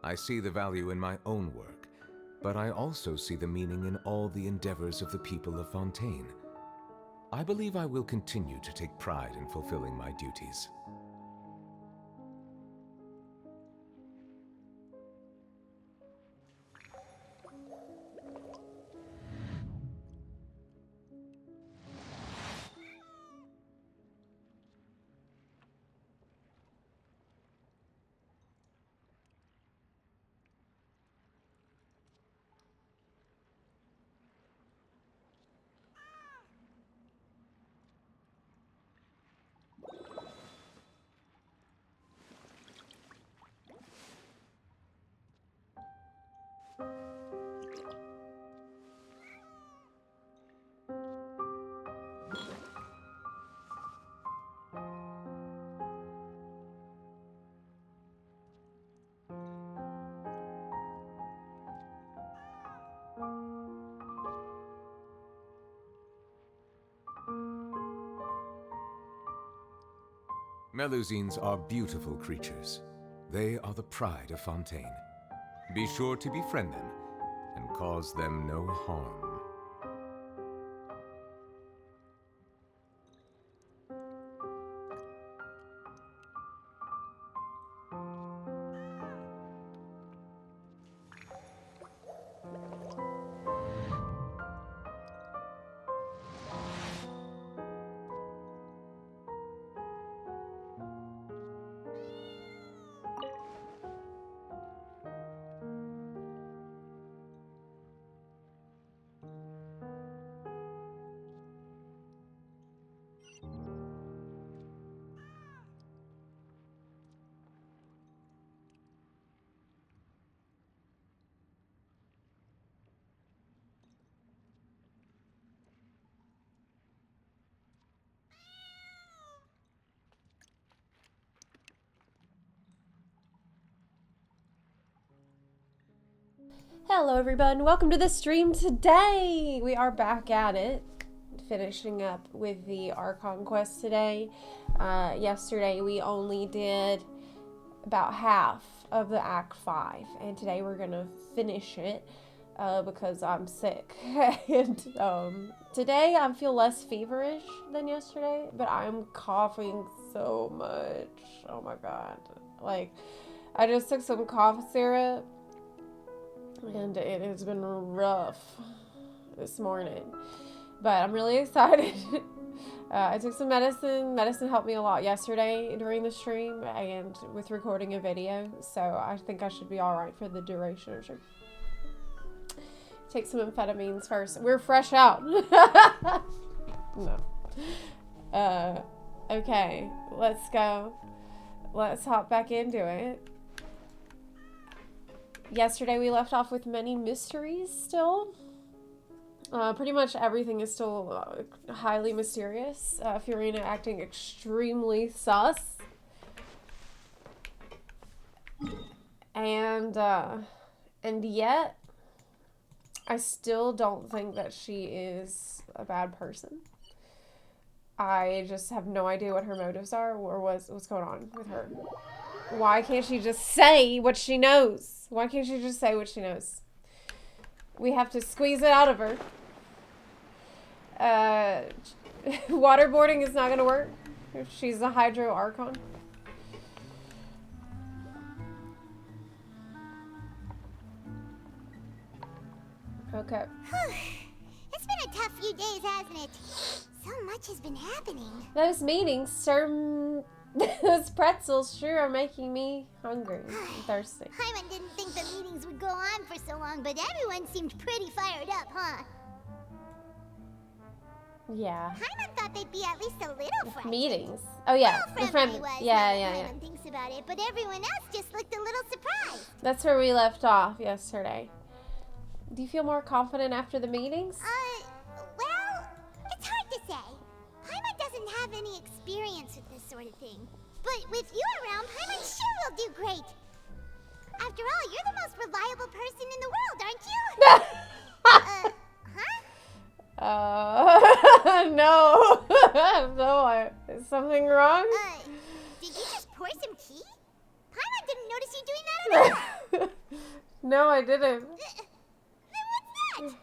I see the value in my own work, but I also see the meaning in all the endeavors of the people of Fontaine. I believe I will continue to take pride in fulfilling my duties. Melusines are beautiful creatures. They are the pride of Fontaine. Be sure to befriend them and cause them no harm. Hello everyone, welcome to the stream today! We are back at it, finishing up with the Archon quest today. Yesterday we only did about half of the Act 5, and today we're gonna finish it because I'm sick. And today I feel less feverish than yesterday, but I'm coughing so much. Oh my god. Like, I just took some cough syrup and it has been rough this morning, but I'm really excited. I took some medicine. Medicine helped me a lot yesterday during the stream and with recording a video, so I think I should be alright for the duration of the stream. Take some amphetamines first. We're fresh out. No. Okay, let's go. Let's hop back into it. Yesterday we left off with many mysteries still. Pretty much everything is still highly mysterious. Fiorina acting extremely sus. And yet, I still don't think that she is a bad person. I just have no idea what her motives are or what's going on with her. Why can't she just say what she knows? Why can't she just say what she knows? We have to squeeze it out of her. Waterboarding is not going to work if she's a Hydro Archon. Okay. It's been a tough few days, hasn't it? So much has been happening. Those meetings, sir... Those pretzels sure are making me hungry and thirsty. Hyman didn't think the meetings would go on for so long, but everyone seemed pretty fired up, huh? Yeah. Hyman thought they'd be at least a little friendly. Meetings. Oh yeah, the friendly. Yeah. Hyman thinks about it, but everyone else just looked a little surprised. That's where we left off yesterday. Do you feel more confident after the meetings? Well, it's hard to say. Hyman doesn't have any experience with this sort of thing. But with you around, Hyman sure will do great. After all, you're the most reliable person in the world, aren't you? No. No, is something wrong? Did you just pour some tea? Hyman didn't notice you doing that at all. No, I didn't. Then what's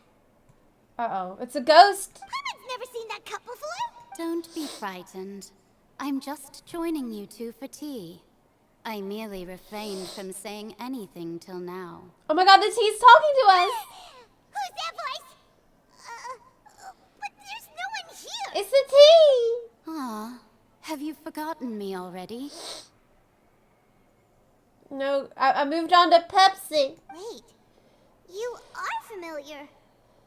that? Uh-oh. It's a ghost. Paimon's never seen that cup before. Don't be frightened. I'm just joining you two for tea. I merely refrained from saying anything till now. Oh my god, the tea's talking to us. Who's that voice? But there's no one here. It's the tea. Ah, have you forgotten me already? No, I moved on to Pepsi. Wait, you are familiar.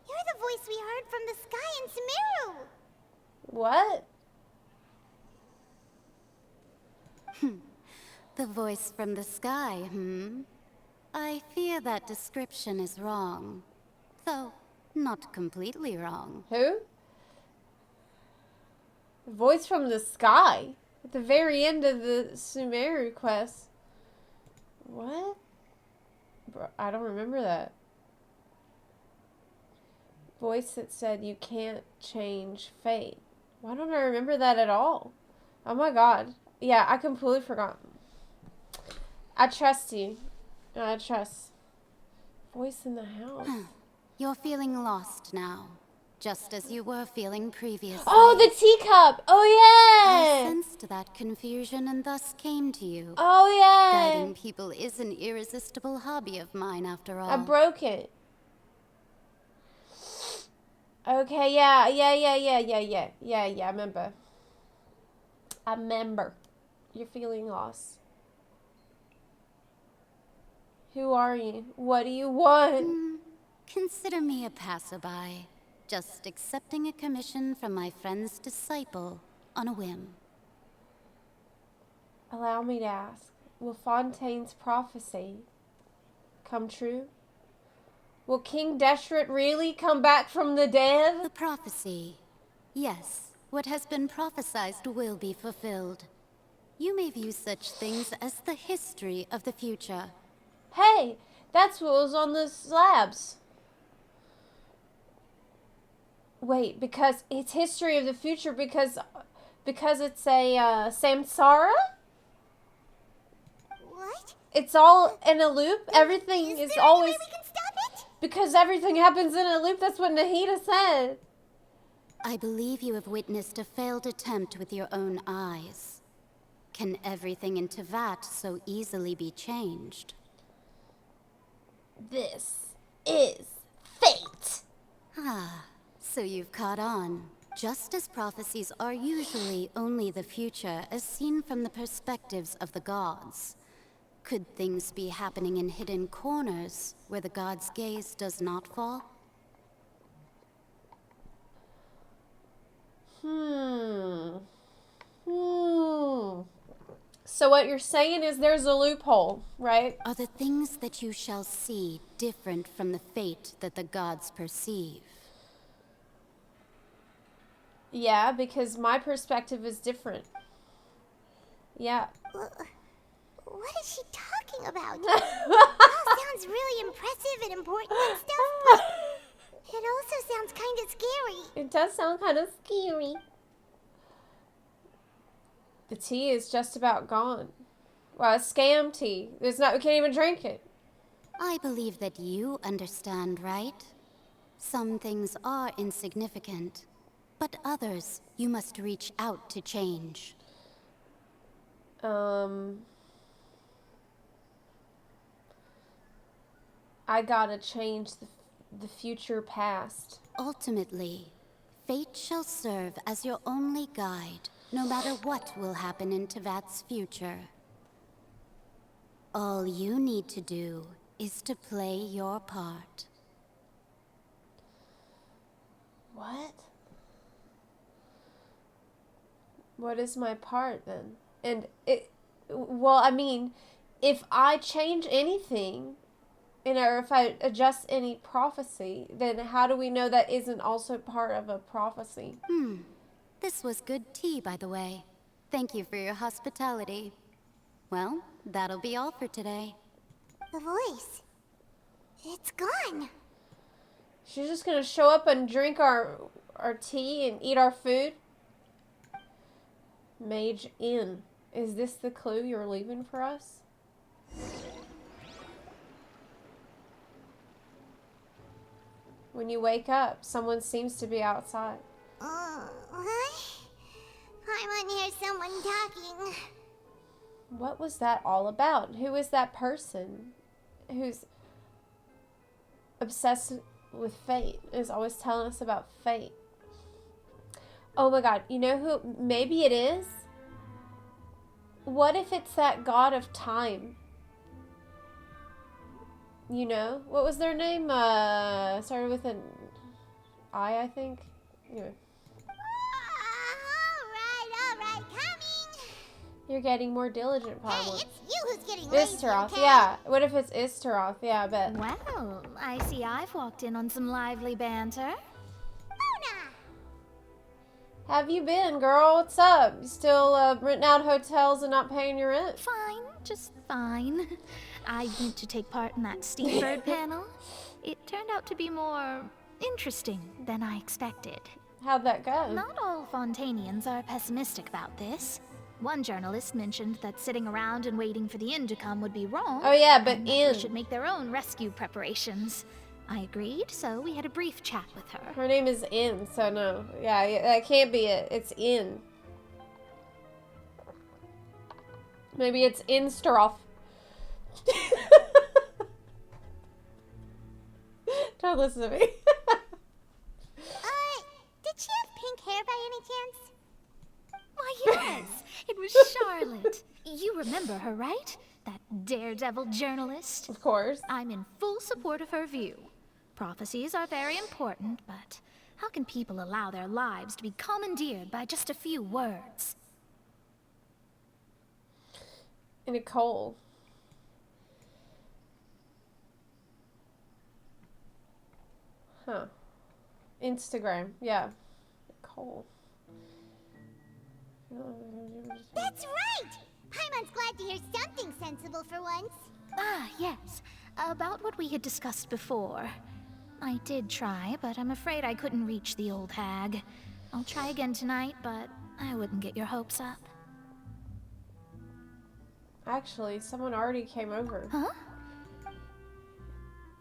You're the voice we heard from the sky in Sumeru. What? The voice from the sky, I fear that description is wrong. Though, not completely wrong. Who? Voice from the sky. At the very end of the Sumeru quest. What? Bro, I don't remember that. Voice that said you can't change fate. Why don't I remember that at all? Oh my god. Yeah, I completely forgot. I trust you. I trust. Voice in the house. You're feeling lost now, just as you were feeling previously. Oh, the teacup! Oh, I yeah! sensed that confusion and thus came to you. Oh, yeah! Guiding people is an irresistible hobby of mine, after all. I broke it. Okay, yeah, I remember. I remember. You're feeling lost. Who are you? What do you want? Consider me a passerby, just accepting a commission from my friend's disciple on a whim. Allow me to ask, will Fontaine's prophecy come true? Will King Deshret really come back from the dead? The prophecy. Yes, what has been prophesied will be fulfilled. You may view such things as the history of the future. Hey, that's what was on the slabs. Wait, because it's history of the future because it's a samsara? What? It's all in a loop. Everything is there always any way we can stop it? because everything happens in a loop. That's what Nahida said. I believe you have witnessed a failed attempt with your own eyes. Can everything in Tevat so easily be changed? This is fate. Ah, so you've caught on. Just as prophecies are usually only the future as seen from the perspectives of the gods, could things be happening in hidden corners where the god's gaze does not fall? So what you're saying is there's a loophole, right? Are the things that you shall see different from the fate that the gods perceive? Yeah, because my perspective is different. Yeah. What is she talking about? It all sounds really impressive and important and stuff, but it also sounds kind of scary. It does sound kind of scary. The tea is just about gone. Well, it's scam tea. We can't even drink it. I believe that you understand, right? Some things are insignificant, but others you must reach out to change. I gotta change the future past. Ultimately, fate shall serve as your only guide, no matter what will happen in Tevat's future. All you need to do is to play your part. What? What is my part then? Well, I mean, if I change anything, or if I adjust any prophecy, then how do we know that isn't also part of a prophecy? This was good tea, by the way. Thank you for your hospitality. Well, that'll be all for today. The voice. It's gone. She's just gonna show up and drink our tea and eat our food? Mage Inn. Is this the clue you're leaving for us? When you wake up, someone seems to be outside. What? Paimon hears someone talking. What was that all about? Who is that person who's obsessed with fate, is always telling us about fate? Oh my god, you know who maybe it is? What if it's that god of time? You know? What was their name? Started with an I think. Anyway. Alright, coming! You're getting more diligent, Hey, Paimon. it's you who's getting lazy, Istaroth, okay? yeah. What if it's Istaroth? Yeah, I bet. Well, I see I've walked in on some lively banter. Mona! Have you been, girl? What's up? You still renting out hotels and not paying your rent? Fine, just fine. I went to take part in that Steambird panel. It turned out to be more interesting than I expected. How'd that go? Not all Fontanians are pessimistic about this. One journalist mentioned that sitting around and waiting for the inn to come would be wrong. Oh yeah, but and that they Inn. should make their own rescue preparations. I agreed, so we had a brief chat with her. Her name is In, so no. Yeah, that can't be it. It's In. Maybe it's Instaroth. Don't listen to me. Did she have pink hair by any chance? Why, yes, it was Charlotte. You remember her, right? That daredevil journalist? Of course. I'm in full support of her view. Prophecies are very important, but how can people allow their lives to be commandeered by just a few words? Nicole. Huh. Instagram. Yeah. Nicole. That's right! Paimon's glad to hear something sensible for once. Ah, yes. About what we had discussed before. I did try, but I'm afraid I couldn't reach the old hag. I'll try again tonight, but I wouldn't get your hopes up. Actually, someone already came over. Huh?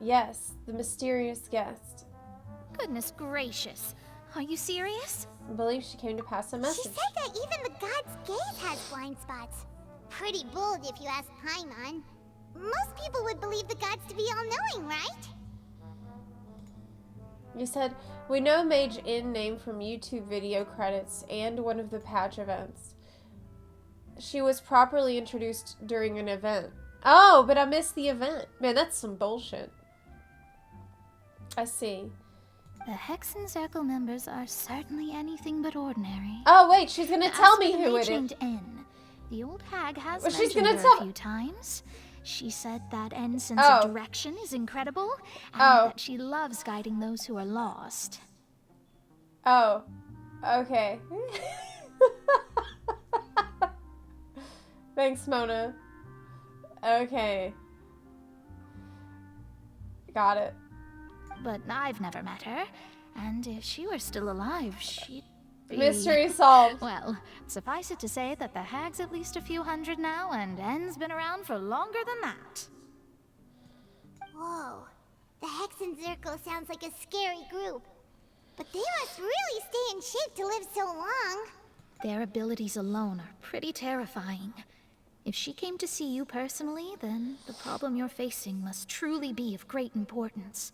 Yes, the mysterious guest. Goodness gracious. Are you serious? I believe she came to pass a She message. said that even the god's gaze has blind spots. Pretty bold if you ask Paimon. Most people would believe the gods to be all-knowing, right? You said, we know Mage In name from YouTube video credits and one of the patch events. She was properly introduced during an event. Oh, but I missed the event. Man, that's some bullshit. I see. The Hexen Circle members are certainly anything but ordinary. Oh, wait, she's gonna tell As me for the who mage it is. named N, the old hag has Well, she's mentioned gonna her tell- a few times. She said that N's sense Oh. of direction is incredible, and Oh. that she loves guiding those who are lost. Oh, okay. Thanks, Mona. Okay. Got it. But I've never met her, and if she were still alive, she'd be... Mystery solved. Well, suffice it to say that the hag's at least a few hundred now, and N's been around for longer than that. Whoa. The Hexen Circle sounds like a scary group. But they must really stay in shape to live so long. Their abilities alone are pretty terrifying. If she came to see you personally, then the problem you're facing must truly be of great importance.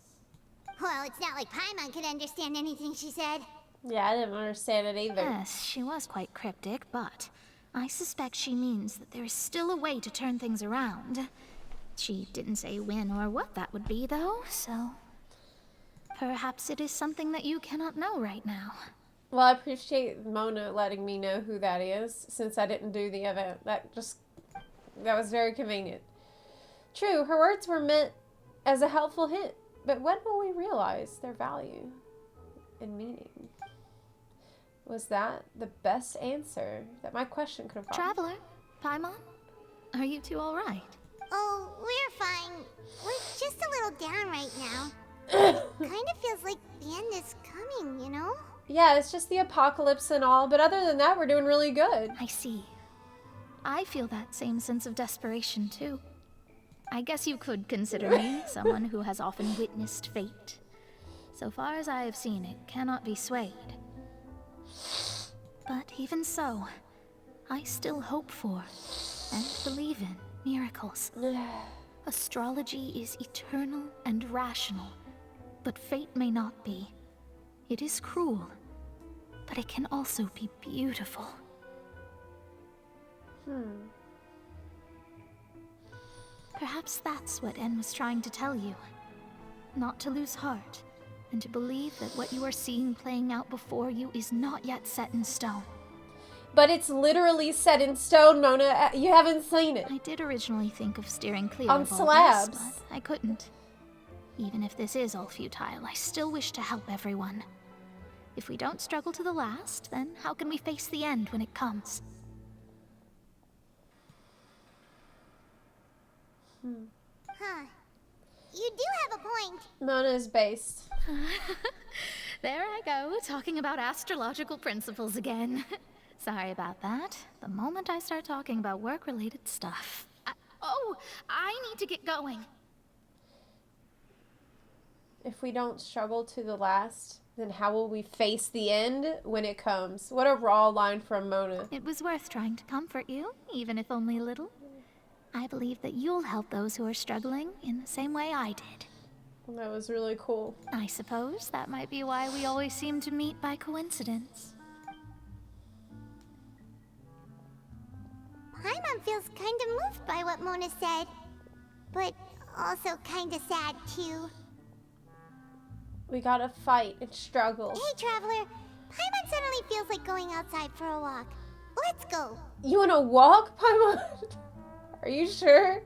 Well, it's not like Paimon could understand anything she said. Yeah, I didn't understand it either. Yes, she was quite cryptic, but I suspect she means that there is still a way to turn things around. She didn't say when or what that would be, though, so... perhaps it is something that you cannot know right now. Well, I appreciate Mona letting me know who that is, since I didn't do the event. That was very convenient. True, her words were meant as a helpful hint, but when will we realize their value and meaning? Was that the best answer that my question could have gotten? Traveler, Paimon, are you two all right? Oh, we're fine. We're just a little down right now. Kind of feels like the end is coming, you know? Yeah, it's just the apocalypse and all, but other than that, we're doing really good. I see. I feel that same sense of desperation, too. I guess you could consider me someone who has often witnessed fate. So far as I have seen, it cannot be swayed. But even so, I still hope for and believe in miracles. Astrology is eternal and rational, but fate may not be. It is cruel, but it can also be beautiful. Perhaps that's what En was trying to tell you. Not to lose heart, and to believe that what you are seeing playing out before you is not yet set in stone. But it's literally set in stone, Mona. You haven't seen it. I did originally think of steering clear On of all this, slabs. but I couldn't. Even if this is all futile, I still wish to help everyone. If we don't struggle to the last, then how can we face the end when it comes? Huh. You do have a point. Mona is based. There I go, talking about astrological principles again. Sorry about that. The moment I start talking about work-related stuff. I need to get going. If we don't struggle to the last, then how will we face the end when it comes? What a raw line from Mona. It was worth trying to comfort you, even if only a little. I believe that you'll help those who are struggling in the same way I did. That was really cool. I suppose that might be why we always seem to meet by coincidence. Paimon feels kind of moved by what Mona said, but also kind of sad too. We gotta fight and struggle. Hey, Traveler. Paimon suddenly feels like going outside for a walk. Let's go. You wanna walk, Paimon? Are you sure?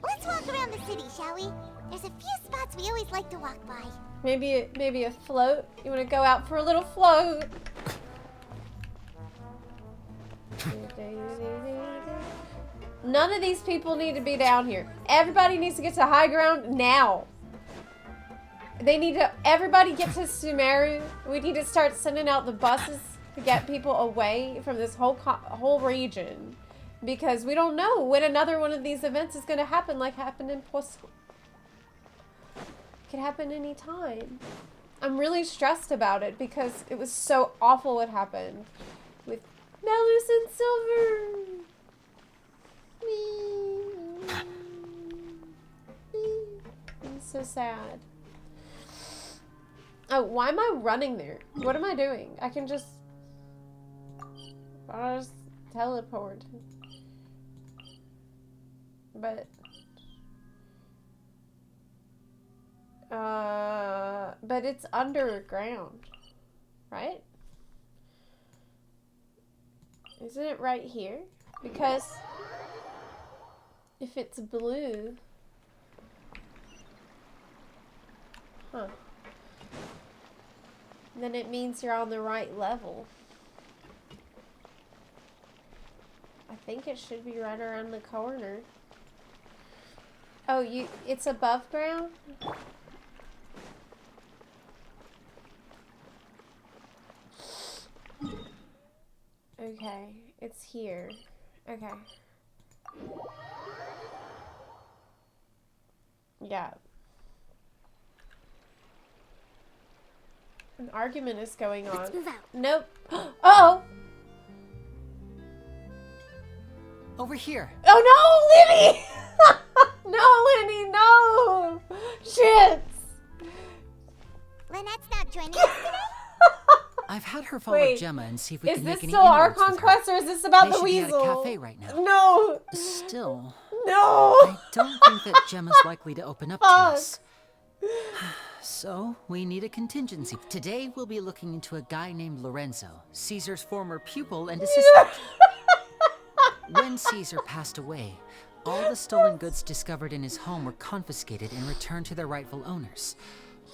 Let's walk around the city, shall we? There's a few spots we always like to walk by. Maybe a float? You wanna go out for a little float? None of these people need to be down here. Everybody needs to get to high ground now. Everybody get to Sumeru. We need to start sending out the buses to get people away from this whole region. Because we don't know when another one of these events is going to happen, like happened in Posco. It could happen anytime. I'm really stressed about it because it was so awful what happened with Melus and Silver. I'm so sad. Oh, why am I running there? What am I doing? I can just... I'll just teleport. But it's underground, right? Isn't it right here? Because if it's blue, then it means you're on the right level. I think it should be right around the corner. Oh, it's above ground? Okay, it's here. Okay. Yeah. An argument is going on. Let's move out. Nope. Uh-oh! Over here. Oh no, Lenny! No, Lenny, no! Shit! Lynette's not joining us today? I've had her follow Wait, Gemma and see if we is can this make any still inroads Archon with her. Quest or is this about They the should be at a weasel? cafe right now. No! Still, No! I don't think that Gemma's likely to open up to us. So, we need a contingency. Today, we'll be looking into a guy named Lorenzo, Caesar's former pupil and assistant. When Caesar passed away, all the stolen goods discovered in his home were confiscated and returned to their rightful owners.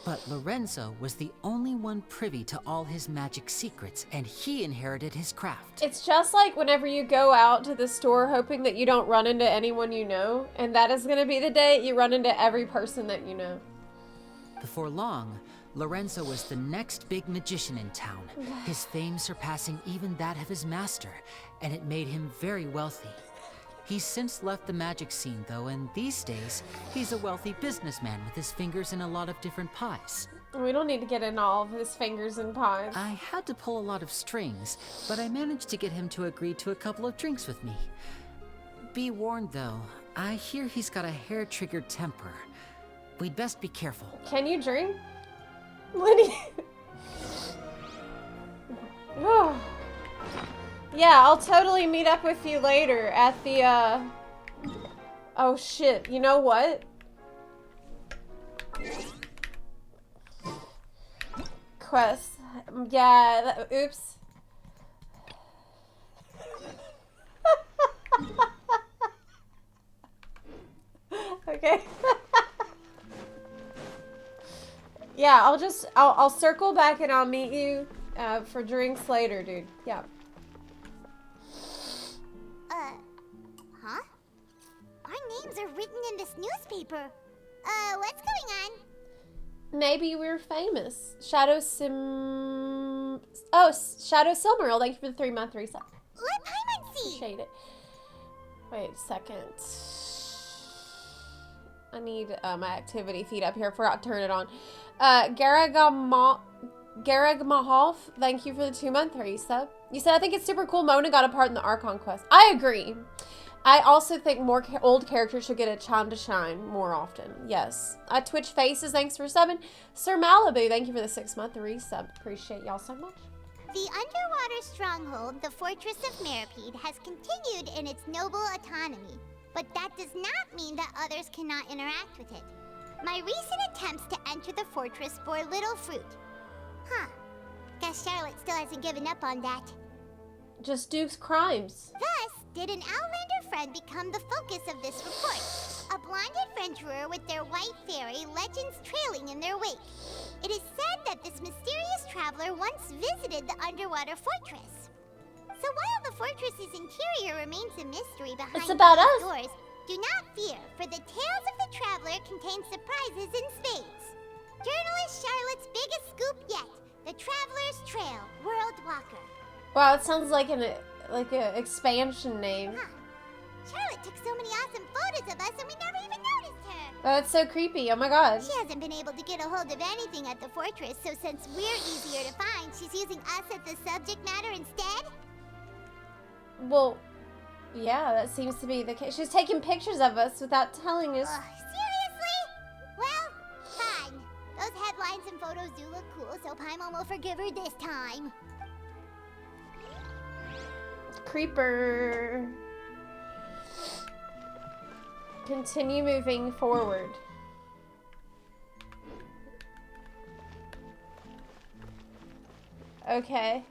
But Lorenzo was the only one privy to all his magic secrets, and he inherited his craft. It's just like whenever you go out to the store hoping that you don't run into anyone you know, and that is going to be the day you run into every person that you know. Before long, Lorenzo was the next big magician in town, his fame surpassing even that of his master, and it made him very wealthy. He's since left the magic scene, though, and these days, he's a wealthy businessman with his fingers in a lot of different pies. We don't need to get in all of his fingers and pies. I had to pull a lot of strings, but I managed to get him to agree to a couple of drinks with me. Be warned, though, I hear he's got a hair-triggered temper. We'd best be careful. Can you drink? Lenny. Oh. Yeah, I'll totally meet up with you later at the, Oh shit, you know what? Quest. Yeah, oops. Okay. Yeah, I'll circle back and I'll meet you for drinks later, dude. Yeah. Huh? Our names are written in this newspaper. What's going on? Maybe we're famous. Shadow Silmaril, thank you for the 3-month reset. Let Paimon see! Appreciate it. Wait a second. I need my activity feed up here. I forgot to turn it on. Garag Mahov, thank you for the 2-month reset. You said, I think it's super cool Mona got a part in the Archon quest. I agree. I also think more old characters should get a time to shine more often. Yes. Twitch Faces, thanks for subbing. Sir Malibu, thank you for the 6-month resub. Appreciate y'all so much. The underwater stronghold, the Fortress of Meripede, has continued in its noble autonomy. But that does not mean that others cannot interact with it. My recent attempts to enter the fortress bore little fruit. Huh. Guess Charlotte still hasn't given up on that. Just Duke's crimes. Thus, did an Outlander friend become the focus of this report. A blind adventurer with their white fairy, legends trailing in their wake. It is said that this mysterious traveler once visited the underwater fortress. So while the fortress's interior remains a mystery behind It's about closed us. doors, do not fear, for the tales of the traveler contain surprises in spades. Journalist Charlotte's biggest scoop yet, the Traveler's Trail, World Walker. Wow, it sounds like an expansion name. Huh. Charlotte took so many awesome photos of us and we never even noticed her. Oh, that's so creepy. Oh my god. She hasn't been able to get a hold of anything at the fortress, so since we're easier to find, she's using us as the subject matter instead? Well, yeah, that seems to be the case. She's taking pictures of us without telling us. Ugh, seriously? Well, fine. Those headlines and photos do look cool, so Paimon will forgive her this time. Creeper. Continue moving forward. Okay.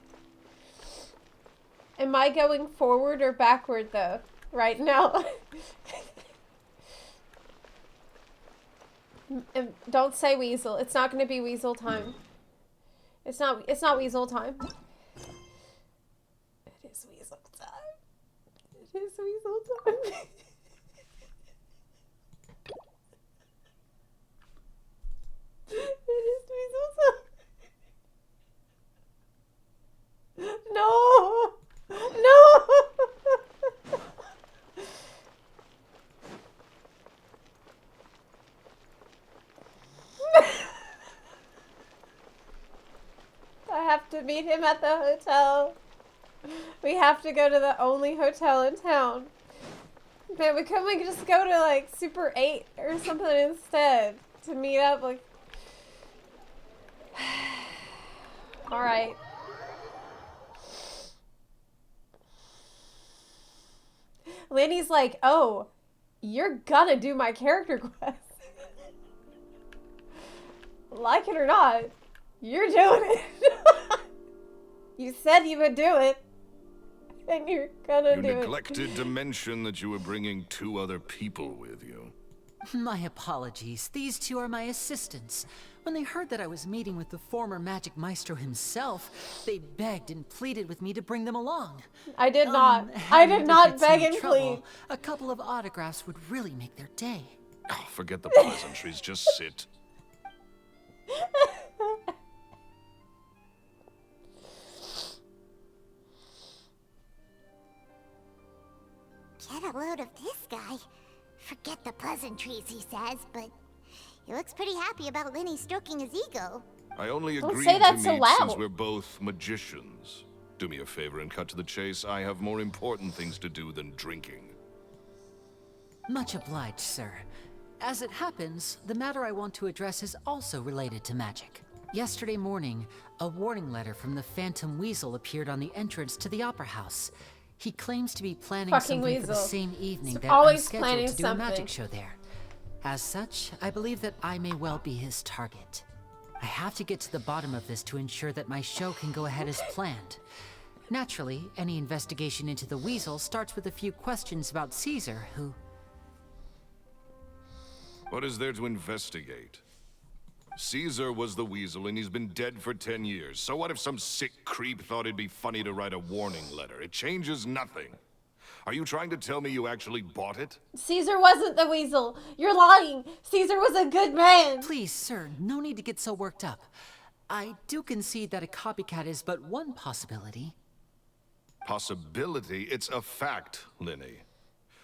Am I going forward or backward though? Right now. Don't say weasel. It's not going to be weasel time. It's not weasel time. It is weasel time. It is weasel time. It is weasel time. No. No. I have to meet him at the hotel. We have to go to the only hotel in town. Man, couldn't we just go to like Super 8 or something instead to meet up? Like, all right. Lanny's like, oh, you're gonna do my character quest. Like it or not, you're doing it. You said you would do it. And you're gonna do it. You neglected to mention that you were bringing 2 other people with you. My apologies. These 2 are my assistants. When they heard that I was meeting with the former magic maestro himself, they begged and pleaded with me to bring them along. I did not. I did not beg and plead. A couple of autographs would really make their day. Oh, forget the pleasantries, just sit. Get a load of this guy. Forget the pleasantries, he says, but he looks pretty happy about Lenny stroking his ego. I only Don't agreed say that to so meet loud. since we're both magicians. Do me a favor and cut to the chase. I have more important things to do than drinking. Much obliged, sir. As it happens, the matter I want to address is also related to magic. Yesterday morning, a warning letter from the Phantom Weasel appeared on the entrance to the Opera House. He claims to be planning Fucking something for the Weasel. same evening He's that I'm always scheduled planning to do a something. magic show there. As such, I believe that I may well be his target. I have to get to the bottom of this to ensure that my show can go ahead as planned. Naturally, any investigation into the Weasel starts with a few questions about Caesar, who... What is there to investigate? Caesar was the Weasel, and he's been dead for 10 years. So what if some sick creep thought it'd be funny to write a warning letter? It changes nothing. Are you trying to tell me you actually bought it? Caesar wasn't the Weasel. You're lying. Caesar was a good man. Please, sir, no need to get so worked up. I do concede that a copycat is but one possibility. Possibility? It's a fact, Lenny.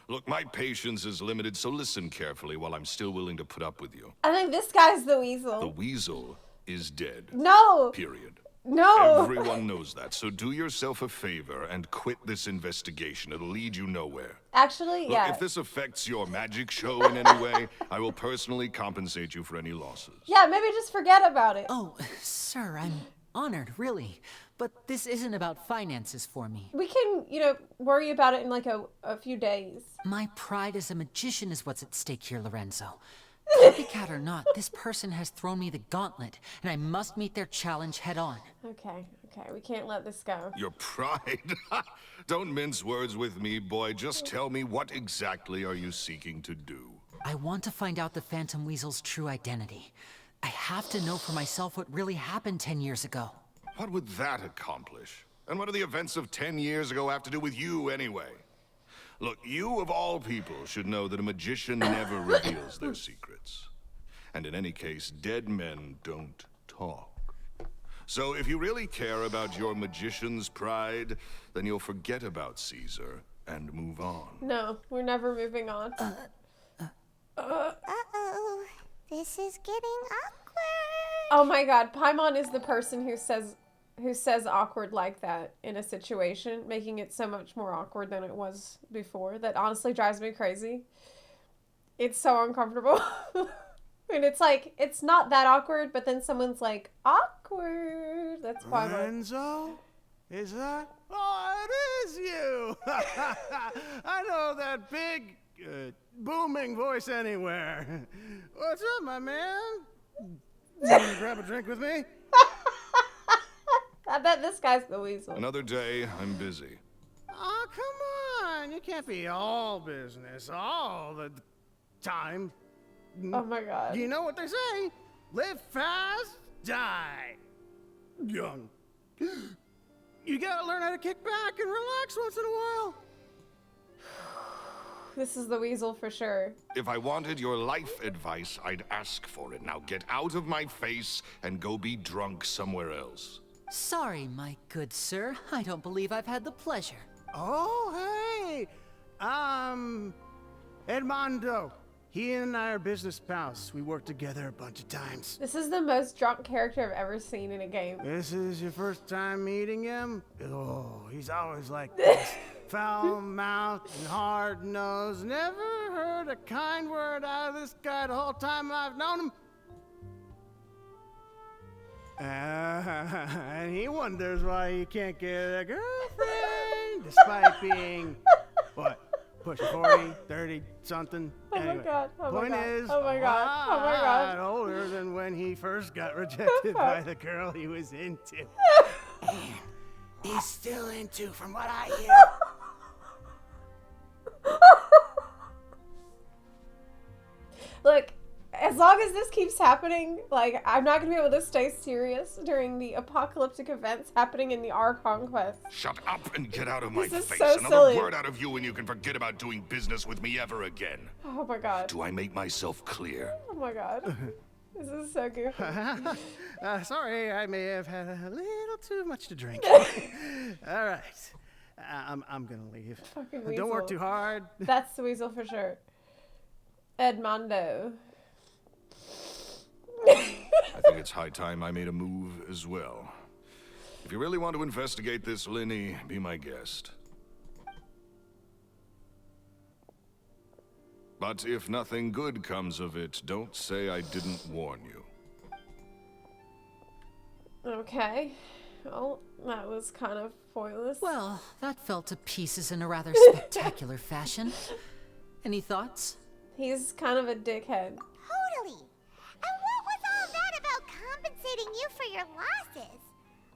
Look, my patience is limited, so listen carefully while I'm still willing to put up with you. I think this guy's the The Weasel. Weasel is dead. No. Period. No. Everyone knows that, so do yourself a favor and quit this investigation. It'll lead you nowhere. Actually, Look, yeah. if this affects your magic show in any way, I will personally compensate you for any losses. Yeah, maybe just forget about it. Oh, sir, I'm honored, really. But this isn't about finances for me. We can, worry about it in like a few days. My pride as a magician is what's at stake here, Lorenzo. Copycat or not, this person has thrown me the gauntlet, and I must meet their challenge head on. Okay, we can't let this go. Your pride? Don't mince words with me, boy. Just tell me, what exactly are you seeking to do? I want to find out the Phantom Weasel's true identity. I have to know for myself what really happened 10 years ago. What would that accomplish? And what do the events of 10 years ago have to do with you, anyway? Look, you of all people should know that a magician never reveals their secrets. And in any case, dead men don't talk. So if you really care about your magician's pride, then you'll forget about Caesar and move on. No, we're never moving on. Uh-oh. This is getting awkward. Oh my god, Paimon is the person who says awkward like that in a situation, making it so much more awkward than it was before. That honestly drives me crazy. It's so uncomfortable. And it's like, it's not that awkward, but then someone's like, awkward. That's Paimon. Lorenzo? Is that? Oh, it is you! I know that big, booming voice anywhere. What's up, my man? You wanna grab a drink with me? I bet this guy's the Weasel. Another day, I'm busy. Oh, come on. You can't be all business all the time. Oh my god. You know what they say? Live fast, die young. You gotta learn how to kick back and relax once in a while. This is the Weasel for sure. If I wanted your life advice, I'd ask for it. Now get out of my face and go be drunk somewhere else. Sorry, my good sir. I don't believe I've had the pleasure. Oh, hey! Edmondo. He and I are business pals. We worked together a bunch of times. This is the most drunk character I've ever seen in a game. This is your first time meeting him? Oh, he's always like this. Foul-mouthed and hard-nosed. Never heard a kind word out of this guy the whole time I've known him. And he wonders why he can't get a girlfriend, despite being, what, pushing 40, 30, something? Oh my Anyway, god, oh my point god, is, oh my god, oh my god. a lot older than when he first got rejected by the girl he was into. And he's still into, from what I hear. Look, as long as this keeps happening, like, I'm not gonna be able to stay serious during the apocalyptic events happening in the Our Conquest. Shut up and get out of my This is face. so Another silly. word out of you and you can forget about doing business with me ever again. Oh my god. Do I make myself clear? Oh my god. This is so goofy. Sorry, I may have had a little too much to drink. All right. I'm gonna leave. Fucking weasel. Don't work too hard. That's the weasel for sure. Edmondo. I think it's high time I made a move as well. If you really want to investigate this, Linny, be my guest. But if nothing good comes of it, don't say I didn't warn you. Okay. Well, that was kind of pointless. Well, that fell to pieces in a rather spectacular fashion. Any thoughts? He's kind of a dickhead. Totally. And what was all that about compensating you for your losses?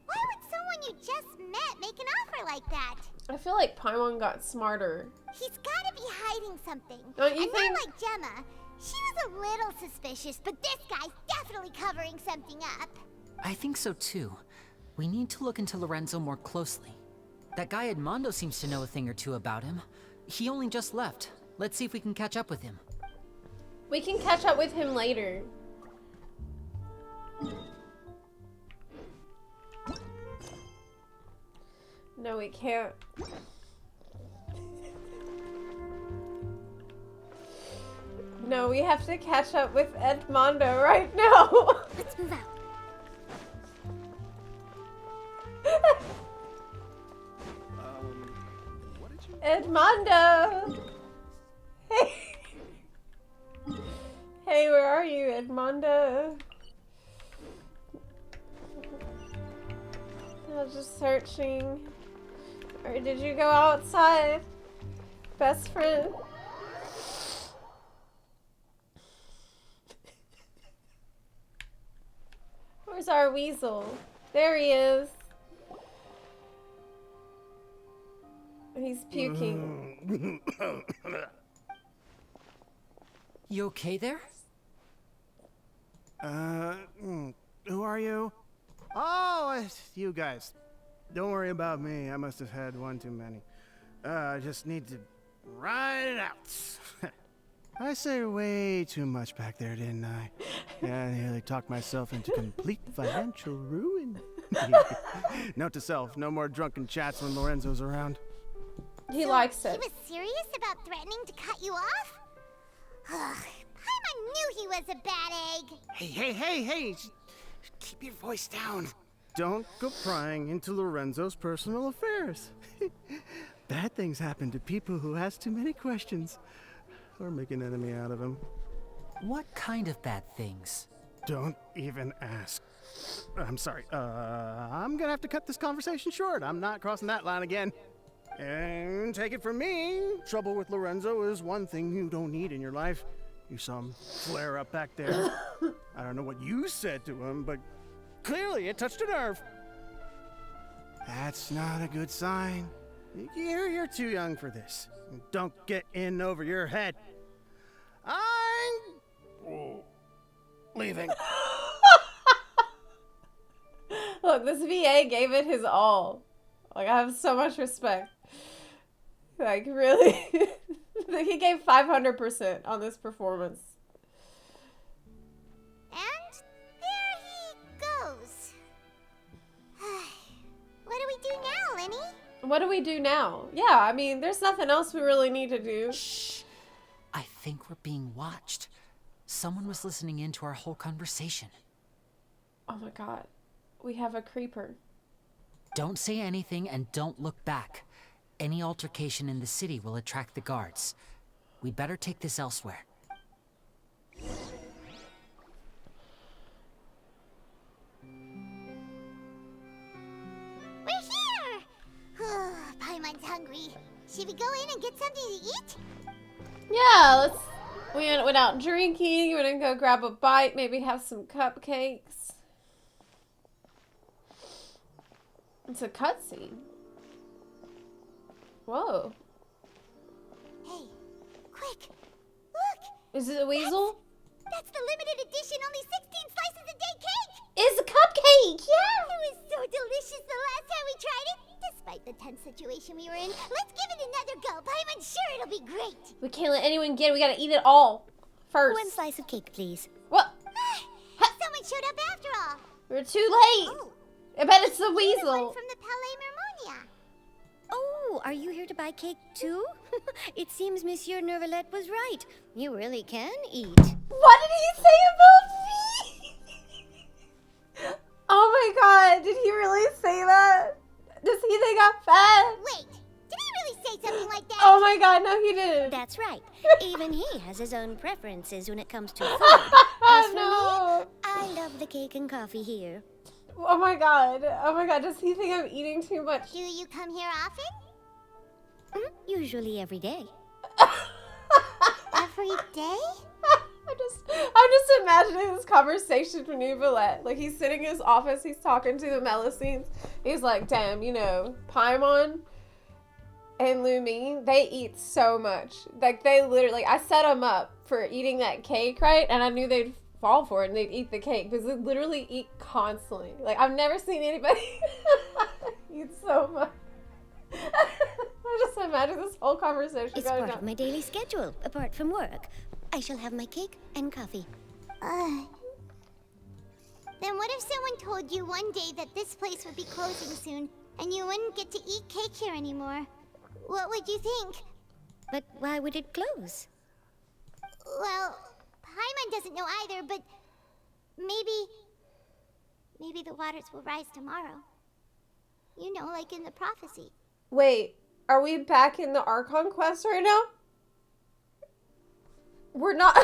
Why would someone you just met make an offer like that? I feel like Paimon got smarter. He's gotta be hiding something. Don't you and think? not like Gemma. She was a little suspicious, but this guy's definitely covering something up. I think so too. We need to look into Lorenzo more closely. That guy Edmondo seems to know a thing or two about him. He only just left. Let's see if we can catch up with him. We can catch up with him later. No, we can't. No, we have to catch up with Edmondo right now. Let's move out. Edmondo! Hey! Hey, where are you, Edmondo? I was just searching. Or did you go outside? Best friend? Where's our weasel? There he is. He's puking. You okay there? Who are you? Oh, it's you guys. Don't worry about me. I must have had one too many. I just need to ride it out. I say way too much back there, didn't I? Yeah, I nearly talked myself into complete financial ruin. Note to self, no more drunken chats when Lorenzo's around. He likes it. He was serious about threatening to cut you off? Ugh, Paimon knew he was a bad egg. Hey! Keep your voice down. Don't go prying into Lorenzo's personal affairs. Bad things happen to people who ask too many questions. Or make an enemy out of him. What kind of bad things? Don't even ask. I'm sorry. I'm gonna have to cut this conversation short. I'm not crossing that line again. And take it from me, trouble with Lorenzo is one thing you don't need in your life. You saw him flare up back there. I don't know what you said to him, but clearly it touched a nerve. That's not a good sign. You're too young for this. Don't get in over your head. I'm leaving. Look, this VA gave it his all. Like, I have so much respect. Like, really? He gave 500% on this performance. And there he goes. What do we do now, Lenny? What do we do now? Yeah, I mean, there's nothing else we really need to do. Shh. I think we're being watched. Someone was listening in to our whole conversation. Oh my god. We have a creeper. Don't say anything and don't look back. Any altercation in the city will attract the guards. We'd better take this elsewhere. We're here! Paimon's hungry. Should we go in and get something to eat? Yeah, we went out drinking. We're gonna go grab a bite, maybe have some cupcakes. It's a cutscene. Whoa. Hey, quick! Look! Is it a weasel? That's the limited edition, only 16 slices a day cake! It's a cupcake! Yeah! It was so delicious the last time we tried it. Despite the tense situation we were in, let's give it another go. Paimon's sure it'll be great. We can't let anyone get it. We gotta eat it all first. One slice of cake, please. What? Someone showed up after all. We're too late. Oh, I bet it's the the one weasel. from the Palais Mermonia. Oh, are you here to buy cake too? It seems Monsieur Neuvillette was right. You really can eat. What did he say about me? Oh my god, did he really say that? Does he think I'm fat? Wait, did he really say something like that? Oh my god, no he didn't. That's right. Even he has his own preferences when it comes to food. As for No. me, I love the cake and coffee here. Oh my god. Oh my god, does he think I'm eating too much? Do you come here often? Usually every day. Every day? I'm just imagining this conversation with Neuvillette. Like, he's sitting in his office, he's talking to the Melusines. He's like, damn, you know, Paimon and Lumi, they eat so much. Like, they literally, I set them up for eating that cake, right? And I knew they'd fall for it and they'd eat the cake because they literally eat constantly. Like, I've never seen anybody eat so much. I just imagine this whole conversation It's going part on. of my daily schedule, apart from work. I shall have my cake and coffee. Then what if someone told you one day that this place would be closing soon and you wouldn't get to eat cake here anymore? What would you think? But why would it close? Well, Paimon doesn't know either, but maybe the waters will rise tomorrow. You know, like in the prophecy. Wait, are we back in the Archon quest right now? We're not.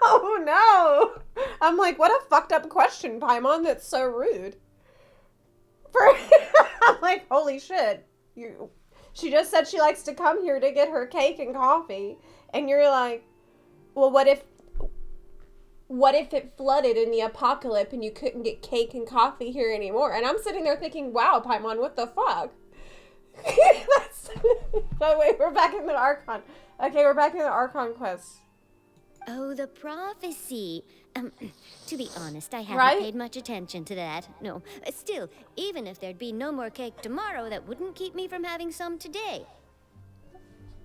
Oh no! I'm like, what a fucked up question, Paimon. That's so rude. I'm like, holy shit. She just said she likes to come here to get her cake and coffee, and you're like, well, what if it flooded in the apocalypse and you couldn't get cake and coffee here anymore? And I'm sitting there thinking, wow, Paimon, what the fuck? Oh wait, we're back in the Archon. Okay, we're back in the Archon quest. Oh, the prophecy. To be honest, I haven't Right? paid much attention to that. No, still, even if there'd be no more cake tomorrow, that wouldn't keep me from having some today.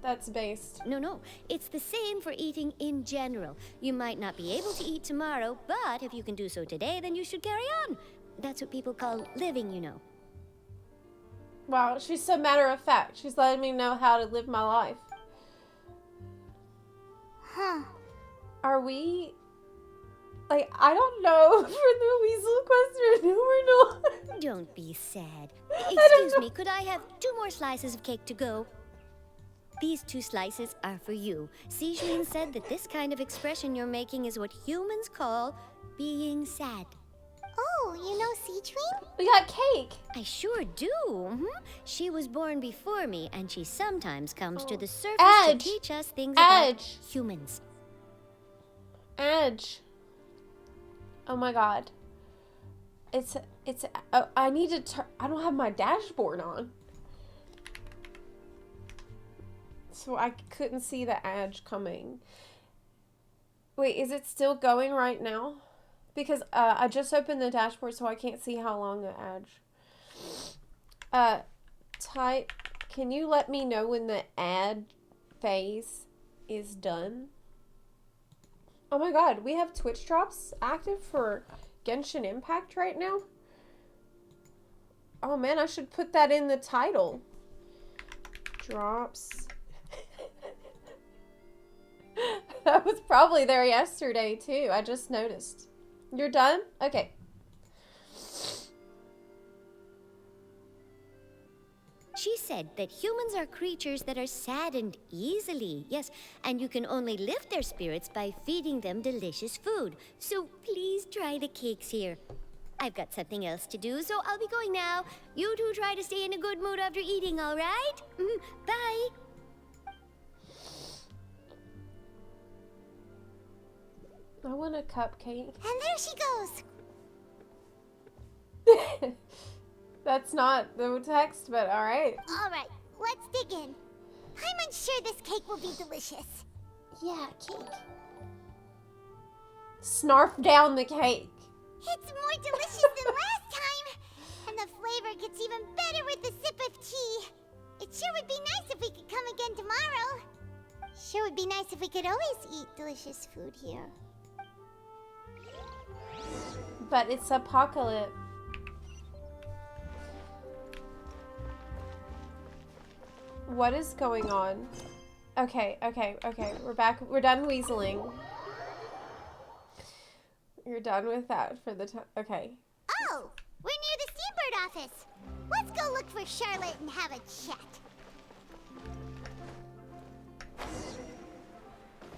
That's based. No, it's the same for eating in general. You might not be able to eat tomorrow, but if you can do so today, then you should carry on. That's what people call living, you know. Wow, she's so matter of fact. She's letting me know how to live my life. Huh. Are we... Like, I don't know for the weasel quest or no, we're not. Don't be sad. don't Excuse know. me, could I have 2 more slices of cake to go? These 2 slices are for you. Sijin said that this kind of expression you're making is what humans call being sad. Oh, you know Seatween? We got cake. I sure do. She was born before me, and she sometimes comes to the surface Edge. to teach us things Edge. about humans. Edge. Oh my god. Oh, I need to turn... I don't have my dashboard on. So I couldn't see the edge coming. Wait, is it still going right now? Because I just opened the dashboard so I can't see how long the edge. Type, can you let me know when the ad phase is done? Oh my god, we have Twitch drops active for Genshin Impact right now? Oh man, I should put that in the title. Drops. That was probably there yesterday too. I just noticed. You're done? Okay. She said that humans are creatures that are saddened easily. Yes, and you can only lift their spirits by feeding them delicious food. So please try the cakes here. I've got something else to do, so I'll be going now. You two try to stay in a good mood after eating, all right? Bye. I want a cupcake. And there she goes. That's not the text, but alright. Alright, let's dig in. I'm unsure this cake will be delicious. Yeah, cake. Snarf down the cake. It's more delicious than last time. And the flavor gets even better with a sip of tea. It sure would be nice if we could come again tomorrow. Sure would be nice if we could always eat delicious food here. But it's apocalypse. What is going on? Okay. We're back. We're done weaseling. You're done with that for the time. Okay. Oh, we're near the Seabird office. Let's go look for Charlotte and have a chat.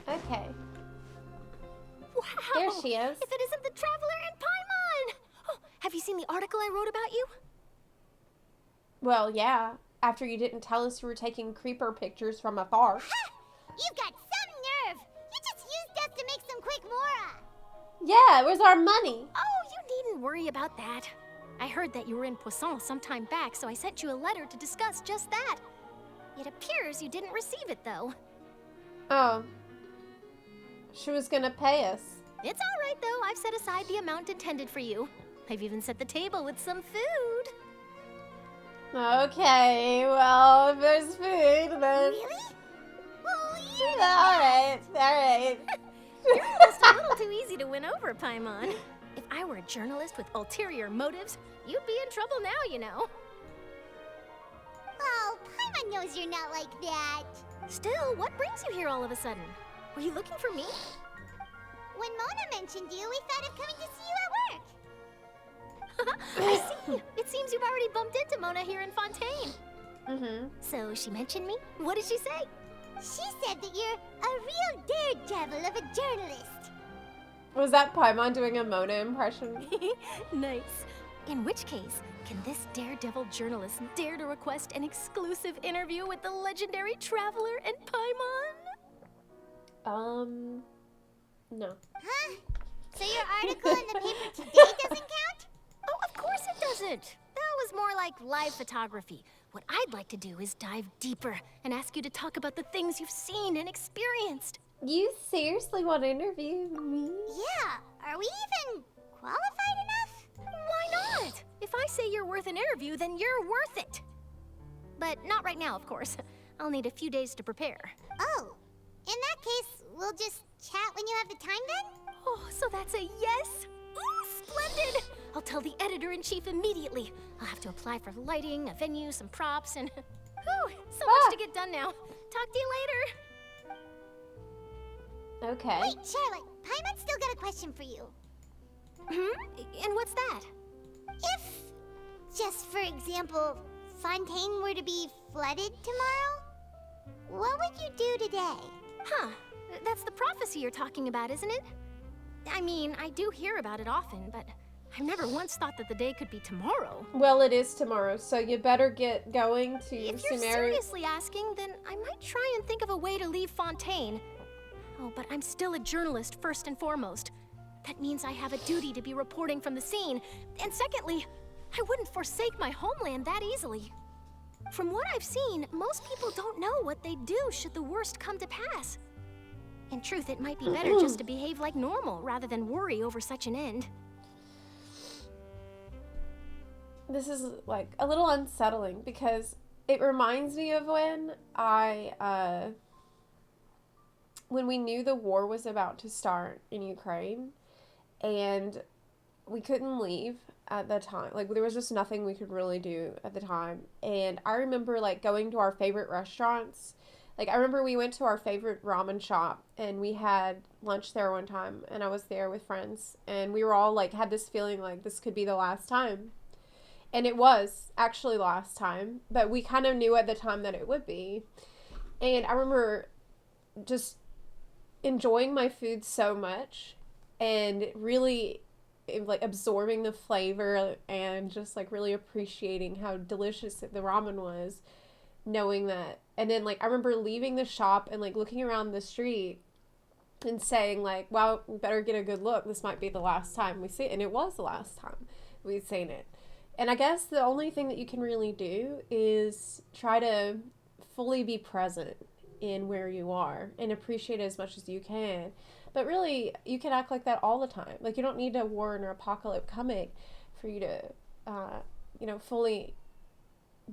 Okay. Wow! There she is. If it isn't the Traveler and Paimon! Oh, have you seen the article I wrote about you? Well, yeah. After you didn't tell us you were taking creeper pictures from afar. Ha! You've got some nerve. You just used us to make some quick mora. Yeah, where's our money? Oh, you needn't worry about that. I heard that you were in Poisson some time back, so I sent you a letter to discuss just that. It appears you didn't receive it, though. Oh. She was gonna pay us. It's all right, though. I've set aside the amount intended for you. I've even set the table with some food. Okay, well, if there's food, then... Really? Well, Alright. You're just a little too easy to win over, Paimon. If I were a journalist with ulterior motives, you'd be in trouble now, you know. Oh, Paimon knows you're not like that. Still, what brings you here all of a sudden? Were you looking for me? When Mona mentioned you, we thought of coming to see you at work. I see. It seems you've already bumped into Mona here in Fontaine. Mm-hmm. So she mentioned me? What did she say? She said that you're a real daredevil of a journalist. Was that Paimon doing a Mona impression? Nice. In which case, can this daredevil journalist dare to request an exclusive interview with the legendary Traveler and Paimon? No. Huh? So your article in the paper today doesn't count? Oh, of course it doesn't. That was more like live photography. What I'd like to do is dive deeper and ask you to talk about the things you've seen and experienced. You seriously want to interview me? Yeah. Are we even qualified enough? Why not? If I say you're worth an interview, then you're worth it. But not right now, of course. I'll need a few days to prepare. Oh. In that case, we'll just chat when you have the time then? Oh, so that's a yes? Ooh, splendid! I'll tell the editor-in-chief immediately. I'll have to apply for lighting, a venue, some props, and... Whew, so much to get done now. Talk to you later. Okay. Wait, Charlotte, Paimon's still got a question for you. And what's that? If, just for example, Fontaine were to be flooded tomorrow, what would you do today? Huh. That's the prophecy you're talking about, isn't it? I mean, I do hear about it often, but I've never once thought that the day could be tomorrow. Well, it is tomorrow, so you better get going to If you're seriously asking, then I might try and think of a way to leave Fontaine. Oh, but I'm still a journalist first and foremost. That means I have a duty to be reporting from the scene. And secondly, I wouldn't forsake my homeland that easily. From what I've seen, most people don't know what they'd do should the worst come to pass. In truth, it might be better just to behave like normal rather than worry over such an end. This is like a little unsettling because it reminds me of when when we knew the war was about to start in Ukraine and we couldn't leave at the time. Like there was just nothing we could really do at the time. And I remember like going to our favorite restaurants. Like I remember we went to our favorite ramen shop and we had lunch there one time and I was there with friends and we were all like had this feeling like this could be the last time. And it was actually last time, but we kind of knew at the time that it would be. And I remember just enjoying my food so much and really like absorbing the flavor and just like really appreciating how delicious the ramen was, knowing that. And then like I remember leaving the shop and like looking around the street and saying like, wow, we better get a good look. This might be the last time we see it. And it was the last time we'd seen it. And I guess the only thing that you can really do is try to fully be present in where you are and appreciate it as much as you can. But really, you can act like that all the time. Like, you don't need a war or apocalypse coming for you to, fully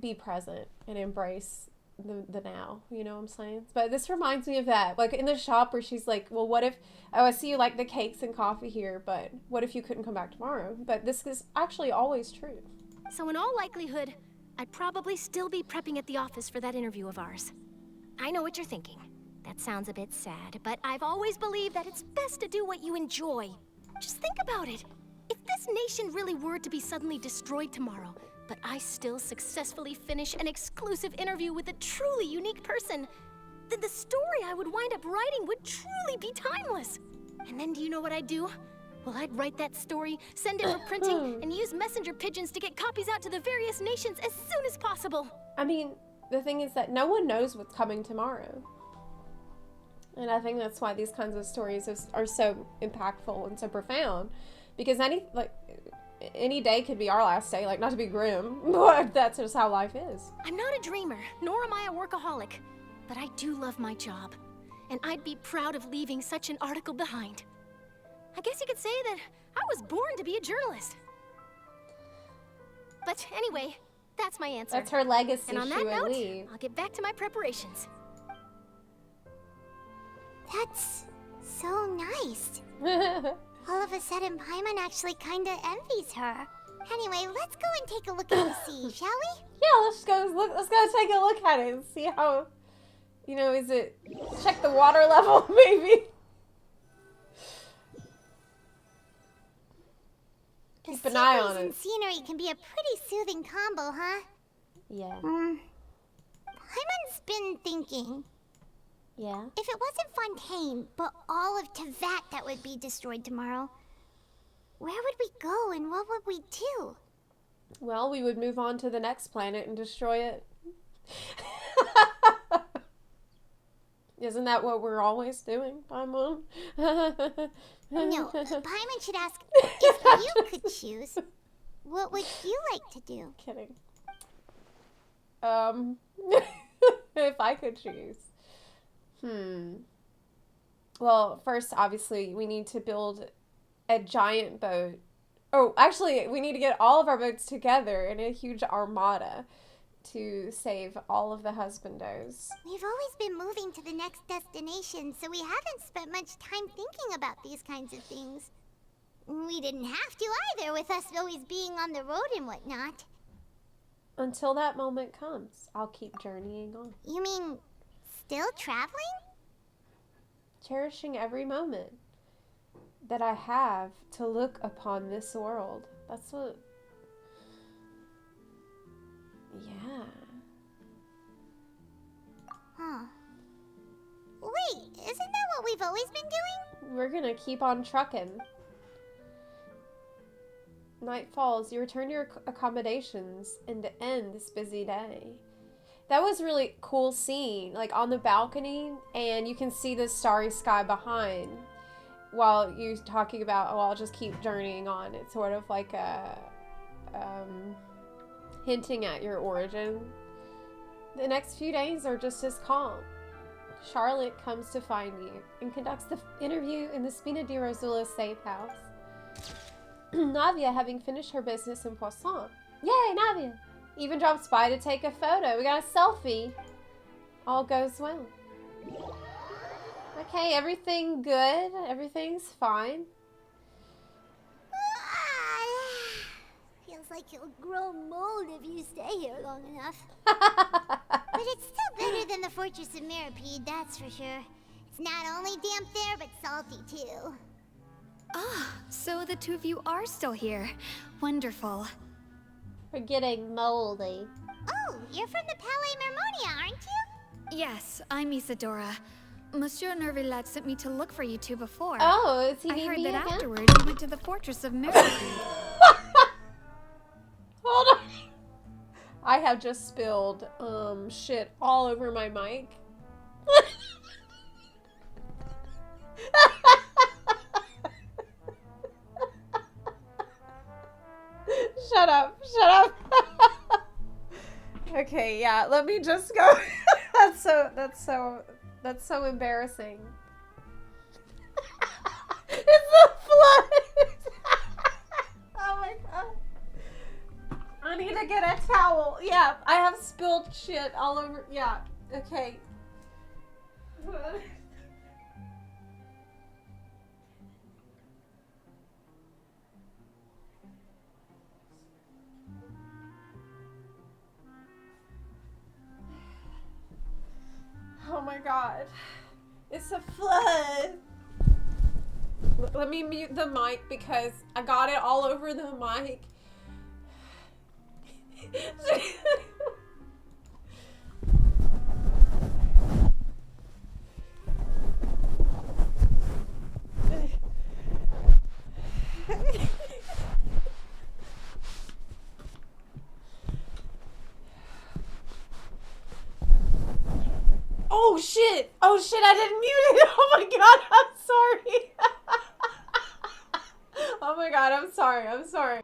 be present and embrace the now. You know what I'm saying? But this reminds me of that. Like, in the shop where she's like, well, what if, I see you like the cakes and coffee here, but what if you couldn't come back tomorrow? But this is actually always true. So in all likelihood, I'd probably still be prepping at the office for that interview of ours. I know what you're thinking. That sounds a bit sad, but I've always believed that it's best to do what you enjoy. Just think about it. If this nation really were to be suddenly destroyed tomorrow, but I still successfully finish an exclusive interview with a truly unique person, then the story I would wind up writing would truly be timeless. And then do you know what I'd do? Well, I'd write that story, send it for printing, and use messenger pigeons to get copies out to the various nations as soon as possible. I mean, the thing is that no one knows what's coming tomorrow. And I think that's why these kinds of stories are so impactful and so profound. Because any day could be our last day. Like, not to be grim, but that's just how life is. I'm not a dreamer, nor am I a workaholic. But I do love my job. And I'd be proud of leaving such an article behind. I guess you could say that I was born to be a journalist. But anyway, that's my answer. That's her legacy. And on she that would note, leave. I'll get back to my preparations. That's so nice. All of a sudden, Paimon actually kinda envies her. Anyway, let's go and take a look at the sea, shall we? Yeah, let's go take a look at it and see how, is it, check the water level, maybe? Keep an eye on it. And scenery can be a pretty soothing combo, huh? Yeah. Paimon's been thinking. Yeah? If it wasn't Fontaine, but all of Tevat that would be destroyed tomorrow, where would we go and what would we do? Well, we would move on to the next planet and destroy it. Isn't that what we're always doing, Paimon? No, Paimon should ask, if you could choose, what would you like to do? Kidding. If I could choose. Well, first, obviously, we need to build a giant boat. Oh, actually, we need to get all of our boats together in a huge armada to save all of the husbandos. We've always been moving to the next destination, so we haven't spent much time thinking about these kinds of things. We didn't have to either, with us always being on the road and whatnot. Until that moment comes, I'll keep journeying on. You mean, still traveling? Cherishing every moment that I have to look upon this world. That's what... Yeah. Huh. Wait, isn't that what we've always been doing? We're gonna keep on trucking. Night falls, you return to your accommodations and to end this busy day. That was really cool scene, like on the balcony, and you can see the starry sky behind while you're talking about, oh, I'll just keep journeying on. It's sort of like a, hinting at your origin. The next few days are just as calm. Charlotte comes to find you and conducts the interview in the Spina di Rosula safe house. Navia, having finished her business in Poisson. Yay, Navia! Even drops by to take a photo. We got a selfie. All goes well. Okay, everything good. Everything's fine. Feels like you'll grow mold if you stay here long enough. But it's still better than the Fortress of Mirapede, that's for sure. It's not only damp there, but salty too. Ah, so the two of you are still here. Wonderful. We're getting moldy. Oh, you're from the Palais Mermonia, aren't you? Yes, I'm Isadora. Monsieur Nervillet sent me to look for you two before. Oh, is he I heard me that again? afterward you went to the Fortress of Mirapede. Hold on. I have just spilled shit all over my mic. Shut up. Shut up. Okay, yeah, let me just go. That's so embarrassing. It's a flood. Oh my god. I need to get a towel. Yeah, I have spilled shit all over. Yeah, okay. my god. It's a flood. Let me mute the mic because I got it all over the mic. Oh shit! Oh shit, I didn't mute it! Oh my god, I'm sorry! Oh my god, I'm sorry, I'm sorry.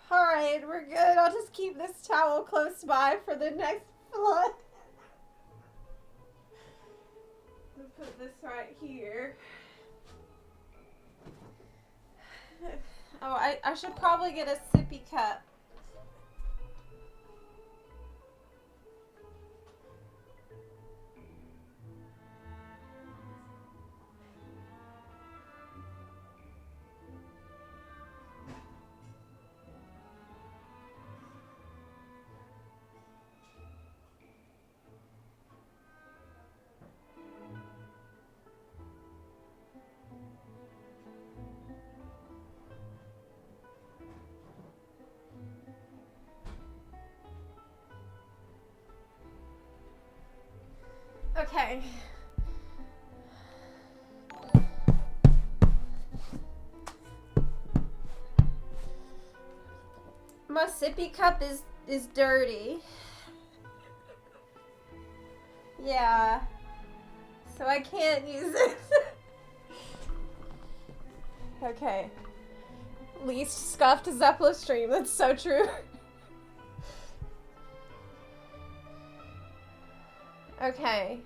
Alright, we're good. I'll just keep this towel close by for the next flood. I'll put this right here. Oh, I should probably get a sippy cup. Okay. My sippy cup is dirty. Yeah. So I can't use it. Okay. Least scuffed Zepla stream. That's so true. Okay.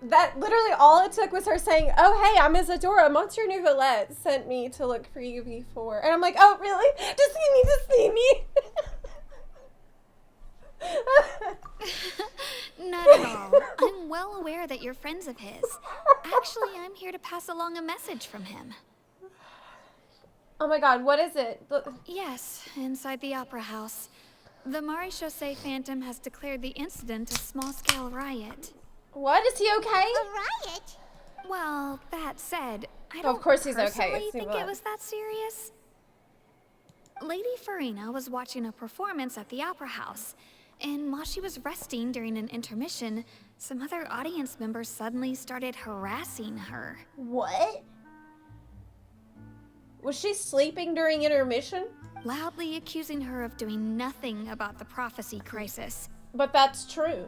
That literally all it took was her saying, "Oh hey, I'm Isadora. Monsieur Nouvelette sent me to look for you before." And I'm like, "Oh really? Does he need to see me?" Not at all. I'm well aware that you're friends of his. Actually, I'm here to pass along a message from him. Oh my god, what is it? Yes, inside the Opera House. The Maréchaussée Phantom has declared the incident a small-scale riot. What? Is he okay? A riot? Well, that said, I Of don't course he's okay. personally It's think it was that serious. Lady Farina was watching a performance at the Opera House, and while she was resting during an intermission, some other audience members suddenly started harassing her. What? Was she sleeping during intermission? Loudly accusing her of doing nothing about the prophecy crisis. But that's true.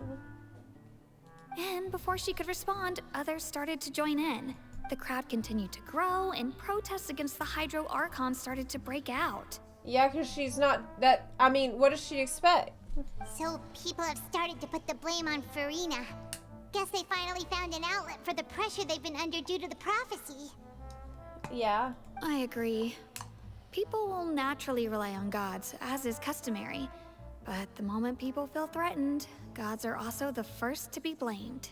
And before she could respond, others started to join in. The crowd continued to grow, and protests against the Hydro Archon started to break out. Yeah, because she's not that... I mean, what does she expect? So people have started to put the blame on Farina. Guess they finally found an outlet for the pressure they've been under due to the prophecy. Yeah. I agree. People will naturally rely on gods, as is customary. But the moment people feel threatened, gods are also the first to be blamed.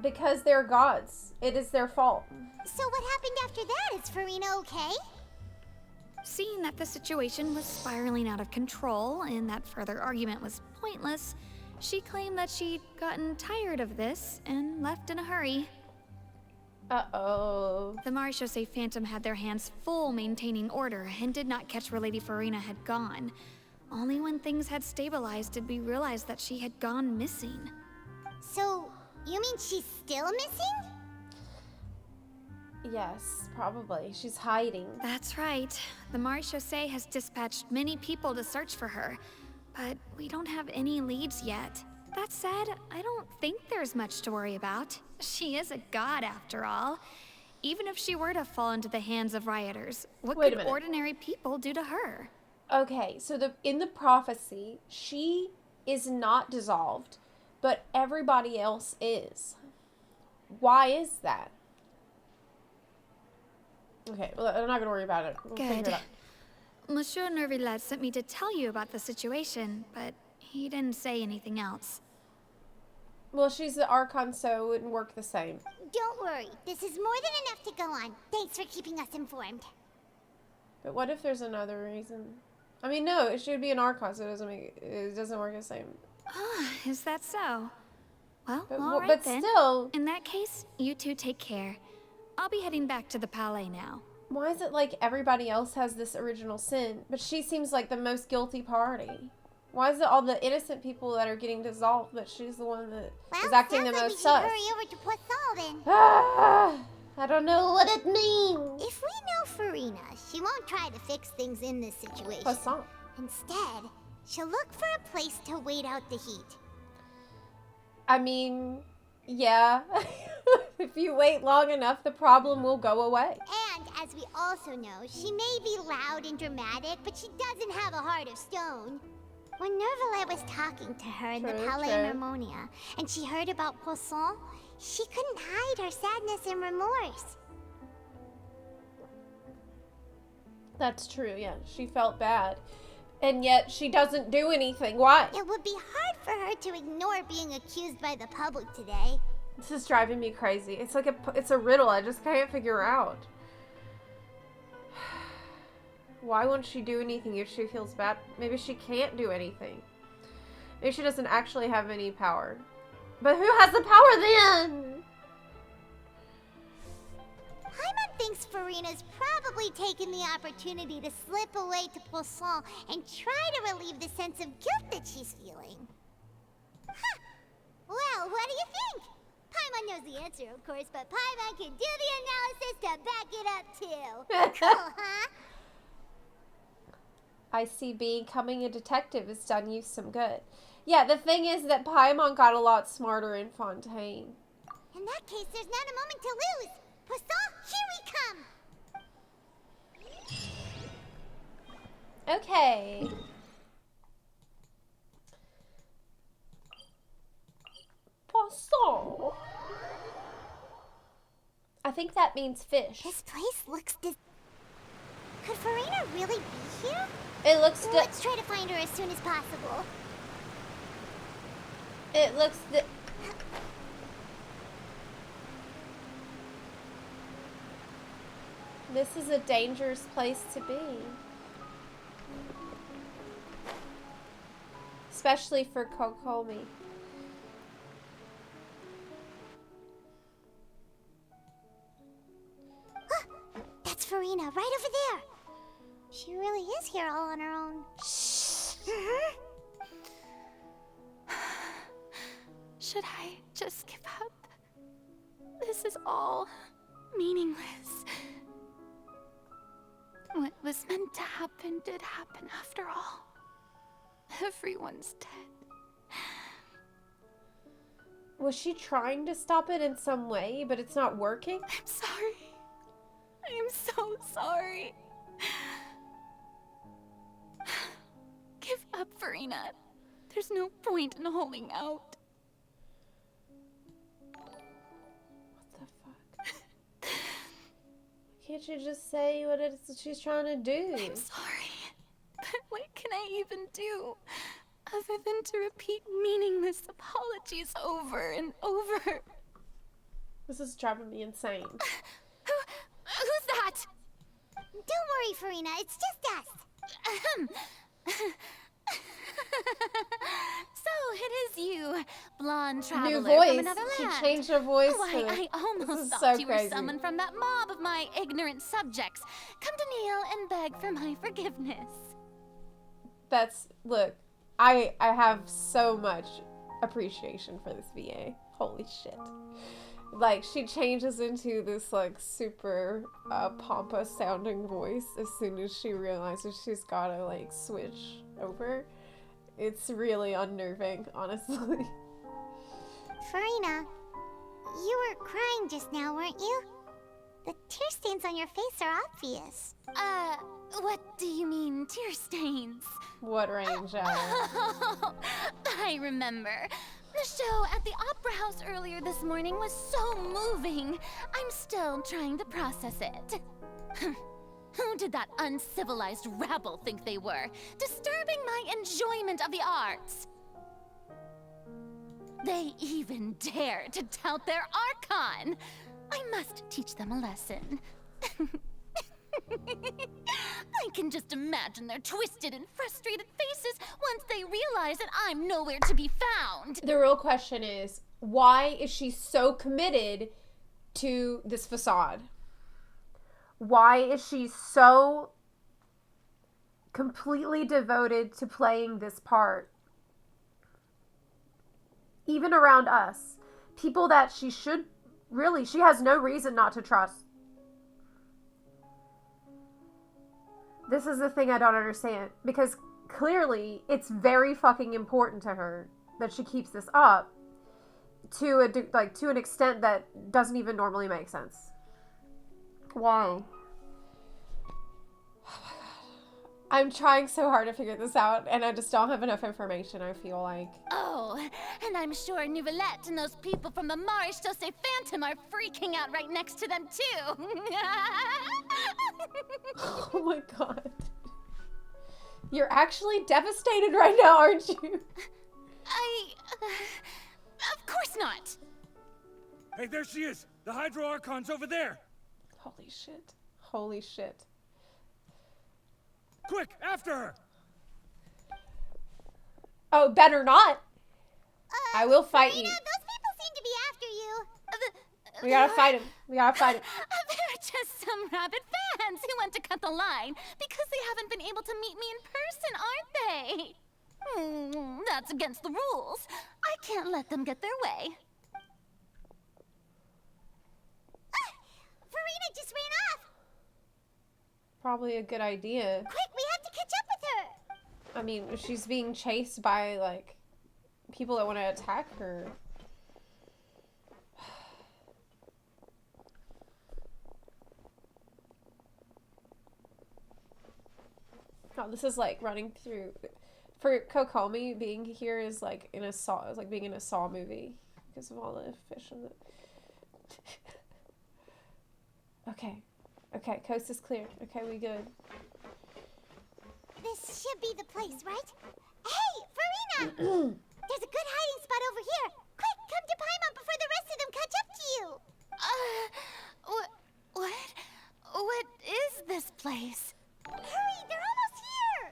Because they're gods. It is their fault. So what happened after that? Is Farina okay? Seeing that the situation was spiraling out of control and that further argument was pointless, she claimed that she'd gotten tired of this and left in a hurry. Uh-oh. The Maréchaussée Phantom had their hands full maintaining order and did not catch where Lady Farina had gone. Only when things had stabilized did we realize that she had gone missing. So, you mean she's still missing? Yes, probably. She's hiding. That's right. The Maréchaussée has dispatched many people to search for her, but we don't have any leads yet. That said, I don't think there's much to worry about. She is a god after all. Even if she were to fall into the hands of rioters, what could ordinary people do to her? Okay, so in the prophecy, she is not dissolved, but everybody else is. Why is that? Okay, well, I'm not gonna worry about it. We'll figure it Good. out. Monsieur Nervillet sent me to tell you about the situation, but he didn't say anything else. Well, she's the Archon, so it wouldn't work the same. Don't worry, this is more than enough to go on. Thanks for keeping us informed. But what if there's another reason? I mean, no, it should be an Archon, so it doesn't work the same. Ah, is that so? Well, But, all right but then. still, In that case, you two take care. I'll be heading back to the Palais now. why is it like everybody else has this original sin, but she seems like the most guilty party? Why is it all the innocent people that are getting dissolved, but she's the one that is acting the sounds like most we sus? should hurry over to Poisson then. Ah, I don't know what it means. If we know Farina, she won't try to fix things in this situation. Poisson. Instead, she'll look for a place to wait out the heat. I mean, yeah. If you wait long enough, the problem will go away. And as we also know, she may be loud and dramatic, but she doesn't have a heart of stone. When Nervillet was talking to her in the True, Palais true. Nermonia, and she heard about Poisson, she couldn't hide her sadness and remorse. That's true, yeah. She felt bad. And yet she doesn't do anything. Why? It would be hard for her to ignore being accused by the public today. This is driving me crazy. It's a riddle I just can't figure out. Why won't she do anything if she feels bad? Maybe she can't do anything. Maybe she doesn't actually have any power. But who has the power then? Paimon thinks Farina's probably taken the opportunity to slip away to Poisson and try to relieve the sense of guilt that she's feeling. Huh. Well, what do you think? Paimon knows the answer, of course, but Paimon can do the analysis to back it up too. Cool, huh? I see becoming a detective has done you some good. Yeah, the thing is that Paimon got a lot smarter in Fontaine. In that case, there's not a moment to lose. Poisson, here we come! Okay. Poisson. I think that means fish. This place looks Could Farina really be here? It looks Let's try to find her as soon as possible. It looks This is a dangerous place to be. Especially for Kokomi. That's Farina, right over there. She really is here all on her own. Should I just give up? This is all meaningless. What was meant to happen did happen after all. Everyone's dead. Was she trying to stop it in some way, but it's not working? I'm sorry. I am so sorry. Give up, Farina. There's no point in holding out. What the fuck? Can't you just say what it is she's trying to do? I'm sorry. But what can I even do? Other than to repeat meaningless apologies over and over. This is driving me insane. Who's that? Don't worry, Farina. It's just us. So it is you, blonde traveler New voice. from another She land. changed her voice. Why, to- I almost This is thought so you were crazy. summoned from that mob of my ignorant subjects. Come to kneel and beg for my forgiveness. Look, I have so much appreciation for this VA. Holy shit. Like, she changes into this, like, super pompous sounding voice as soon as she realizes she's gotta, like, switch over. It's really unnerving, honestly. Farina, you were crying just now, weren't you? The tear stains on your face are obvious. What do you mean, tear stains? What range I remember. The show at the Opera House earlier this morning was so moving. I'm still trying to process it. Who did that uncivilized rabble think they were, disturbing my enjoyment of the arts? They even dare to tout their Archon! I must teach them a lesson. I can just imagine their twisted and frustrated faces once they realize that I'm nowhere to be found. The real question is, why is she so committed to this facade? Why is she so completely devoted to playing this part? Even around us, people that she has no reason not to trust. This is the thing I don't understand, because clearly it's very fucking important to her that she keeps this up to an extent that doesn't even normally make sense. Why? I'm trying so hard to figure this out, and I just don't have enough information, I feel like. Oh, and I'm sure Nouvellette and those people from the Maréchal Phantom are freaking out right next to them, too. Oh my god. You're actually devastated right now, aren't you? Of course not. Hey, there she is! The Hydro Archon's over there! Holy shit. Holy shit. Quick, after her! Oh, better not. I will fight you. Those people seem to be after you. We gotta fight him. We gotta fight him. They're just some rabid fans who want to cut the line because they haven't been able to meet me in person, aren't they? That's against the rules. I can't let them get their way. Farina just ran off. Probably a good idea. Quick, we have to catch up with her. I mean, if she's being chased by, like, people that want to attack her. Oh, this is like running through. For Kokomi, being here is like in a Saw, it's like being in a Saw movie because of all the fish in it. Okay, coast is clear. Okay, we good. This should be the place, right? Hey, Farina! There's a good hiding spot over here. Quick, come to Paimon before the rest of them catch up to you. What is this place? Hurry, they're almost here.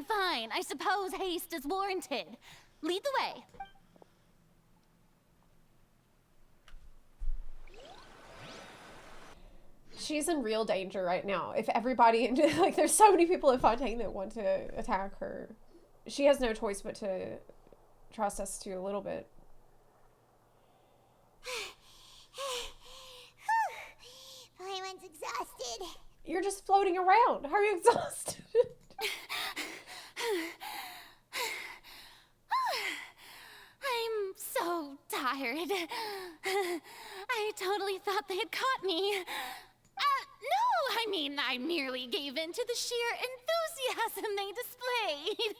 Fine. I suppose haste is warranted. Lead the way. She's in real danger right now. If everybody, like, there's so many people in Fontaine that want to attack her. She has no choice but to trust us to a little bit. Paimon's exhausted. You're just floating around. How are you exhausted? I'm so tired. I totally thought they had caught me. No, I mean, I merely gave in to the sheer enthusiasm they displayed.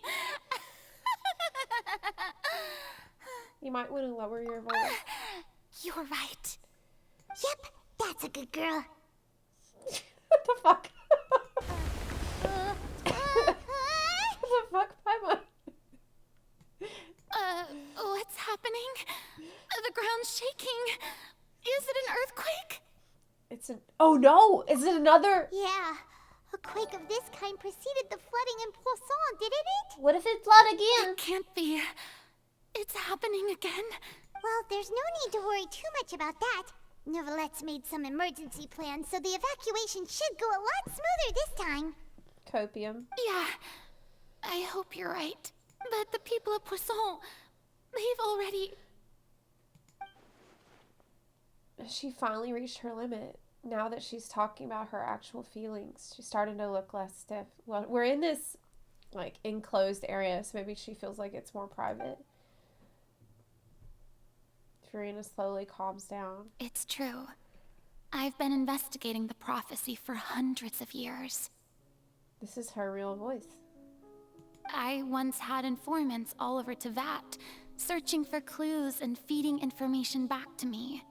You might want to lower your voice. You're right. Yep, that's a good girl. What the fuck? What the fuck, Paimon? What's happening? The ground's shaking. Is it an earthquake? Oh no! Is it another? Yeah. A quake of this kind preceded the flooding in Poisson, didn't it? What if it flood again? It can't be. It's happening again. Well, there's no need to worry too much about that. Nouvellette's made some emergency plans, so the evacuation should go a lot smoother this time. Copium. Yeah, I hope you're right. But the people of Poisson, they've already... She finally reached her limit. Now that she's talking about her actual feelings, she's starting to look less stiff. Well, we're in this, like, enclosed area, so maybe she feels like it's more private. Farina slowly calms down. It's true. I've been investigating the prophecy for hundreds of years. This is her real voice. I once had informants all over Tevat, searching for clues and feeding information back to me.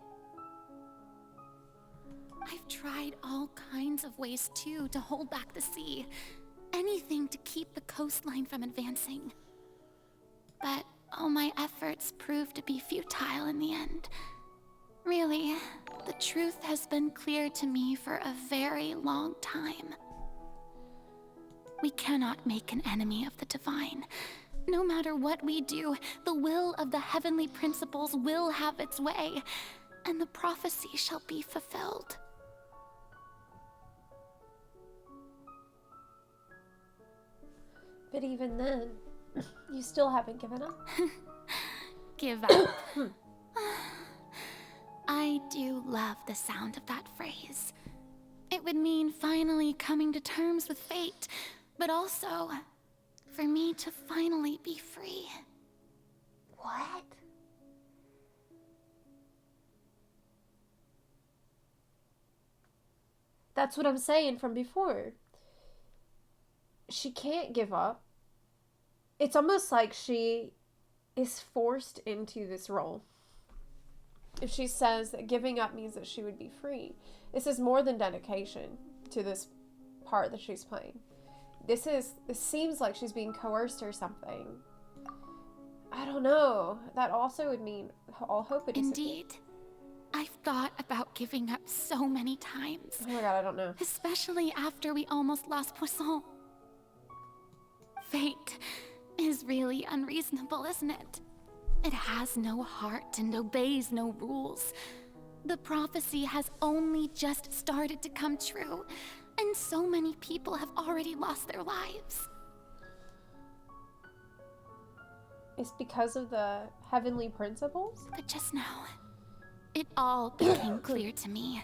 I've tried all kinds of ways too to hold back the sea. Anything to keep the coastline from advancing. But all my efforts proved to be futile in the end. Really, the truth has been clear to me for a very long time. We cannot make an enemy of the divine. No matter what we do, the will of the heavenly principles will have its way, and the prophecy shall be fulfilled. But even then, you still haven't given up. Give up. I do love the sound of that phrase. It would mean finally coming to terms with fate, but also for me to finally be free. What? That's what I'm saying from before. She can't give up. It's almost like she is forced into this role. If she says that giving up means that she would be free, this is more than dedication to this part that she's playing. This seems like she's being coerced or something. I don't know. That also would mean all hope would disappear. Indeed. I've thought about giving up so many times. Oh my god, I don't know. Especially after we almost lost Poisson. Fate is really unreasonable, isn't it? It has no heart and obeys no rules. The prophecy has only just started to come true, and so many people have already lost their lives. It's because of the heavenly principles? But just now, it all became clear to me.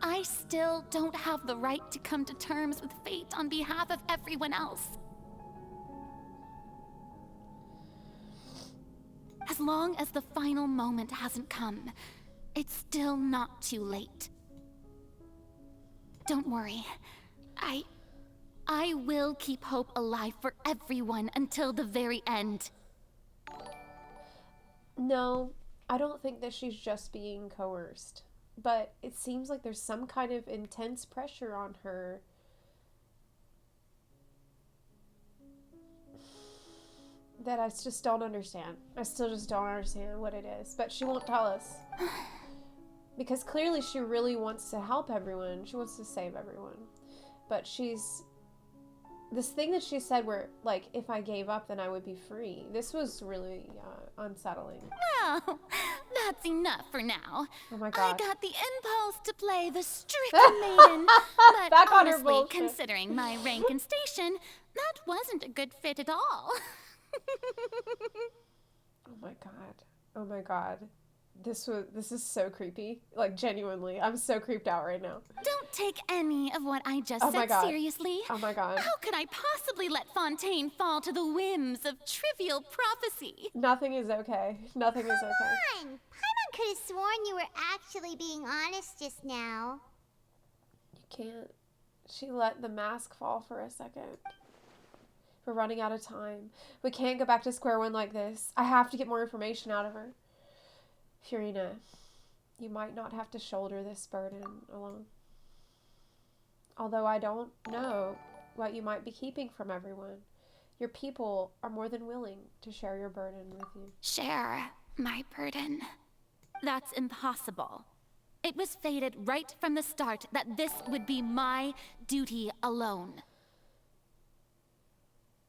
I still don't have the right to come to terms with fate on behalf of everyone else. As long as the final moment hasn't come, it's still not too late. Don't worry. I will keep hope alive for everyone until the very end. No, I don't think that she's just being coerced. But it seems like there's some kind of intense pressure on her. That I just don't understand. I still just don't understand what it is. But she won't tell us. Because clearly she really wants to help everyone. She wants to save everyone. But this thing that she said where, like, if I gave up, then I would be free. This was really unsettling. Well, that's enough for now. Oh my god. I got the impulse to play the stricken maiden. But Back on her honestly, bullshit. considering my rank and station, that wasn't a good fit at all. Oh my god. Oh my god. This is so creepy. Like, genuinely. I'm so creeped out right now. Don't take any of what I just Oh my said god. seriously. Oh my god. How could I possibly let Fontaine fall to the whims of trivial prophecy? Nothing is okay. Nothing is okay. Come on! Paimon could have sworn you were actually being honest just now. You can't. She let the mask fall for a second. We're running out of time. We can't go back to square one like this. I have to get more information out of her. Furina, you might not have to shoulder this burden alone. Although I don't know what you might be keeping from everyone. Your people are more than willing to share your burden with you. Share my burden? That's impossible. It was fated right from the start that this would be my duty alone.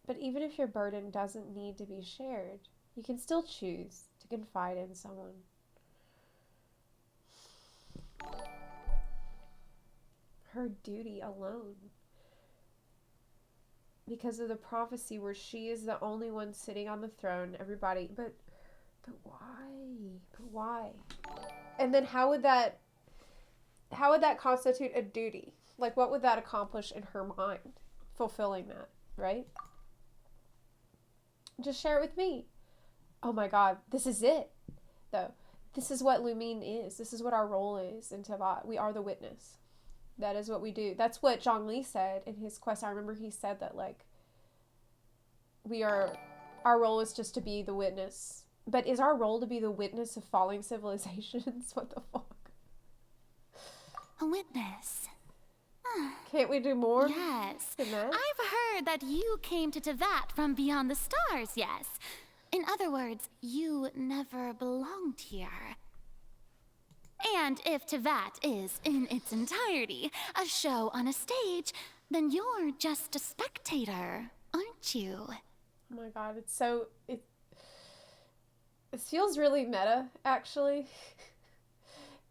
But even if your burden doesn't need to be shared, you can still choose to confide in someone. Her duty alone. Because of the prophecy where she is the only one sitting on the throne, everybody, but why? But why? And then how would that constitute a duty? Like, what would that accomplish in her mind? Fulfilling that, right? Just share it with me. Oh my god, this is it, though. This is what Lumine is. This is what our role is in Tevat. We are the witness. That is what we do. That's what Zhongli said in his quest. I remember he said that, like, our role is just to be the witness. But is our role to be the witness of falling civilizations? What the fuck? a witness. Can't we do more? Yes. than that? I've heard that you came to Tevat from beyond the stars, yes. In other words, you never belonged here. And if Tevat is, in its entirety, a show on a stage, then you're just a spectator, aren't you? Oh my god, it's so... It feels really meta, actually.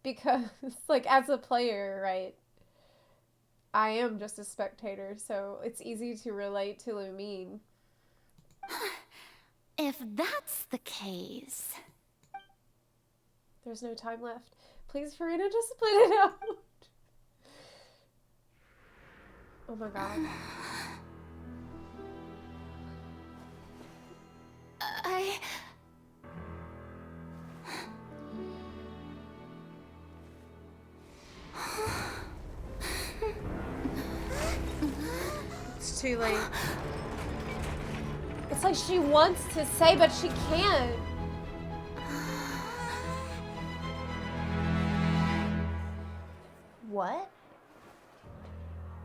Because, like, as a player, right, I am just a spectator, so it's easy to relate to Lumine. If that's the case... There's no time left. Please, Farina, just split it out. Oh my god. It's too late. It's like she wants to say, but she can't. What?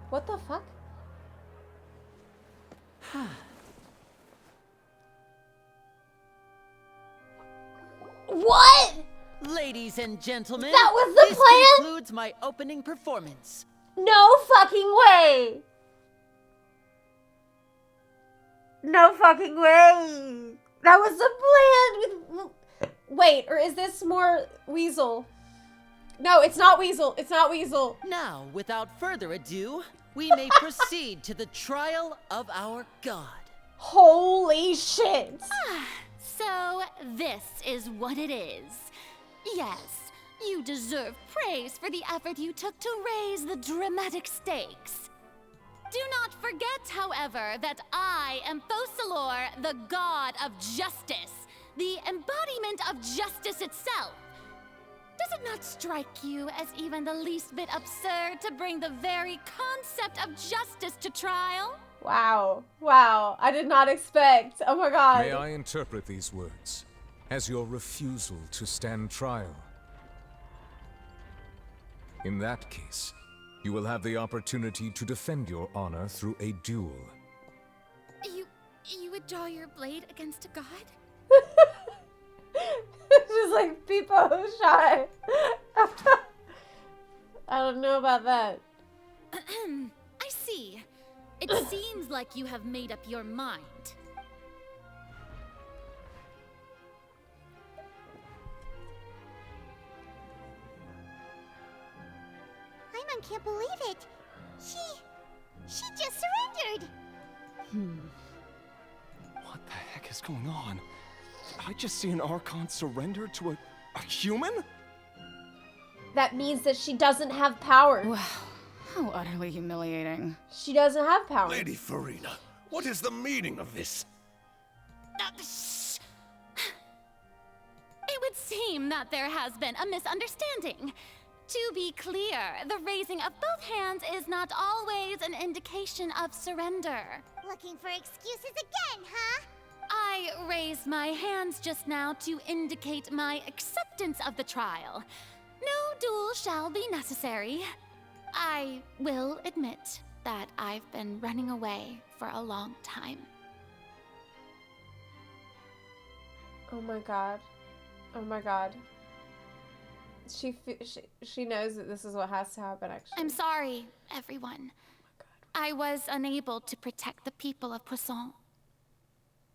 What the fuck? What? Ladies and gentlemen, That was the this plan? concludes my opening performance. No fucking way! No fucking way! That was the plan with... Wait, or is this more Weasel? No, it's not Weasel. It's not Weasel. Now, without further ado, we may proceed to the trial of our god. Holy shit! So, this is what it is. Yes, you deserve praise for the effort you took to raise the dramatic stakes. Do not forget, however, that I am Fosalor, the god of justice, the embodiment of justice itself. Does it not strike you as even the least bit absurd to bring the very concept of justice to trial? Wow. Wow. I did not expect. Oh my god. May I interpret these words as your refusal to stand trial? In that case, you will have the opportunity to defend your honor through a duel. You would draw your blade against a god? Just like Peepo shy. I don't know about that. I see. It seems like you have made up your mind. Paimon can't believe it. She just surrendered. What the heck is going on? Did I just see an Archon surrender to a human? That means that she doesn't have power. Wow, how utterly humiliating. She doesn't have power. Lady Farina, what is the meaning of this? It would seem that there has been a misunderstanding. To be clear, the raising of both hands is not always an indication of surrender. Looking for excuses again, huh? I raised my hands just now to indicate my acceptance of the trial. No duel shall be necessary. I will admit that I've been running away for a long time. Oh my god. Oh my god. She knows that this is what has to happen, actually. I'm sorry, everyone. I was unable to protect the people of Poisson.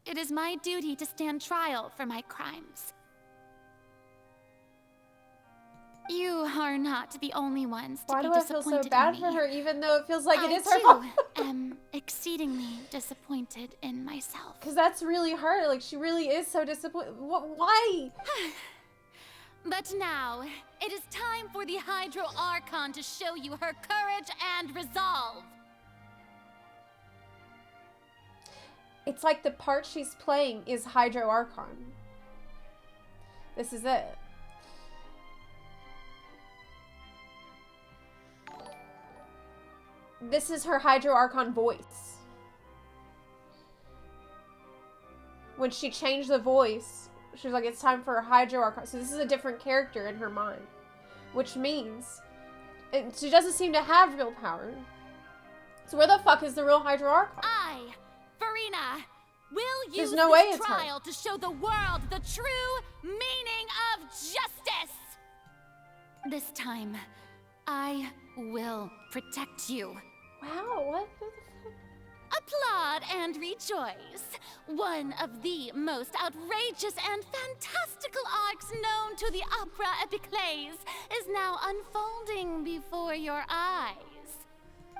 It is my duty to stand trial for my crimes. You are not the only ones to Why be do I feel disappointed so bad in for me. her, even though it feels like it is her I, fault? too, am exceedingly disappointed in myself. Because that's really her. Like, she really is so disappointed. Why? But now, it is time for the Hydro Archon to show you her courage and resolve. It's like the part she's playing is Hydro Archon. This is it. This is her Hydro Archon voice. When she changed the voice, she was like, it's time for a Hydro Archon. So this is a different character in her mind. Which means And she doesn't seem to have real power. So where the fuck is the real Hydro Archon? I, Farina, will use no way this it's her. trial to show the world the true meaning of justice. This time, I will protect you. Wow, what? Applaud and rejoice. One of the most outrageous and fantastical arcs known to the opera epiclese is now unfolding before your eyes.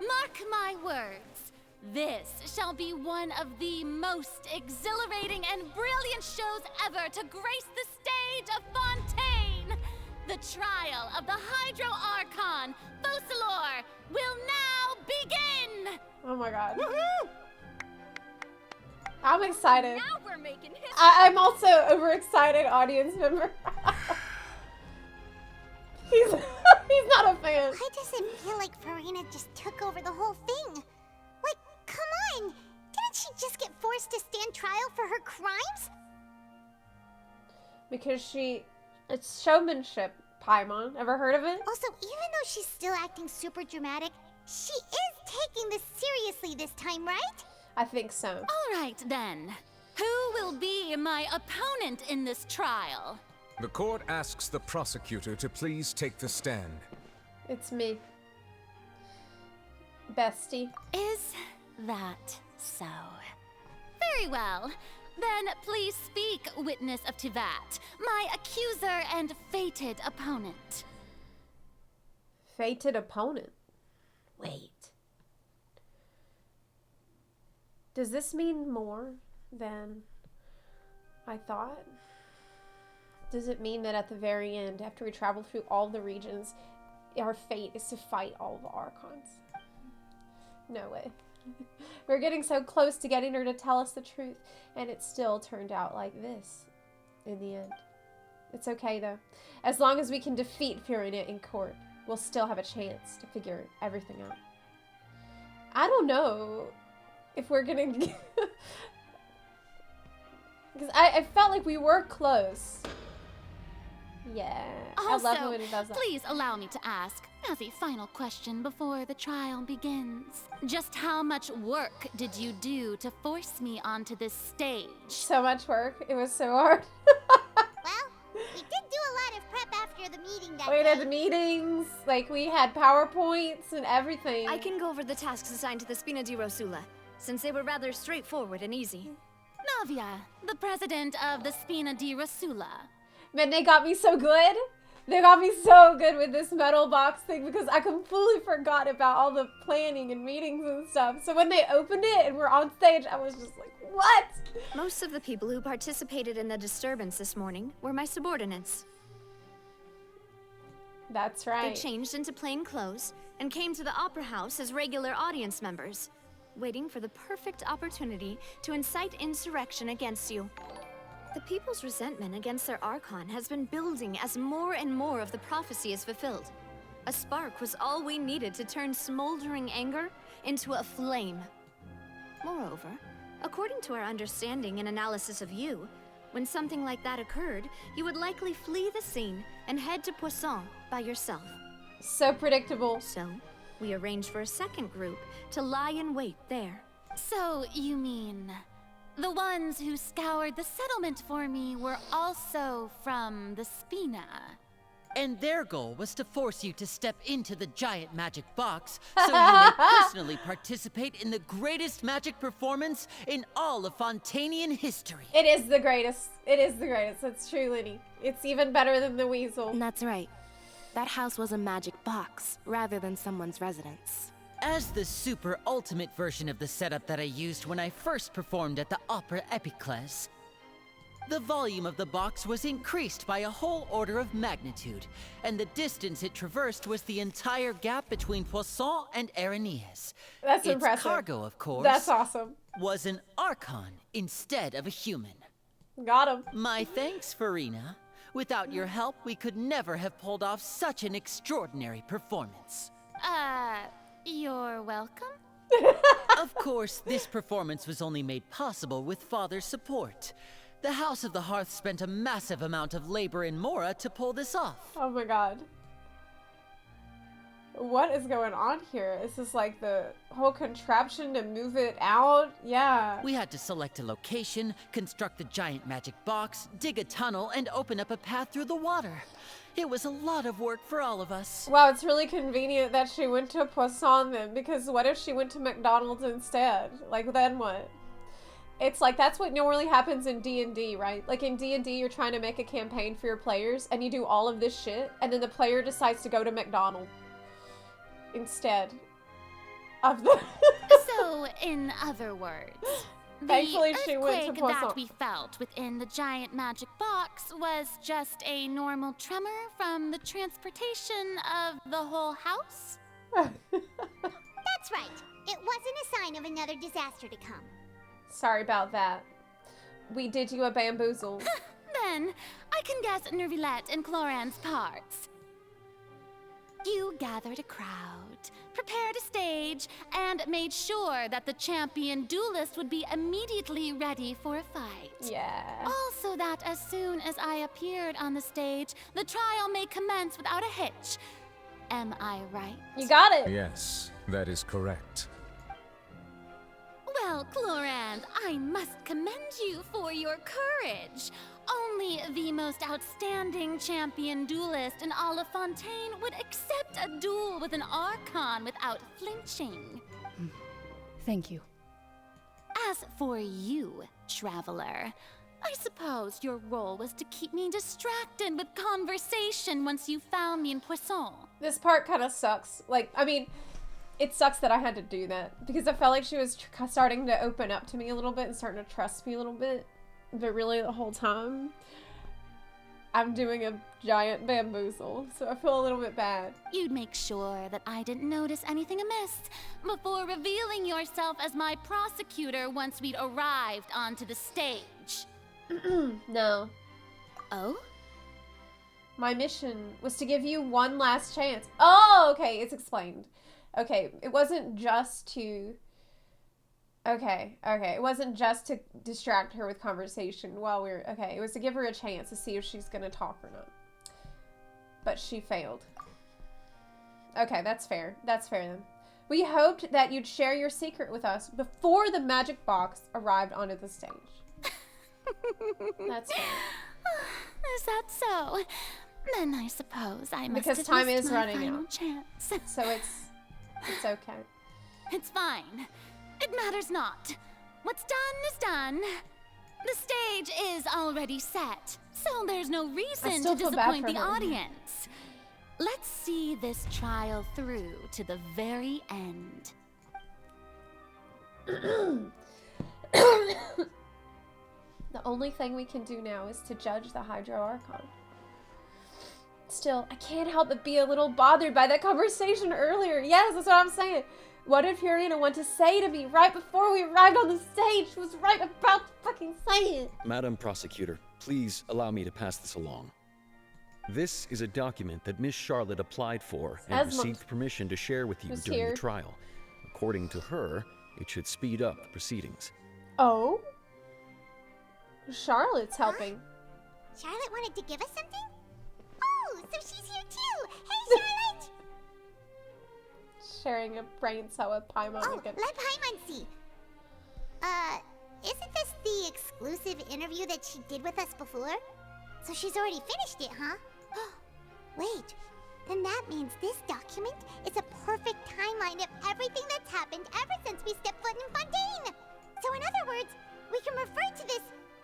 Mark my words, this shall be one of the most exhilarating and brilliant shows ever to grace the stage of Fontaine. The trial of the Hydro Archon, Focalor, will now begin! Oh my god. Woohoo! I'm excited. Now we're making history. I'm also overexcited audience member. he's not a fan. Why does it feel like Farina just took over the whole thing? Like, come on! Didn't she just get forced to stand trial for her crimes? Because it's showmanship, Paimon. Ever heard of it? Also, even though she's still acting super dramatic, she is taking this seriously this time, right? I think so. All right, then. Who will be my opponent in this trial? The court asks the prosecutor to please take the stand. It's me. Bestie. Is that so? Very well. Then please speak, witness of Tivat, my accuser and fated opponent. Fated opponent? Wait. Does this mean more than I thought? Does it mean that at the very end, after we travel through all the regions, our fate is to fight all the Archons? No way. We're getting so close to getting her to tell us the truth, and it still turned out like this in the end. It's okay, though. As long as we can defeat Farina in court, we'll still have a chance to figure everything out. I don't know if we're gonna... Because I felt like we were close. Yeah. Also, I love when it does that. Please allow me to ask, as a final question before the trial begins, just how much work did you do to force me onto this stage? So much work. It was so hard. Well, we did do a lot of prep after the meeting that We day. did meetings, like we had PowerPoints and everything. I can go over the tasks assigned to the Spina di Rosula, since they were rather straightforward and easy. Navia, the president of the Spina di Rosula. Man, they got me so good. They got me so good with this metal box thing because I completely forgot about all the planning and meetings and stuff. So when they opened it and we're on stage, I was just like, what? Most of the people who participated in the disturbance this morning were my subordinates. That's right. They changed into plain clothes and came to the Opera House as regular audience members, waiting for the perfect opportunity to incite insurrection against you. The people's resentment against their Archon has been building as more and more of the prophecy is fulfilled. A spark was all we needed to turn smoldering anger into a flame. Moreover, according to our understanding and analysis of you, when something like that occurred, you would likely flee the scene and head to Poisson by yourself. So predictable. So, we arranged for a second group to lie in wait there. So, you mean... the ones who scoured the settlement for me were also from the Spina. And their goal was to force you to step into the giant magic box so you may personally participate in the greatest magic performance in all of Fontanian history. It is the greatest. It is the greatest. It's true, Liddy. It's even better than the Weasel. That's right. That house was a magic box rather than someone's residence. As the super ultimate version of the setup that I used when I first performed at the Opera Epiclese, the volume of the box was increased by a whole order of magnitude, and the distance it traversed was the entire gap between Poisson and Areneas. That's its impressive. cargo, of course, That's awesome. was an Archon instead of a human. Got him. My thanks, Farina. Without your help, we could never have pulled off such an extraordinary performance. You're welcome? Of course, this performance was only made possible with Father's support. The House of the Hearth spent a massive amount of labor in Mora to pull this off. Oh my god. What is going on here? Is this like the whole contraption to move it out? Yeah. We had to select a location, construct the giant magic box, dig a tunnel, and open up a path through the water. It was a lot of work for all of us. Wow, it's really convenient that she went to Poisson then, because what if she went to McDonald's instead? Like, then what? It's like, that's what normally happens in D&D, right? Like, in D&D, you're trying to make a campaign for your players, and you do all of this shit, and then the player decides to go to McDonald's instead of the... So, in other words, Thankfully, the she went to earthquake Poisson. that we felt within the giant magic box was just a normal tremor from the transportation of the whole house? That's right. It wasn't a sign of another disaster to come. Sorry about that. We did you a bamboozle. Then, I can guess Nervilette and Cloran's parts. You gathered a crowd, prepared a stage, and made sure that the champion duelist would be immediately ready for a fight. Yeah. Also that as soon as I appeared on the stage, the trial may commence without a hitch. Am I right? You got it. Yes, that is correct. Well, Clorand, I must commend you for your courage. Only the most outstanding champion duelist in all of Fontaine would accept a duel with an Archon without flinching. Thank you. As for you, Traveler, I suppose your role was to keep me distracted with conversation once you found me in Poisson. This part kind of sucks. Like, I mean, it sucks that I had to do that, because I felt like she was starting to open up to me a little bit and starting to trust me a little bit. But really, the whole time, I'm doing a giant bamboozle, so I feel a little bit bad. You'd make sure that I didn't notice anything amiss before revealing yourself as my prosecutor once we'd arrived onto the stage. No. Oh? My mission was to give you one last chance. Oh, okay, it's explained. Okay, it wasn't just to... Okay, it wasn't just to distract her with conversation while we were... Okay, it was to give her a chance to see if she's gonna talk or not. But she failed. Okay, that's fair. That's fair then. We hoped that you'd share your secret with us before the magic box arrived onto the stage. That's fair. Is that so? Then I suppose I must Because have time missed is my running final out. chance. So it's okay. It's fine. It matters not. What's done is done. The stage is already set, so there's no reason still to feel bad disappoint for the her. audience. Let's see this trial through to the very end. The only thing we can do now is to judge the Hydro Archon. Still, I can't help but be a little bothered by that conversation earlier. Yes, that's what I'm saying. What did Fiorina want to say to me right before we arrived on the stage? She was right about to fucking say it. Madam Prosecutor, please allow me to pass this along. This is a document that Miss Charlotte applied for and Esmond received permission to share with you was during here. the trial. According to her, it should speed up the proceedings. Oh? Charlotte's helping. Charlotte wanted to give us something? Oh, so she's here too! Hey, Charlotte! Sharing a brain cell with Paimon Oh, again. let Paimon see. Isn't this the exclusive interview that she did with us before? So she's already finished it, huh? Wait, then that means this document is a perfect timeline of everything that's happened ever since we stepped foot in Fontaine! So in other words, we can refer to this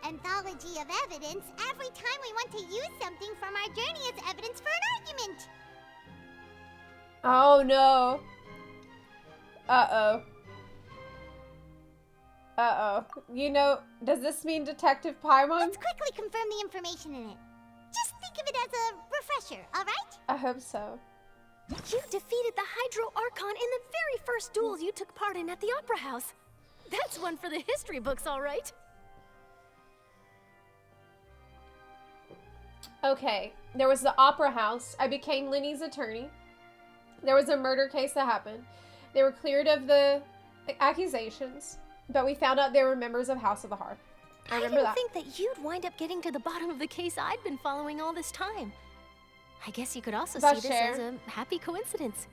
anthology of evidence every time we want to use something from our journey as evidence for an argument! Oh no. Uh-oh. Uh-oh. You know, does this mean Detective Paimon? Let's quickly confirm the information in it. Just think of it as a refresher, alright? I hope so. You defeated the Hydro Archon in the very first duel you took part in at the Opera House. That's one for the history books, all right. Okay, there was the Opera House. I became Linny's attorney. There was a murder case that happened. They were cleared of the accusations, but we found out they were members of House of the Hearth. I remember didn't that. think that you'd wind up getting to the bottom of the case I'd been following all this time. I guess you could also see this Bashir. as a happy coincidence.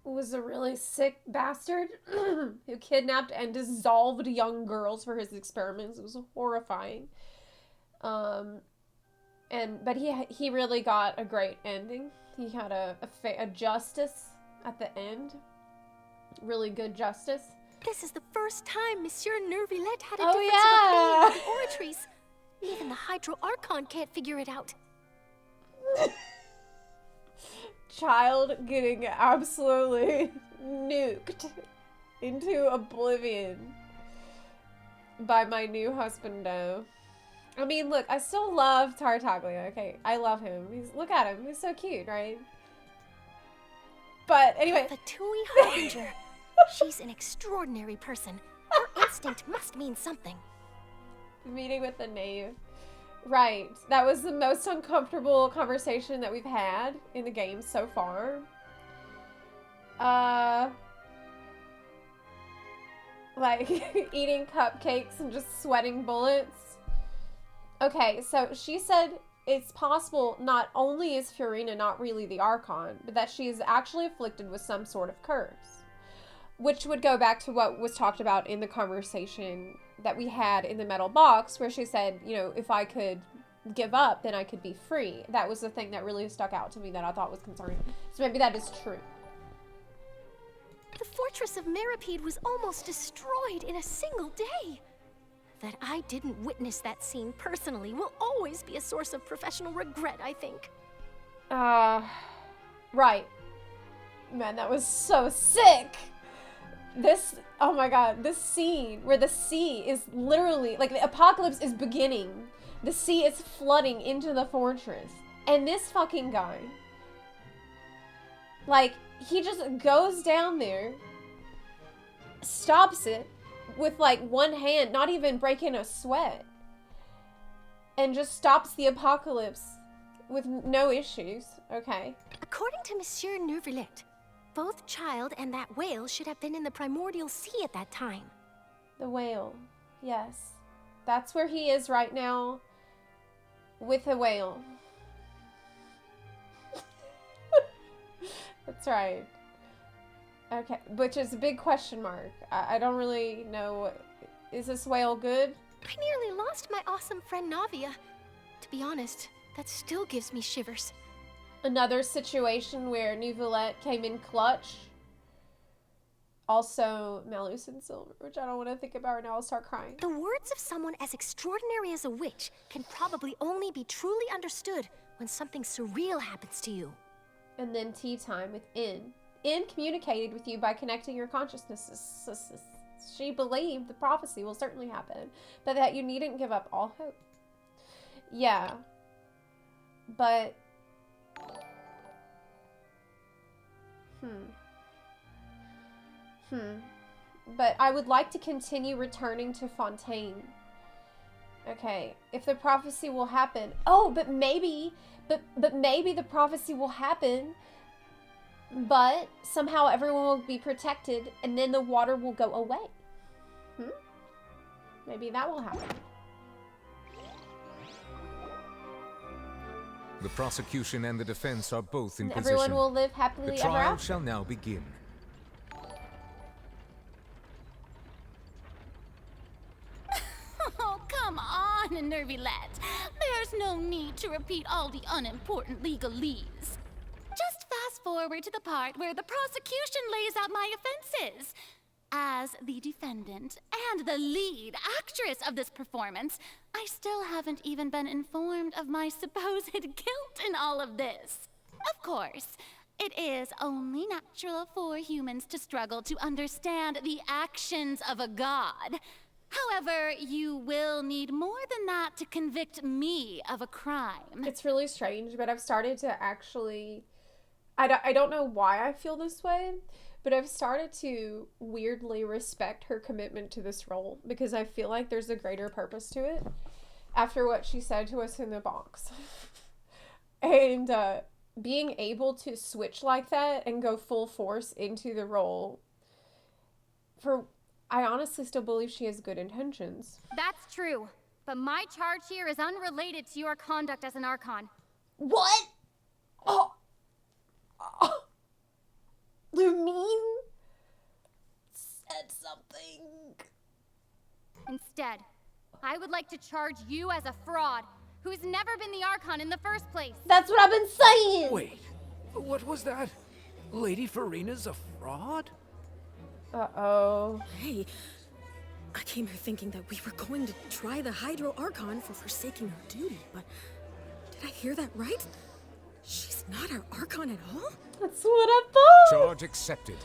was a really sick bastard who kidnapped and dissolved young girls for his experiments. It was horrifying. But he really got a great ending. He had a justice at the end. Really good justice. This is the first time Monsieur Nervillet had a Oh, difference yeah. of opinion with the oratories. Even the Hydro Archon can't figure it out. Child getting absolutely nuked into oblivion by my new husbando. I mean, look, I still love Tartaglia, okay? I love him. Look at him. He's so cute, right? But anyway. The Tui Harbinger. She's an extraordinary person. Her instinct must mean something. Meeting with the knave. Right. That was the most uncomfortable conversation that we've had in the game so far. Like, eating cupcakes and just sweating bullets. Okay, so she said it's possible not only is Fiorina not really the Archon, but that she is actually afflicted with some sort of curse. Which would go back to what was talked about in the conversation that we had in the metal box, where she said, you know, if I could give up, then I could be free. That was the thing that really stuck out to me that I thought was concerning. So maybe that is true. The fortress of Meripede was almost destroyed in a single day. That I didn't witness that scene personally will always be a source of professional regret, I think. Right. Man, that was so sick. Oh my god, this scene where the sea is literally, like, the apocalypse is beginning. The sea is flooding into the fortress. And this fucking guy, like, he just goes down there, stops it with, like, one hand, not even breaking a sweat, and just stops the apocalypse with no issues. Okay. According to Monsieur Nervillet, both Child and that whale should have been in the primordial sea at that time. The whale. Yes. That's where he is right now with a whale. That's right. Okay, which is a big question mark. I don't really know. Is this whale good? I nearly lost my awesome friend Navia. To be honest, that still gives me shivers. Another situation where Neuvillette came in clutch. Also, Malus and Silver, which I don't want to think about right now. I'll start crying. The words of someone as extraordinary as a witch can probably only be truly understood when something surreal happens to you. And then tea time with In. In communicated with you by connecting your consciousnesses. She believed the prophecy will certainly happen, but that you needn't give up all hope. Yeah. But... But I would like to continue returning to Fontaine. Okay, if the prophecy will happen. Oh, but maybe the prophecy will happen, but somehow everyone will be protected and then the water will go away. Maybe that will happen. The prosecution and the defense are both in And position. everyone will live happily The ever trial after. shall now begin. Oh, come on, Nervilette. There's no need to repeat all the unimportant legalese. Just fast forward to the part where the prosecution lays out my offenses. As the defendant and the lead actress of this performance, I still haven't even been informed of my supposed guilt in all of this. Of course, it is only natural for humans to struggle to understand the actions of a god. However, you will need more than that to convict me of a crime. It's really strange, but I've started to actually... I don't know why I feel this way, but I've started to weirdly respect her commitment to this role because I feel like there's a greater purpose to it after what she said to us in the box. And being able to switch like that and go full force into the role I honestly still believe she has good intentions. That's true, but my charge here is unrelated to your conduct as an Archon. What? Oh. You mean something. Instead, I would like to charge you as a fraud who's never been the Archon in the first place. That's what I've been saying. Wait, what was that? Lady Farina's a fraud? Uh-oh. Hey, I came here thinking that we were going to try the Hydro Archon for forsaking her duty, but did I hear that right? She's not our Archon at all? That's what I thought. Charge accepted.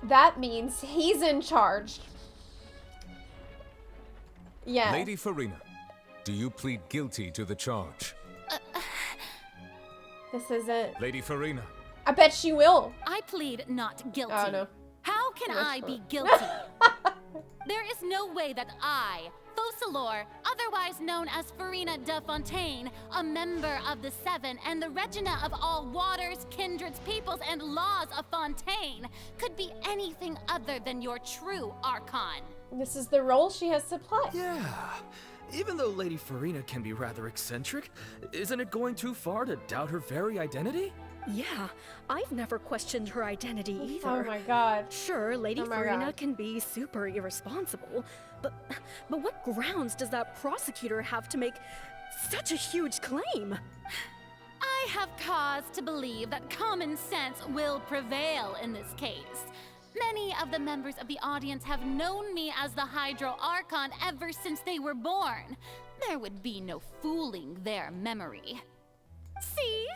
That means he's in charge. Yeah. Lady Farina, do you plead guilty to the charge? This isn't. Lady Farina. I bet she will. I plead not guilty. Oh, no. How can That's I fine. be guilty? There is no way that I, Focalor, otherwise known as Farina de Fontaine, a member of the Seven and the Regina of all waters, kindreds, peoples, and laws of Fontaine, could be anything other than your true Archon. This is the role she has to play. Yeah. Even though Lady Farina can be rather eccentric, isn't it going too far to doubt her very identity? Yeah, I've never questioned her identity either. Oh my god. Sure, Lady Oh my Farina God. can be super irresponsible, but what grounds does that prosecutor have to make such a huge claim? I have cause to believe that common sense will prevail in this case. Many of the members of the audience have known me as the Hydro Archon ever since they were born. There would be no fooling their memory. See?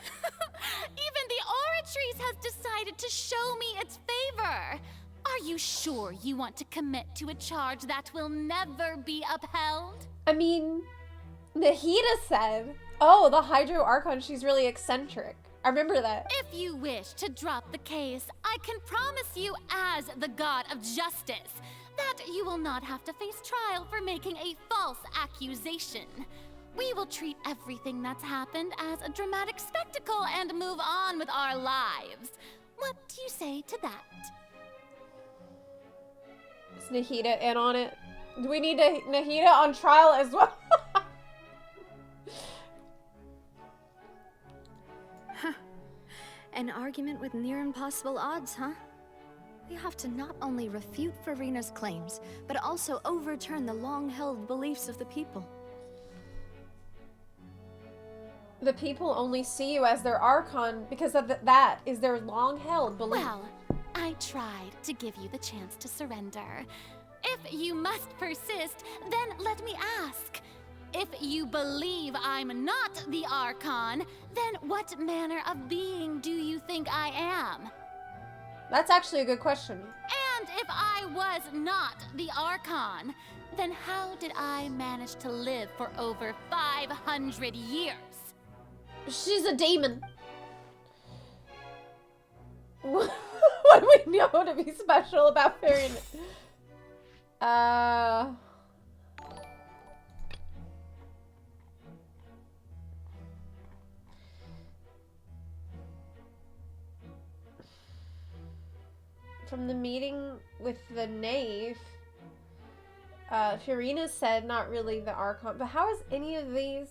Even the Oratrice has decided to show me its favor. Are you sure you want to commit to a charge that will never be upheld? I mean, Nahida said, oh, the Hydro Archon, she's really eccentric. I remember that. If you wish to drop the case, I can promise you as the god of justice that you will not have to face trial for making a false accusation. We will treat everything that's happened as a dramatic spectacle and move on with our lives. What do you say to that? Is Nahida in on it? Do we need Nahida on trial as well? An argument with near impossible odds, huh? We have to not only refute Farina's claims, but also overturn the long-held beliefs of the people. The people only see you as their Archon because of that is their long-held belief. Well, I tried to give you the chance to surrender. If you must persist, then let me ask. If you believe I'm not the Archon, then what manner of being do you think I am? That's actually a good question. And if I was not the Archon, then how did I manage to live for over 500 years? She's a demon. What do we know to be special about Farina? From the meeting with the knave, Farina said not really the Archon, but how is any of these...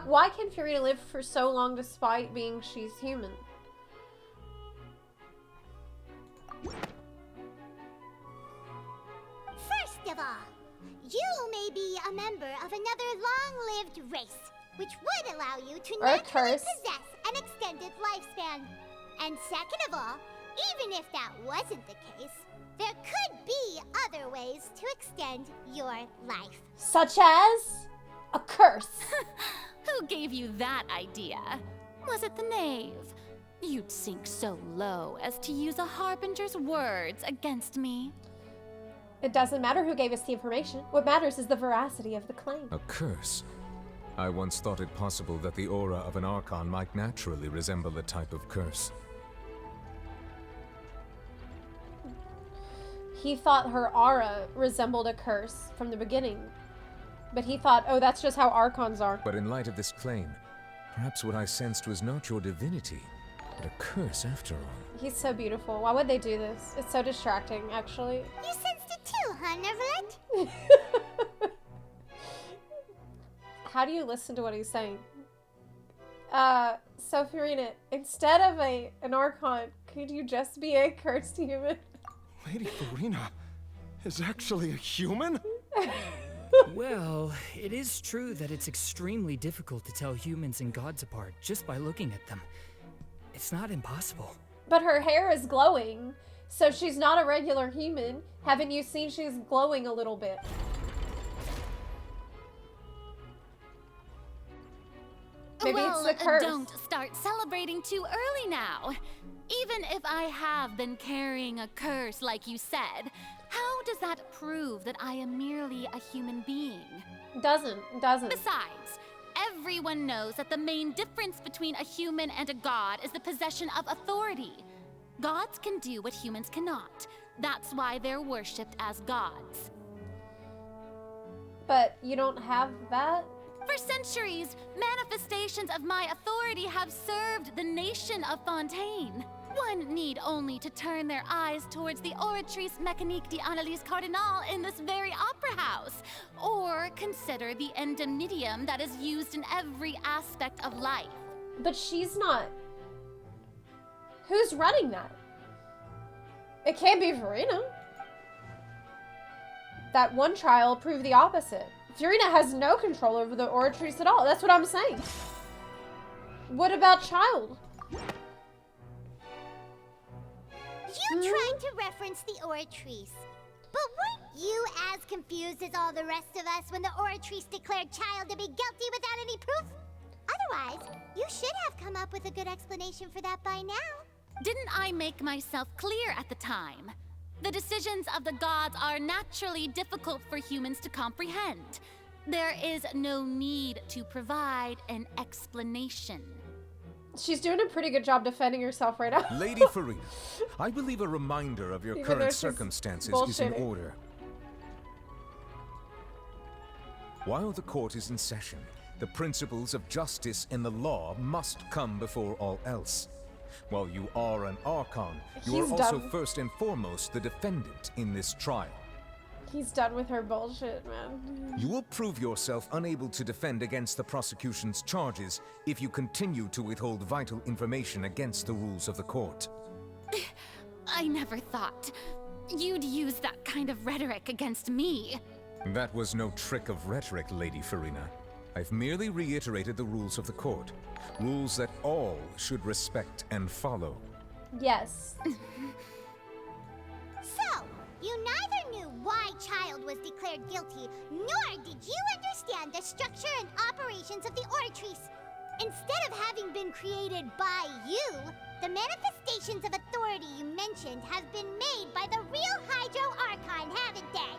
Why can Farina live for so long despite being she's human? First of all, you may be a member of another long-lived race, which would allow you to Or a naturally curse. possess an extended lifespan. And second of all, even if that wasn't the case, there could be other ways to extend your life. Such as a curse. Who gave you that idea? Was it the knave? You'd sink so low as to use a harbinger's words against me. It doesn't matter who gave us the information. What matters is the veracity of the claim. A curse? I once thought it possible that the aura of an Archon might naturally resemble a type of curse. He thought her aura resembled a curse from the beginning. But he thought, oh, that's just how Archons are. But in light of this claim, perhaps what I sensed was not your divinity, but a curse after all. He's so beautiful. Why would they do this? It's so distracting, actually. You sensed it too, huh, Neverlet? How do you listen to what he's saying? So Farina, instead of an Archon, could you just be a cursed human? Lady Farina is actually a human? Well, it is true that it's extremely difficult to tell humans and gods apart just by looking at them. It's not impossible. But her hair is glowing, so she's not a regular human. Haven't you seen she's glowing a little bit? Maybe well, it's the curse. Don't start celebrating too early now. Even if I have been carrying a curse like you said, how does that prove that I am merely a human being? Doesn't. Besides, everyone knows that the main difference between a human and a god is the possession of authority. Gods can do what humans cannot. That's why they're worshipped as gods. But you don't have that? For centuries, manifestations of my authority have served the nation of Fontaine. One need only to turn their eyes towards the Oratrice Mécanique d'Analyse Cardinal in this very opera house, or consider the endemnitium that is used in every aspect of life. But she's not. Who's running that? It can't be Farina. That one trial proved the opposite. Farina has no control over the Oratrice at all. That's what I'm saying. What about Child? You tried to reference the Oratrice. But weren't you as confused as all the rest of us when the Oratrice declared Child to be guilty without any proof? Otherwise, you should have come up with a good explanation for that by now. Didn't I make myself clear at the time? The decisions of the gods are naturally difficult for humans to comprehend. There is no need to provide an explanation. She's doing a pretty good job defending herself right now. Lady Farina, I believe a reminder of your Even though current she's circumstances is in bullshitting. order. While the court is in session, the principles of justice and the law must come before all else. While you are an Archon, you He's are also done. first and foremost the defendant in this trial. He's done with her bullshit, man. You will prove yourself unable to defend against the prosecution's charges if you continue to withhold vital information against the rules of the court. I never thought you'd use that kind of rhetoric against me. That was no trick of rhetoric, Lady Farina. I've merely reiterated the rules of the court. Rules that all should respect and follow. Yes. So, you neither knew why Child was declared guilty, nor did you understand the structure and operations of the Oratrice. Instead of having been created by you, the manifestations of authority you mentioned have been made by the real Hydro Archon, haven't they?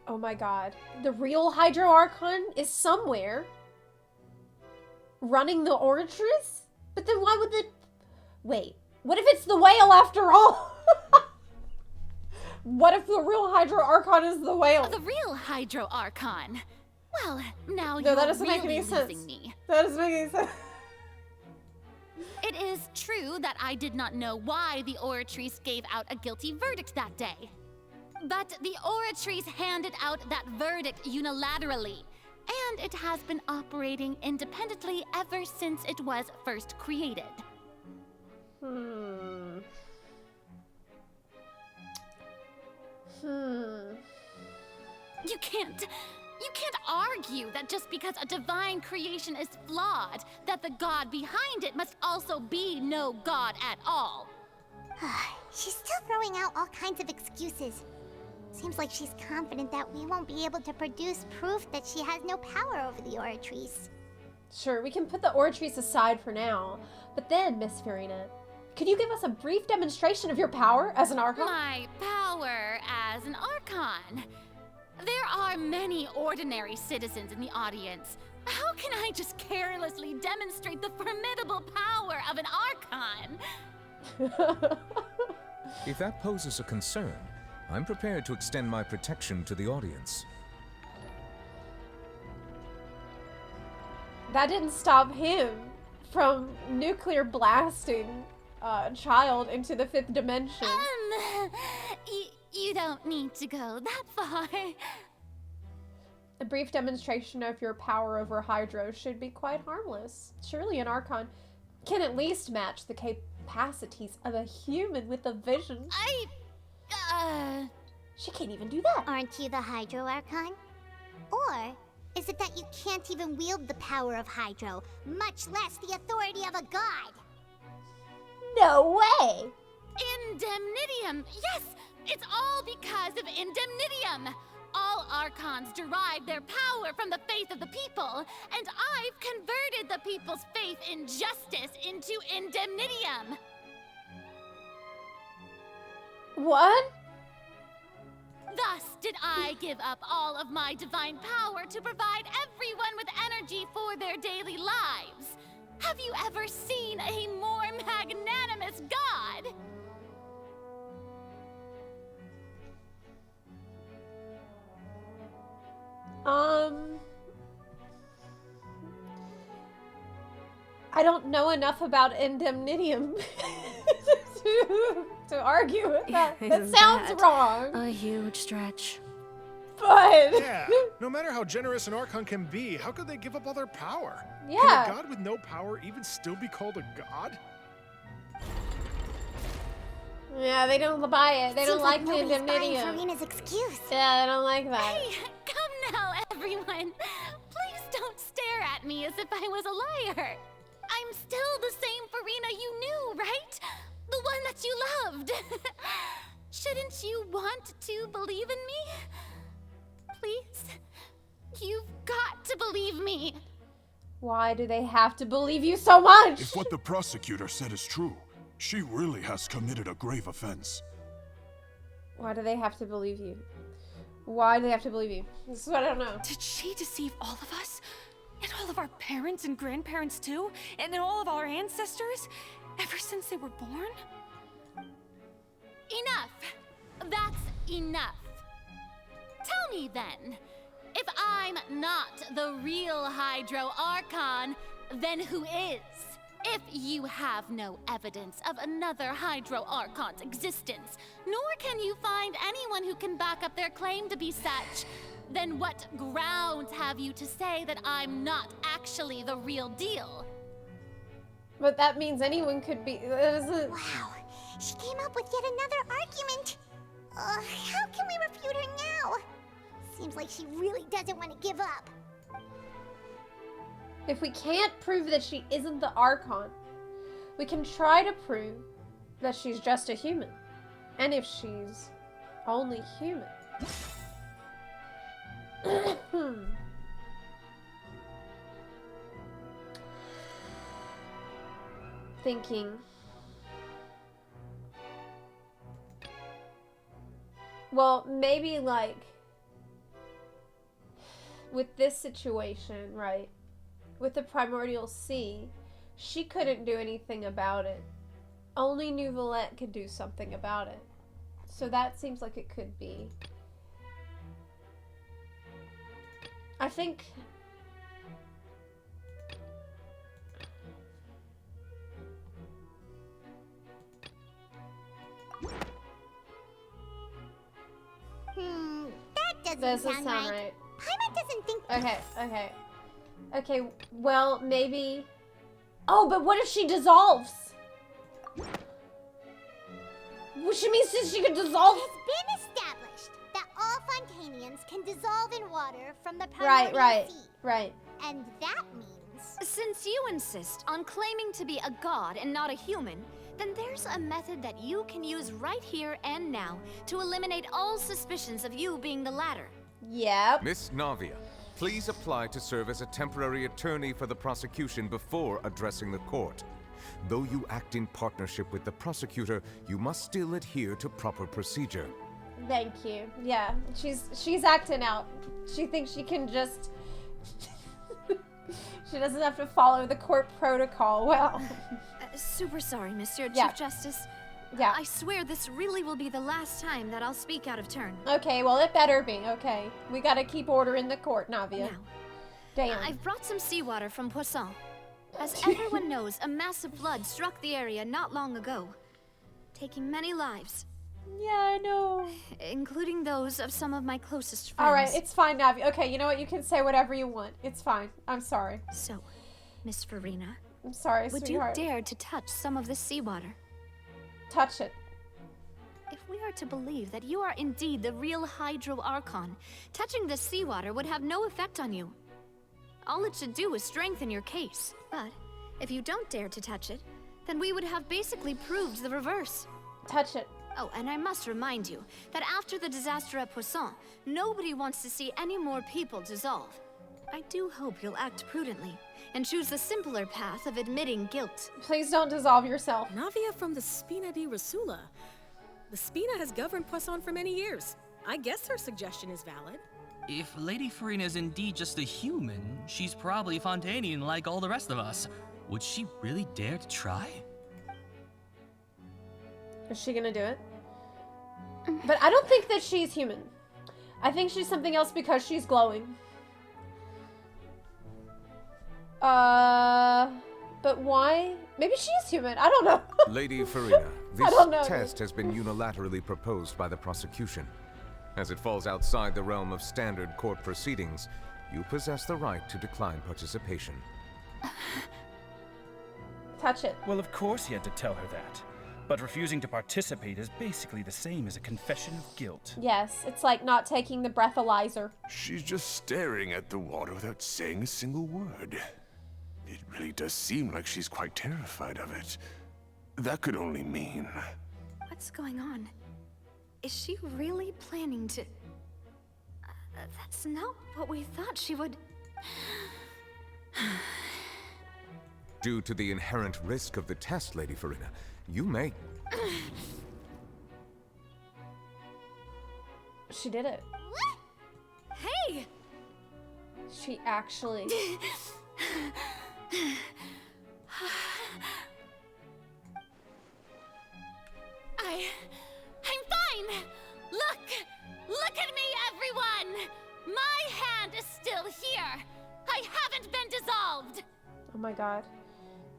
Oh my god. The real Hydro Archon is somewhere running the Oratrice? But then why would the... Wait. What if it's the whale after all? What if the real Hydro Archon is the whale? The real Hydro Archon. Well, now No, you're that doesn't really make any losing sense. me. That doesn't make any sense. It is true that I did not know why the Oratrice gave out a guilty verdict that day. But the Oratrice handed out that verdict unilaterally, and it has been operating independently ever since it was first created. You can't argue that just because a divine creation is flawed, that the god behind it must also be no god at all. She's still throwing out all kinds of excuses. Seems like she's confident that we won't be able to produce proof that she has no power over the Oratrice. Sure, we can put the Oratrice aside for now. But then, Miss Farina, could you give us a brief demonstration of your power as an Archon? My power as an Archon. There are many ordinary citizens in the audience. How can I just carelessly demonstrate the formidable power of an Archon? If that poses a concern, I'm prepared to extend my protection to the audience. That didn't stop him from nuclear blasting Child into the 5th dimension. You don't need to go that far. A brief demonstration of your power over Hydro should be quite harmless. Surely an Archon can at least match the capacities of a human with a vision. She can't even do that. Aren't you the Hydro Archon? Or is it that you can't even wield the power of Hydro, much less the authority of a god? No way! Indemnitium! Yes! It's all because of Indemnitium! All Archons derive their power from the faith of the people, and I've converted the people's faith in justice into Indemnitium! What? Thus did I give up all of my divine power to provide everyone with energy for their daily lives. Have you ever seen a more magnanimous god? I don't know enough about Indemnitium to argue with that. That Isn't sounds that wrong. A huge stretch. But Yeah, no matter how generous an Archon can be, how could they give up all their power? Yeah. Can a god with no power even still be called a god? yeah, they don't buy it. They don't Seems like the nobody's buying Indemnitium. Farina's excuse. Yeah, they don't like that. Hey, come now, everyone. Please don't stare at me as if I was a liar. I'm still the same Farina you knew, right? The one that you loved. Shouldn't you want to believe in me? Please? You've got to believe me. Why do they have to believe you so much? If what the prosecutor said is true, she really has committed a grave offense. Why do they have to believe you? Why do they have to believe you? This is what I don't know. Did she deceive all of us? And all of our parents and grandparents too? And then all of our ancestors? Ever since they were born? Enough. That's enough. Tell me then, if I'm not the real Hydro Archon, then who is? If you have no evidence of another Hydro Archon's existence, nor can you find anyone who can back up their claim to be such, then what grounds have you to say that I'm not actually the real deal? But that means anyone could be. Wow, she came up with yet another argument. How can we refute her now? Seems like she really doesn't want to give up. If we can't prove that she isn't the Archon, we can try to prove that she's just a human. And if she's only human. Thinking. Well, maybe like with this situation, right? With the Primordial Sea, she couldn't do anything about it. Only New Valette could do something about it. So that seems like it could be. I think... That doesn't sound sound right. right. Paimon doesn't think... Okay, well, maybe... Oh, but what if she dissolves? Which means that she could dissolve... It's been established that all Fontanians can dissolve in water from the Primordial Sea. Right. And that means... Since you insist on claiming to be a god and not a human, then there's a method that you can use right here and now to eliminate all suspicions of you being the latter. Yep. Miss Navia, please apply to serve as a temporary attorney for the prosecution before addressing the court. Though you act in partnership with the prosecutor, you must still adhere to proper procedure. Thank you. Yeah, she's acting out. She thinks she can just... She doesn't have to follow the court protocol well. Super sorry, Mr. Yeah. Chief Justice. Yeah. I swear this really will be the last time that I'll speak out of turn. Okay, well, it better be. Okay. We gotta keep order in the court, Navia. Now, Damn. I've brought some seawater from Poisson. As everyone knows, a massive flood struck the area not long ago, taking many lives. Yeah, I know. Including those of some of my closest friends. Alright, it's fine, Navi. Okay, you know what? You can say whatever you want. It's fine. I'm sorry. So, Miss Farina. I'm sorry, would sweetheart. you dare to touch some of this seawater? Touch it. If we are to believe that you are indeed the real Hydro Archon, touching this seawater would have no effect on you. All it should do is strengthen your case. But if you don't dare to touch it, then we would have basically proved the reverse. Touch it. Oh, and I must remind you that after the disaster at Poisson, nobody wants to see any more people dissolve. I do hope you'll act prudently and choose the simpler path of admitting guilt. Please don't dissolve yourself. Navia from the Spina di Rasula. The Spina has governed Poisson for many years. I guess her suggestion is valid. If Lady Farina is indeed just a human, she's probably Fontanian like all the rest of us. Would she really dare to try? Is she gonna do it? But I don't think that she's human. I think she's something else because she's glowing. But why? Maybe she's human. I don't know. Lady Farina, I don't know. this test has been unilaterally proposed by the prosecution. As it falls outside the realm of standard court proceedings, you possess the right to decline participation. Touch it. Well, of course he had to tell her that. But refusing to participate is basically the same as a confession of guilt. Yes, it's like not taking the breathalyzer. She's just staring at the water without saying a single word. It really does seem like she's quite terrified of it. That could only mean... What's going on? Is she really planning to... that's not what we thought she would... Due to the inherent risk of the test, Lady Farina, you may... She did it. Hey! She actually... I'm fine! Look at me, everyone! My hand is still here! I haven't been dissolved! Oh my god.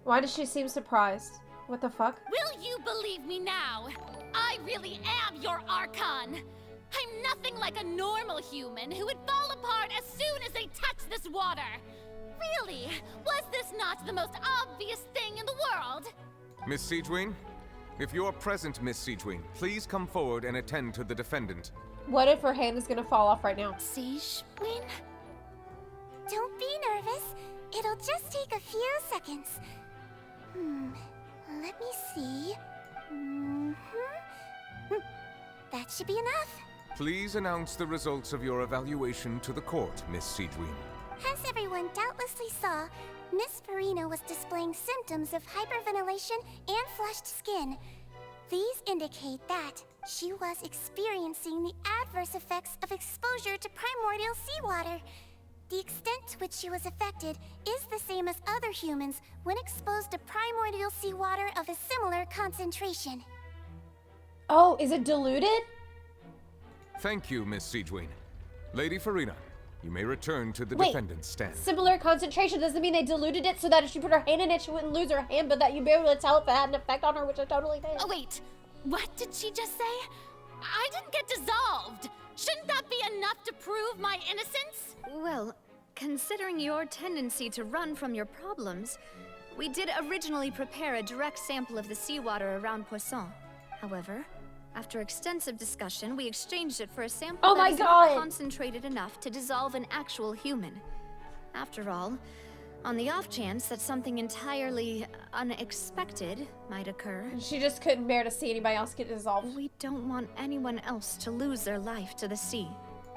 Why does she seem surprised? What the fuck? Will you believe me now? I really am your Archon! I'm nothing like a normal human who would fall apart as soon as they touch this water! Really? Was this not the most obvious thing in the world? Miss Siegewien? If you're present, Miss Siegewien, please come forward and attend to the defendant. What if her hand is gonna fall off right now? Siegewien? Don't be nervous. It'll just take a few seconds. Let me see. That should be enough. Please announce the results of your evaluation to the court, Miss Siegewien. As everyone doubtlessly saw, Miss Farina was displaying symptoms of hyperventilation and flushed skin. These indicate that she was experiencing the adverse effects of exposure to primordial seawater. The extent to which she was affected is the same as other humans when exposed to primordial seawater of a similar concentration. Oh, is it diluted? Thank you, Miss Siegewien. Lady Farina, you may return to the Wait, defendant's stand. Similar concentration doesn't mean they diluted it so that if she put her hand in it, she wouldn't lose her hand, but that you'd be able to tell if it had an effect on her, which I totally did. Oh, wait. What did she just say? I didn't get dissolved. Shouldn't that be enough to prove my innocence? Well, considering your tendency to run from your problems, we did originally prepare a direct sample of the seawater around Poisson. However, after extensive discussion, we exchanged it for a sample that is not concentrated enough to dissolve an actual human. After all, on the off chance that something entirely unexpected might occur... She just couldn't bear to see anybody else get dissolved. We don't want anyone else to lose their life to the sea.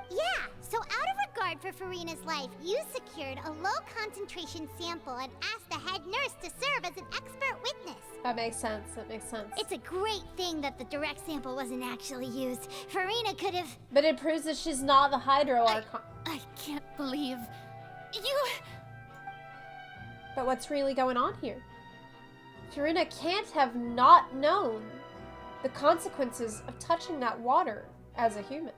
Yeah, so out of regard for Farina's life, you secured a low-concentration sample and asked the head nurse to serve as an expert witness. That makes sense, that makes sense. It's a great thing that the direct sample wasn't actually used. Farina could have... But it proves that she's not the Hydro Archon. I can't believe... you... But what's really going on here? Farina can't have not known the consequences of touching that water as a human.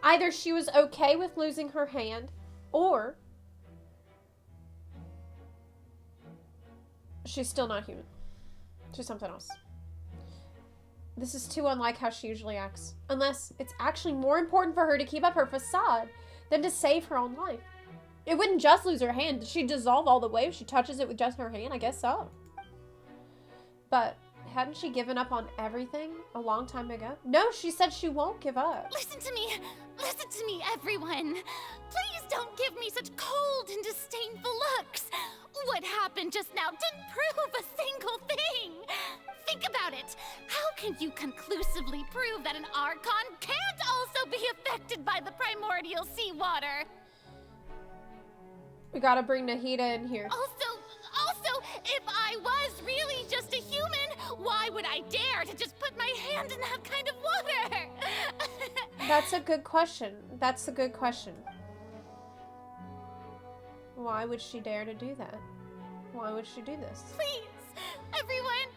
Either she was okay with losing her hand, or She's still not human. She's something else. This is too unlike how she usually acts. Unless it's actually more important for her to keep up her facade than to save her own life. It wouldn't just lose her hand. Did she dissolve all the way if she touches it with just her hand? I guess so. But hadn't she given up on everything a long time ago? No, she said she won't give up. Listen to me, everyone. Please don't give me such cold and disdainful looks. What happened just now didn't prove a single thing. Think about it. How can you conclusively prove that an Archon can't also be affected by the primordial seawater? We gotta bring Nahida in here. Also, if I was really just a human, why would I dare to just put my hand in that kind of water? That's a good question. That's a good question. Why would she dare to do that? Why would she do this? Please, everyone,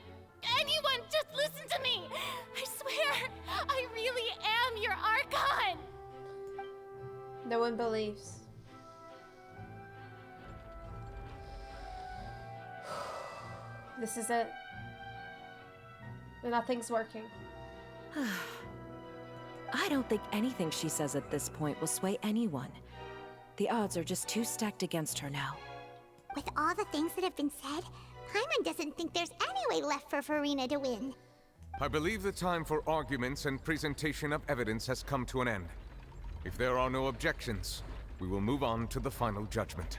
anyone, just listen to me. I swear, I really am your Archon. No one believes. This is it. Nothing's working. I don't think anything she says at this point will sway anyone. The odds are just too stacked against her now. With all the things that have been said, Paimon doesn't think there's any way left for Farina to win. I believe the time for arguments and presentation of evidence has come to an end. If there are no objections, we will move on to the final judgment.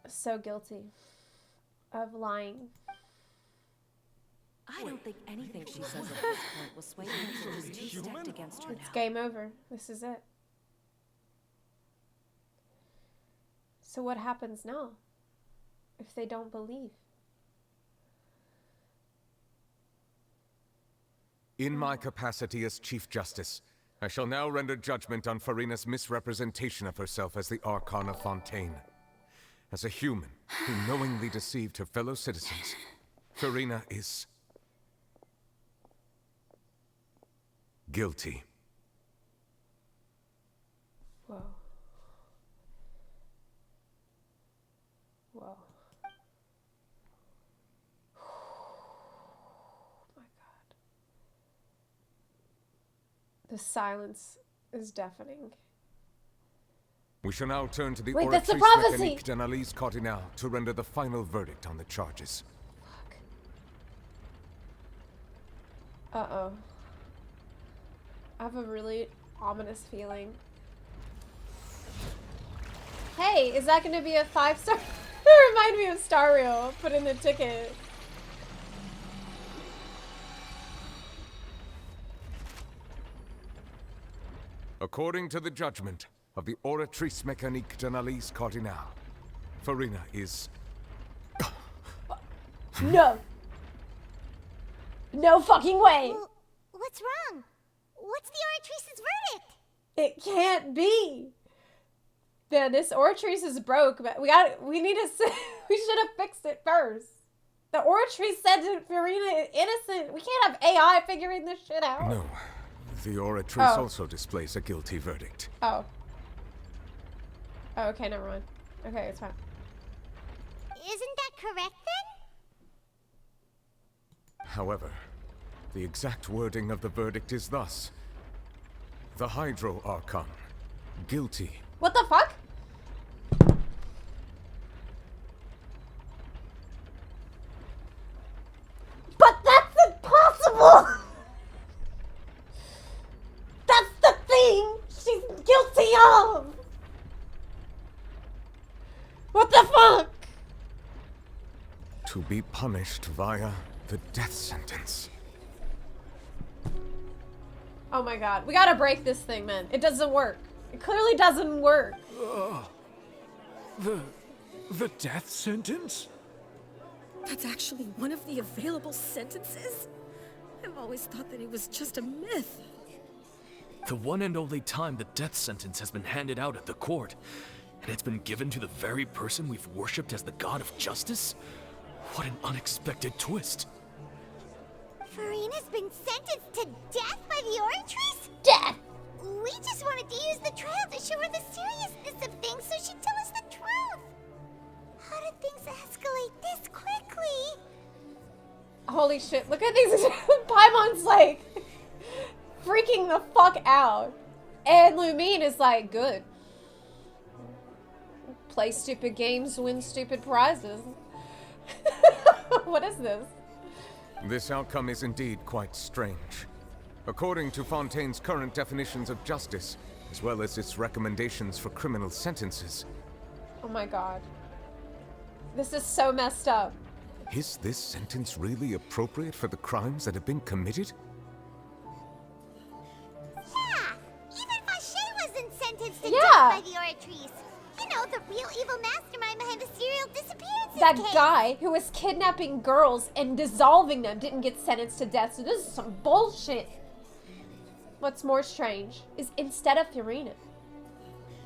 So guilty of lying. I don't think anything she says at this point will sway anyone. She's too stacked against her now. It's game over. This is it. So what happens now? If they don't believe? In my capacity as Chief Justice, I shall now render judgment on Farina's misrepresentation of herself as the Archon of Fontaine. As a human who knowingly deceived her fellow citizens, Farina is guilty. Whoa. Whoa. Oh my God. The silence is deafening. We shall now turn to the Wait, that's the Oratrice prophecy! Mécanique d'Analyse Cardinale to render the final verdict on the charges. Uh-oh. I have a really ominous feeling. Hey, is that going to be a 5-star? It reminded me of Star Rail. Put in the ticket. According to the judgment of the Oratrice Mécanique d'Analyse Cardinale, Farina is... No! No fucking way! Well, what's wrong? What's the Oratrice's verdict? It can't be! Man, this Oratrice is broke, but we need to we should have fixed it first. The Oratrice said that Farina is innocent. We can't have AI figuring this shit out. No. The Oratrice also displays a guilty verdict. Oh. Oh, okay, never mind. Okay, it's fine. Isn't that correct then? However, the exact wording of the verdict is thus. The Hydro Archon, guilty. What the fuck? But that's impossible! That's the thing she's guilty of! What the fuck? To be punished via the death sentence. Oh my God, we gotta break this thing, man. It doesn't work. It clearly doesn't work. The death sentence? That's actually one of the available sentences? I've always thought that it was just a myth. The one and only time the death sentence has been handed out at the court, and it's been given to the very person we've worshipped as the god of justice? What an unexpected twist. Farina's been sentenced to death by the Oratrice? Death! We just wanted to use the trial to show her the seriousness of things so she'd tell us the truth. How did things escalate this quickly? Holy shit, look at these. Paimon's like freaking the fuck out. And Lumine is like, good. Play stupid games, win stupid prizes. What is this? This outcome is indeed quite strange. According to Fontaine's current definitions of justice, as well as its recommendations for criminal sentences. Oh my god. This is so messed up. Is this sentence really appropriate for the crimes that have been committed? Yeah, even Fauché wasn't sentenced to Yeah. death by the Oratrice. You know, the real evil mastermind behind the serial disappearances That case. guy who was kidnapping girls and dissolving them didn't get sentenced to death, so this is some bullshit. What's more strange is instead of Furina,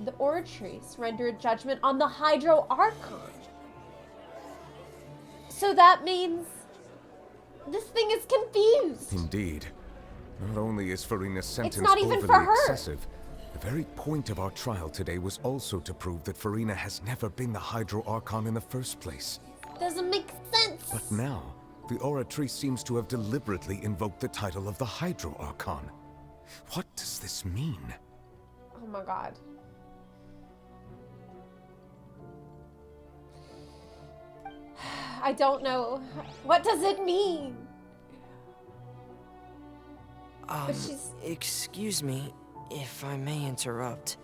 the Oratrice rendered judgment on the Hydro Archon. So that means this thing is confused. Indeed. Not only is Furina's sentence not even overly for her. excessive, the very point of our trial today was also to prove that Furina has never been the Hydro Archon in the first place. Doesn't make sense. But now, the Oratrice seems to have deliberately invoked the title of the Hydro Archon. What does this mean? Oh my god. I don't know. What does it mean? But she's... Excuse me, if I may interrupt.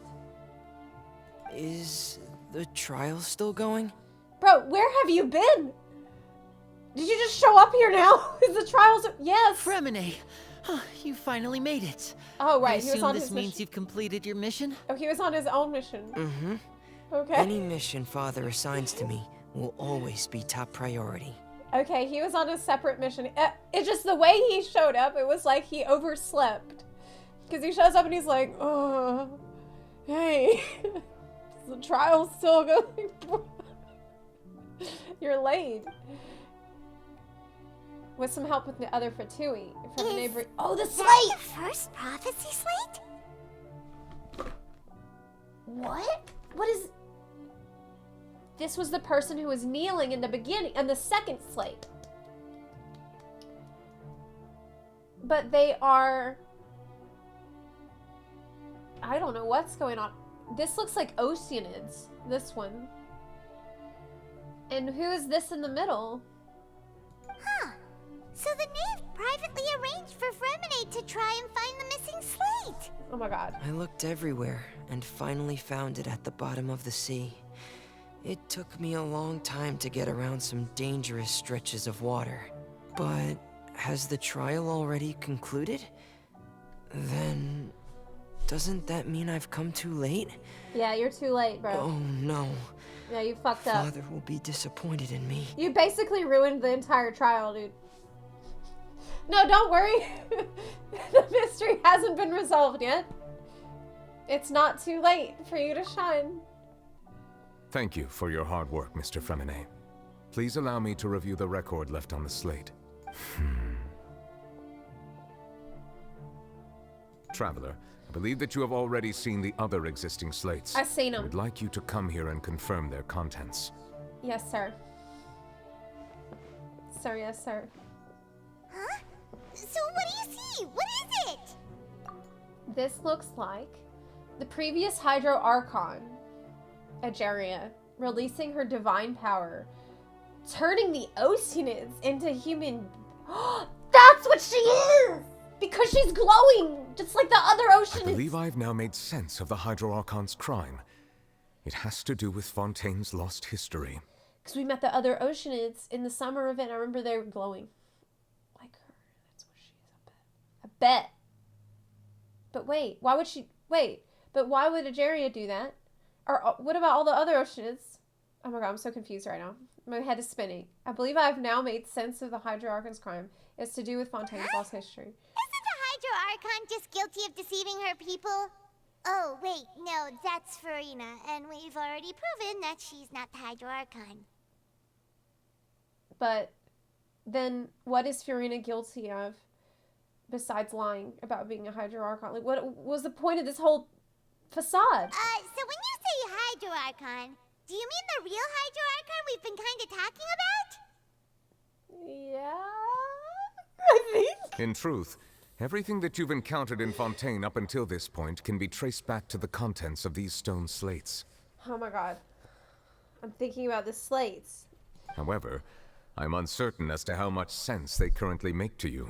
Is the trial still going? Bro, where have you been? Did you just show up here now? Is the trials... Yes. Fremine, you finally made it. Oh, right. I He was assume on this his means mission. you've completed your mission? Oh, he was on his own mission. Mm-hmm. Okay. Any mission Father assigns to me will always be top priority. Okay, he was on a separate mission. It's just the way he showed up, it was like he overslept. Because he shows up and he's like, oh, hey, is the trial still going? You're late. With some help with the other Fatui from the neighbor. Oh, the slate! The first prophecy slate? What? What is... This was the person who was kneeling in the beginning, and the second slate. But they are... I don't know what's going on. This looks like Oceanids, this one. And who is this in the middle? Huh. So the knave privately arranged for Fremine to try and find the missing slate. Oh my god. I looked everywhere and finally found it at the bottom of the sea. It took me a long time to get around some dangerous stretches of water. But has the trial already concluded? Then doesn't that mean I've come too late? Yeah, you're too late, bro. Oh no. Yeah, you fucked up. Father will be disappointed in me. You basically ruined the entire trial, dude. No, don't worry. The mystery hasn't been resolved yet. It's not too late for you to shine. Thank you for your hard work, Mr. Fremine. Please allow me to review the record left on the slate. Traveler, I believe that you have already seen the other existing slates. I've seen I 'em. would like you to come here and confirm their contents. Yes, sir. Sir, yes, sir. Huh? So what do you see? What is it? This looks like the previous Hydro Archon, Egeria, releasing her divine power, turning the Oceanids into human... That's what she is! Because she's glowing, just like the other I Oceanids. believe I've now made sense of the Hydro Archon's crime. It has to do with Fontaine's lost history. Because we met the other Oceanids in the summer event. I remember they were glowing. Like her. That's what she is, I bet. But wait, why would she... Wait, but why would Egeria do that? Or what about all the other Oceanids? Oh my god, I'm so confused right now. My head is spinning. I believe I've now made sense of the Hydro Archon's crime. It's to do with Fontaine's lost history. Isn't the Hydro Archon just guilty of deceiving her people? Oh, wait, no, that's Furina, and we've already proven that she's not the Hydro Archon. But then what is Furina guilty of? besides lying about being a Hydro Archon? Like, what was the point of this whole facade? So when you say Hydro Archon, do you mean the real Hydro Archon we've been kind of talking about? Yeah, I think. In truth, everything that you've encountered in Fontaine up until this point can be traced back to the contents of these stone slates. Oh my god. I'm thinking about the slates. However, I'm uncertain as to how much sense they currently make to you.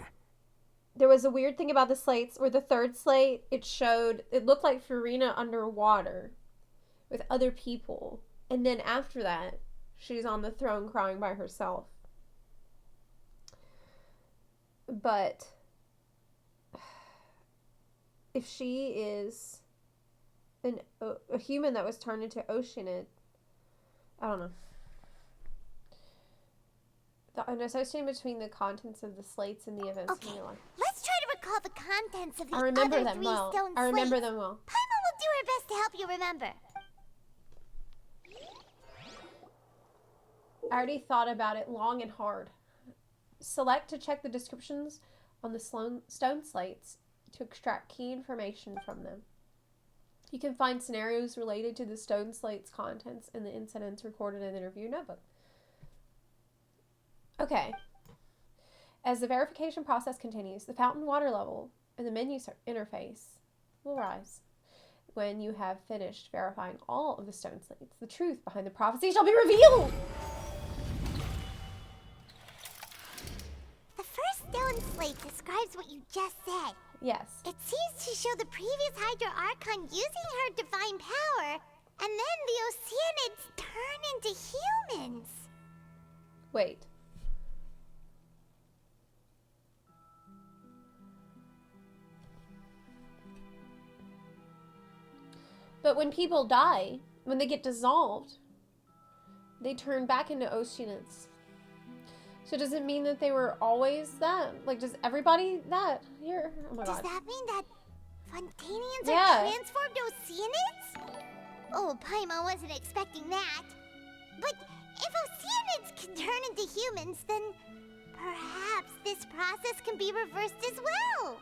There was a weird thing about the slates where the third slate, it looked like Farina underwater with other people. And then after that, she's on the throne crying by herself. But if she is a human that was turned into Oceanid, I don't know. An association between the contents of the slates and the events in your life. Let's try to recall the contents of the I remember other them 3 well. stone I remember slates. them well. Paimon will do her best to help you remember. I already thought about it long and hard. Select to check the descriptions on the stone slates to extract key information from them. You can find scenarios related to the stone slate's contents in the incidents recorded in the interview notebook. Okay. As the verification process continues, the fountain water level in the menu interface will rise. When you have finished verifying all of the stone slates, the truth behind the prophecy shall be revealed! The first stone slate describes what you just said. Yes. It seems to show the previous Hydro Archon using her divine power, and then the Oceanids turn into humans. Wait. But when people die, when they get dissolved, they turn back into Oceanids. So does it mean that they were always that? Like, does everybody that? Here, oh my god. Does that mean that Fontanians Yeah. are transformed Oceanids? Oh, Paimon wasn't expecting that. But if Oceanids can turn into humans, then perhaps this process can be reversed as well.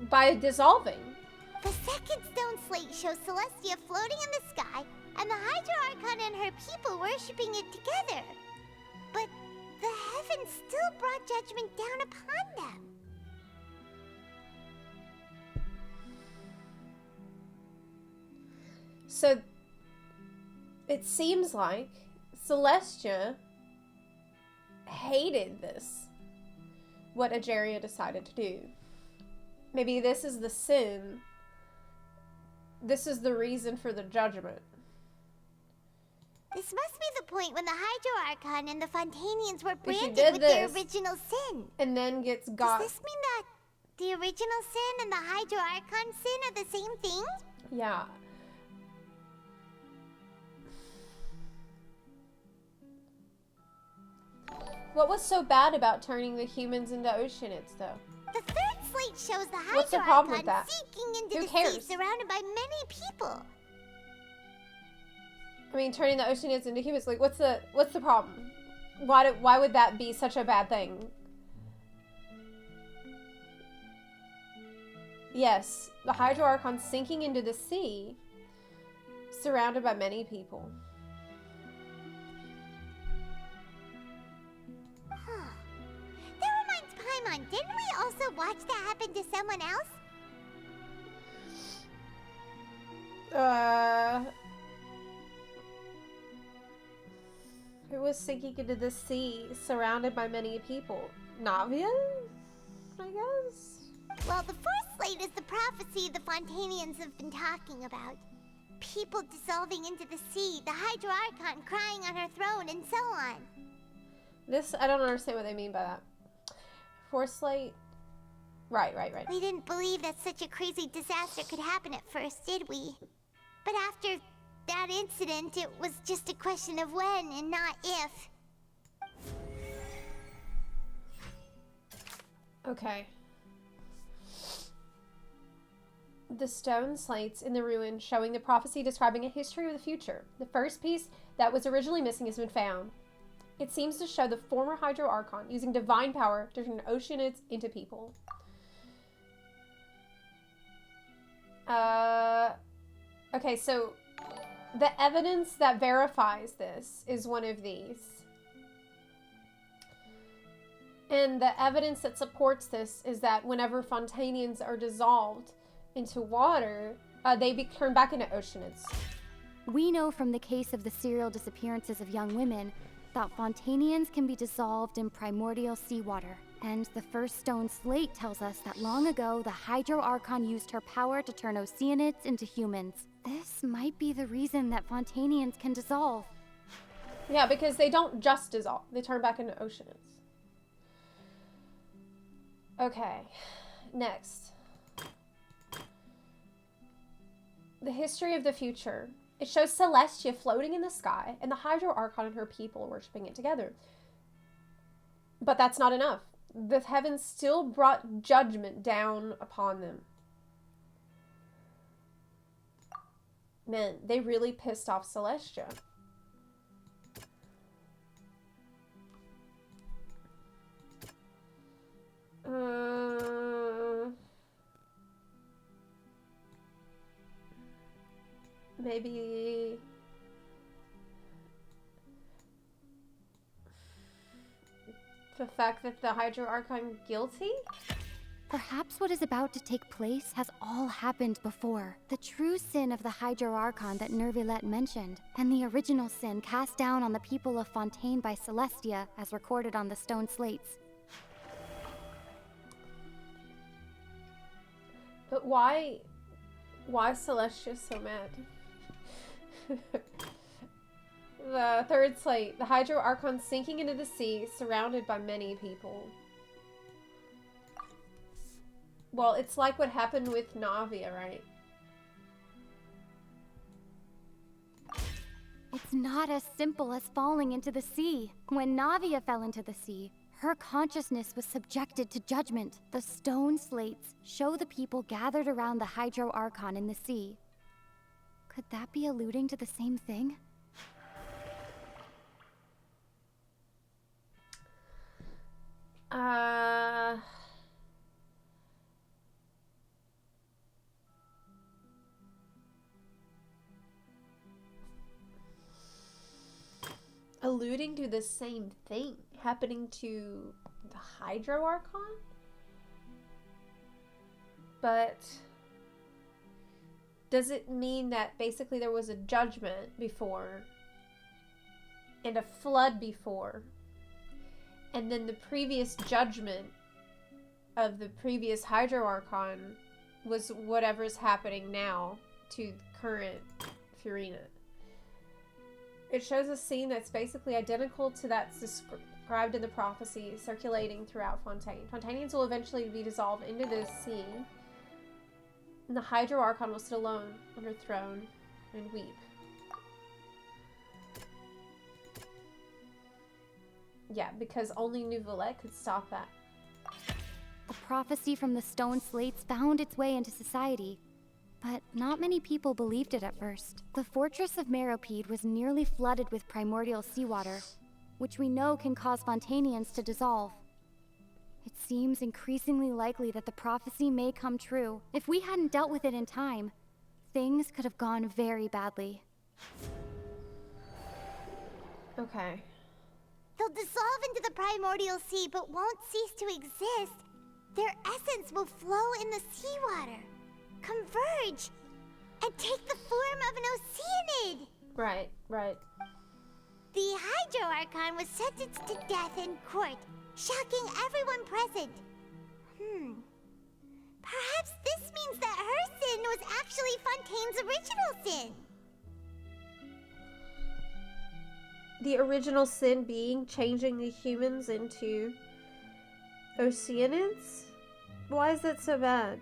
By dissolving. The second stone slate shows Celestia floating in the sky, and the Hydro Archon and her people worshipping it together. But the heavens still brought judgment down upon them. So it seems like Celestia hated this, what Ageria decided to do. Maybe this is the sin. This is the reason for the judgment. This must be the point when the Hydro Archon and the Fontanians were If she branded did with this, their original sin. And then gets got. Does this mean that the original sin and the Hydro Archon sin are the same thing? Yeah. What was so bad about turning the humans into Oceanids, though? The third slate shows the What's the Hydro problem with Archon that? sinking into Who the cares? sea surrounded by many people. I mean, turning the Oceanids into humans, like, what's the problem? Why would that be such a bad thing? Yes, the Hydro Archon sinking into the sea, surrounded by many people. That reminds Paimon, didn't we also watch that happen to someone else? Who was sinking into the sea, surrounded by many people? Navia? I guess? Well, the fourth slate is the prophecy the Fontanians have been talking about. People dissolving into the sea, the Hydro Archon crying on her throne, and so on. This, I don't understand what they mean by that. Fourth slate? Right. We didn't believe that such a crazy disaster could happen at first, did we? But after that incident, it was just a question of when and not if. Okay. the stone slates in the ruin showing the prophecy describing a history of the future. The first piece that was originally missing has been found. It seems to show the former Hydro Archon using divine power to turn oceanids into people. Okay, so the evidence that verifies this is one of these. And the evidence that supports this is that whenever Fontanians are dissolved into water, they turn back into oceanids. We know from the case of the serial disappearances of young women that Fontanians can be dissolved in primordial seawater. And the first stone slate tells us that long ago, the Hydro Archon used her power to turn oceanids into humans. This might be the reason that Fontanians can dissolve. Yeah, because they don't just dissolve. They turn back into oceanids. Okay, next. The history of the future. It shows Celestia floating in the sky and the Hydro Archon and her people worshipping it together. But that's not enough. The heavens still brought judgment down upon them. Man, they really pissed off Celestia. Maybe the fact that the Hydro Archon guilty? Perhaps what is about to take place has all happened before. The true sin of the Hydro Archon that Nervilette mentioned, and the original sin cast down on the people of Fontaine by Celestia, as recorded on the stone slates. But why Celestia so mad? The third slate, the Hydro Archon sinking into the sea, surrounded by many people. Well, it's like what happened with Navia, right? It's not as simple as falling into the sea. When Navia fell into the sea, her consciousness was subjected to judgment. The stone slates show the people gathered around the Hydro Archon in the sea. Could that be alluding to the same thing? Alluding to the same thing happening to the Hydro Archon? But does it mean that basically there was a judgment before and a flood before, and then the previous judgment of the previous Hydro Archon was whatever's happening now to current Furina? It shows a scene that's basically identical to that described in the prophecy circulating throughout Fontaine. Fontanians will eventually be dissolved into the sea, and the Hydro Archon will sit alone on her throne and weep. Yeah, because only Neuvillette could stop that. The prophecy from the stone slates found its way into society, but not many people believed it at first. The fortress of Meropide was nearly flooded with primordial seawater, which we know can cause Fontanians to dissolve. It seems increasingly likely that the prophecy may come true. If we hadn't dealt with it in time, things could have gone very badly. Okay. They'll dissolve into the primordial sea, but won't cease to exist. Their essence will flow in the seawater, converge, and take the form of an oceanid. Right, right. The Hydro Archon was sentenced to death in court, shocking everyone present. Perhaps this means that her sin was actually Fontaine's original sin. The original sin being changing the humans into oceanids? Why is that so bad?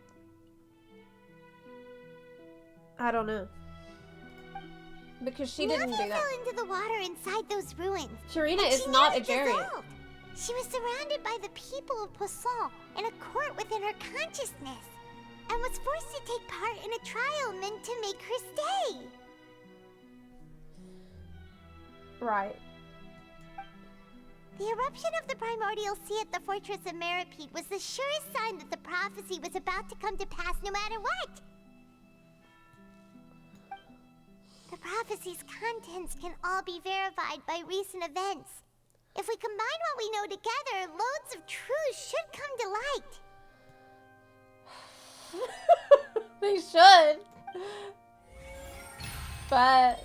I don't know. Because she didn't do that. Fell into the water inside those ruins. Furina is not a variant. She was surrounded by the people of Poisson in a court within her consciousness, and was was forced to take part in a trial meant to make her stay. Right. The eruption of the primordial sea at the fortress of Meropide was the surest sign that the prophecy was about to come to pass no matter what. The prophecy's contents can all be verified by recent events. If we combine what we know together, loads of truths should come to light. They should. But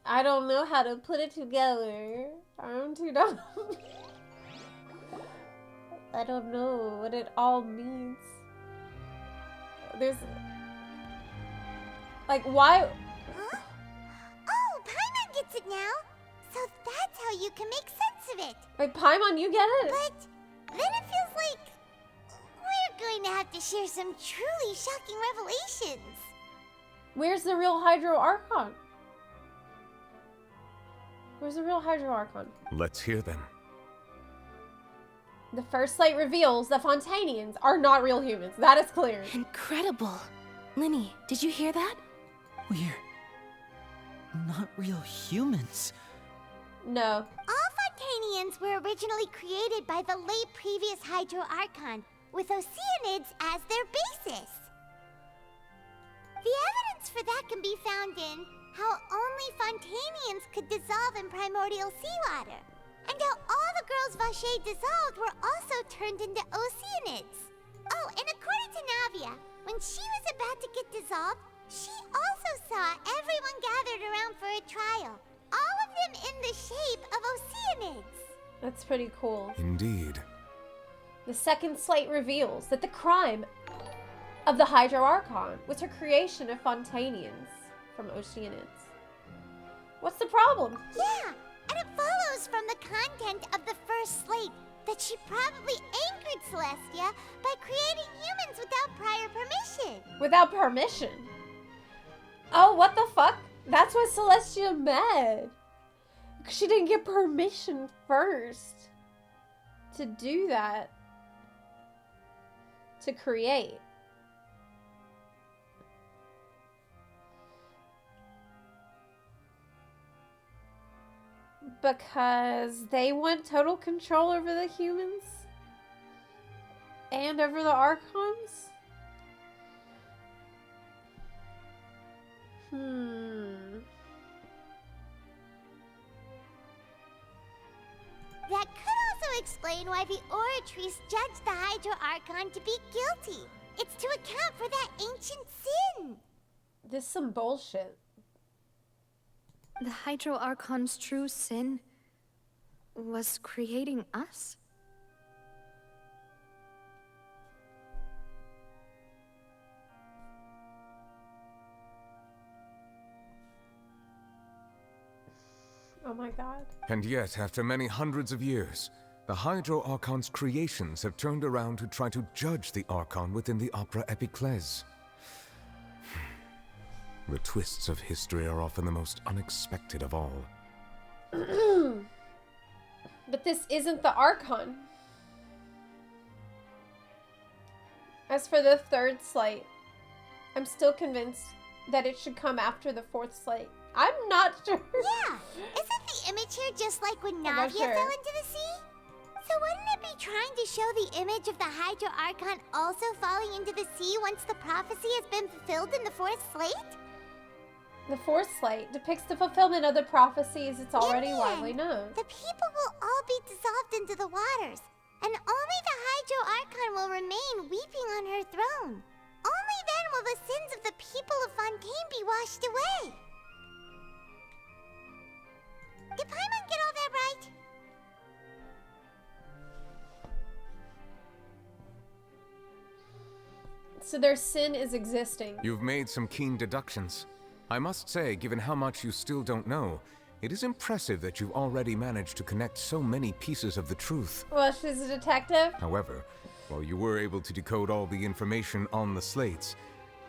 I don't know how to put it together. I'm too dumb. I don't know what it all means. There's... Like, why... Huh? Oh, Paimon gets it now. So that's how you can make sense of it. Wait, Paimon, you get it? But then it feels like we're going to have to share some truly shocking revelations. Where's the real Hydro Archon? Where's the real Hydro Archon? Let's hear them. The first slate reveals the Fontanians are not real humans. That is clear. Incredible. Linny, did you hear that? We're not real humans. No. All Fontanians were originally created by the late previous Hydro Archon, with Oceanids as their basis. The evidence for that can be found in how only Fontanians could dissolve in primordial seawater, and how all the girls Vacher dissolved were also turned into Oceanids. Oh, and according to Navia, when she was about to get dissolved, she also saw everyone gathered around for a trial, all of them in the shape of Oceanids. That's pretty cool. Indeed. The second slate reveals that the crime of the Hydro Archon was her creation of Fontanians from Oceanids. What's the problem? Yeah, and it follows from the content of the first slate that she probably angered Celestia by creating humans without prior permission. Without permission? Oh, what the fuck? That's why Celestia mad. She didn't get permission first to do that. To create. Because they want total control over the humans and over the Archons? That could also explain why the Oratrice judged the Hydro Archon to be guilty. It's to account for that ancient sin. This is some bullshit. The Hydro Archon's true sin was creating us? Oh my god. And yet, after many hundreds of years, the Hydro Archon's creations have turned around to try to judge the Archon within the Opera Epiclese. The twists of history are often the most unexpected of all. But this isn't the Archon. As for the third slate, I'm still convinced that it should come after the fourth slate. I'm not sure. Yeah, isn't the image here just like when Navia fell into the sea? So wouldn't it be trying to show the image of the Hydro Archon also falling into the sea once the prophecy has been fulfilled in the fourth slate? The fourth slate depicts the fulfillment of the prophecies it's already widely known. The people will all be dissolved into the waters, and only the Hydro Archon will remain weeping on her throne. Only then will the sins of the people of Fontaine be washed away. Did Paimon get all that right? So their sin is existing. You've made some keen deductions. I must say, given how much you still don't know, it is impressive that you've already managed to connect so many pieces of the truth. Well, she's a detective. However, while you were able to decode all the information on the slates,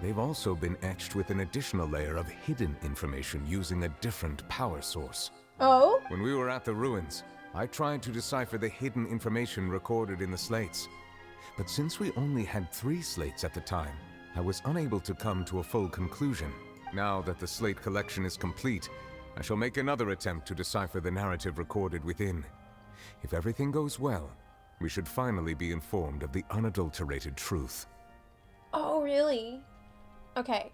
they've also been etched with an additional layer of hidden information using a different power source. Oh? When we were at the ruins, I tried to decipher the hidden information recorded in the slates. But since we only had 3 slates at the time, I was unable to come to a full conclusion. Now that the slate collection is complete, I shall make another attempt to decipher the narrative recorded within. If everything goes well, we should finally be informed of the unadulterated truth. Oh, really? Okay.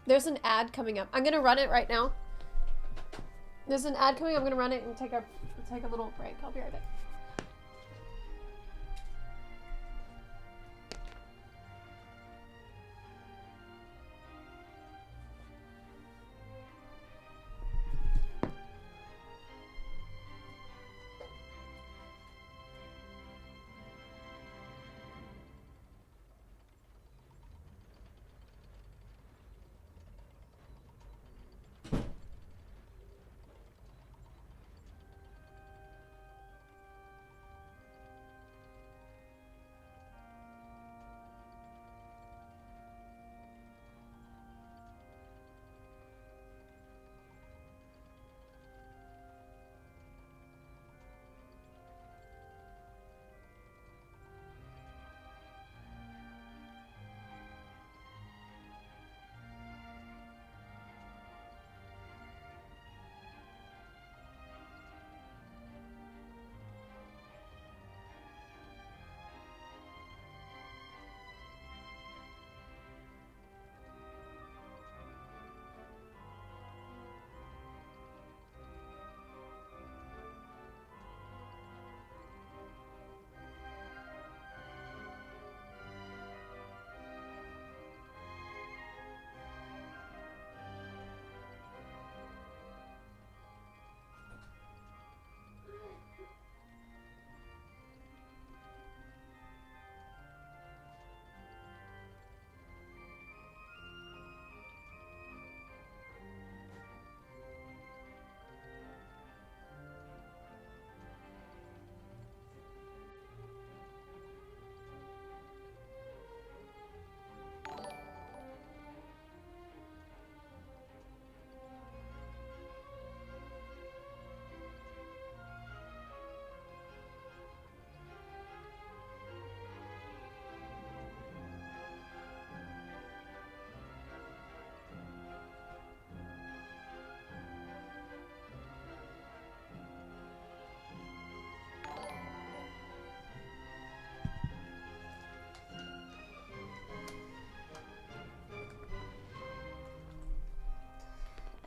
There's an ad coming up. I'm gonna run it right now. There's an ad coming. I'm gonna run it and take a little break. I'll be right back.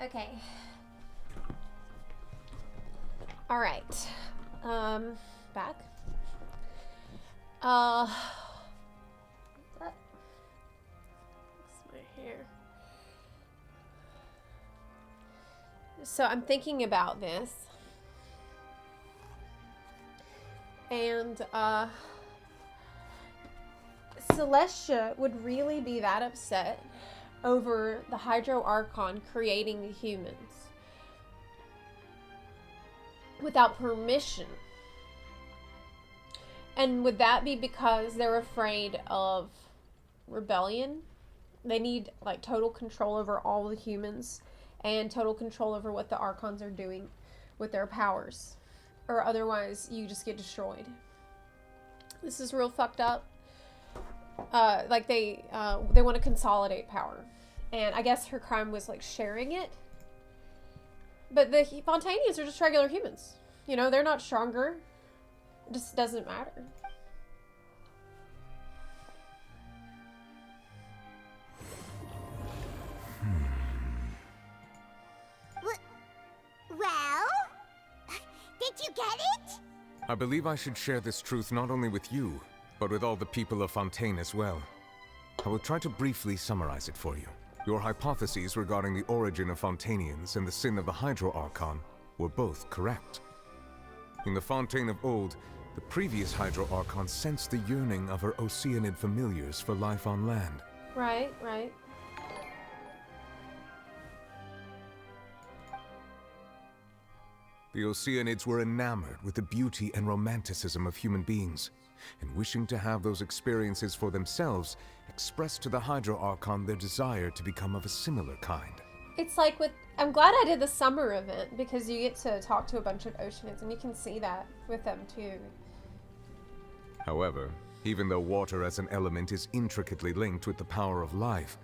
Okay. All right. Back. That's my hair. So I'm thinking about this. And, Celestia would really be that upset over the Hydro Archon creating the humans without permission. And would that be because they're afraid of rebellion? They need like total control over all the humans and total control over what the Archons are doing with their powers, or otherwise you just get destroyed. This is real fucked up. Like they want to consolidate power. And I guess her crime was like sharing it. But the Fontanians are just regular humans. You know, they're not stronger. It just doesn't matter. Well? Did you get it? I believe I should share this truth not only with you, but with all the people of Fontaine as well. I will try to briefly summarize it for you. Your hypotheses regarding the origin of Fontanians and the sin of the Hydro Archon were both correct. In the Fontaine of old, the previous Hydro Archon sensed the yearning of her Oceanid familiars for life on land. Right, right. The Oceanids were enamored with the beauty and romanticism of human beings, and wishing to have those experiences for themselves, expressed to the Hydro Archon their desire to become of a similar kind. It's like with... I'm glad I did the summer event because you get to talk to a bunch of Oceanids and you can see that with them too. However, even though water as an element is intricately linked with the power of life,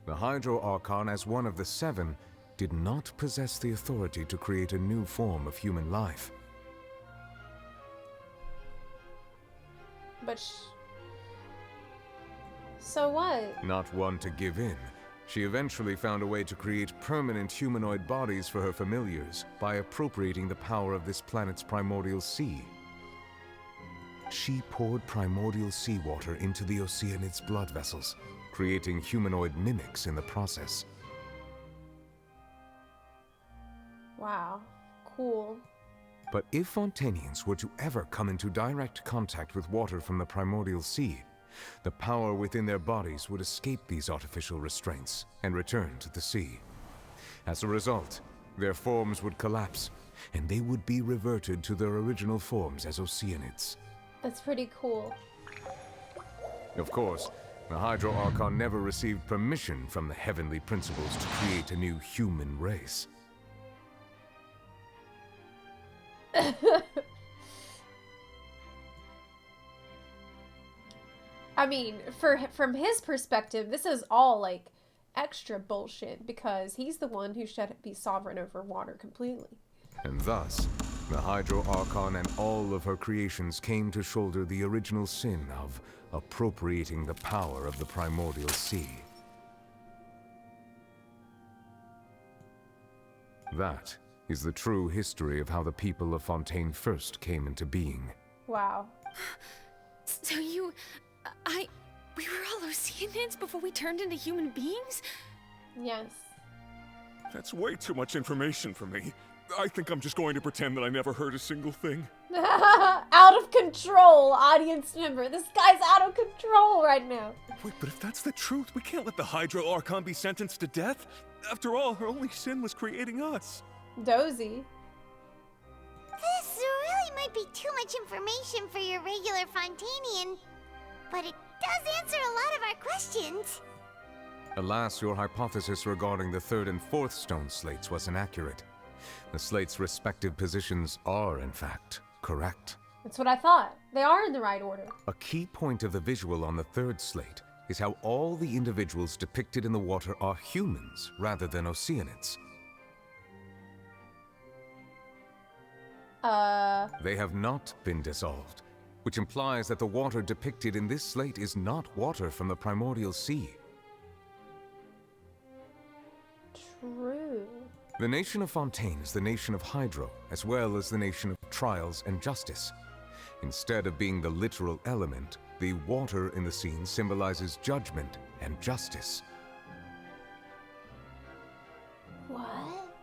the Hydro Archon, as one of the seven, did not possess the authority to create a new form of human life. But so what? Not one to give in, she eventually found a way to create permanent humanoid bodies for her familiars by appropriating the power of this planet's primordial sea. She poured primordial seawater into the Oceanids' blood vessels, creating humanoid mimics in the process. Wow, cool. But if Fontanians were to ever come into direct contact with water from the primordial sea, the power within their bodies would escape these artificial restraints and return to the sea. As a result, their forms would collapse, and they would be reverted to their original forms as Oceanids. That's pretty cool. Of course, the Hydro Archon never received permission from the heavenly principles to create a new human race. I mean, from his perspective, this is all like extra bullshit because he's the one who should be sovereign over water completely. And thus, the Hydro Archon and all of her creations came to shoulder the original sin of appropriating the power of the primordial sea. That is the true history of how the people of Fontaine first came into being. Wow. So we were all Oceanids before we turned into human beings? Yes. That's way too much information for me. I think I'm just going to pretend that I never heard a single thing. Out of control, audience member. This guy's out of control right now. Wait, but if that's the truth, we can't let the Hydro Archon be sentenced to death. After all, her only sin was creating us. Dozy. This really might be too much information for your regular Fontanian, but it does answer a lot of our questions. Alas, your hypothesis regarding the third and fourth stone slates was inaccurate. The slates' respective positions are, in fact, correct. That's what I thought. They are in the right order. A key point of the visual on the third slate is how all the individuals depicted in the water are humans rather than Oceanids. They have not been dissolved, which implies that the water depicted in this slate is not water from the primordial sea. True. The nation of Fontaine is the nation of Hydro, as well as the nation of trials and justice. Instead of being the literal element, the water in the scene symbolizes judgment and justice. What?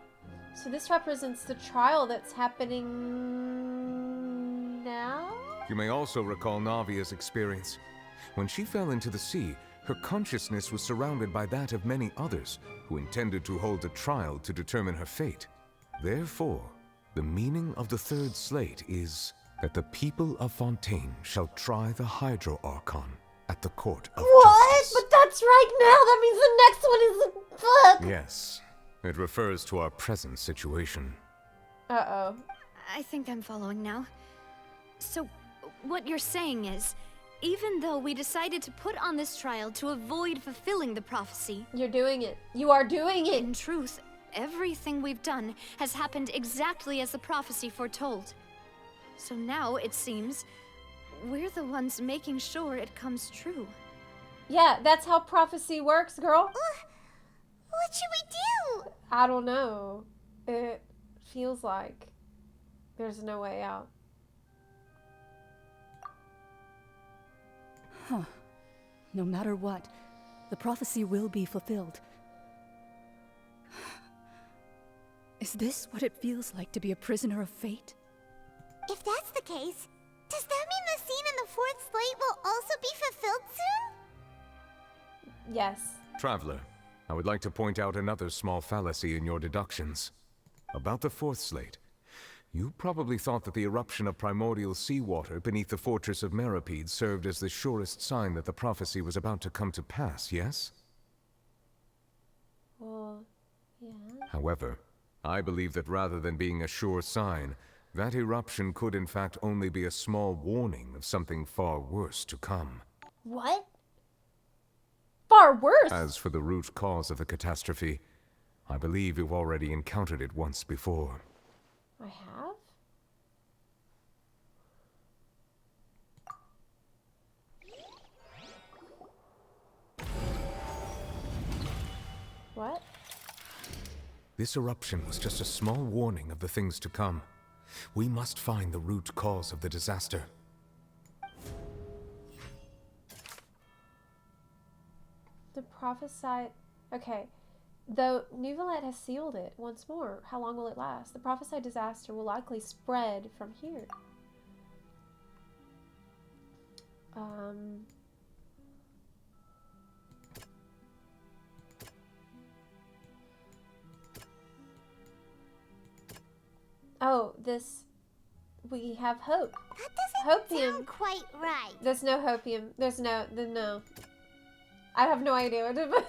So this represents the trial that's happening now? You may also recall Navia's experience. When she fell into the sea, her consciousness was surrounded by that of many others who intended to hold a trial to determine her fate. Therefore, the meaning of the third slate is that the people of Fontaine shall try the Hydro Archon at the court of justice. But that's right now. That means the next one is a fuck. Yes, it refers to our present situation. Uh-oh. I think I'm following now. So, what you're saying is, even though we decided to put on this trial to avoid fulfilling the prophecy... You're doing it. You are doing it. In truth, everything we've done has happened exactly as the prophecy foretold. So now, it seems, we're the ones making sure it comes true. Yeah, that's how prophecy works, girl. What should we do? I don't know. It feels like there's no way out. Huh. No matter what, the prophecy will be fulfilled. Is this what it feels like to be a prisoner of fate? If that's the case, does that mean the scene in the fourth slate will also be fulfilled soon? Yes. Traveler, I would like to point out another small fallacy in your deductions. About the fourth slate, you probably thought that the eruption of primordial seawater beneath the fortress of Meropide served as the surest sign that the prophecy was about to come to pass, yes? Well, Yeah. However, I believe that rather than being a sure sign, that eruption could in fact only be a small warning of something far worse to come. What? Far worse? As for the root cause of the catastrophe, I believe you've already encountered it once before. I have? What? This eruption was just a small warning of the things to come. We must find the root cause of the disaster. The prophesied... Okay. Though Neuvillette has sealed it once more, how long will it last? The prophesied disaster will likely spread from here. Oh, this... We have hope. That doesn't sound quite right. There's no hopium. There's no... no. I have no idea what to...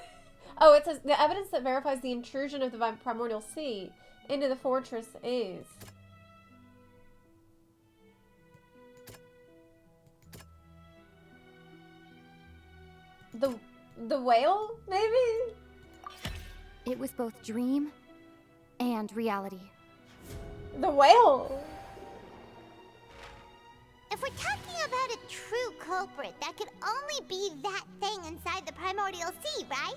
Oh, it says, the evidence that verifies the intrusion of the primordial sea into the fortress is... The whale, maybe? It was both dream and reality. The whale! If we're talking about a true culprit, that could only be that thing inside the primordial sea, right?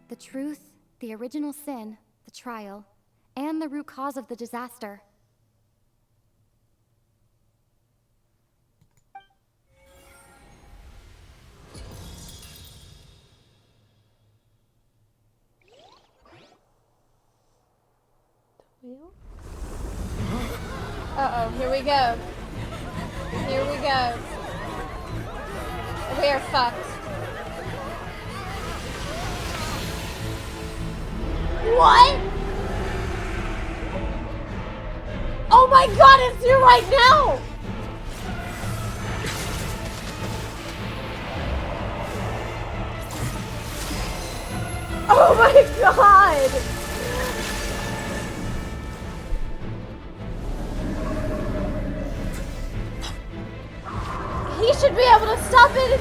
The truth, the original sin, the trial, and the root cause of the disaster. Uh-oh, here we go. Here we go. We are fucked. What? Oh my god, it's you right now! Oh my god! He should be able to stop it!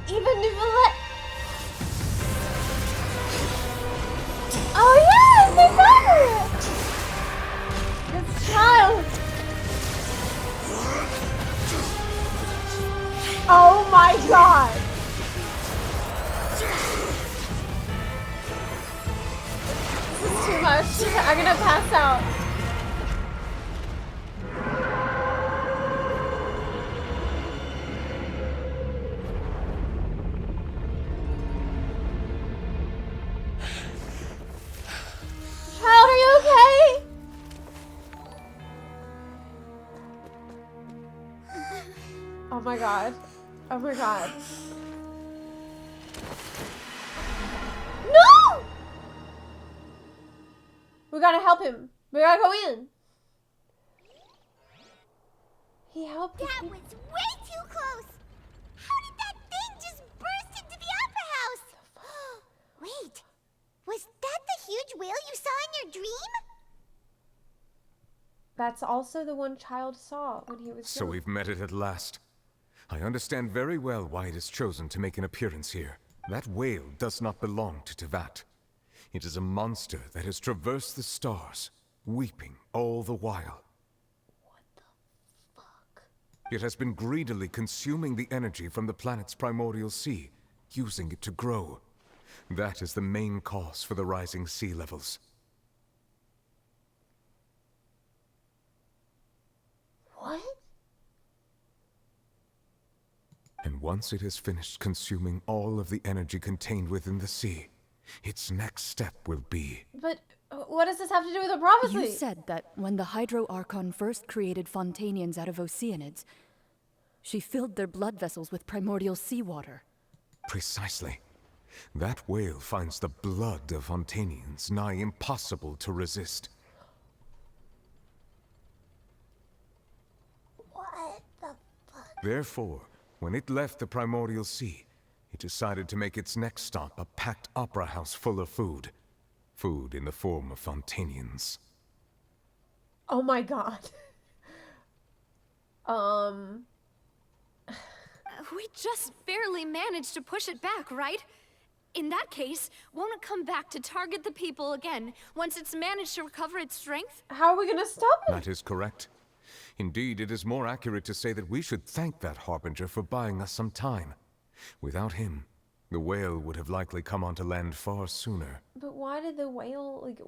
Even Neuvillette... Oh yes, they got it! This child. Oh my god. This is too much. I'm gonna pass out. Child, are you okay? Oh my god. Oh my god. No! We gotta help him. We gotta go in. He helped us. That was way too close. How did that thing just burst into the opera house? Wait, was that the huge whale you saw in your dream? That's also the one child saw when he was So young. we've met it at last. I understand very well why it has chosen to make an appearance here. That whale does not belong to Tevat. It is a monster that has traversed the stars, weeping all the while. What the fuck? It has been greedily consuming the energy from the planet's primordial sea, using it to grow. That is the main cause for the rising sea levels. What? And once it has finished consuming all of the energy contained within the sea, its next step will be... But what does this have to do with the prophecy? You said that when the Hydro Archon first created Fontanians out of Oceanids, she filled their blood vessels with primordial seawater. Precisely. That whale finds the blood of Fontanians nigh impossible to resist. What the fuck? Therefore, when it left the primordial sea, it decided to make its next stop a packed opera house full of food. Food in the form of Fontanians. Oh my god. We just barely managed to push it back, right? In that case, won't it come back to target the people again once it's managed to recover its strength? How are we gonna stop it? That is correct. Indeed, it is more accurate to say that we should thank that Harbinger for buying us some time. Without him, the whale would have likely come onto land far sooner. But why did the whale, like,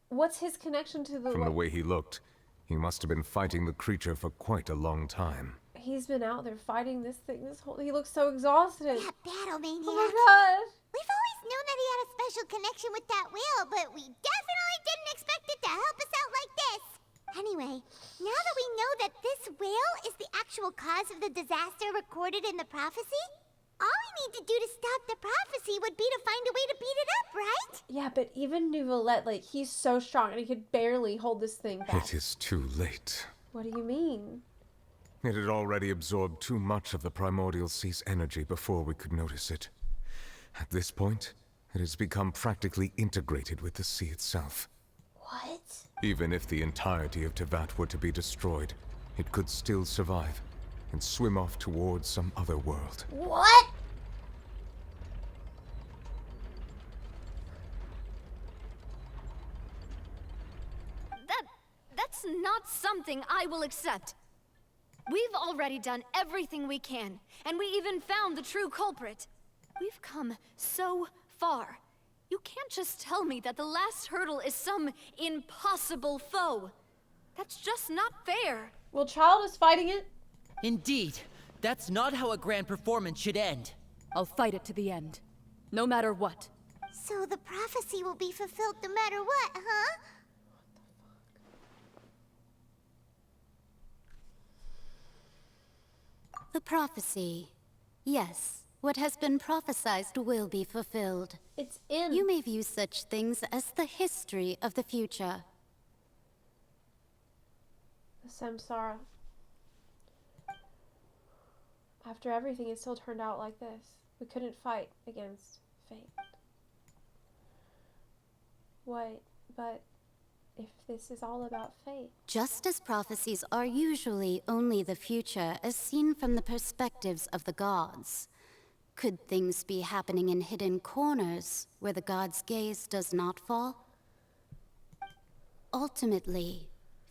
what's his connection to the From the way he looked, he must have been fighting the creature for quite a long time. He's been out there fighting this thing he looks so exhausted. That battle maniac. Oh my god. We've always known that he had a special connection with that whale, but we definitely didn't expect it to help us out like this. Anyway, now that we know that this whale is the actual cause of the disaster recorded in the prophecy, all we need to do to stop the prophecy would be to find a way to beat it up, right? Yeah, but even Nouvelette, like, he's so strong and he could barely hold this thing back. It is too late. What do you mean? It had already absorbed too much of the primordial sea's energy before we could notice it. At this point, it has become practically integrated with the sea itself. What? Even if the entirety of Tevat were to be destroyed, it could still survive and swim off towards some other world. What? That's not something I will accept. We've already done everything we can, and we even found the true culprit. We've come so far. You can't just tell me that the last hurdle is some impossible foe. That's just not fair. Well, Child is fighting it. Indeed. That's not how a grand performance should end. I'll fight it to the end. No matter what. So the prophecy will be fulfilled no matter what, huh? The prophecy. Yes, what has been prophesied will be fulfilled. It's in. You may view such things as the history of the future. The Samsara. After everything, it still turned out like this. We couldn't fight against fate. What? But if this is all about fate. Just as prophecies are usually only the future as seen from the perspectives of the gods, could things be happening in hidden corners where the gods' gaze does not fall? Ultimately,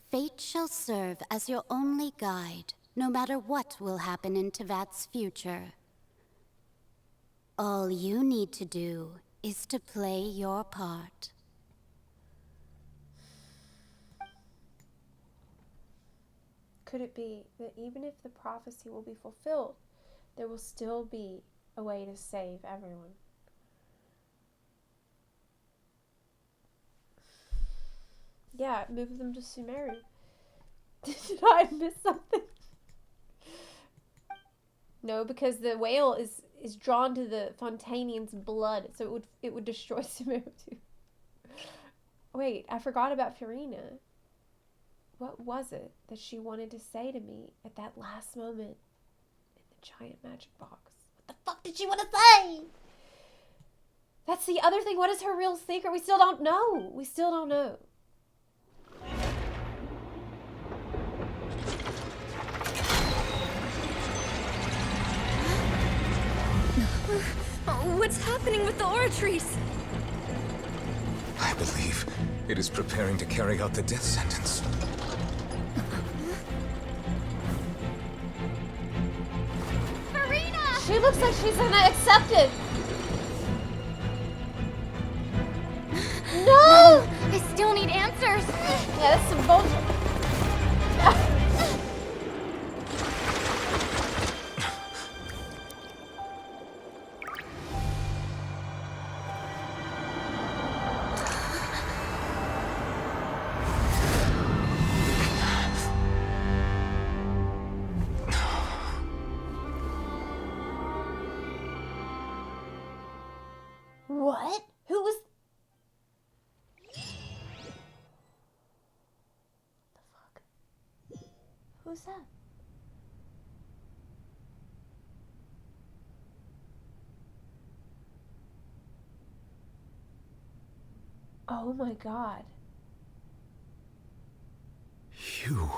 fate shall serve as your only guide, no matter what will happen in Tevat's future. All you need to do is to play your part. Could it be that even if the prophecy will be fulfilled, there will still be a way to save everyone? Yeah, move them to Sumeru. Did I miss something? No, because the whale is drawn to the Fontanian's blood, so it would destroy Sumeru too. Wait, I forgot about Furina. What was it that she wanted to say to me at that last moment in the giant magic box? What the fuck did she want to say? That's the other thing. What is her real secret? We still don't know. We still don't know. What's happening with the oratories? I believe it is preparing to carry out the death sentence. She looks like she's gonna accept it. No! I still need answers. Yeah, that's some bullshit. What? Who was... What the fuck? Who's that? Oh my god. You.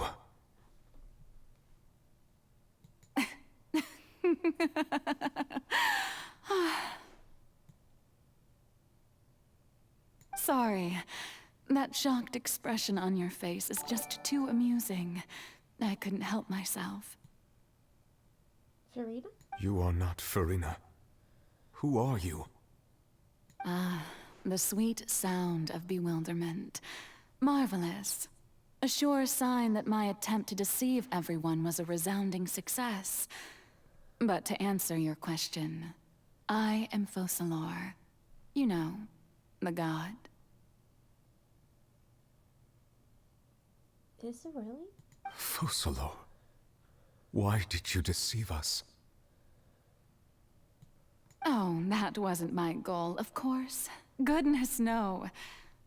Sorry. That shocked expression on your face is just too amusing. I couldn't help myself. Farina? You are not Farina. Who are you? Ah, the sweet sound of bewilderment. Marvelous. A sure sign that my attempt to deceive everyone was a resounding success. But to answer your question, I am Focalor. You know, the god. Is it really? Focalor. Why did you deceive us? Oh, that wasn't my goal, of course. Goodness, no.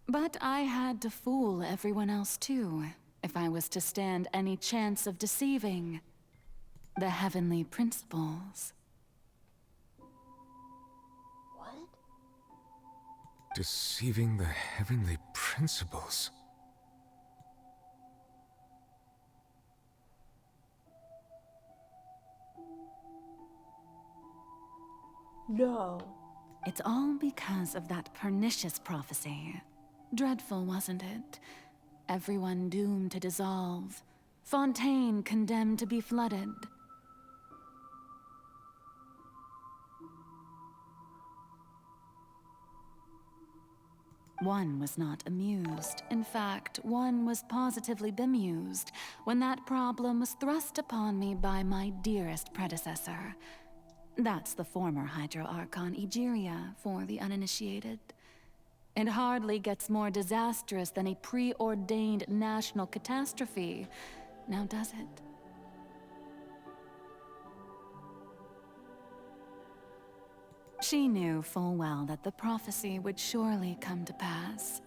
But I had to fool everyone else too, if I was to stand any chance of deceiving the heavenly principles. What? Deceiving the heavenly principles? No. It's all because of that pernicious prophecy. Dreadful, wasn't it? Everyone doomed to dissolve. Fontaine condemned to be flooded. One was not amused. In fact, one was positively bemused when that problem was thrust upon me by my dearest predecessor. That's the former Hydro Archon Egeria for the uninitiated. It hardly gets more disastrous than a preordained national catastrophe, now does it? She knew full well that the prophecy would surely come to pass.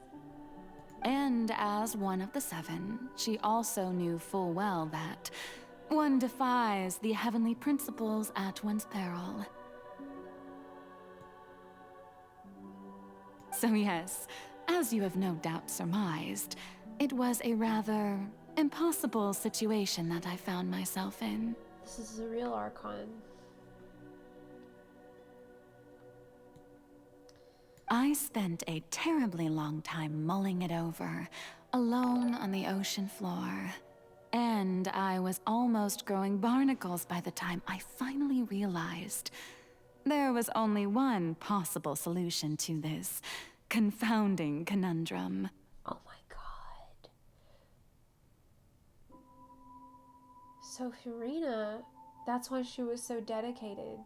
And as one of the seven, she also knew full well that one defies the heavenly principles at one's peril. So yes, as you have no doubt surmised, it was a rather impossible situation that I found myself in. This is a real Archon. I spent a terribly long time mulling it over, alone on the ocean floor. And I was almost growing barnacles by the time I finally realized there was only one possible solution to this confounding conundrum. Oh my god. So Farina, that's why she was so dedicated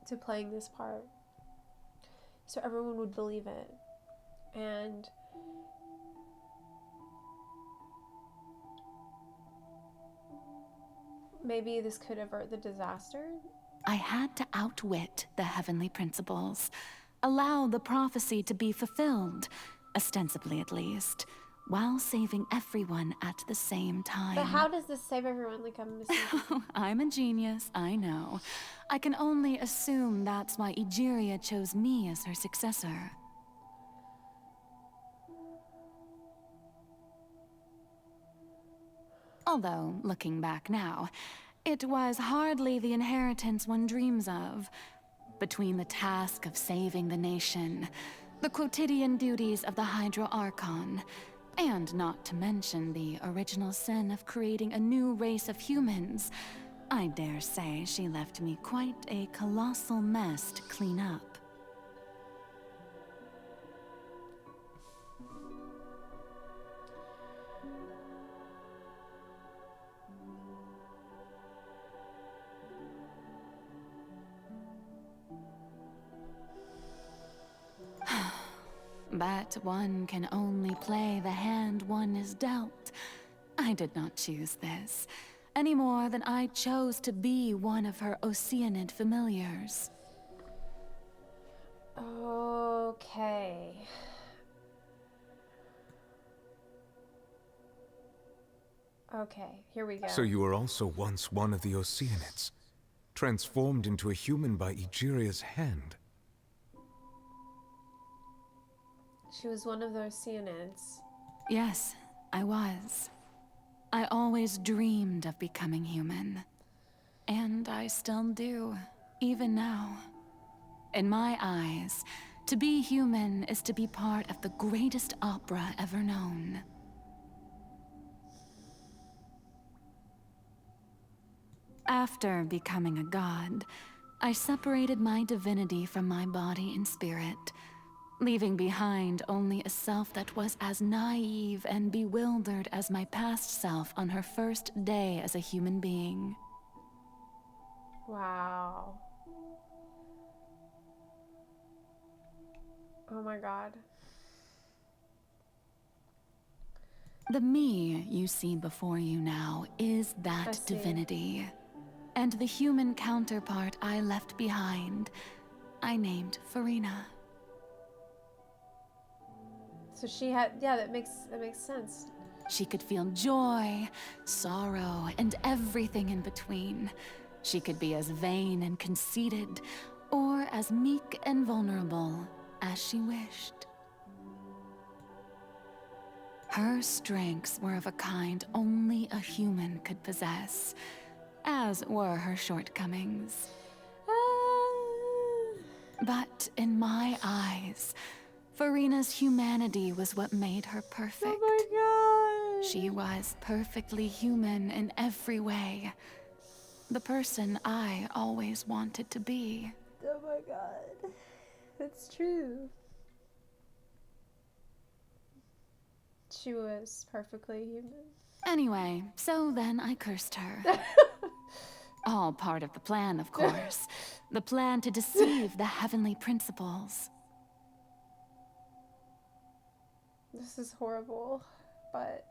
to playing this part. So everyone would believe it. And maybe this could avert the disaster? I had to outwit the heavenly principles, allow the prophecy to be fulfilled, ostensibly at least, while saving everyone at the same time. But how does this save everyone? Like, I'm missing. I'm a genius, I know. I can only assume that's why Egeria chose me as her successor. Although, looking back now, it was hardly the inheritance one dreams of. Between the task of saving the nation, the quotidian duties of the Hydro Archon, and not to mention the original sin of creating a new race of humans, I dare say she left me quite a colossal mess to clean up. But one can only play the hand one is dealt. I did not choose this, any more than I chose to be one of her Oceanid familiars. Okay. Okay, here we go. So you were also once one of the Oceanids, transformed into a human by Egeria's hand. She was one of those Cyanids. Yes, I was. I always dreamed of becoming human. And I still do, even now. In my eyes, to be human is to be part of the greatest opera ever known. After becoming a god, I separated my divinity from my body and spirit, leaving behind only a self that was as naive and bewildered as my past self on her first day as a human being. Wow. Oh my god. The me you see before you now is that divinity. And the human counterpart I left behind, I named Farina. So she had, yeah, that makes sense. She could feel joy, sorrow, and everything in between. She could be as vain and conceited, or as meek and vulnerable as she wished. Her strengths were of a kind only a human could possess, as were her shortcomings. But in my eyes, Farina's humanity was what made her perfect. Oh my god! She was perfectly human in every way. The person I always wanted to be. Oh my god. It's true. She was perfectly human. Anyway, so then I cursed her. All part of the plan, of course. The plan to deceive the heavenly principles. This is horrible, but...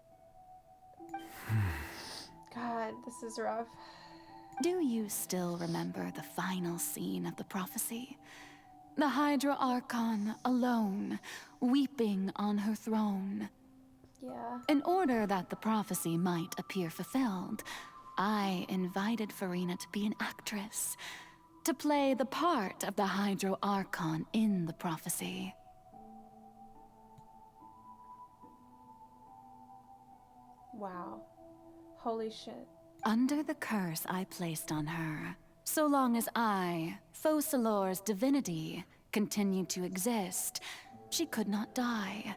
God, this is rough. Do you still remember the final scene of the prophecy? The Hydra Archon alone, weeping on her throne. Yeah. In order that the prophecy might appear fulfilled, I invited Farina to be an actress, to play the part of the Hydro Archon in the prophecy. Wow. Holy shit. Under the curse I placed on her, so long as I, Focalor's divinity, continued to exist, she could not die.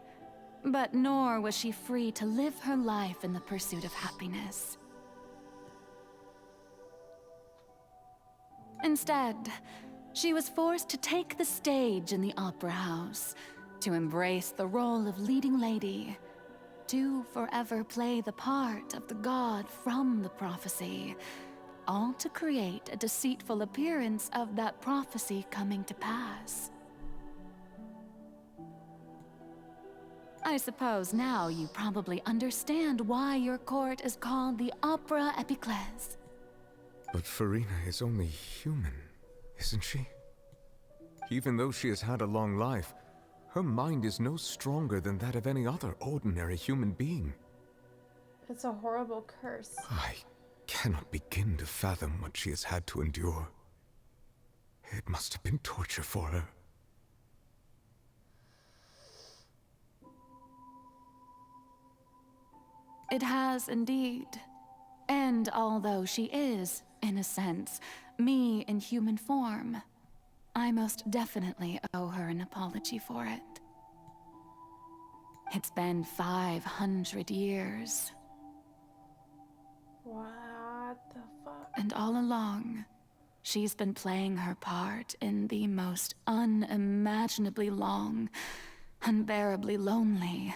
But nor was she free to live her life in the pursuit of happiness. Instead, she was forced to take the stage in the opera house, to embrace the role of leading lady, to forever play the part of the god from the prophecy, all to create a deceitful appearance of that prophecy coming to pass. I suppose now you probably understand why your court is called the Opera Epiclese. But Farina is only human, isn't she? Even though she has had a long life, her mind is no stronger than that of any other ordinary human being. It's a horrible curse. I cannot begin to fathom what she has had to endure. It must have been torture for her. It has indeed. And although she is, in a sense, me in human form, I most definitely owe her an apology for it. It's been 500 years. What the fuck? And all along, she's been playing her part in the most unimaginably long, unbearably lonely,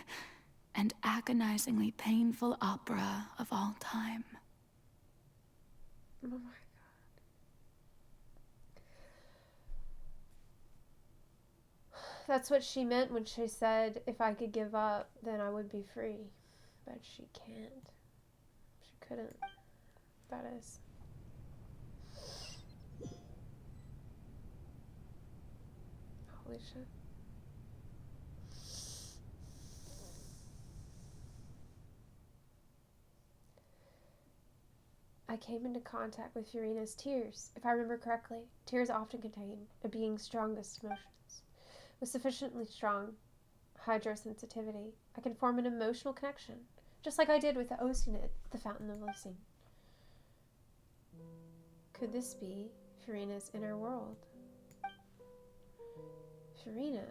and agonizingly painful opera of all time. Oh my god. That's what she meant when she said, if I could give up, then I would be free. But she can't. She couldn't. That is. Holy shit. I came into contact with Farina's tears. If I remember correctly, tears often contain a being's strongest emotions. Was sufficiently strong, hydrosensitivity. I can form an emotional connection, just like I did with the Oceanid, the Fountain of Lucine. Could this be Furina's inner world? Furina?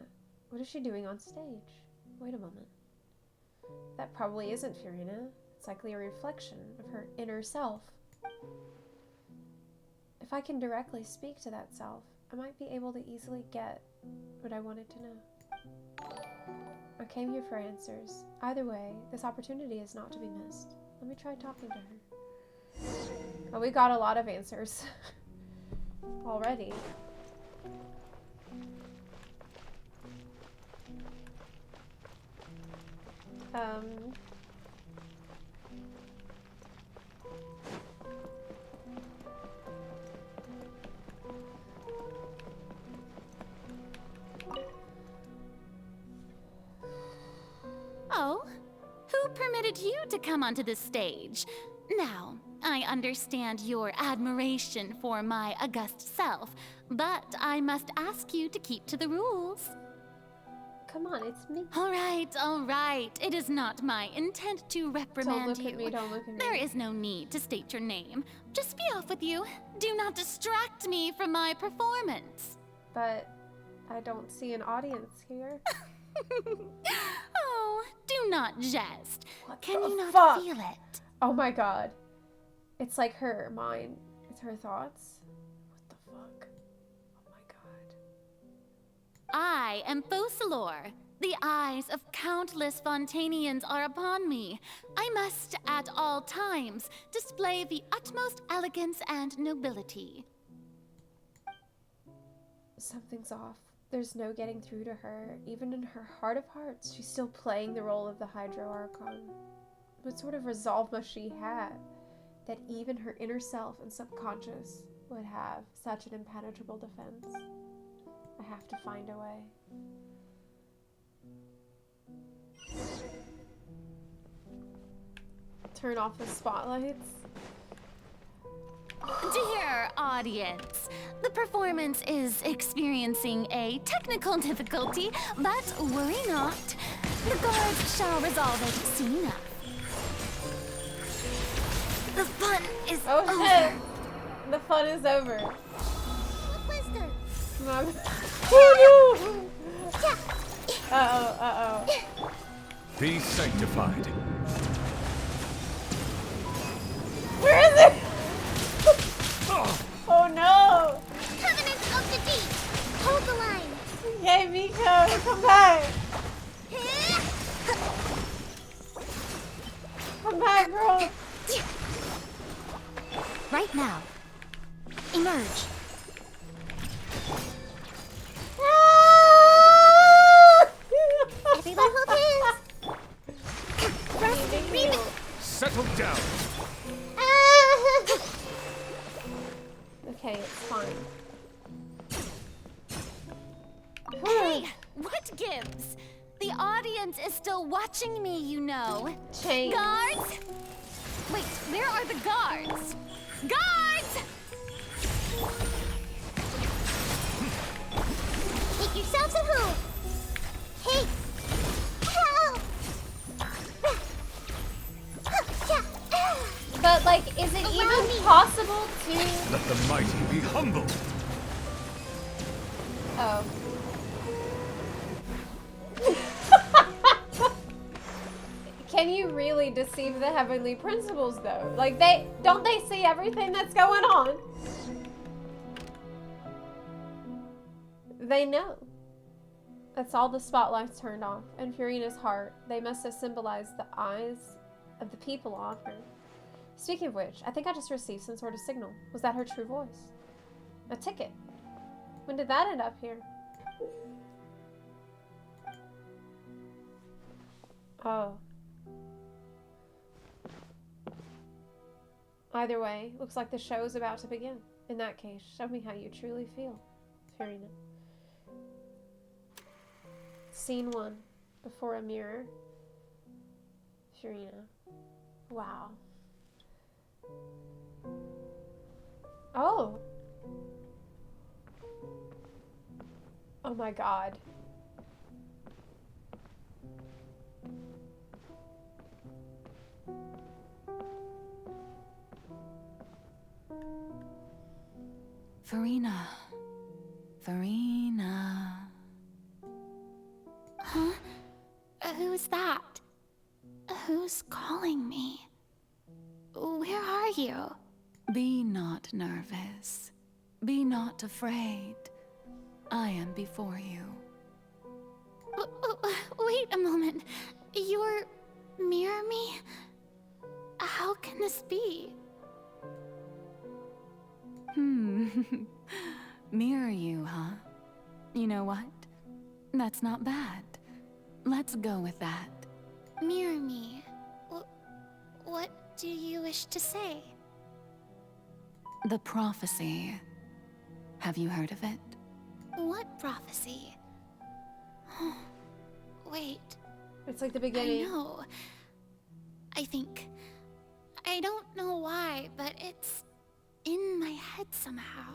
What is she doing on stage? Wait a moment. That probably isn't Furina. It's likely a reflection of her inner self. If I can directly speak to that self, I might be able to easily get what I wanted to know. I came here for answers. Either way, this opportunity is not to be missed. Let me try talking to her. Oh, we got a lot of answers already. Oh, who permitted you to come onto the stage? Now, I understand your admiration for my august self, but I must ask you to keep to the rules. Come on, it's me. All right. It is not my intent to reprimand you. Don't look at me. There is no need to state your name. Just be off with you. Do not distract me from my performance. But I don't see an audience here. Oh, do not jest. Can you not fuck? feel it? Oh my god. It's like her mind. It's her thoughts. What the fuck? Oh my god. I am Focalor. The eyes of countless Fontanians are upon me. I must, at all times, display the utmost elegance and nobility. Something's off. There's no getting through to her. Even in her heart of hearts, she's still playing the role of the Hydro Archon. What sort of resolve must she have that even her inner self and subconscious would have such an impenetrable defense? I have to find a way. Turn off the spotlights. Dear audience, the performance is experiencing a technical difficulty, but worry not. The guards shall resolve it soon enough. The fun is over. Shit! The fun is over. What was the... Mom. Oh no! Uh-oh. Be sanctified. Where is it? Oh no! Covenant of the Deep! Hold the line! Yay, Miko! Come back! Come back, girl! Right now. Emerge. Everyone hold hands! Settle down. Okay, it's fine. Hey, what gives? The audience is still watching me, you know. Change. Guards? Wait, where are the guards? Guards! Make yourselves at home! Hey! Help! But, like, is it even possible to... Let the mighty be humble. Oh. Can you really deceive the heavenly principles, though? Like, don't they see everything that's going on? They know. That's all the spotlights turned off. And Furina's heart, they must have symbolized the eyes of the people on her. Speaking of which, I think I just received some sort of signal. Was that her true voice? A ticket. When did that end up here? Oh. Either way, looks like the show is about to begin. In that case, show me how you truly feel, Furina. Scene 1. Before a mirror. Furina. Wow. Oh. Oh my god. Farina. Farina. Huh? Who's that? Who's calling me? Where are you? Be not nervous. Be not afraid. I am before you. Wait a moment. You're mirror me? How can this be? Mirror you, huh? You know what? That's not bad. Let's go with that. Mirror me? What do you wish to say? The prophecy. Have you heard of it? What prophecy? Wait. It's like the beginning. I know. I think. I don't know why, but it's in my head somehow.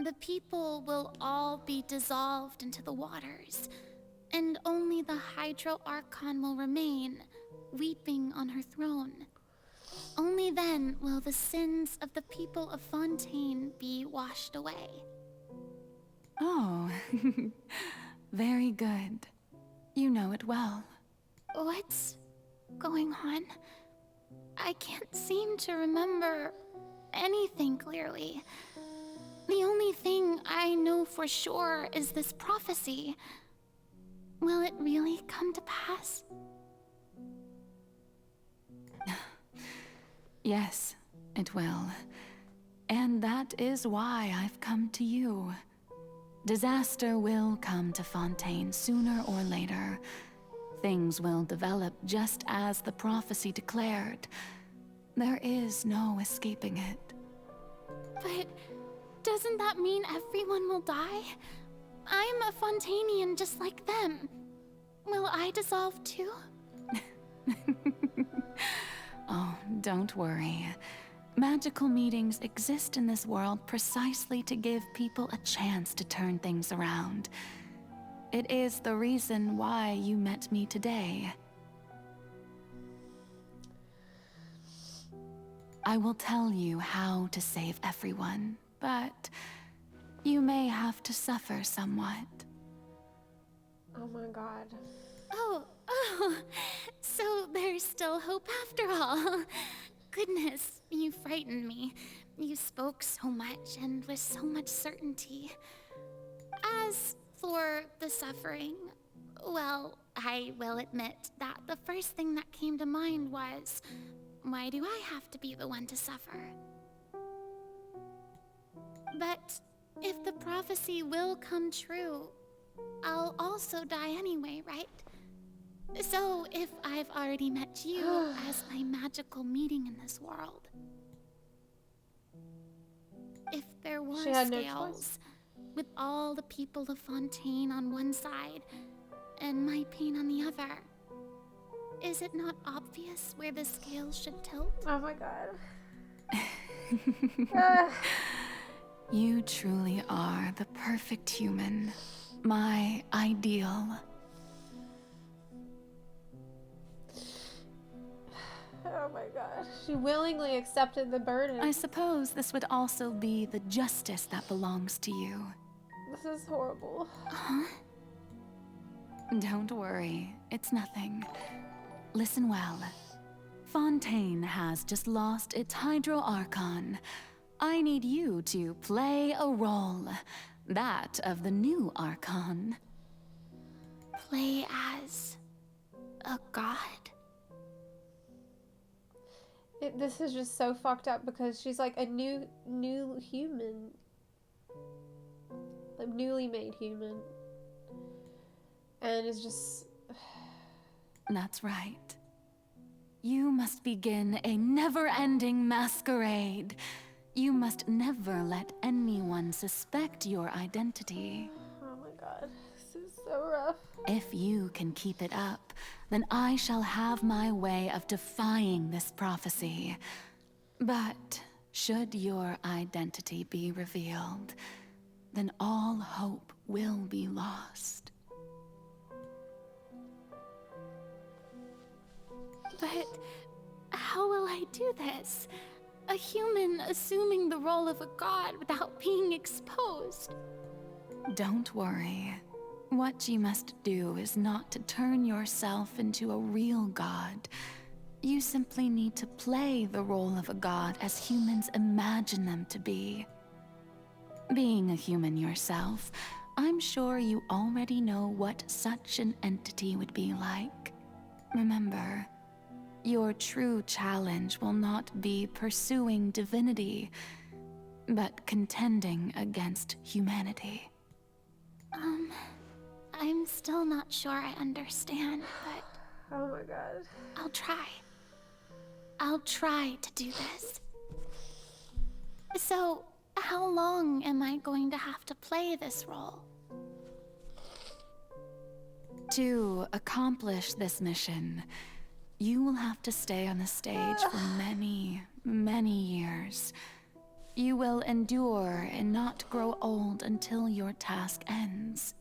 The people will all be dissolved into the waters, and only the Hydro Archon will remain, weeping on her throne. Only then will the sins of the people of Fontaine be washed away. Oh, very good. You know it well. What's going on? I can't seem to remember anything clearly. The only thing I know for sure is this prophecy. Will it really come to pass? Yes, it will. And that is why I've come to you. Disaster will come to Fontaine sooner or later. Things will develop just as the prophecy declared. There is no escaping it. But doesn't that mean everyone will die? I'm a Fontainian just like them. Will I dissolve too? Oh, don't worry. Magical meetings exist in this world precisely to give people a chance to turn things around. It is the reason why you met me today. I will tell you how to save everyone, but you may have to suffer somewhat. Oh my god. Oh, so there's still hope after all. Goodness, you frightened me. You spoke so much and with so much certainty. As for the suffering, well, I will admit that the first thing that came to mind was, why do I have to be the one to suffer? But if the prophecy will come true, I'll also die anyway, right? So if I've already met you as my magical meeting in this world, if there were scales with all the people of Fontaine on one side and my pain on the other, is it not obvious where the scales should tilt? Oh my god. You truly are the perfect human. My ideal. Oh my god. She willingly accepted the burden. I suppose this would also be the justice that belongs to you. This is horrible. Huh? Don't worry, it's nothing. Listen well. Fontaine has just lost its Hydro Archon. I need you to play a role. That of the new Archon. Play as a god? This is just so fucked up because she's like a new human. Like newly made human. And is just... That's right. You must begin a never-ending masquerade. You must never let anyone suspect your identity. Oh my god, this is so rough. If you can keep it up, then I shall have my way of defying this prophecy. But should your identity be revealed, then all hope will be lost. But how will I do this? A human assuming the role of a god without being exposed. Don't worry. What you must do is not to turn yourself into a real god. You simply need to play the role of a god as humans imagine them to be. Being a human yourself, I'm sure you already know what such an entity would be like. Remember, your true challenge will not be pursuing divinity, but contending against humanity. I'm still not sure I understand, but... Oh my god. I'll try. I'll try to do this. So, how long am I going to have to play this role? To accomplish this mission, you will have to stay on the stage for many, many years. You will endure and not grow old until your task ends.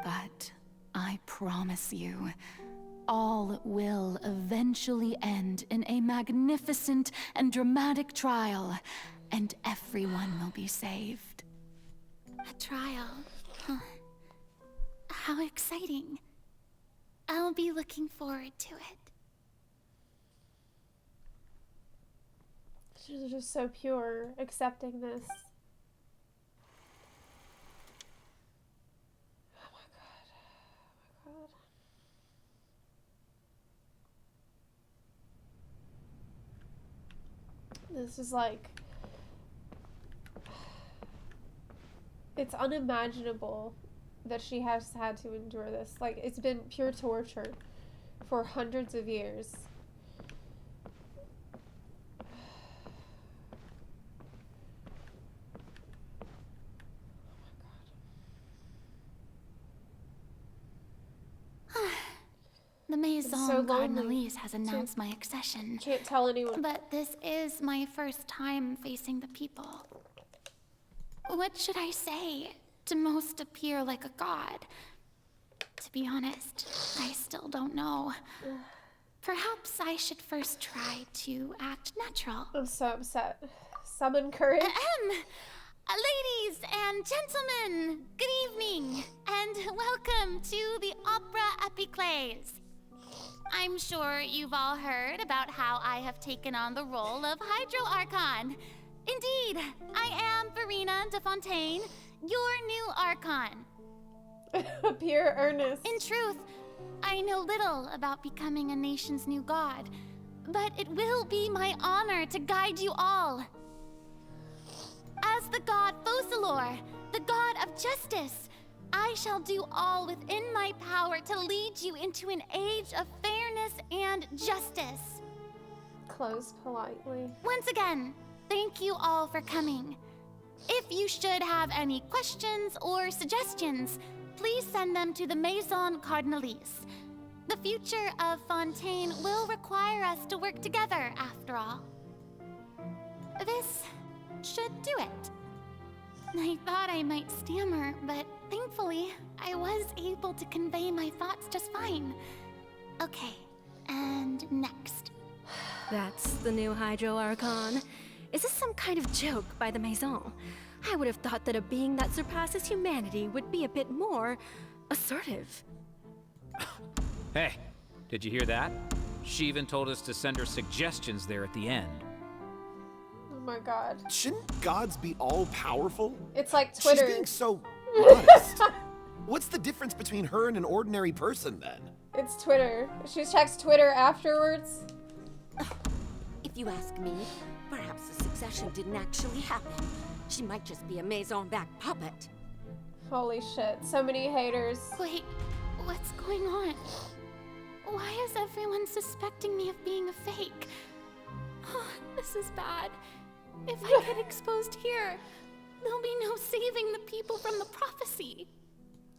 But I promise you, all will eventually end in a magnificent and dramatic trial, and everyone will be saved. A trial? Huh. How exciting. I'll be looking forward to it. She's just so pure, accepting this. Oh my god. Oh my god. This is like... It's unimaginable that she has had to endure this. Like, it's been pure torture for hundreds of years. The Maison so Cardinalise has announced my accession. Can't tell anyone. But this is my first time facing the people. What should I say to most appear like a god? To be honest, I still don't know. Perhaps I should first try to act natural. I'm so upset. Summon courage. Ladies and gentlemen, good evening, and welcome to the Opera Epiclese. I'm sure you've all heard about how I have taken on the role of Hydro Archon. Indeed, I am Verena de Fontaine, your new Archon. Pure earnest. In truth, I know little about becoming a nation's new god, but it will be my honor to guide you all. As the god Focalor, the god of justice, I shall do all within my power to lead you into an age of fairness and justice. Close politely. Once again, thank you all for coming. If you should have any questions or suggestions, please send them to the Maison Cardinalise. The future of Fontaine will require us to work together, after all. This should do it. I thought I might stammer, but thankfully, I was able to convey my thoughts just fine. Okay, and next. That's the new Hydro Archon. Is this some kind of joke by the Maison? I would have thought that a being that surpasses humanity would be a bit more assertive. Hey, did you hear that? She even told us to send her suggestions there at the end. Oh my god. Shouldn't gods be all-powerful? It's like Twitter. She's being so modest. What's the difference between her and an ordinary person, then? It's Twitter. She checks Twitter afterwards. If you ask me, perhaps the succession didn't actually happen. She might just be a Maison-backed puppet. Holy shit. So many haters. Wait, what's going on? Why is everyone suspecting me of being a fake? Oh, this is bad. If I get exposed here, there'll be no saving the people from the prophecy.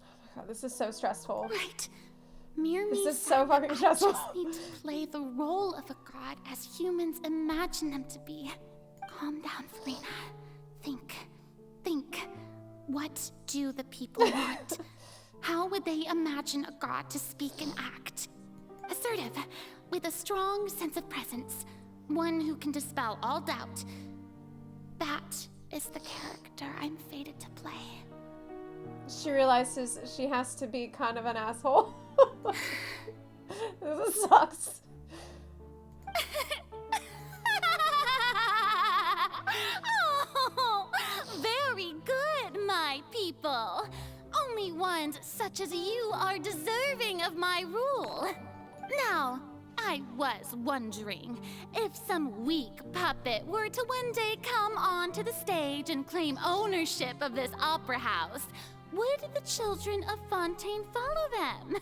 Oh my god, this is so stressful. Right. Mirror This me is so fucking stressful. I just need to play the role of a god as humans imagine them to be. Calm down, Verena. Think. What do the people want? How would they imagine a god to speak and act? Assertive, with a strong sense of presence, one who can dispel all doubt. That is the character I'm fated to play. She realizes she has to be kind of an asshole. This sucks. Oh, very good, my people. Only ones such as you are deserving of my rule. Now, I was wondering if some weak puppet were to one day come onto the stage and claim ownership of this opera house, would the children of Fontaine follow them?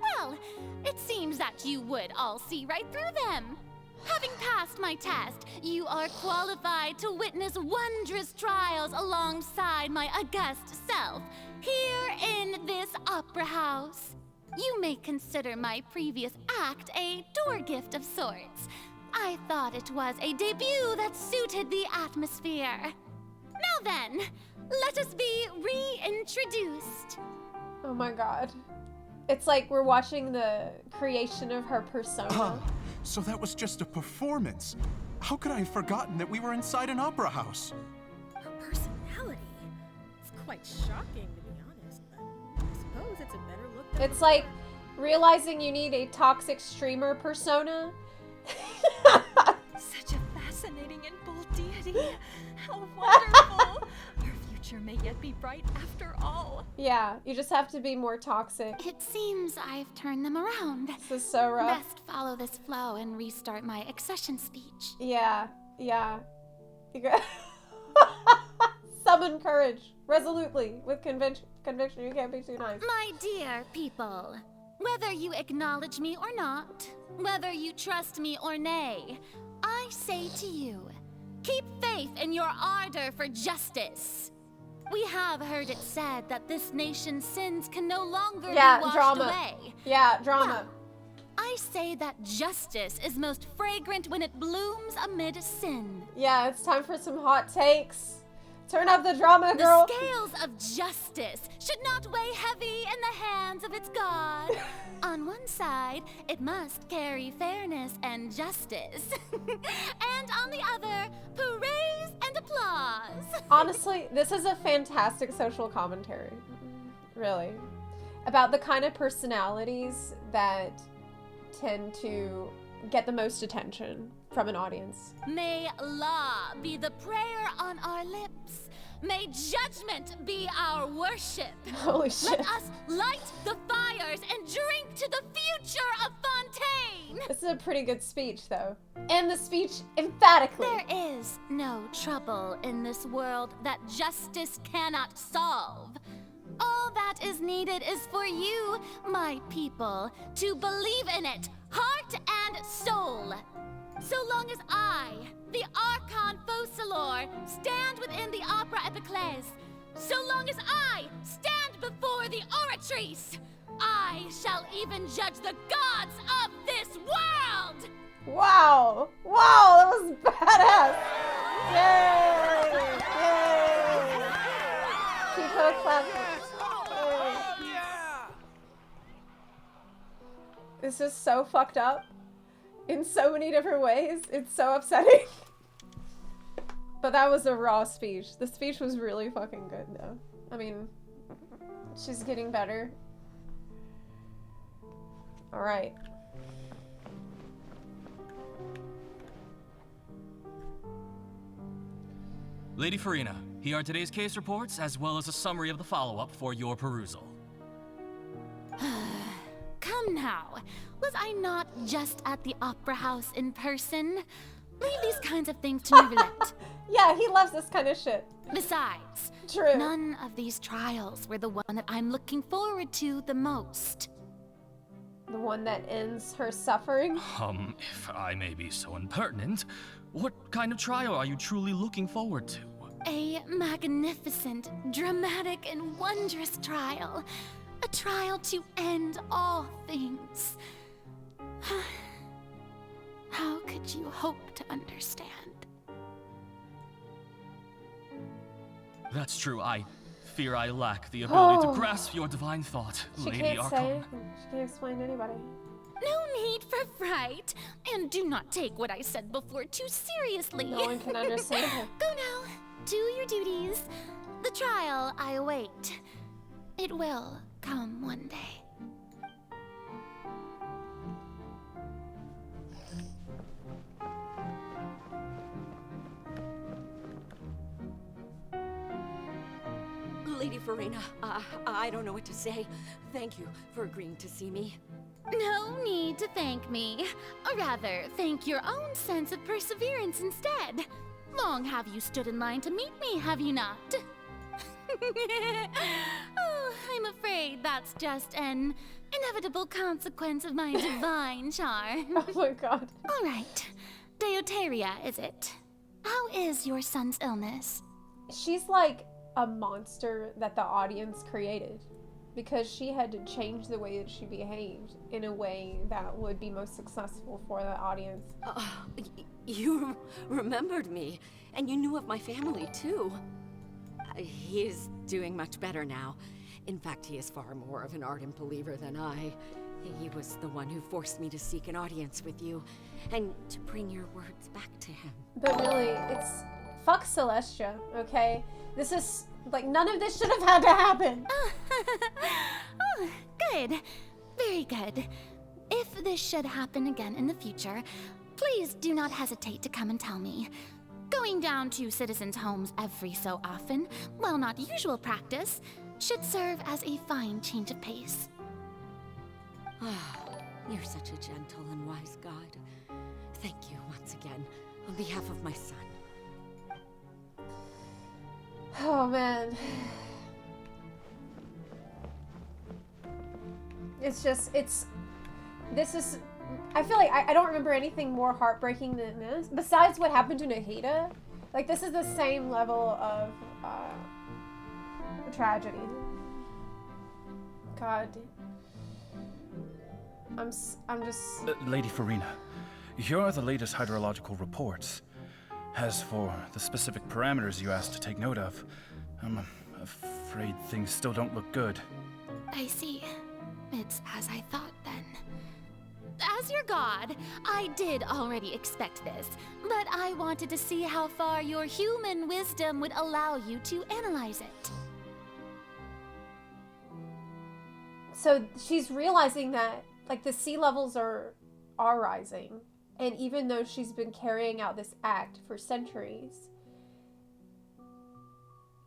Well, it seems that you would all see right through them. Having passed my test, you are qualified to witness wondrous trials alongside my august self, here in this opera house. You may consider my previous act a door gift of sorts. I thought it was a debut that suited the atmosphere. Now then, let us be reintroduced. Oh my god. It's like we're watching the creation of her persona. So that was just a performance. How could I have forgotten that we were inside an opera house? Her personality. It's quite shocking, to be honest, but I suppose it's a better look than... It's like realizing you need a toxic streamer persona. Such a fascinating and bold deity. How wonderful. Our future may yet be bright after all. Yeah, you just have to be more toxic. It seems I've turned them around. This is so rough. Best follow this flow and restart my accession speech. Yeah. You got summon courage resolutely with conviction. You can't be too nice. My dear people, whether you acknowledge me or not, whether you trust me or nay, I say to you, keep faith in your ardor for justice. We have heard it said that this nation's sins can no longer be washed away. Yeah, drama. Well, I say that justice is most fragrant when it blooms amid sin. Yeah, it's time for some hot takes. Turn up the drama, girl. The scales of justice should not weigh heavy in the hands of its God. On one side, it must carry fairness and justice. And on the other, praise and applause. Honestly, this is a fantastic social commentary. Really. About the kind of personalities that tend to get the most attention from an audience. May law be the prayer on our lips. May judgment be our worship. Holy shit. Let us light the fires and drink to the future of Fontaine. This is a pretty good speech, though. And the speech emphatically. There is no trouble in this world that justice cannot solve. All that is needed is for you, my people, to believe in it, heart and soul. So long as I, the Archon Focalor, stand within the Opera Epiclese, so long as I stand before the Oratrice, I shall even judge the gods of this world! Wow! Wow, that was badass! Yay! Yay! Keep her clapping. This is so fucked up in so many different ways. It's so upsetting. But that was a raw speech. The speech was really fucking good, though. I mean, she's getting better. All right. Lady Farina, here are today's case reports, as well as a summary of the follow-up for your perusal. Come now, was I not just at the Opera House in person? Leave these kinds of things to me, Roulette. Yeah, he loves this kind of shit. Besides, True. None of these trials were the one that I'm looking forward to the most. The one that ends her suffering? If I may be so impertinent, what kind of trial are you truly looking forward to? A magnificent, dramatic, and wondrous trial. A trial to end all things. How could you hope to understand? That's true, I fear I lack the ability to grasp your divine thought, She Lady can't Archon. She can't explain to anybody. No right? And do not take what I said before too seriously. No one can understand her. Go now. Do your duties. The trial I await. It will come one day. Lady Farina, I don't know what to say. Thank you for agreeing to see me. No need to thank me. Rather, thank your own sense of perseverance instead. Long have you stood in line to meet me, have you not? Oh, I'm afraid that's just an inevitable consequence of my divine charm. Oh my god. All right. Deuteria, is it? How is your son's illness? She's like a monster that the audience created, because she had to change the way that she behaved in a way that would be most successful for the audience. You remembered me, and you knew of my family too. He is doing much better now. In fact, he is far more of an ardent believer than I. He was the one who forced me to seek an audience with you, and to bring your words back to him. But really, it's fuck Celestia, okay? This is, like, none of this should have had to happen. Oh, good. Very good. If this should happen again in the future, please do not hesitate to come and tell me. Going down to citizens' homes every so often, while not usual practice, should serve as a fine change of pace. You're such a gentle and wise god. Thank you once again, on behalf of my son. Oh man. It's just, I feel like I don't remember anything more heartbreaking than this. Besides what happened to Nahida, like this is the same level of tragedy. God. I'm just... Lady Farina, here are the latest hydrological reports. As for the specific parameters you asked to take note of, I'm afraid things still don't look good. I see. It's as I thought then. As your god, I did already expect this, but I wanted to see how far your human wisdom would allow you to analyze it. So she's realizing that, like, the sea levels are rising. And even though she's been carrying out this act for centuries,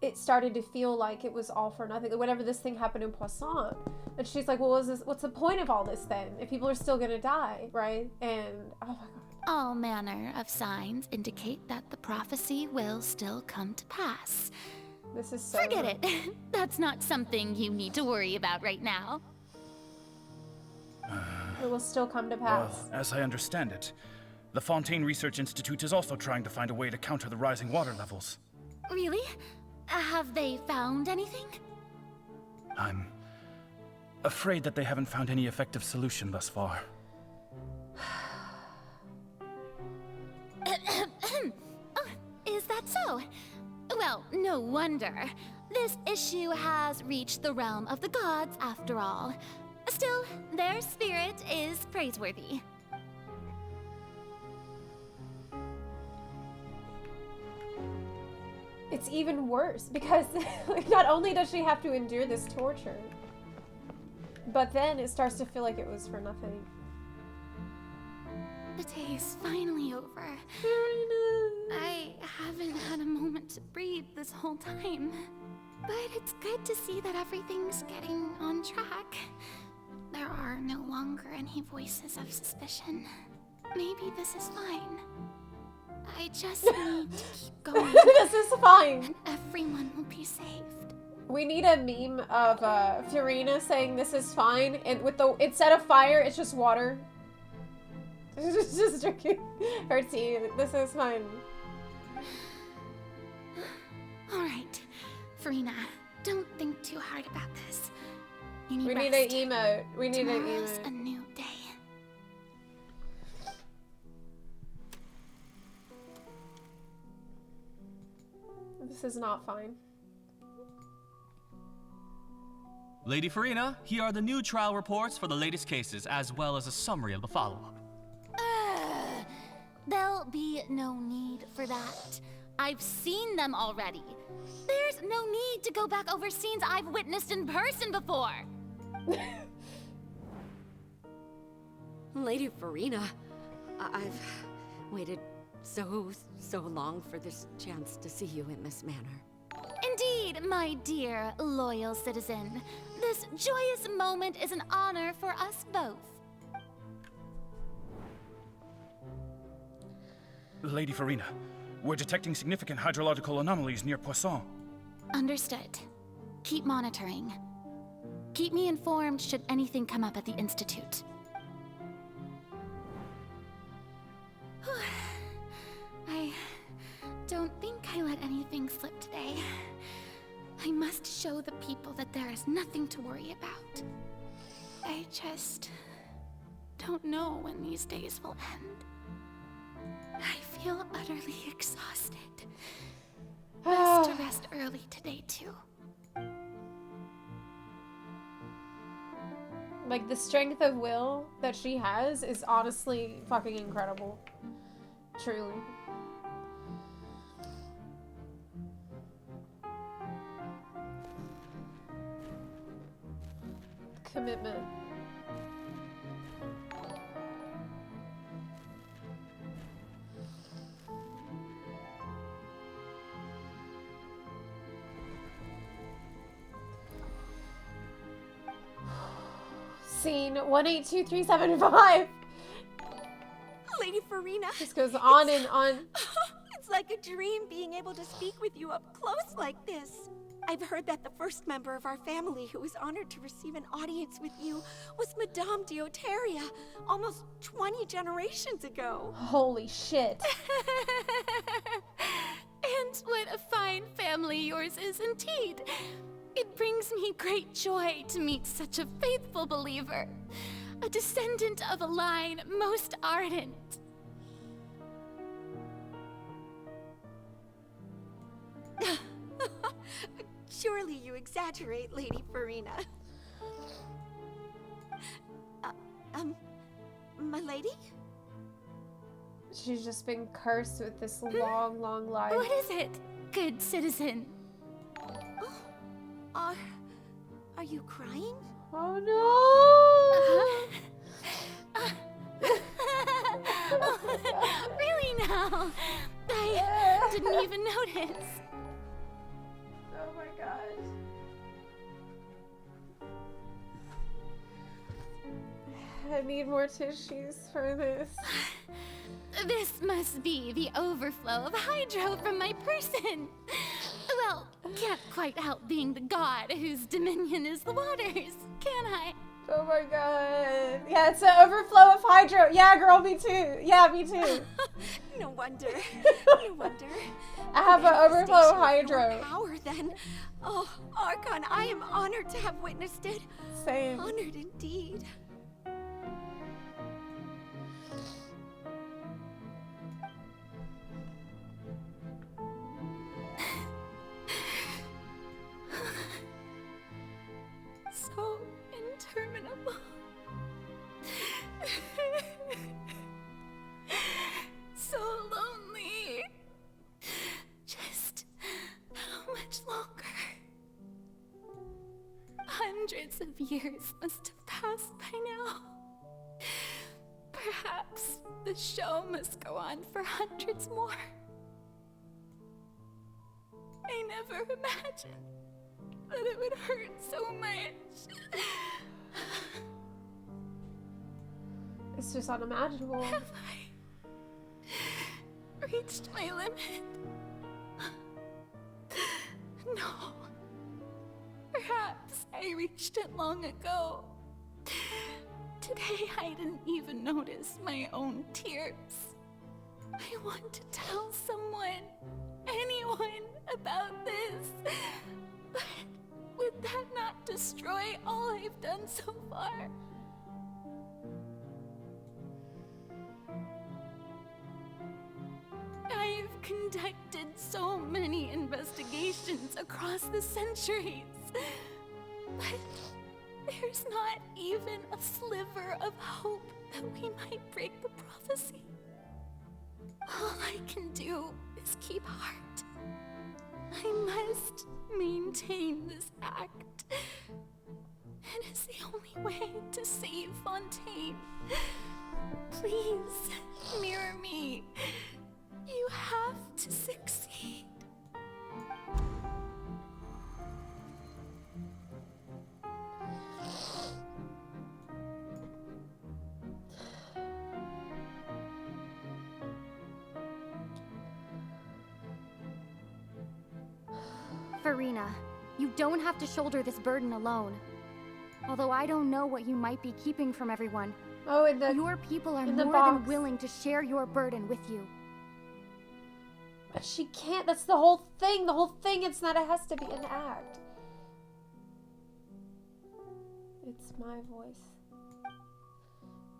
it started to feel like it was all for nothing. Whenever this thing happened in Poisson, and she's like, well, what's the point of all this then? If people are still gonna die, right? And, oh my god. All manner of signs indicate that the prophecy will still come to pass. This is so... Forget it. That's not something you need to worry about right now. It will still come to pass. Well, as I understand it, the Fontaine Research Institute is also trying to find a way to counter the rising water levels. Really? Have they found anything? I'm afraid that they haven't found any effective solution thus far. Oh, is that so? Well, no wonder. This issue has reached the realm of the gods after all. Still, their spirit is praiseworthy. It's even worse because not only does she have to endure this torture, but then it starts to feel like it was for nothing. The day is finally over. I haven't had a moment to breathe this whole time. But it's good to see that everything's getting on track. There are no longer any voices of suspicion. Maybe this is fine. I just need to keep going. This is fine. And everyone will be saved. We need a meme of Fiorina saying this is fine, and with the instead of fire, it's just water. just drinking her tea. This is fine. All right, Farina, don't think too hard about this. You need We rest. need an emote. We need an Tomorrow's emote. a new day. This is not fine. Lady Farina, here are the new trial reports for the latest cases, as well as a summary of the follow-up. There'll be no need for that. I've seen them already. There's no need to go back over scenes I've witnessed in person before. Lady Farina, I've waited so long for this chance to see you in this manner. Indeed, my dear, loyal citizen. This joyous moment is an honor for us both. Lady Farina, we're detecting significant hydrological anomalies near Poisson. Understood. Keep monitoring. Keep me informed should anything come up at the Institute. I don't think I let anything slip today. I must show the people that there is nothing to worry about. I just don't know when these days will end. I feel utterly exhausted. Best to rest early today, too. Like, the strength of will that she has is honestly fucking incredible. Truly. Commitment. Scene 182375. Lady Farina. This goes on and on. It's like a dream being able to speak with you up close like this. I've heard that the first member of our family who was honored to receive an audience with you was Madame Dioteria, almost 20 generations ago. Holy shit. And what a fine family yours is indeed. It brings me great joy to meet such a faithful believer, a descendant of a line most ardent. Surely you exaggerate, Lady Farina. My lady? She's just been cursed with this long, long life. What is it, good citizen? Are you crying? Oh no! Really now? I didn't even notice. Oh my god. I need more tissues for this. This must be the overflow of hydro from my person. Well, can't quite help being the god whose dominion is the waters, can I? Oh my god. Yeah, it's an overflow of hydro. Yeah, girl, me too. Yeah, me too. No wonder. No wonder. I have an overflow of hydro. Power then. Oh, Archon, I am honored to have witnessed it. Same. Honored indeed. So interminable. So lonely. Just how much longer? Hundreds of years must have passed by now. Perhaps the show must go on for hundreds more. I never imagined that it would hurt so much. It's just unimaginable. Have I reached my limit? No. Perhaps I reached it long ago. Today I didn't even notice my own tears. I want to tell someone, anyone, about this. But would that not destroy all I've done so far? I've conducted so many investigations across the centuries, but there's not even a sliver of hope that we might break the prophecy. keep heart. I must maintain this act. It is the only way to save Fontaine. Please, mirror me. You have to succeed. Farina, you don't have to shoulder this burden alone. Although I don't know what you might be keeping from everyone. Oh, your people are in the more box. than willing to share your burden with you. But she can't. That's the whole thing. The whole thing. It's not. It has to be an act. It's my voice.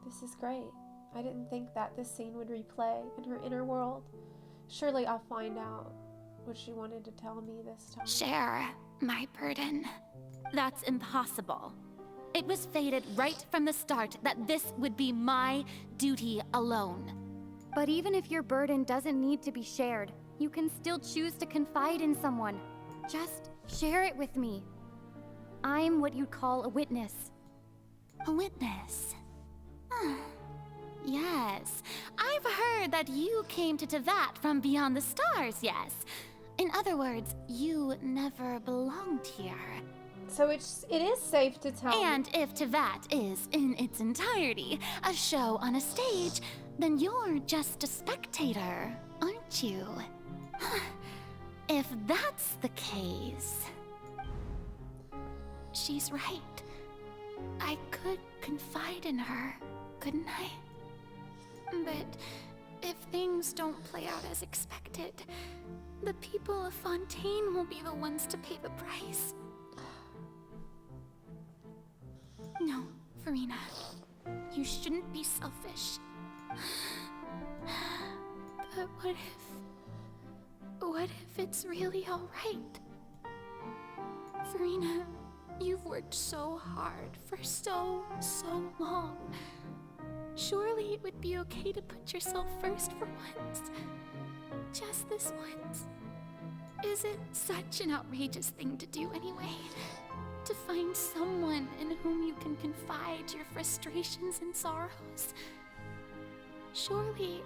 This is great. I didn't think that this scene would replay in her inner world. Surely I'll find out what she wanted to tell me this time. Share my burden. That's impossible. It was fated right from the start that this would be my duty alone. But even if your burden doesn't need to be shared, you can still choose to confide in someone. Just share it with me. I'm what you'd call a witness. A witness? Yes. I've heard that you came to Tevat from beyond the stars, yes. In other words, you never belonged here. So it is safe to tell And if Tevat is, in its entirety, a show on a stage, then you're just a spectator, aren't you? If that's the case... She's right. I could confide in her, couldn't I? But if things don't play out as expected, the people of Fontaine will be the ones to pay the price. No, Farina. You shouldn't be selfish. But what if it's really alright? Farina, you've worked so hard for so long. Surely it would be okay to put yourself first for once. Just this once. Is it such an outrageous thing to do anyway? To find someone in whom you can confide your frustrations and sorrows? Surely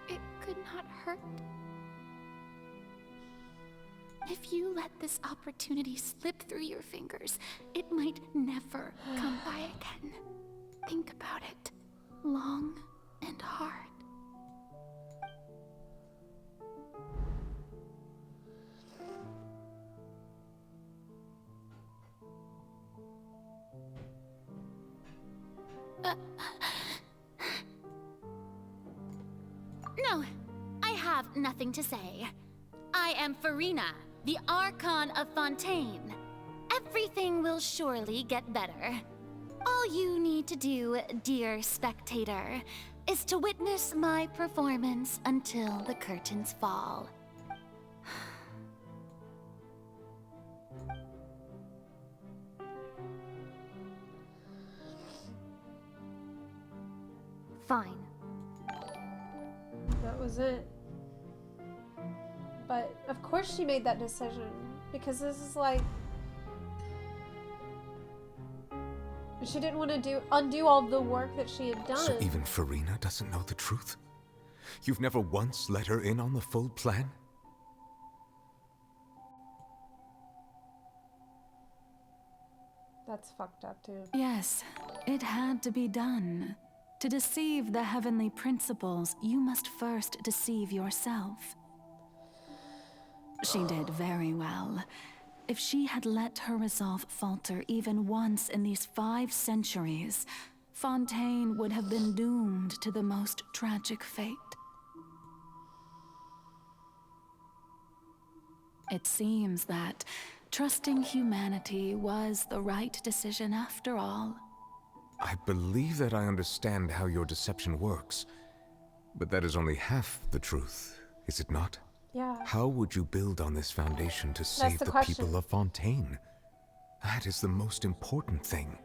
it could not hurt. If you let this opportunity slip through your fingers, it might never come by again. Think about it long and hard. No, I have nothing to say. I am Farina, the Archon of Fontaine. Everything will surely get better. All you need to do, dear spectator, is to witness my performance until the curtains fall. Fine. That was it. But of course she made that decision, because this is like, she didn't want to undo all the work that she had done. So even Farina doesn't know the truth? You've never once let her in on the full plan? That's fucked up too. Yes, it had to be done. To deceive the heavenly principles, you must first deceive yourself. She did very well. If she had let her resolve falter even once in these 5 centuries, Fontaine would have been doomed to the most tragic fate. It seems that trusting humanity was the right decision after all. I believe that I understand how your deception works, but that is only half the truth, is it not? Yeah. How would you build on this foundation to save the people of Fontaine? That is the most important thing.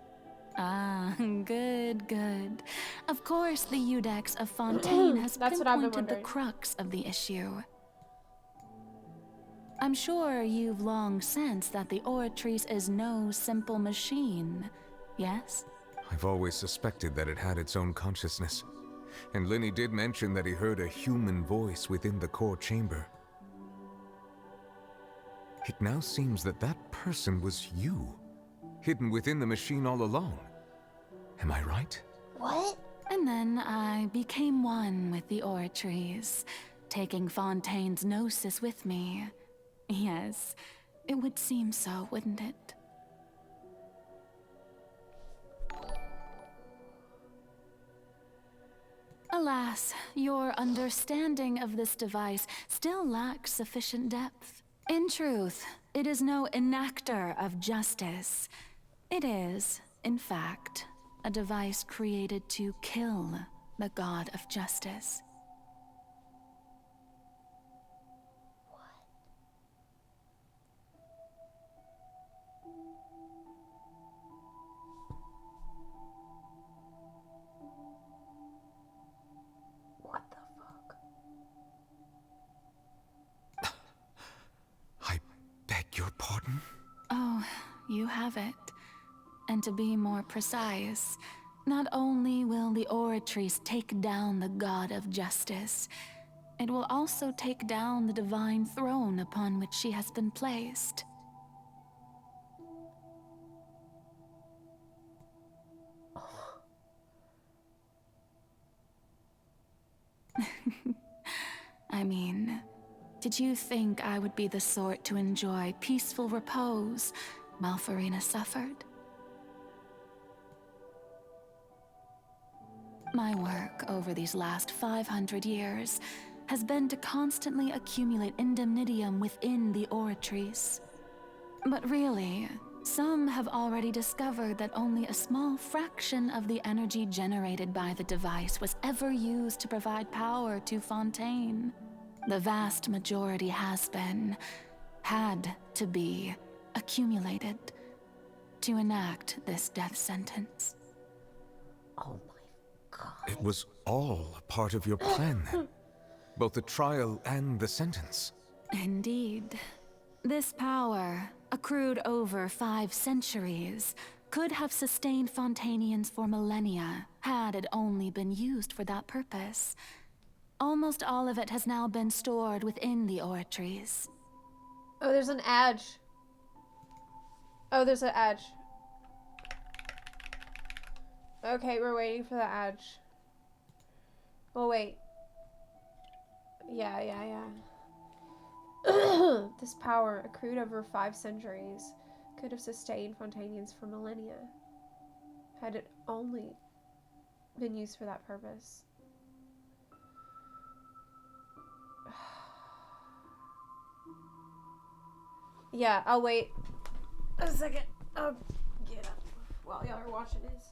Ah, good, good. Of course, the Iudex of Fontaine has That's what I've been pinpointed the wondering. crux of the issue. I'm sure you've long sensed that the Oratrice is no simple machine, yes? I've always suspected that it had its own consciousness. And Lenny did mention that he heard a human voice within the core chamber. It now seems that that person was you, hidden within the machine all along. Am I right? What? And then I became one with the Oratrice, taking Fontaine's gnosis with me. Yes, it would seem so, wouldn't it? Alas, your understanding of this device still lacks sufficient depth. In truth, it is no enactor of justice. It is, in fact, a device created to kill the god of justice. What the fuck? I beg your pardon? Oh, you have it. And to be more precise, not only will the Oratrice take down the god of justice, it will also take down the divine throne upon which she has been placed. I mean, did you think I would be the sort to enjoy peaceful repose while Farina suffered? My work over these last 500 years has been to constantly accumulate indemnitium within the Oratrice. But really, some have already discovered that only a small fraction of the energy generated by the device was ever used to provide power to Fontaine. The vast majority had to be, accumulated to enact this death sentence. Oh my god. It was all part of your plan, then? Both the trial and the sentence? Indeed. This power, accrued over 5 centuries, could have sustained Fontainians for millennia, had it only been used for that purpose. Almost all of it has now been stored within the Oratrice. Oh, there's an edge. Oh, there's an edge. Okay, we're waiting for the edge. We'll wait. Yeah. This power, accrued over 5 centuries, could have sustained Fontainians for millennia, had it only been used for that purpose. Yeah, I'll wait a second. I'll get up while y'all are watching this.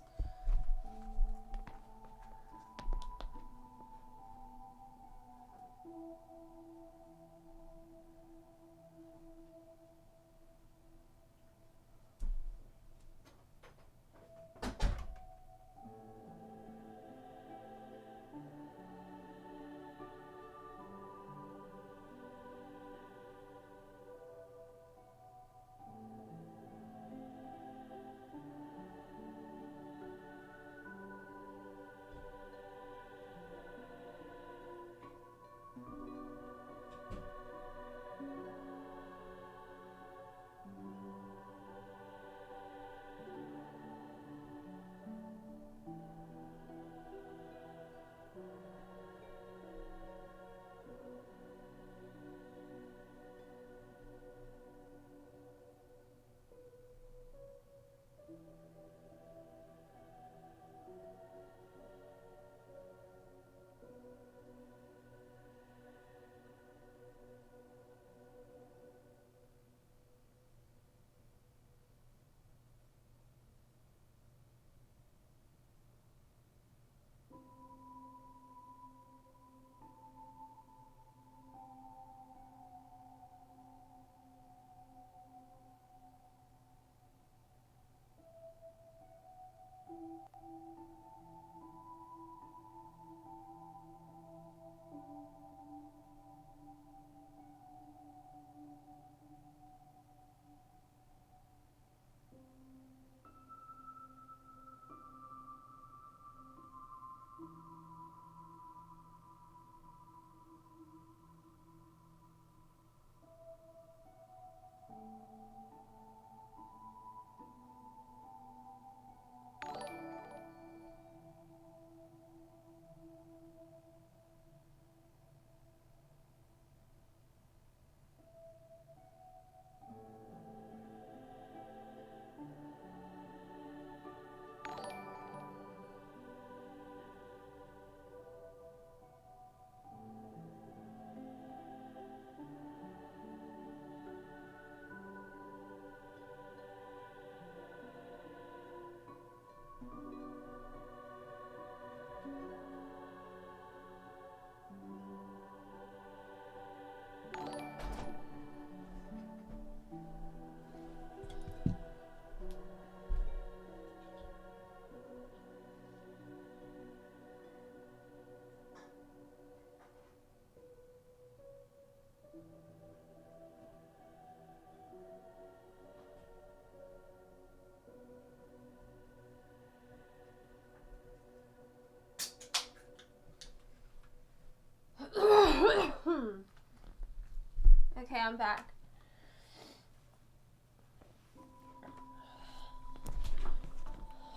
Okay, I'm back.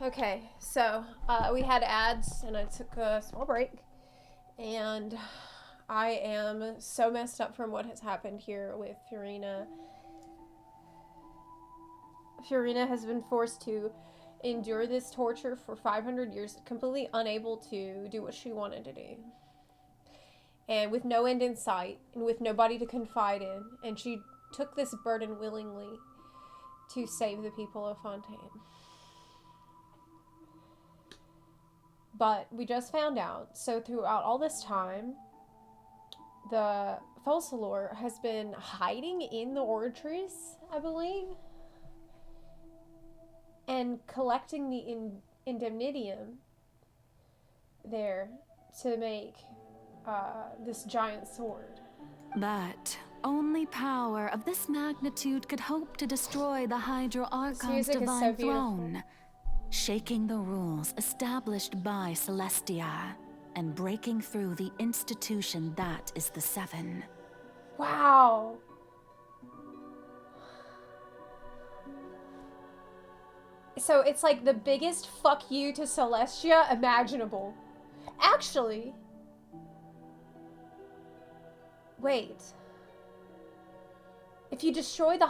Okay, so we had ads and I took a small break, and I am so messed up from what has happened here with Furina. Furina has been forced to endure this torture for 500 years, completely unable to do what she wanted to do. And with no end in sight, and with nobody to confide in, and she took this burden willingly to save the people of Fontaine. But we just found out, so throughout all this time, the Focalor has been hiding in the oratories, I believe, and collecting the indemnitium there to make this giant sword. But only power of this magnitude could hope to destroy the Hydro Archon's divine throne, shaking the rules established by Celestia and breaking through the institution that is the Seven. Wow. So it's like the biggest fuck you to Celestia imaginable. Actually, wait. If you destroy the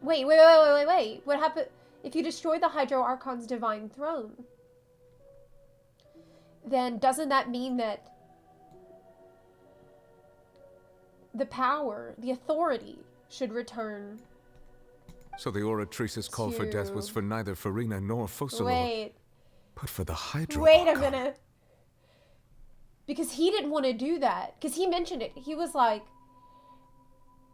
wait. What happened if you destroy the Hydro Archon's divine throne? Then doesn't that mean that the power, the authority, should return? So the Oratrice's call for death was for neither Furina nor Focalor, Wait. but for the Hydro Wait a Archon. minute. Because he didn't want to do that. Because he mentioned it. He was like,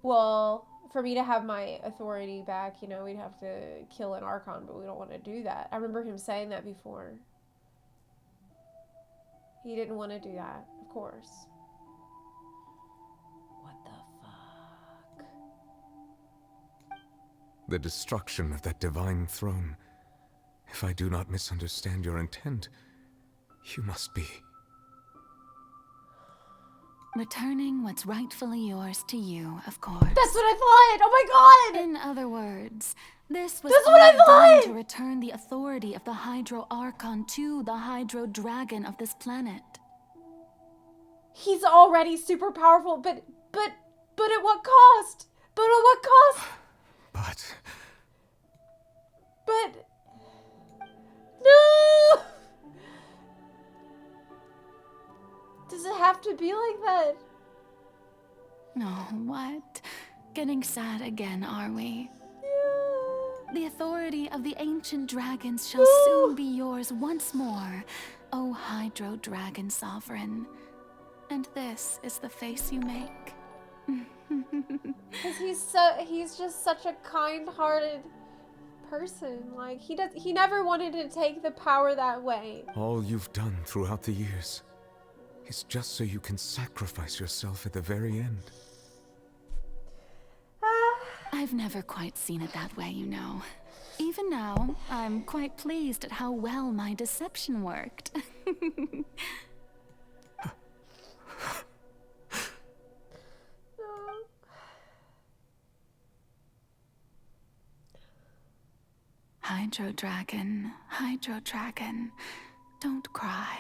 well, for me to have my authority back, you know, we'd have to kill an Archon, but we don't want to do that. I remember him saying that before. He didn't want to do that, of course. What the fuck? The destruction of that divine throne. If I do not misunderstand your intent, you must be... Returning what's rightfully yours to you, of course. That's what I thought! Oh my god! In other words, this was That's what I all done thought! to return the authority of the Hydro Archon to the Hydro Dragon of this planet. He's already super powerful, but at what cost? But at what cost? But... No! Does it have to be like that? No, what? Getting sad again, are we? Yeah. The authority of the ancient dragons shall soon be yours once more, O Hydro Dragon Sovereign. And this is the face you make. Because he's just such a kind-hearted person. Like, he never wanted to take the power that way. All you've done throughout the years is just so you can sacrifice yourself at the very end. I've never quite seen it that way, you know. Even now, I'm quite pleased at how well my deception worked. Hydro Dragon, don't cry.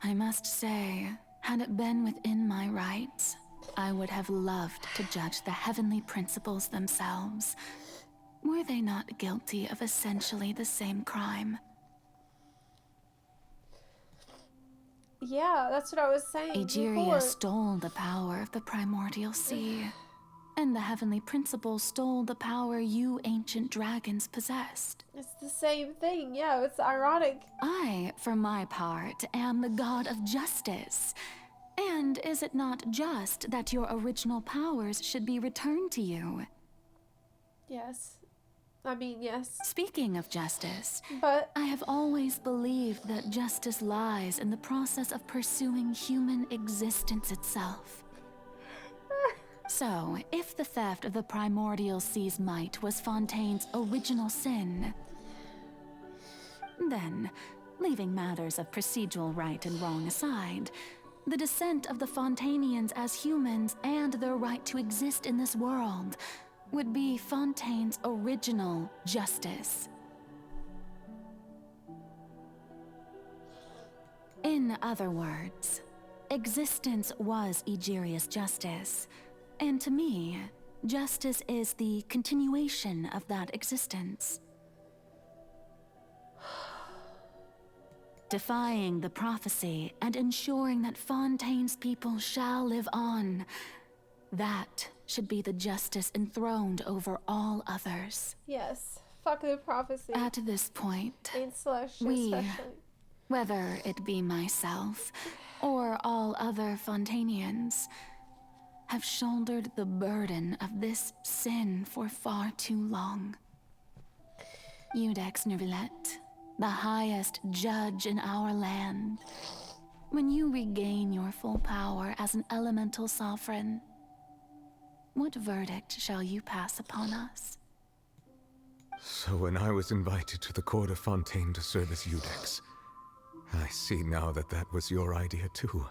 I must say, had it been within my rights, I would have loved to judge the heavenly principles themselves. Were they not guilty of essentially the same crime? Yeah, that's what I was saying Egeria before. stole the power of the primordial sea, and the heavenly principles stole the power you ancient dragons possessed. It's the same thing, yeah, it's ironic. I, for my part, am the god of justice. And is it not just that your original powers should be returned to you? Yes. I mean, yes. Speaking of justice, but I have always believed that justice lies in the process of pursuing human existence itself. So, if the theft of the primordial sea's might was Fontaine's original sin, then Leaving matters of procedural right and wrong aside, the descent of the Fontainians as humans and their right to exist in this world would be Fontaine's original justice. In other words, existence was Egeria's justice, and to me, justice is the continuation of that existence. Defying the prophecy and ensuring that Fontaine's people shall live on, that should be the justice enthroned over all others. Yes. Fuck the prophecy. At this point, we, especially. Whether it be myself or all other Fontainians, have shouldered the burden of this sin for far too long. Iudex Neuvillette, the highest judge in our land, when you regain your full power as an elemental sovereign, what verdict shall you pass upon us? So when I was invited to the court of Fontaine to serve as Iudex, I see now that that was your idea too.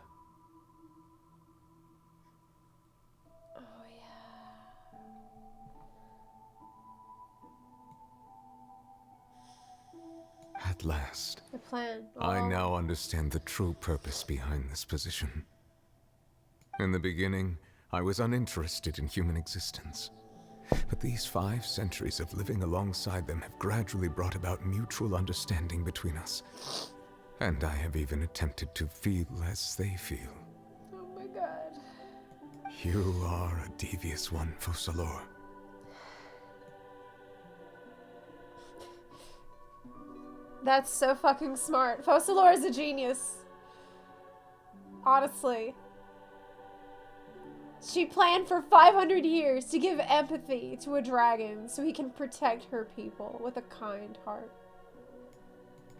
At last, the plan. I now understand the true purpose behind this position. In the beginning, I was uninterested in human existence. But these 5 centuries of living alongside them have gradually brought about mutual understanding between us. And I have even attempted to feel as they feel. Oh my god. You are a devious one, Focalors. That's so fucking smart. Focalors is a genius. Honestly. She planned for 500 years to give empathy to a dragon so he can protect her people with a kind heart.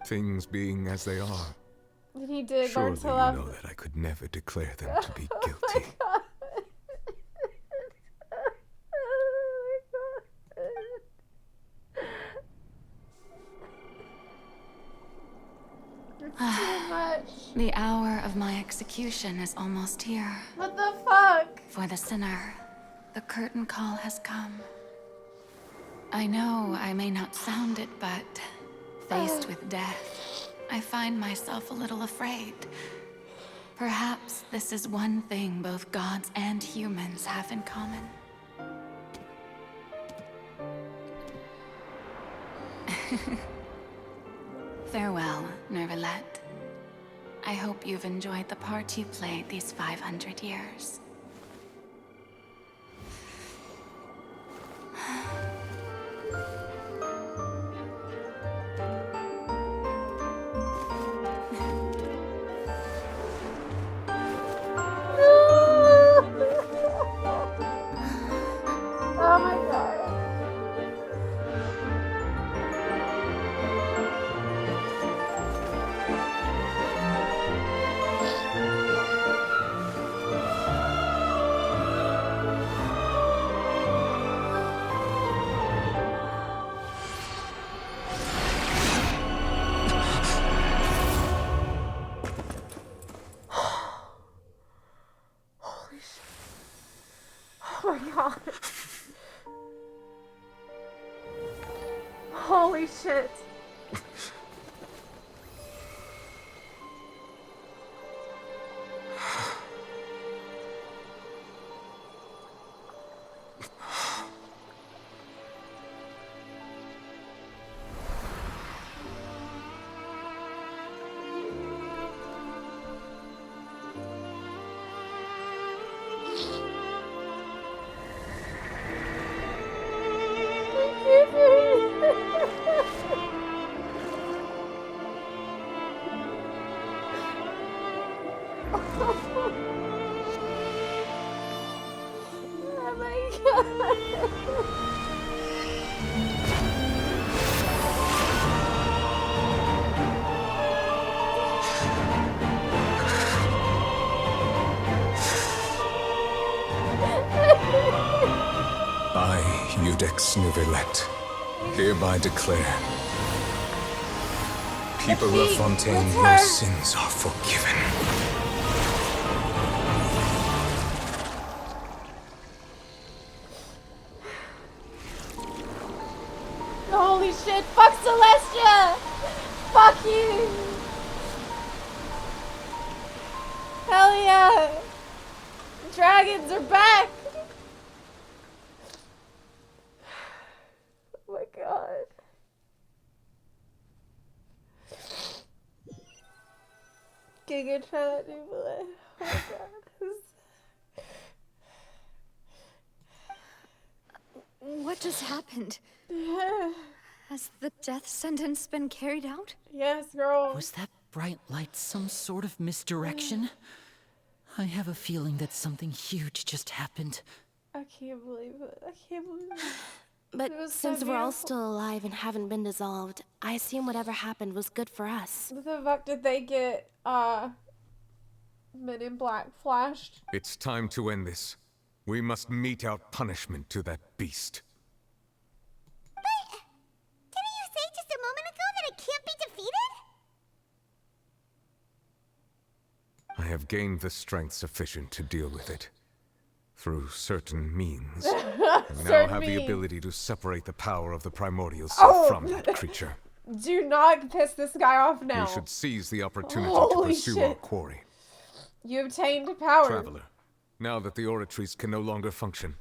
Things being as they are. And he did Surely learn to you love. know that I could never declare them to be guilty. Oh my god. It's too much. The hour of my execution is almost here. What the fuck? For the sinner, the curtain call has come. I know I may not sound it, but faced with death, I find myself a little afraid. Perhaps this is one thing both gods and humans have in common. Farewell, Neuvillette. I hope you've enjoyed the part you played these 500 years. Oh my god. Holy shit. Oh my god. Holy shit. Oh my god. I, Iudex Neuvillette, hereby declare People of Fontaine, your sins are forgiven. Holy shit, fuck Celestia! Fuck you! Hell yeah! Dragons are back! Oh my god. Giga Chat, oh my god. What just happened? Has the death sentence been carried out? Yes, girl. Was that bright light some sort of misdirection? I have a feeling that something huge just happened. I can't believe it. I can't believe it. But It was so since we're all beautiful. still alive and haven't been dissolved, I assume whatever happened was good for us. What the fuck did they get, Men in Black flashed? It's time to end this. We must mete out punishment to that beast. Didn't you say just a moment ago that it can't be defeated? I have gained the strength sufficient to deal with it. Through certain means. I now have the ability to separate the power of the primordial sea from that creature. Do not piss this guy off now. We should seize the opportunity to Holy pursue our shit. quarry. You obtained power. Traveler, now that the oratories can no longer function,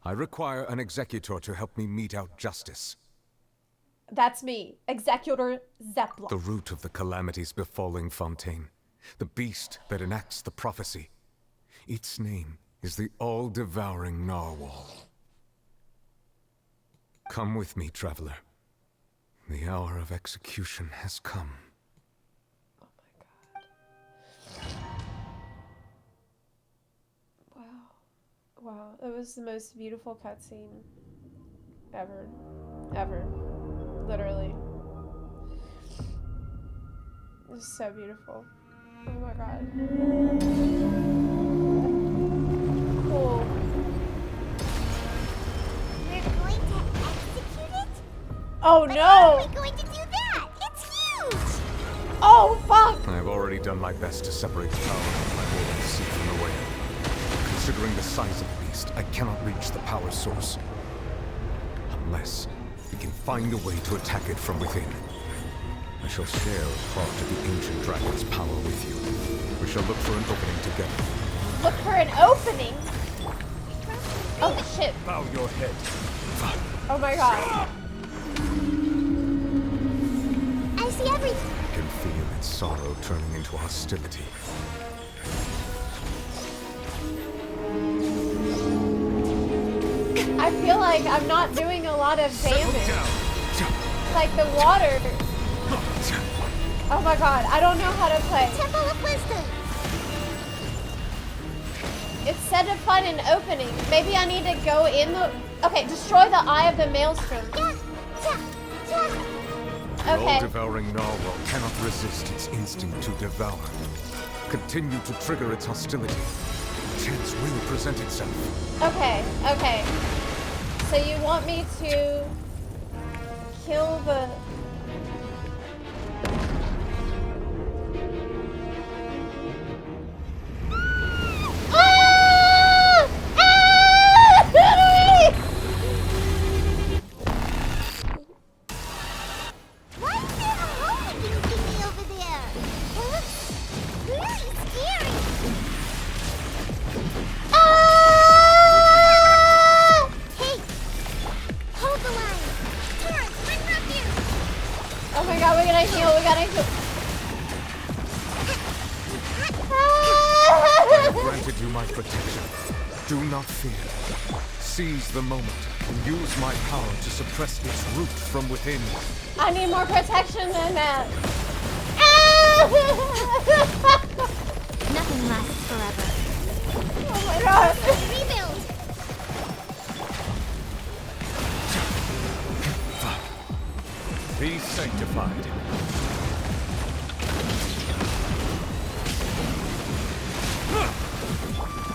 I require an executor to help me mete out justice. That's me, Executor Zepla. The root of the calamities befalling Fontaine. The beast that enacts the prophecy. Its name is the all-devouring narwhal. Come with me, traveler. The hour of execution has come. Wow, it was the most beautiful cutscene ever. Ever. Literally. It was so beautiful. Oh my god. Cool. We're going to execute it? Oh But no! how are we going to do that? It's huge! Oh fuck! I have already done my best to separate the power of the primordial sea from the whale. Considering the size of the beast, I cannot reach the power source. Unless we can find a way to attack it from within. I shall share a part of the ancient dragon's power with you. We shall look for an opening together. Look for an opening? Oh shit. Bow your head. Oh my god. I see everything. I can feel its sorrow turning into hostility. I feel like I'm not doing a lot of damage. Like the water. Oh my god, I don't know how to play. Temple of Wisdom. It said to find an opening. Maybe I need to go in the... Okay, destroy the eye of the maelstrom. The Okay. all-devouring narwhal cannot resist its instinct to devour. Continue to trigger its hostility. Chance will present itself. Okay, okay. So you want me to kill the... Ah! Ah! Henry! Why is there a hole-looking thingy over there? It looks really scary. Hey! Hold the line. Torrance, bring up here. Oh my god, we gotta heal, we gotta heal. I have granted you my protection. Do not fear. Seize the moment and use my power to suppress its root from within. I need more protection than that. Nothing lasts forever. Oh my god. Rebuild. Be sanctified.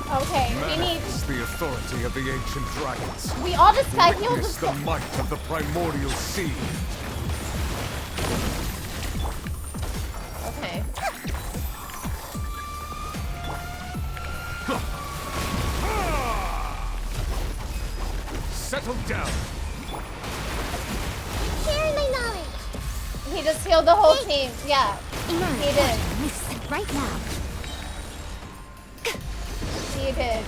Okay, we need... Manifest the authority of the ancient dragons. We all just got healed. Witness the might of the primordial sea. just healed the whole team. Yeah, he did. Right now. He did.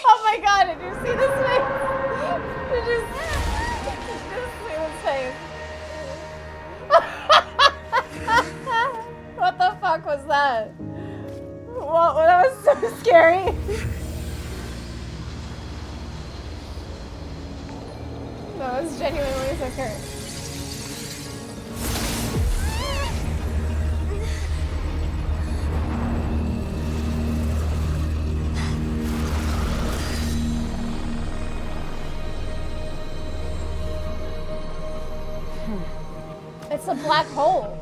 Oh my god, did you see this face? Did you see this face? What the fuck was that? What, that was so scary. That was genuinely so scary. It's a black hole.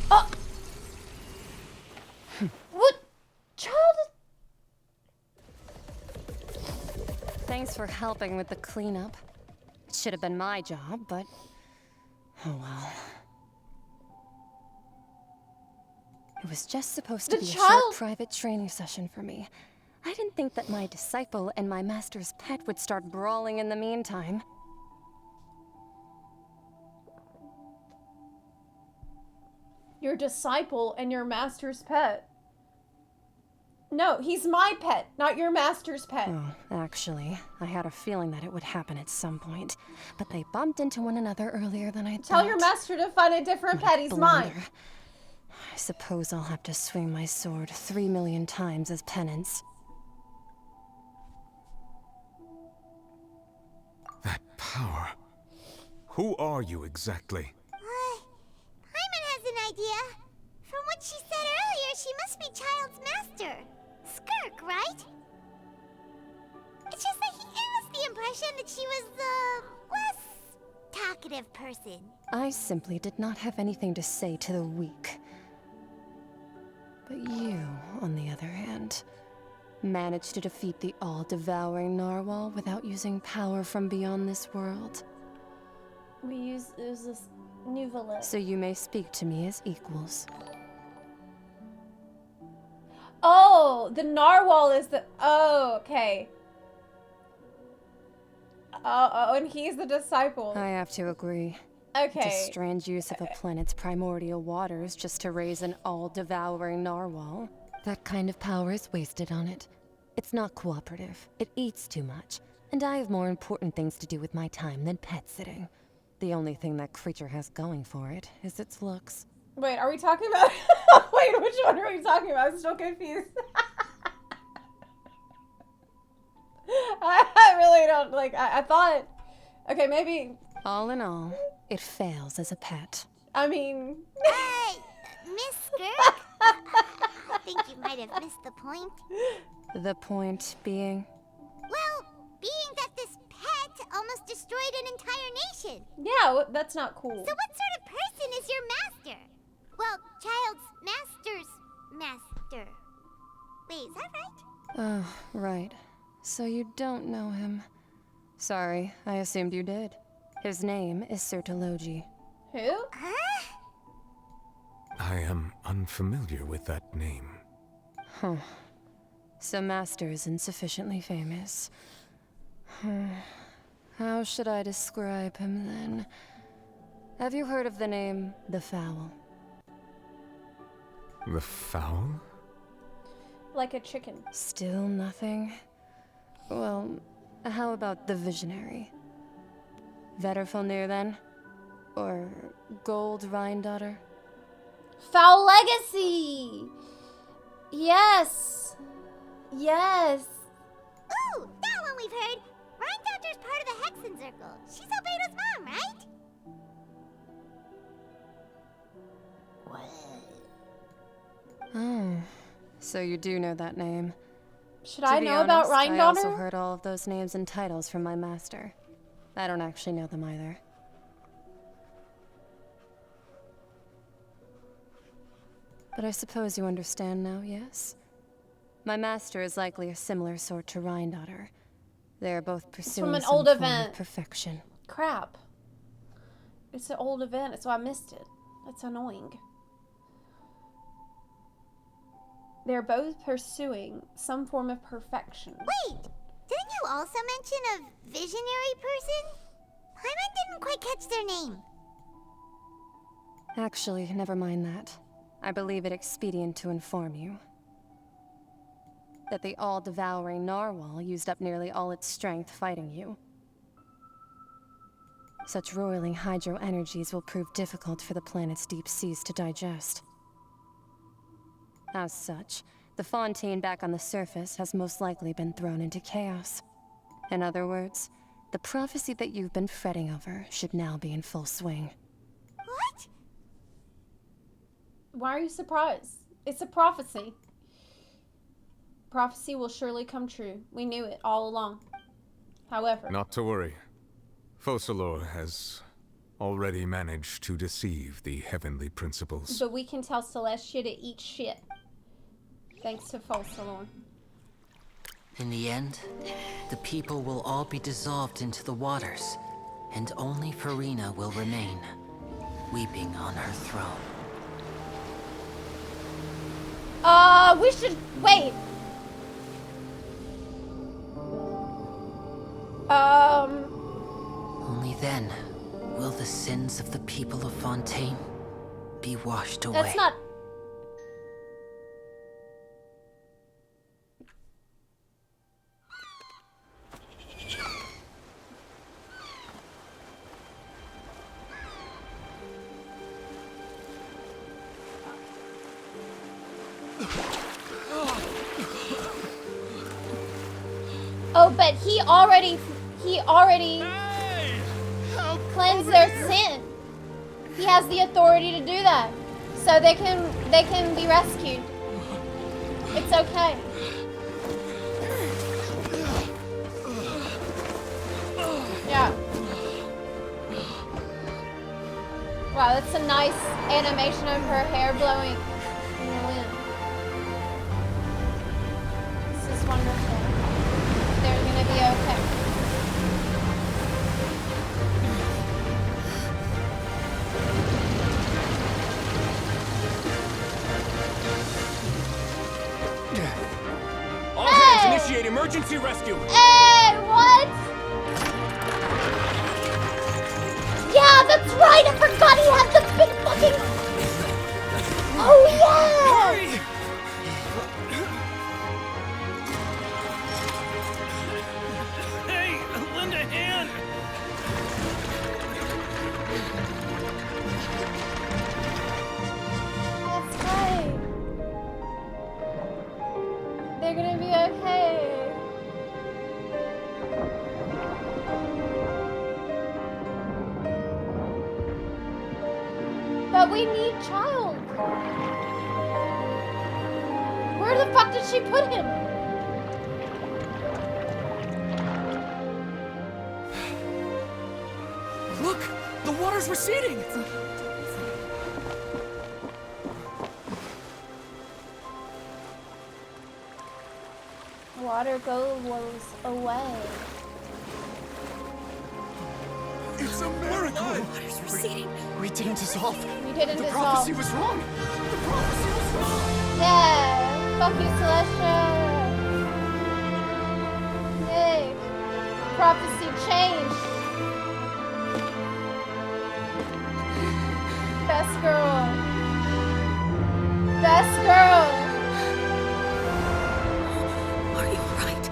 Oh! What? Child? Thanks for helping with the cleanup. It should have been my job, but oh well. It was just supposed to be a short private training session for me. I didn't think that my disciple and my master's pet would start brawling in the meantime. Your disciple and your master's pet. No, he's my pet, not your master's pet. Oh, actually, I had a feeling that it would happen at some point, but they bumped into one another earlier than I thought. Tell your master to find a different pet, he's mine. I suppose I'll have to swing my sword 3 million times as penance. That power. Who are you exactly? Paimon has an idea. From what she said earlier, she must be Child's master. Skirk, right? It's just that he gave us the impression that she was the less talkative person. I simply did not have anything to say to the weak. But you, on the other hand, managed to defeat the all-devouring narwhal without using power from beyond this world. It was this Nuvalet. So you may speak to me as equals. Oh, the narwhal is the... Oh, okay. Oh, and he's the disciple. I have to agree. Okay. The strange use of a planet's primordial waters just to raise an all-devouring narwhal. That kind of power is wasted on it. It's not cooperative. It eats too much. And I have more important things to do with my time than pet sitting. The only thing that creature has going for it is its looks. Wait, are we talking about... Wait, which one are we talking about? I'm still confused. I really don't, like, I thought... Okay, maybe... All in all, it fails as a pet. I mean... Miss Skirk? I think you might have missed the point. The point being? Well, being that this pet almost destroyed an entire nation. Yeah, that's not cool. So what sort of person is your master? Well, Child's master's master. Wait, is that right? Oh, right. So you don't know him. Sorry, I assumed you did. His name is Sertologi. Who? Huh? I am unfamiliar with that name. Huh. So Master isn't sufficiently famous. How should I describe him then? Have you heard of the name The Fowl? The Fowl? Like a chicken. Still nothing? Well, how about the Visionary? Vetterfulnir then? Or Gold Rhine-daughter? Foul Legacy! Yes! Yes! Ooh, that one we've heard! Rhine-daughter's part of the Hexen Circle. She's Albedo's mom, right? Oh, so you do know that name. Should I know about I Rhine-daughter? also heard all of those names and titles from my master. I don't actually know them either. But I suppose you understand now, yes? My master is likely a similar sort to Rhine-daughter. They are both pursuing from an some old form event. of perfection. Crap. It's an old event, so I missed it. That's annoying. They're both pursuing some form of perfection. Wait! Didn't you also mention a visionary person? Paimon didn't quite catch their name. Actually, never mind that. I believe it expedient to inform you that the all-devouring narwhal used up nearly all its strength fighting you. Such roiling hydro energies will prove difficult for the planet's deep seas to digest. As such, the Fontaine back on the surface has most likely been thrown into chaos. In other words, the prophecy that you've been fretting over should now be in full swing. What? Why are you surprised? It's a prophecy. Prophecy will surely come true. We knew it all along. However... Not to worry. Focalor has already managed to deceive the heavenly principles. But we can tell Celestia to eat shit. Thanks to Focalor. In the end, the people will all be dissolved into the waters, and only Farina will remain, weeping on her throne. We should... Wait. Only then will the sins of the people of Fontaine be washed away. That's not... Oh, but he already cleansed their sin. He has the authority to do that. So they can be rescued. It's okay. Yeah. Wow, that's a nice animation of her hair blowing in the wind. This is wonderful. They're gonna be okay. All hands initiate emergency rescue! Hey, what? Yeah, that's right! I forgot he had the big fucking... Oh, yeah! Hurry! Hey, lend a hand! That's right. They're gonna be okay. But we need child. Where the fuck did she put him? Look! The water's receding! Water goes away. It's a miracle! Water's receding. We didn't dissolve. We didn't The dissolve. prophecy was wrong! The prophecy was wrong! Yeah! Fuck you, Celestia! Yay! Prophecy changed! Best girl! Best girl! Are you alright?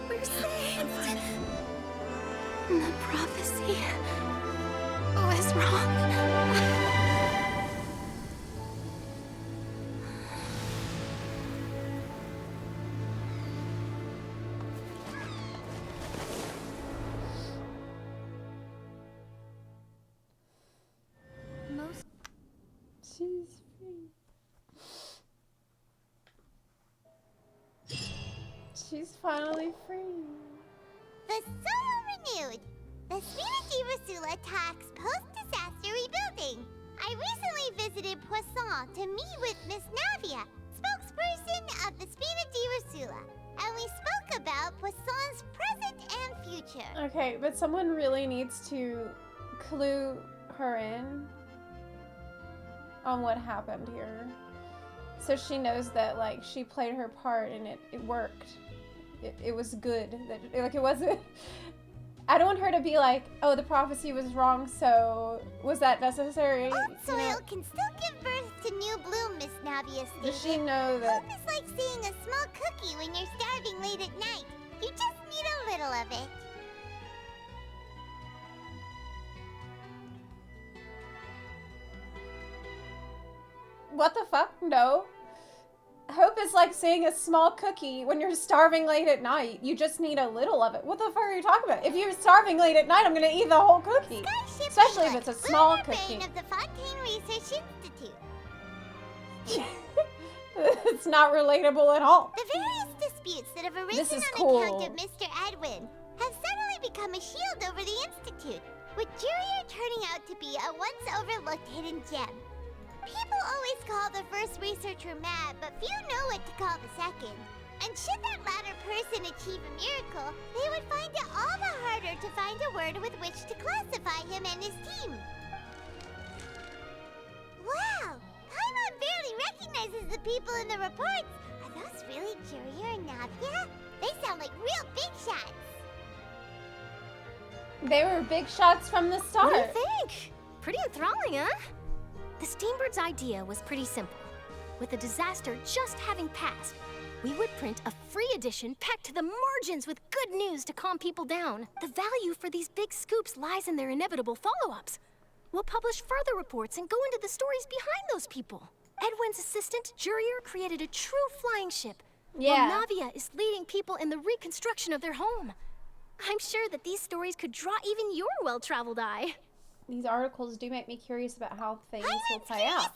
We're saved. The prophecy was wrong. She's free. She's finally free. The Solo renewed. The Spina di Rosula tax post-disaster rebuilding. I recently visited Poisson to meet with Miss Navia, spokesperson of the Spina di Rosula, and we spoke about Poisson's present and future. Okay, but someone really needs to clue her in on what happened here. So she knows that, like, she played her part and it worked. it was good. That, like, it wasn't... I don't want her to be like, oh, the prophecy was wrong, so was that necessary? Old You know? soil can still give birth to new bloom, Miss Navia stated. Does she know that? Hope is like seeing a small cookie when you're starving late at night. You just need a little of it. What the fuck? No. Hope is like seeing a small cookie when you're starving late at night. You just need a little of it. What the fuck are you talking about? If you're starving late at night, I'm gonna eat the whole cookie. Especially if it's a small cookie. Of the Fontaine Research Institute. It's not relatable at all. The various disputes that have arisen This is on cool. account of Mr. Edwin have suddenly become a shield over the Institute, with Jurier turning out to be a once overlooked hidden gem. People always call the first researcher mad, but few know what to call the second. And should that latter person achieve a miracle, they would find it all the harder to find a word with which to classify him and his team. Wow! Paimon barely recognizes the people in the reports. Are those really Jurier and Navia? They sound like real big shots. They were big shots from the start. What do you think? Pretty enthralling, huh? The Steambird's idea was pretty simple. With the disaster just having passed, we would print a free edition packed to the margins with good news to calm people down. The value for these big scoops lies in their inevitable follow-ups. We'll publish further reports and go into the stories behind those people. Edwin's assistant, Jurier, created a true flying ship. Yeah. While Navia is leading people in the reconstruction of their home. I'm sure that these stories could draw even your well-traveled eye. These articles do make me curious about how things will play out.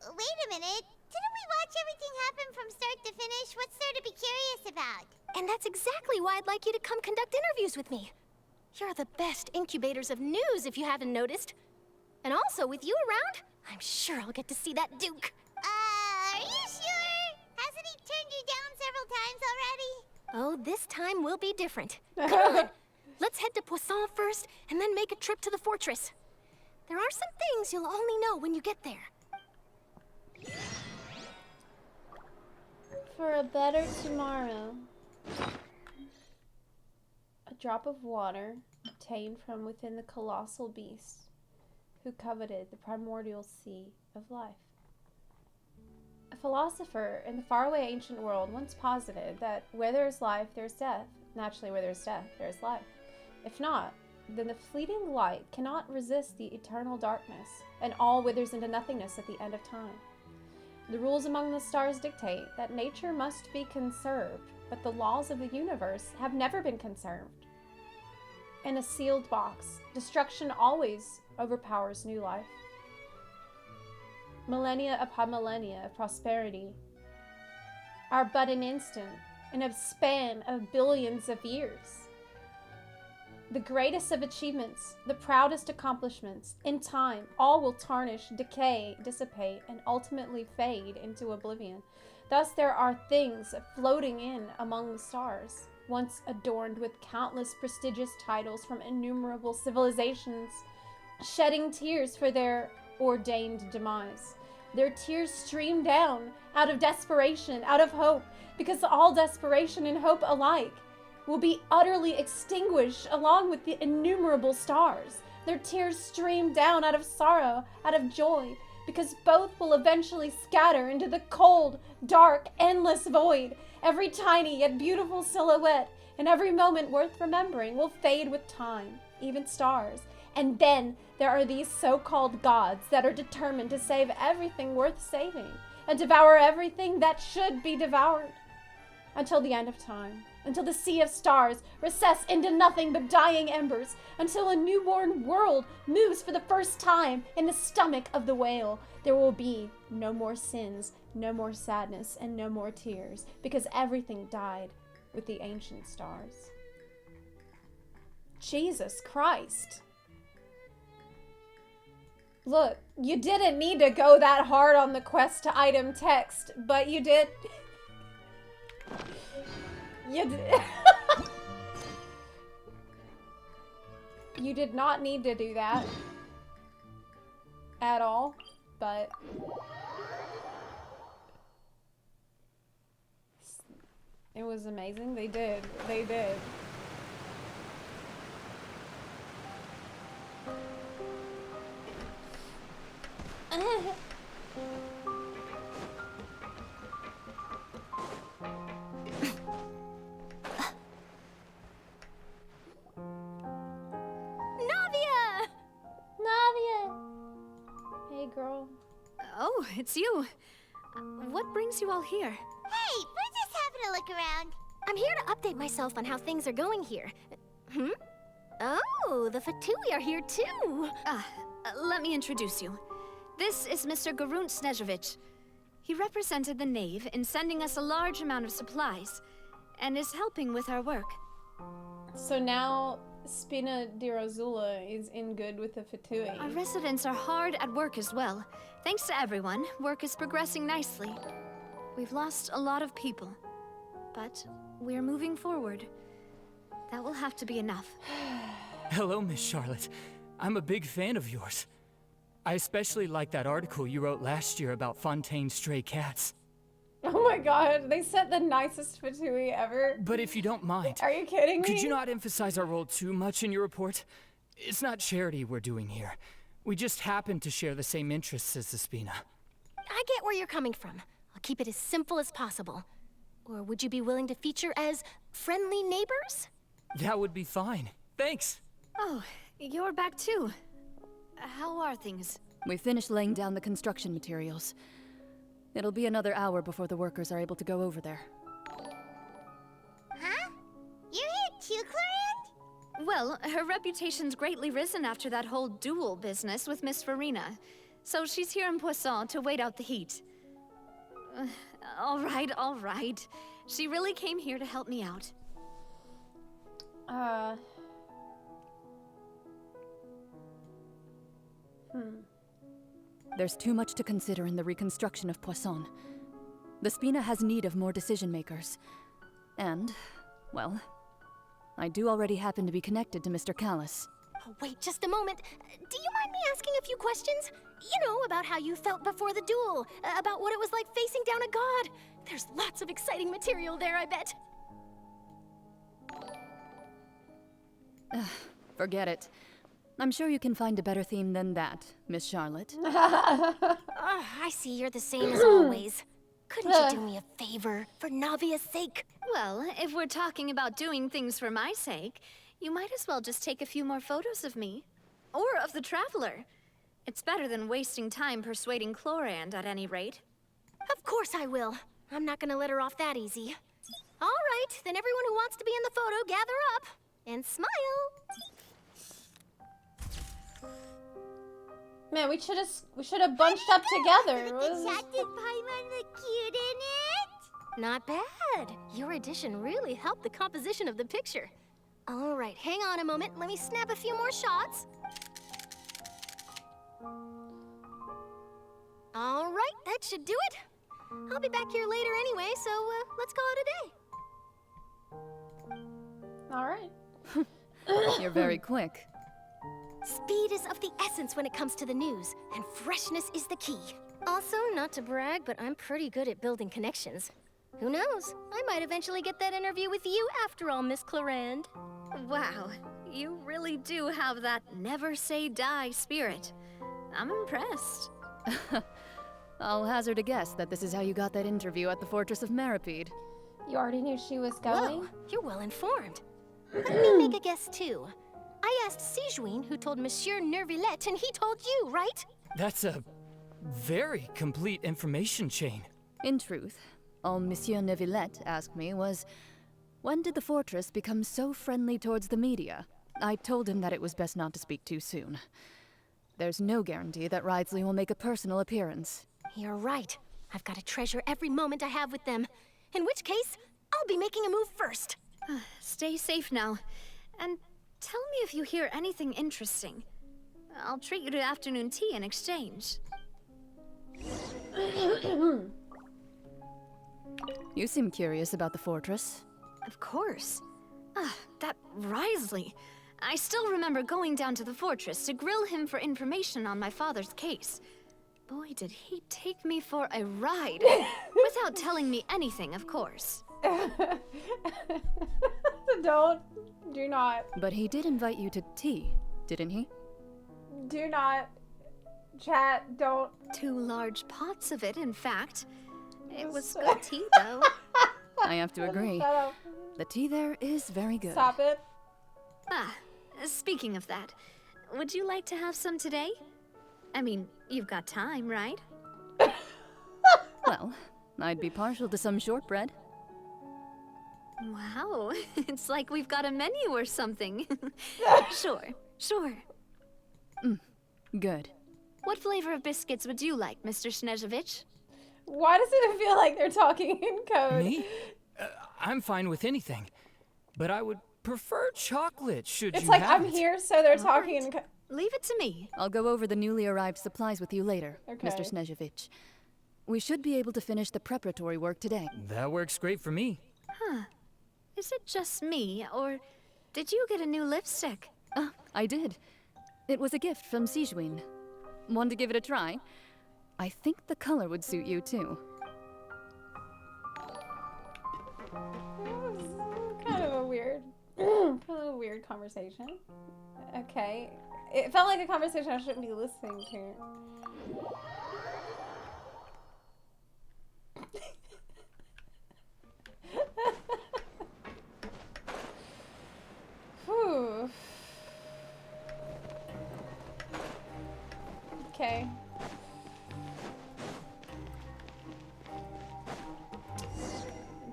Wait a minute. Didn't we watch everything happen from start to finish? What's there to be curious about? And that's exactly why I'd like you to come conduct interviews with me. You're the best incubators of news, if you haven't noticed. And also, with you around, I'm sure I'll get to see that Duke. Are you sure? Hasn't he turned you down several times already? Oh, this time will be different. Come on. Let's head to Poisson first, and then make a trip to the fortress. There are some things you'll only know when you get there. For a better tomorrow. A drop of water obtained from within the colossal beast who coveted the primordial sea of life. A philosopher in the faraway ancient world once posited that where there is life, there is death. Naturally, where there is death, there is life. If not, then the fleeting light cannot resist the eternal darkness, and all withers into nothingness at the end of time. The rules among the stars dictate that nature must be conserved, but the laws of the universe have never been conserved. In a sealed box, destruction always overpowers new life. Millennia upon millennia of prosperity are but an instant in a span of billions of years. The greatest of achievements, the proudest accomplishments, in time, all will tarnish, decay, dissipate, and ultimately fade into oblivion. Thus there are things floating in among the stars, once adorned with countless prestigious titles from innumerable civilizations, shedding tears for their ordained demise. Their tears stream down out of desperation, out of hope, because all desperation and hope alike will be utterly extinguished along with the innumerable stars. Their tears stream down out of sorrow, out of joy, because both will eventually scatter into the cold, dark, endless void. Every tiny yet beautiful silhouette and every moment worth remembering will fade with time, even stars. And then there are these so-called gods that are determined to save everything worth saving and devour everything that should be devoured until the end of time. Until the sea of stars recess into nothing but dying embers, until a newborn world moves for the first time in the stomach of the whale. There will be no more sins, no more sadness, and no more tears, because everything died with the ancient stars. Jesus Christ. Look, you didn't need to go that hard on the quest to item text, but you did. You did. You did not need to do that at all, but It was amazing. They did. They did. Navia! Hey, girl. Oh, it's you. What brings you all here? Hey, we're just having a look around. I'm here to update myself on how things are going here. Oh, the Fatui are here too. Let me introduce you. This is Mr. Garunt Snezhevich. He represented the Knave in sending us a large amount of supplies, and is helping with our work. So now Spina di Rosula is in good with the Fatui. Our residents are hard at work as well. Thanks to everyone, work is progressing nicely. We've lost a lot of people, but we're moving forward. That will have to be enough. Hello, Miss Charlotte. I'm a big fan of yours. I especially like that article you wrote last year about Fontaine's stray cats. Oh my god, they sent the nicest Fatui ever. But if you don't mind... Are you kidding me? Could you not emphasize our role too much in your report? It's not charity we're doing here. We just happen to share the same interests as the Spina. I get where you're coming from. I'll keep it as simple as possible. Or would you be willing to feature as friendly neighbors? That would be fine. Thanks. Oh, you're back too. How are things? We finished laying down the construction materials. It'll be another hour before the workers are able to go over there. Huh? You're here too, Clarant? Well, her reputation's greatly risen after that whole duel business with Miss Farina. So she's here in Poisson to wait out the heat. All right. She really came here to help me out. There's too much to consider in the reconstruction of Poisson. The Spina has need of more decision makers. And, well, I do already happen to be connected to Mr. Callis. Oh, wait just a moment. Do you mind me asking a few questions? You know, about how you felt before the duel, about what it was like facing down a god. There's lots of exciting material there, I bet. Forget it. I'm sure you can find a better theme than that, Miss Charlotte. I see you're the same as always. Couldn't you do me a favor, for Navia's sake? Well, if we're talking about doing things for my sake, you might as well just take a few more photos of me. Or of the Traveler. It's better than wasting time persuading Chlorand, at any rate. Of course I will. I'm not gonna let her off that easy. All right, then everyone who wants to be in the photo, gather up. And smile. Man, we should have bunched up together. The shot did Paimon look cute in it? Not bad. Your addition really helped the composition of the picture. All right, hang on a moment. Let me snap a few more shots. All right, that should do it. I'll be back here later anyway, so let's call it a day. All right. You're very quick. Speed is of the essence when it comes to the news, and freshness is the key. Also, not to brag, but I'm pretty good at building connections. Who knows? I might eventually get that interview with you after all, Miss Chlorand. Wow, you really do have that never say die spirit. I'm impressed. I'll hazard a guess that this is how you got that interview at the Fortress of Meripede. You already knew she was going? Whoa, you're well informed. Let me make a guess too. I asked Sijuin, who told Monsieur Nervillette, and he told you, right? That's a very complete information chain. In truth, all Monsieur Nervillette asked me was, when did the fortress become so friendly towards the media? I told him that it was best not to speak too soon. There's no guarantee that Ridesley will make a personal appearance. You're right. I've got to treasure every moment I have with them. In which case, I'll be making a move first. Stay safe now. And tell me if you hear anything interesting. I'll treat you to afternoon tea in exchange. You seem curious about the fortress. Of course. That Ridesley. I still remember going down to the fortress to grill him for information on my father's case. Boy, did he take me for a ride. Without telling me anything, of course. Don't. Do not. But he did invite you to tea, didn't he? Do not. Chat, don't. 2 large pots of it, in fact. It was good tea, though. I have to agree. The tea there is very good. Stop it. Ah, speaking of that, would you like to have some today? I mean, you've got time, right? Well, I'd be partial to some shortbread. Wow, it's like we've got a menu or something. Sure. Good. What flavor of biscuits would you like, Mr. Snezovich? Why does it feel like they're talking in code? Me? I'm fine with anything. But I would prefer chocolate, should It's you like have I'm it. here, so they're talking in code. Leave it to me. I'll go over the newly arrived supplies with you later, Okay. Mr. Snezovich. We should be able to finish the preparatory work today. That works great for me. Huh. Is it just me, or did you get a new lipstick? I did. It was a gift from Sijuin. Want to give it a try? I think the color would suit you too. Kind of a weird conversation. Okay. It felt like a conversation I shouldn't be listening to. Whew. Okay.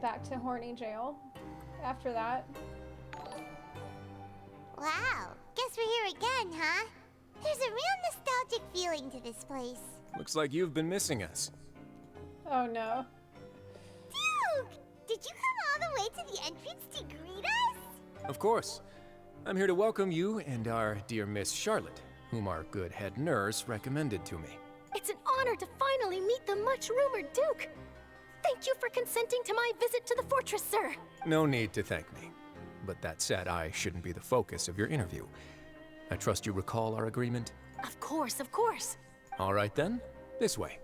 Back to horny jail after that. Wow, guess we're here again, huh? There's a real nostalgic feeling to this place. Looks like you've been missing us. Oh no. Duke! Did you come all the way to the entrance to greet us? Of course. I'm here to welcome you and our dear Miss Charlotte, whom our good head nurse recommended to me. It's an honor to finally meet the much-rumored Duke. Thank you for consenting to my visit to the fortress, sir. No need to thank me. But that said, I shouldn't be the focus of your interview. I trust you recall our agreement? Of course, of course. All right then, this way.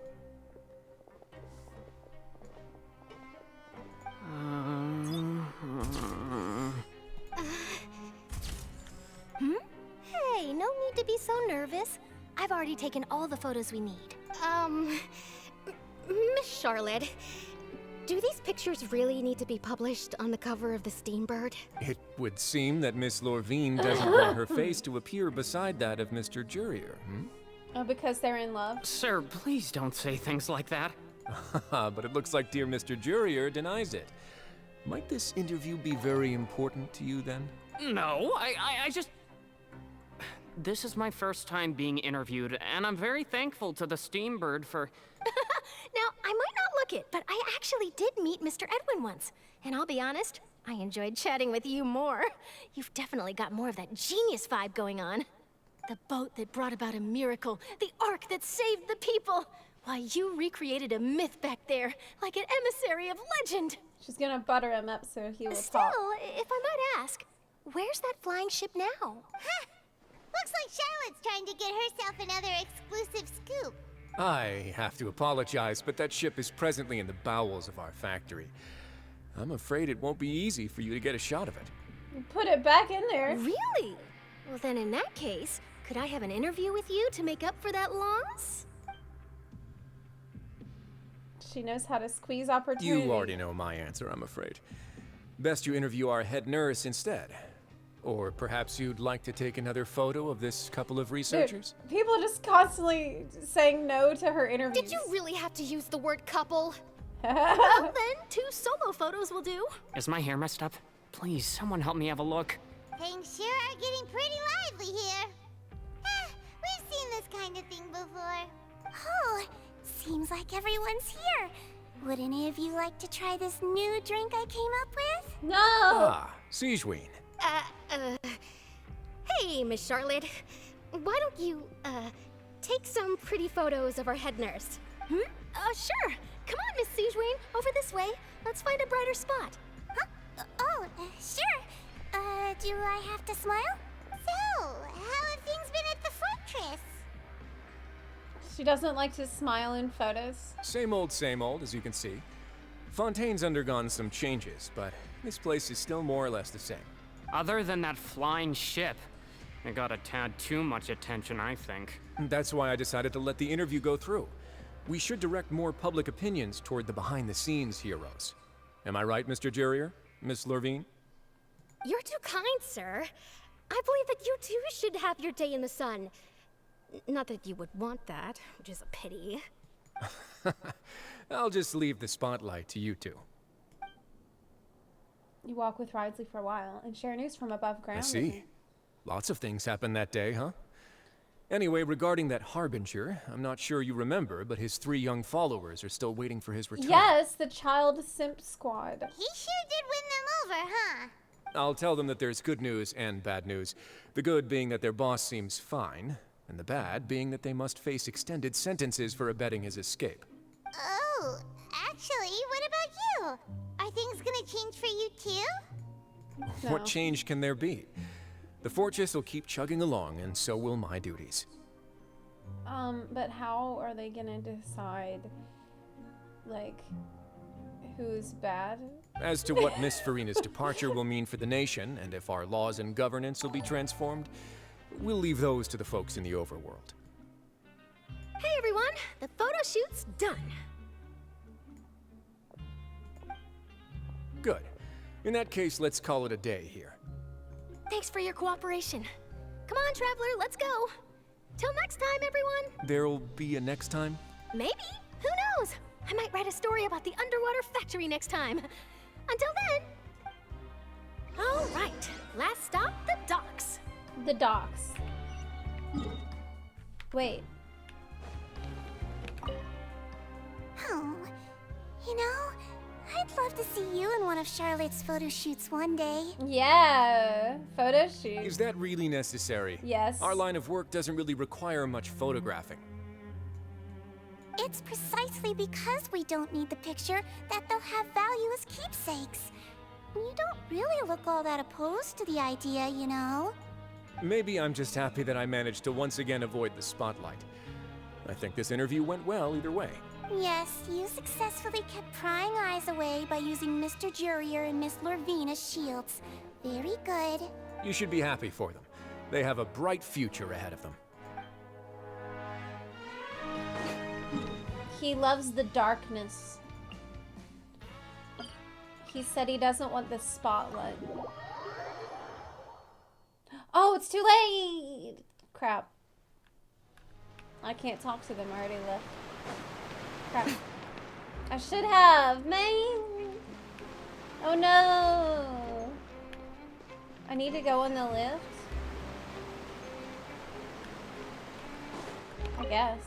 Hey, no need to be so nervous. I've already taken all the photos we need. Miss Charlotte, do these pictures really need to be published on the cover of the Steambird? It would seem that Miss Lorvine doesn't want her face to appear beside that of Mr. Jurier, Oh, because they're in love? Sir, please don't say things like that. But it looks like dear Mr. Jurier denies it. Might this interview be very important to you then? No, I just... This is my first time being interviewed, and I'm very thankful to the Steambird for... Now, I might not look it, but I actually did meet Mr. Edwin once. And I'll be honest, I enjoyed chatting with you more. You've definitely got more of that genius vibe going on. The boat that brought about a miracle, the ark that saved the people. Why, you recreated a myth back there, like an emissary of legend. She's gonna butter him up so he will Still, talk. if I might ask, where's that flying ship now? Huh! Looks like Charlotte's trying to get herself another exclusive scoop. I have to apologize, but that ship is presently in the bowels of our factory. I'm afraid it won't be easy for you to get a shot of it. Put it back in there. Really? Well, then in that case, could I have an interview with you to make up for that loss? She knows how to squeeze opportunity. You already know my answer, I'm afraid. Best you interview our head nurse instead. Or perhaps you'd like to take another photo of this couple of researchers? Dude, people are just constantly saying no to her interviews. Did you really have to use the word couple? Well then, 2 solo photos will do. Is my hair messed up? Please, someone help me have a look. Things sure are getting pretty lively here. We've seen this kind of thing before. Oh, seems like everyone's here. Would any of you like to try this new drink I came up with? No! Ah, Sijuin. Hey, Miss Charlotte. Why don't you, take some pretty photos of our head nurse? Sure. Come on, Miss Sijuin. Over this way. Let's find a brighter spot. Huh? Sure. Do I have to smile? So, how have things been at the fortress? She doesn't like to smile in photos. Same old, as you can see. Fontaine's undergone some changes, but this place is still more or less the same. Other than that flying ship, it got a tad too much attention, I think. That's why I decided to let the interview go through. We should direct more public opinions toward the behind-the-scenes heroes. Am I right, Mr. Jurrier? Miss Lurvine? You're too kind, sir. I believe that you too should have your day in the sun. Not that you would want that, which is a pity. I'll just leave the spotlight to you two. You walk with Ridley for a while and share news from above ground. I see. Lots of things happened that day, huh? Anyway, regarding that Harbinger, I'm not sure you remember, but his 3 young followers are still waiting for his return. Yes, the child simp squad. He sure did win them over, huh? I'll tell them that there's good news and bad news. The good being that their boss seems fine, and the bad being that they must face extended sentences for abetting his escape. Oh, actually, what about you? Are things gonna change for you too? What change can there be? The fortress will keep chugging along, and so will my duties. But how are they gonna decide, like, who's bad? As to what Miss Farina's departure will mean for the nation, and if our laws and governance will be transformed, we'll leave those to the folks in the overworld. Hey everyone, the photo shoot's done. Good. In that case, let's call it a day here. Thanks for your cooperation. Come on, Traveler, let's go. Till next time, everyone. There'll be a next time? Maybe. Who knows? I might write a story about the underwater factory next time. Until then. All right. Last stop, the docks. The docks. Wait. Oh, you know, I'd love to see you in one of Charlotte's photo shoots one day. Yeah, photo shoot. Is that really necessary? Yes. Our line of work doesn't really require much photographing. It's precisely because we don't need the picture that they'll have value as keepsakes. You don't really look all that opposed to the idea, you know. Maybe I'm just happy that I managed to once again avoid the spotlight. I think this interview went well either way. Yes, you successfully kept prying eyes away by using Mr. Jurrier and Miss Lurvine as shields. Very good. You should be happy for them. They have a bright future ahead of them. He loves the darkness. He said he doesn't want the spotlight. Oh, it's too late! Crap. I can't talk to them, I already left. Crap. I should have, man! Oh no! I need to go on the lift? I guess.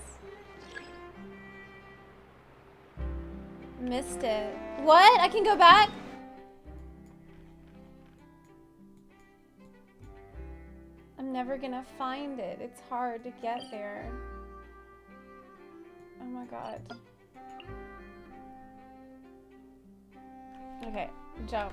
Missed it. What? I can go back? I'm never gonna find it. It's hard to get there. Oh my god. Okay, jump.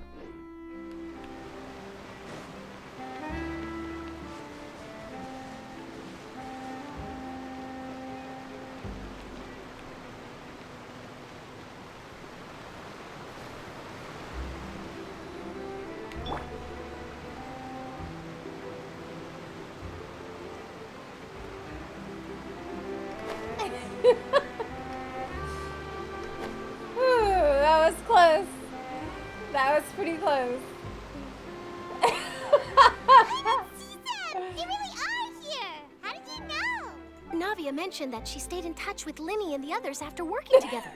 That was close. That was pretty close. They really are here! How did you know? Navia mentioned that she stayed in touch with Linny and the others after working together.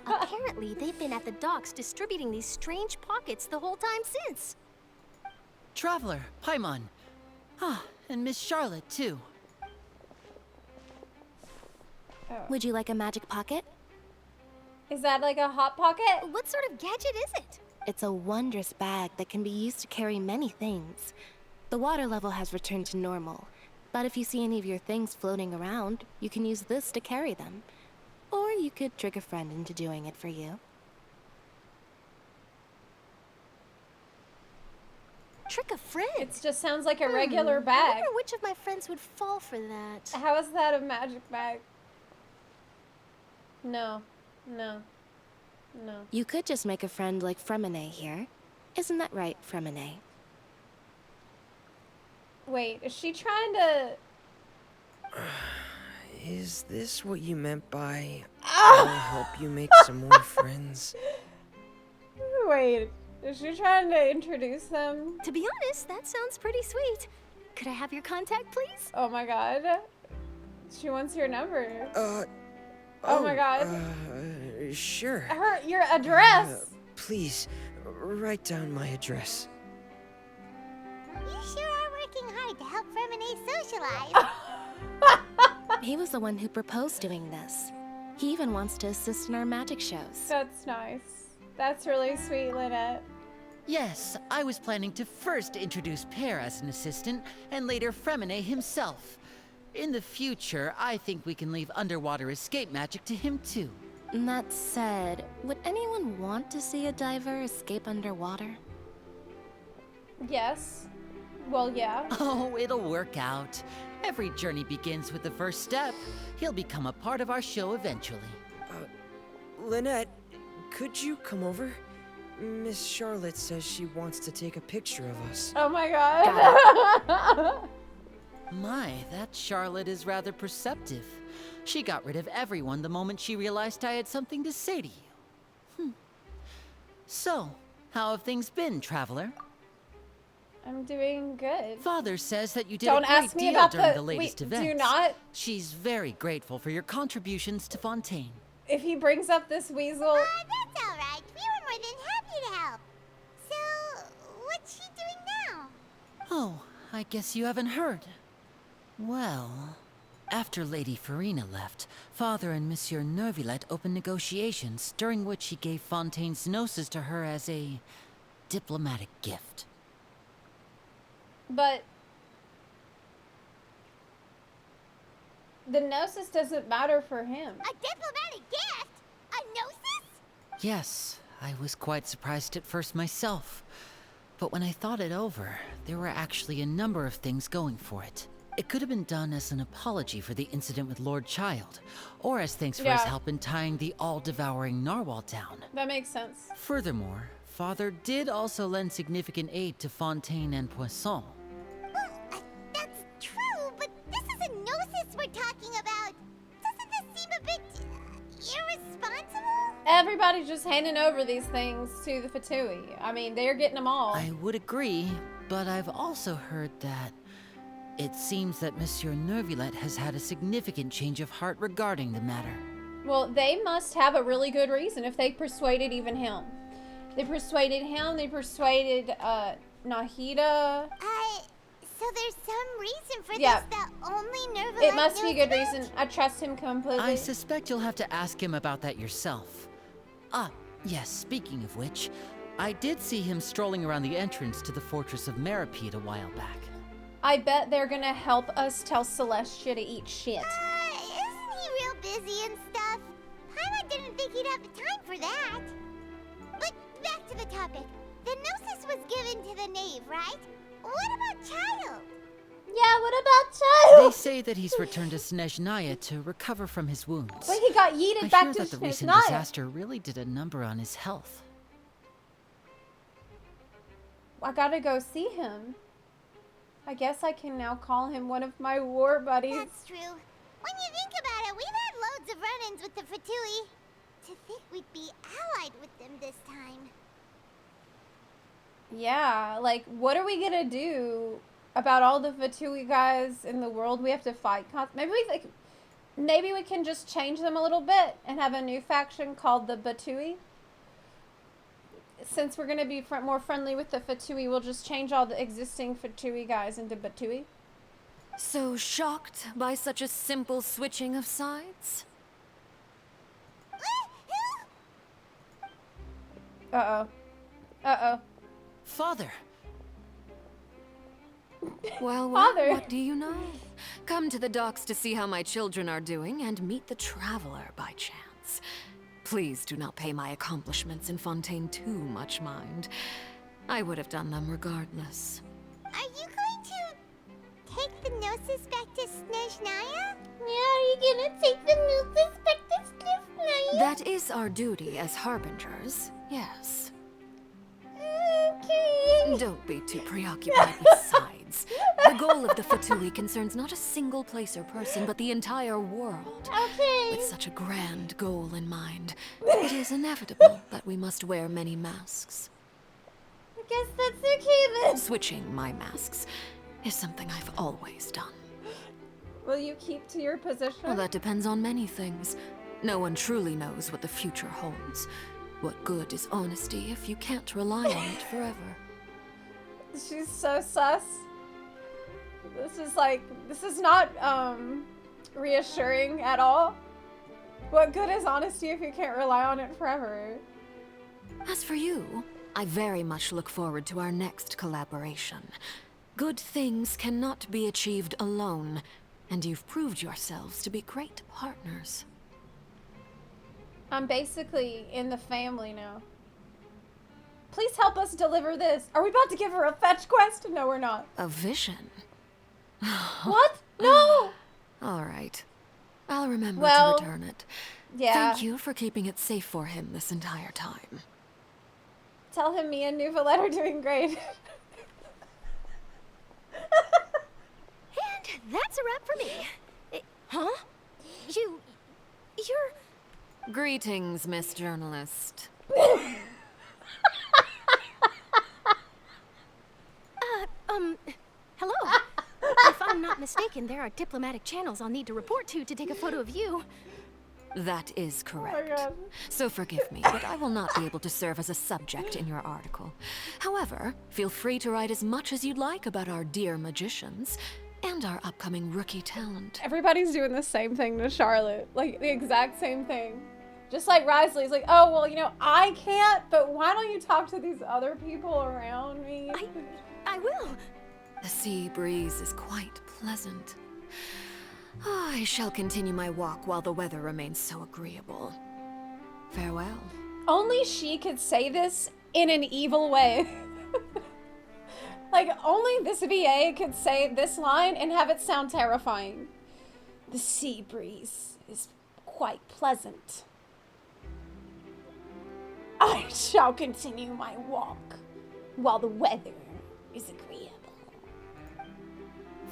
Apparently, they've been at the docks distributing these strange pockets the whole time since. Traveler, Paimon. Ah, and Miss Charlotte, too. Would you like a magic pocket? Is that like a hot pocket? What sort of gadget is it? It's a wondrous bag that can be used to carry many things. The water level has returned to normal, but if you see any of your things floating around, you can use this to carry them. Or you could trick a friend into doing it for you. Trick a friend? It just sounds like a regular bag. I wonder which of my friends would fall for that. How is that a magic bag? No. No. No. You could just make a friend like Fremine here. Isn't that right, Fremine? Wait, is she trying to... Is this what you meant by I'll help you make some more friends? Wait, is she trying to introduce them? To be honest, that sounds pretty sweet. Could I have your contact, please? Oh my god. She wants your number. Oh my god. Sure. Your address. Please, write down my address. You sure are working hard to help Fremine socialize. He was the one who proposed doing this. He even wants to assist in our magic shows. That's nice. That's really sweet, Lynette. Yes, I was planning to first introduce Pear as an assistant, and later Fremine himself. In the future, I think we can leave underwater escape magic to him too. That said, would anyone want to see a diver escape underwater? Yes. Well, yeah. Oh, it'll work out. Every journey begins with the first step. He'll become a part of our show eventually. Lynette, could you come over? Miss Charlotte says she wants to take a picture of us. Oh my god. My, that Charlotte is rather perceptive. She got rid of everyone the moment she realized I had something to say to you. So, how have things been, Traveler? I'm doing good. Father says that you did Don't a great ask me deal about during the latest Wait, events. do not. She's very grateful for your contributions to Fontaine. If he brings up this weasel... That's alright. We were more than happy to help. So, what's she doing now? Oh, I guess you haven't heard. Well, after Lady Farina left, Father and Monsieur Neuvillette opened negotiations, during which he gave Fontaine's gnosis to her as a diplomatic gift. But... the gnosis doesn't matter for him. A diplomatic gift? A gnosis? Yes, I was quite surprised at first myself. But when I thought it over, there were actually a number of things going for it. It could have been done as an apology for the incident with Lord Child, or as thanks for his help in tying the all-devouring narwhal down. That makes sense. Furthermore, Father did also lend significant aid to Fontaine and Poisson. That's true, but this is a gnosis we're talking about. Doesn't this seem a bit irresponsible? Everybody's just handing over these things to the Fatui. I mean, they're getting them all. I would agree, but I've also heard that it seems that Monsieur Neuvillette has had a significant change of heart regarding the matter. Well, they must have a really good reason if they persuaded even him. They persuaded him, they persuaded, Nahida. So there's some reason for Yeah. this that only Neuvillette It must be a knows good about? reason. I trust him completely. I suspect you'll have to ask him about that yourself. Ah, yes, speaking of which, I did see him strolling around the entrance to the Fortress of Meripede a while back. I bet they're gonna help us tell Celestia to eat shit. Isn't he real busy and stuff? Paimon didn't think he'd have the time for that. But back to the topic. The gnosis was given to the knave, right? What about Child? Yeah, what about Child? They say that he's returned to Snezhnaya to recover from his wounds. But he got yeeted I back hear to that the recent Snezhnaya. disaster really did a number on his health. I gotta go see him. I guess I can now call him one of my war buddies. That's true. When you think about it, we've had loads of run-ins with the Fatui. To think we'd be allied with them this time. Yeah, like, what are we gonna do about all the Fatui guys in the world we have to fight? Maybe we can just change them a little bit and have a new faction called the Batui. Since we're gonna be more friendly with the Fatui, we'll just change all the existing Fatui guys into Batui. So shocked by such a simple switching of sides? Uh-oh. Uh-oh. Father! Well, Father. what do you know? Come to the docks to see how my children are doing and meet the Traveler by chance. Please do not pay my accomplishments in Fontaine too much mind. I would have done them regardless. Are you going to take the gnosis back to Snezhnaya? Yeah, are you gonna take the gnosis back to That is our duty as harbingers, yes. Okay. Don't be too preoccupied with sides. The goal of the Fatui concerns not a single place or person, but the entire world. Okay. With such a grand goal in mind, it is inevitable that we must wear many masks. I guess that's okay then. Switching my masks is something I've always done. Will you keep to your position? Well, that depends on many things. No one truly knows what the future holds. What good is honesty if you can't rely on it forever? She's so sus. This is not, reassuring at all. What good is honesty if you can't rely on it forever? As for you, I very much look forward to our next collaboration. Good things cannot be achieved alone, and you've proved yourselves to be great partners. I'm basically in the family now. Please help us deliver this. Are we about to give her a fetch quest? No, we're not. A vision? What? No! All right. I'll remember Well, to return it. yeah. Thank you for keeping it safe for him this entire time. Tell him me and Nouvellette are doing great. And that's a wrap for me. Huh? You're... Greetings, Miss Journalist. Hello. If I'm not mistaken, there are diplomatic channels I'll need to report to take a photo of you. That is correct. Oh my God. So forgive me, but I will not be able to serve as a subject in your article. However, feel free to write as much as you'd like about our dear magicians and our upcoming rookie talent. Everybody's doing the same thing to Charlotte. Like, the exact same thing. Just like Risley's like, oh, well, you know, I can't, but why don't you talk to these other people around me? I will. The sea breeze is quite pleasant. I shall continue my walk while the weather remains so agreeable. Farewell. Only she could say this in an evil way. Like, only this VA could say this line and have it sound terrifying. The sea breeze is quite pleasant. I shall continue my walk while the weather is agreeable.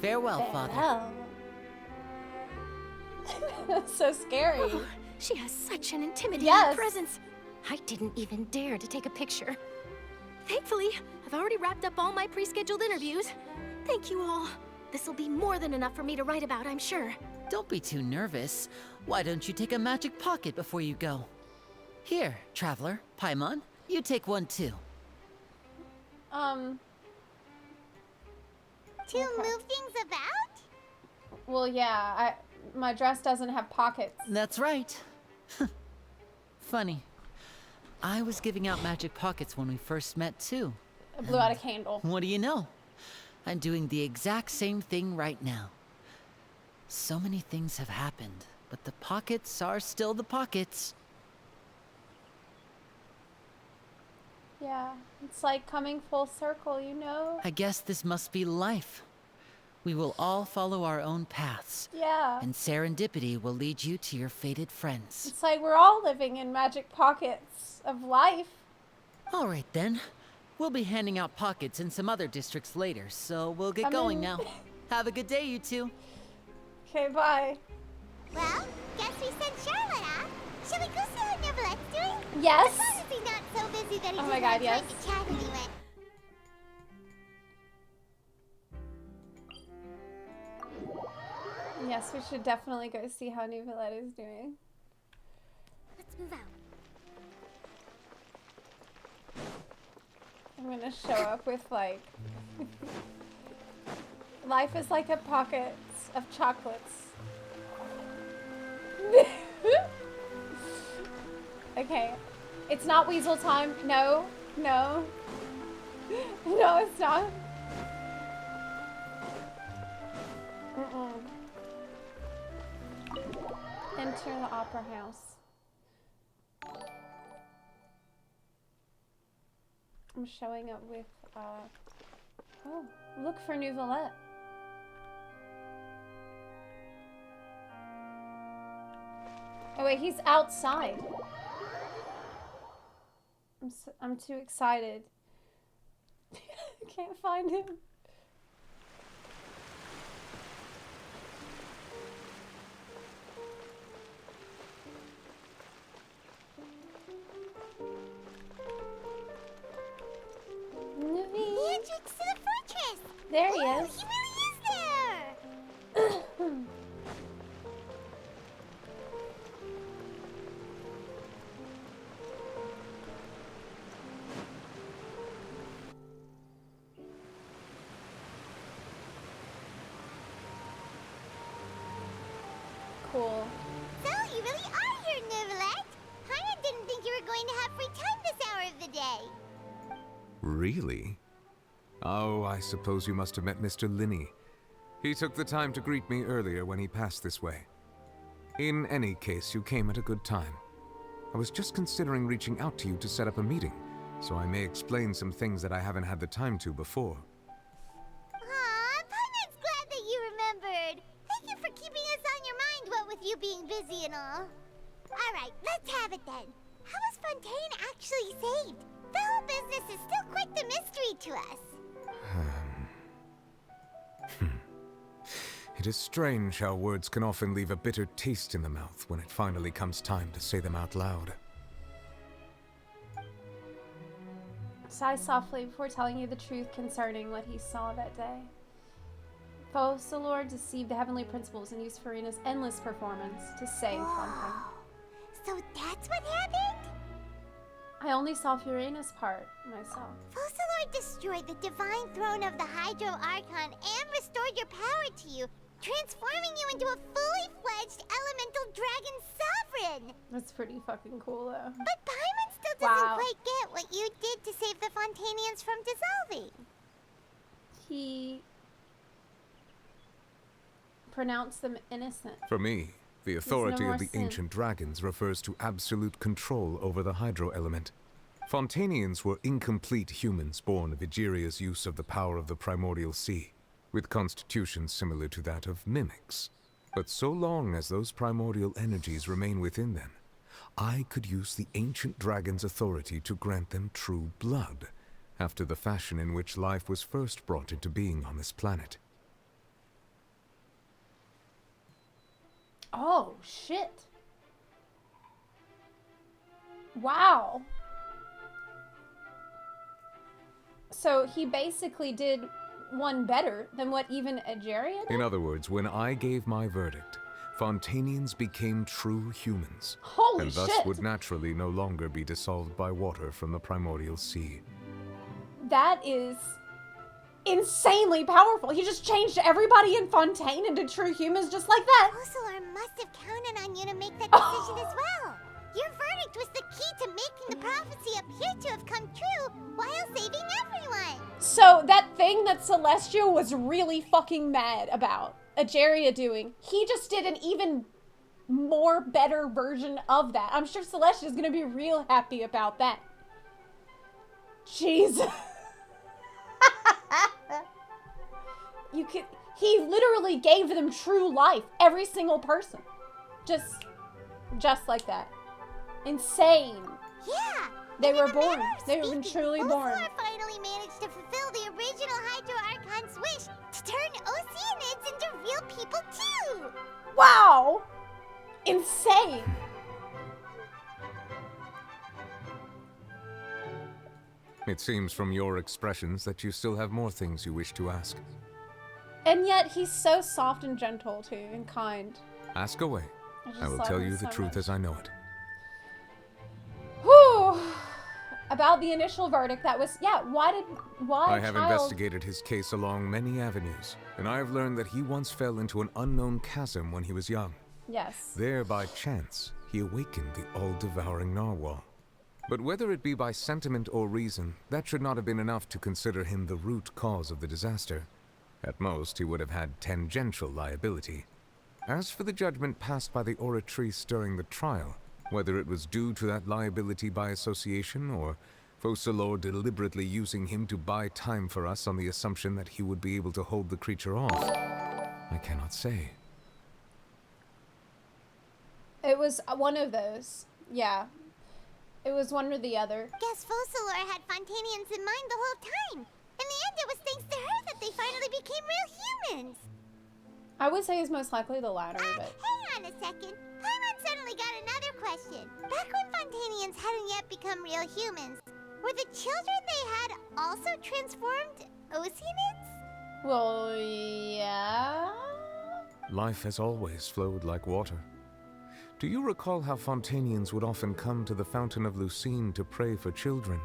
Farewell, Father. Farewell. That's so scary. Oh, she has such an intimidating Yes. presence. I didn't even dare to take a picture. Thankfully, I've already wrapped up all my pre-scheduled interviews. Thank you all. This'll be more than enough for me to write about, I'm sure. Don't be too nervous. Why don't you take a magic pocket before you go? Here, Traveler, Paimon, you take one too. To move things about? Well, yeah, my dress doesn't have pockets. That's right. Funny. I was giving out magic pockets when we first met too. I blew out a candle. What do you know? I'm doing the exact same thing right now. So many things have happened, but the pockets are still the pockets. Yeah, it's like coming full circle, you know? I guess this must be life. We will all follow our own paths. Yeah. And serendipity will lead you to your fated friends. It's like we're all living in magic pockets of life. All right then. We'll be handing out pockets in some other districts later, so we'll get going now. Have a good day, you two. Okay, bye. Well, guess we sent Charlotte off. Shall we go see how Nouvellette's doing? Yes. As long as he's not so busy that he Oh doesn't my God, have yes. time to chat anyway. Yes, we should definitely go see how Nouvellette is doing. Let's move out. I'm gonna show up with like... Life is like a pocket of chocolates. Okay. It's not weasel time. No. No. No, it's not. Mm-mm. Enter the opera house. I'm showing up with, oh, look for Nouvellette. Oh wait, he's outside. I'm too excited. Can't find him. The entrance to the fortress! There he Ooh, is. He really is there! Cool. So, you really are here, Neuvillette! Paimon didn't think you were going to have free time this hour of the day. Really? Oh, I suppose you must have met Mr. Linney. He took the time to greet me earlier when he passed this way. In any case, you came at a good time. I was just considering reaching out to you to set up a meeting, so I may explain some things that I haven't had the time to before. Aw, Paimon's glad that you remembered. Thank you for keeping us on your mind, what with you being busy and all. Alright, let's have it then. How was Fontaine actually saved? The whole business is still quite the mystery to us. It is strange how words can often leave a bitter taste in the mouth when it finally comes time to say them out loud. Sigh softly before telling you the truth concerning what he saw that day. Focalor deceived the heavenly principles and used Farina's endless performance to save Fontaine. So that's what happened? I only saw Farina's part myself. Focalor destroyed the divine throne of the Hydro Archon and restored your power to you, transforming you into a fully fledged elemental dragon sovereign! That's pretty fucking cool, though. But Paimon still doesn't quite get what you did to save the Fontanians from dissolving. He pronounced them innocent. For me, the authority more of the sin. ancient dragons refers to absolute control over the hydro element. Fontanians were incomplete humans born of Egeria's use of the power of the primordial sea, with constitutions similar to that of mimics. But so long as those primordial energies remain within them, I could use the ancient dragon's authority to grant them true blood, after the fashion in which life was first brought into being on this planet. Oh, shit. Wow. So he basically did one better than what even Egeria did? In other words, when I gave my verdict, Fontanians became true humans, Holy and thus shit. would naturally no longer be dissolved by water from the primordial sea. That is insanely powerful. He just changed everybody in Fontaine into true humans just like that. Focalor must have counted on you to make that decision as well. Your verdict was the key to making the prophecy appear to have come true while saving everyone. So that thing that Celestia was really fucking mad about Egeria doing, he just did an even more better version of that. I'm sure Celestia's gonna be real happy about that. Jesus. He literally gave them true life. Every single person. Just like that. Insane. Yeah. They were born. They were truly born. Focalor finally managed to fulfill the original Hydro Archon's wish to turn Oceanids into real people too. Wow. Insane. It seems from your expressions that you still have more things you wish to ask. And yet he's so soft and gentle too, and kind. Ask away. just I will love tell him you the so truth much. as I know it. Whew. About the initial verdict, that was, yeah, why I have investigated his case along many avenues, and I have learned that he once fell into an unknown chasm when he was young. Yes. There, by chance, he awakened the all-devouring narwhal. But whether it be by sentiment or reason, that should not have been enough to consider him the root cause of the disaster. At most, he would have had tangential liability. As for the judgment passed by the oratrice during the trial, whether it was due to that liability by association, or Focalor deliberately using him to buy time for us on the assumption that he would be able to hold the creature off, I cannot say. It was one of those. Yeah. It was one or the other. Guess Focalor had Fontanians in mind the whole time. In the end, it was thanks to her that they finally became real humans. I would say it's most likely the latter, but... Hang on a second. Paimon suddenly got another question. Back when Fontanians hadn't yet become real humans, were the children they had also transformed Oceanids? Well, yeah... Life has always flowed like water. Do you recall how Fontanians would often come to the Fountain of Lucine to pray for children?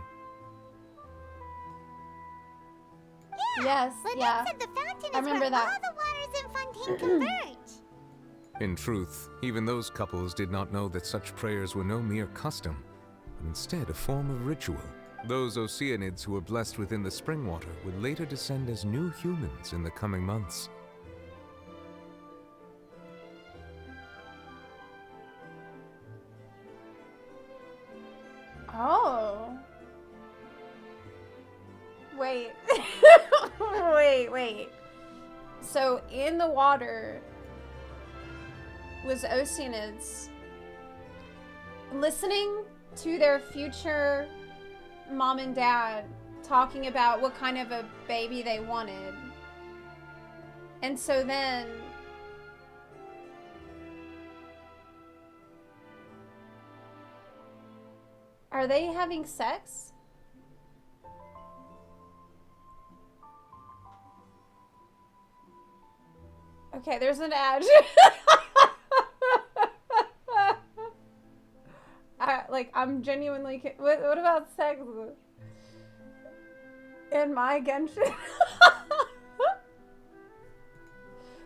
Yes, yeah. Said the fountain I is remember where that. all the waters in Fontaine converge. In truth, even those couples did not know that such prayers were no mere custom, but instead a form of ritual. Those Oceanids who were blessed within the spring water would later descend as new humans in the coming months. Oh. Wait. wait. So in the water was Oceanids listening to their future mom and dad talking about what kind of a baby they wanted. And so then are they having sex? Okay, there's an ad. I'm genuinely. What about sex? In my Genshin?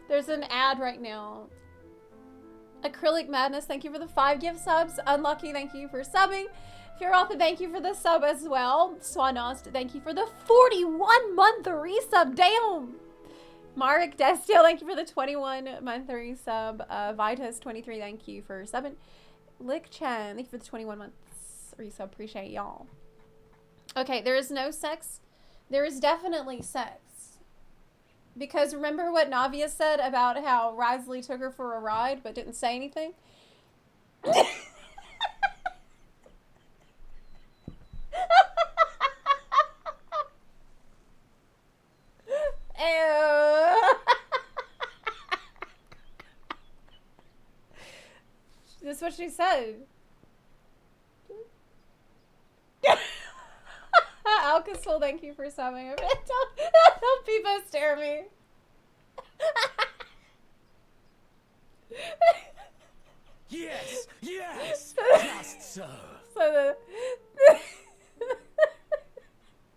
There's an ad right now. Acrylic Madness, thank you for the 5 gift subs. Unlucky, thank you for subbing. Furotha, thank you for the sub as well. Swanost, thank you for the 41-month resub. Damn! Marek Destiel, thank you for the 21-month resub. Vitas, 23, thank you for subbing. Lick Chen, thank you for the 21 months resub. Appreciate y'all. Okay, there is no sex. There is definitely sex. Because remember what Navia said about how Risley took her for a ride but didn't say anything? That's what she said. Alcasol, thank you for subbing. Don't people stare at me. Yes, yes, just so. So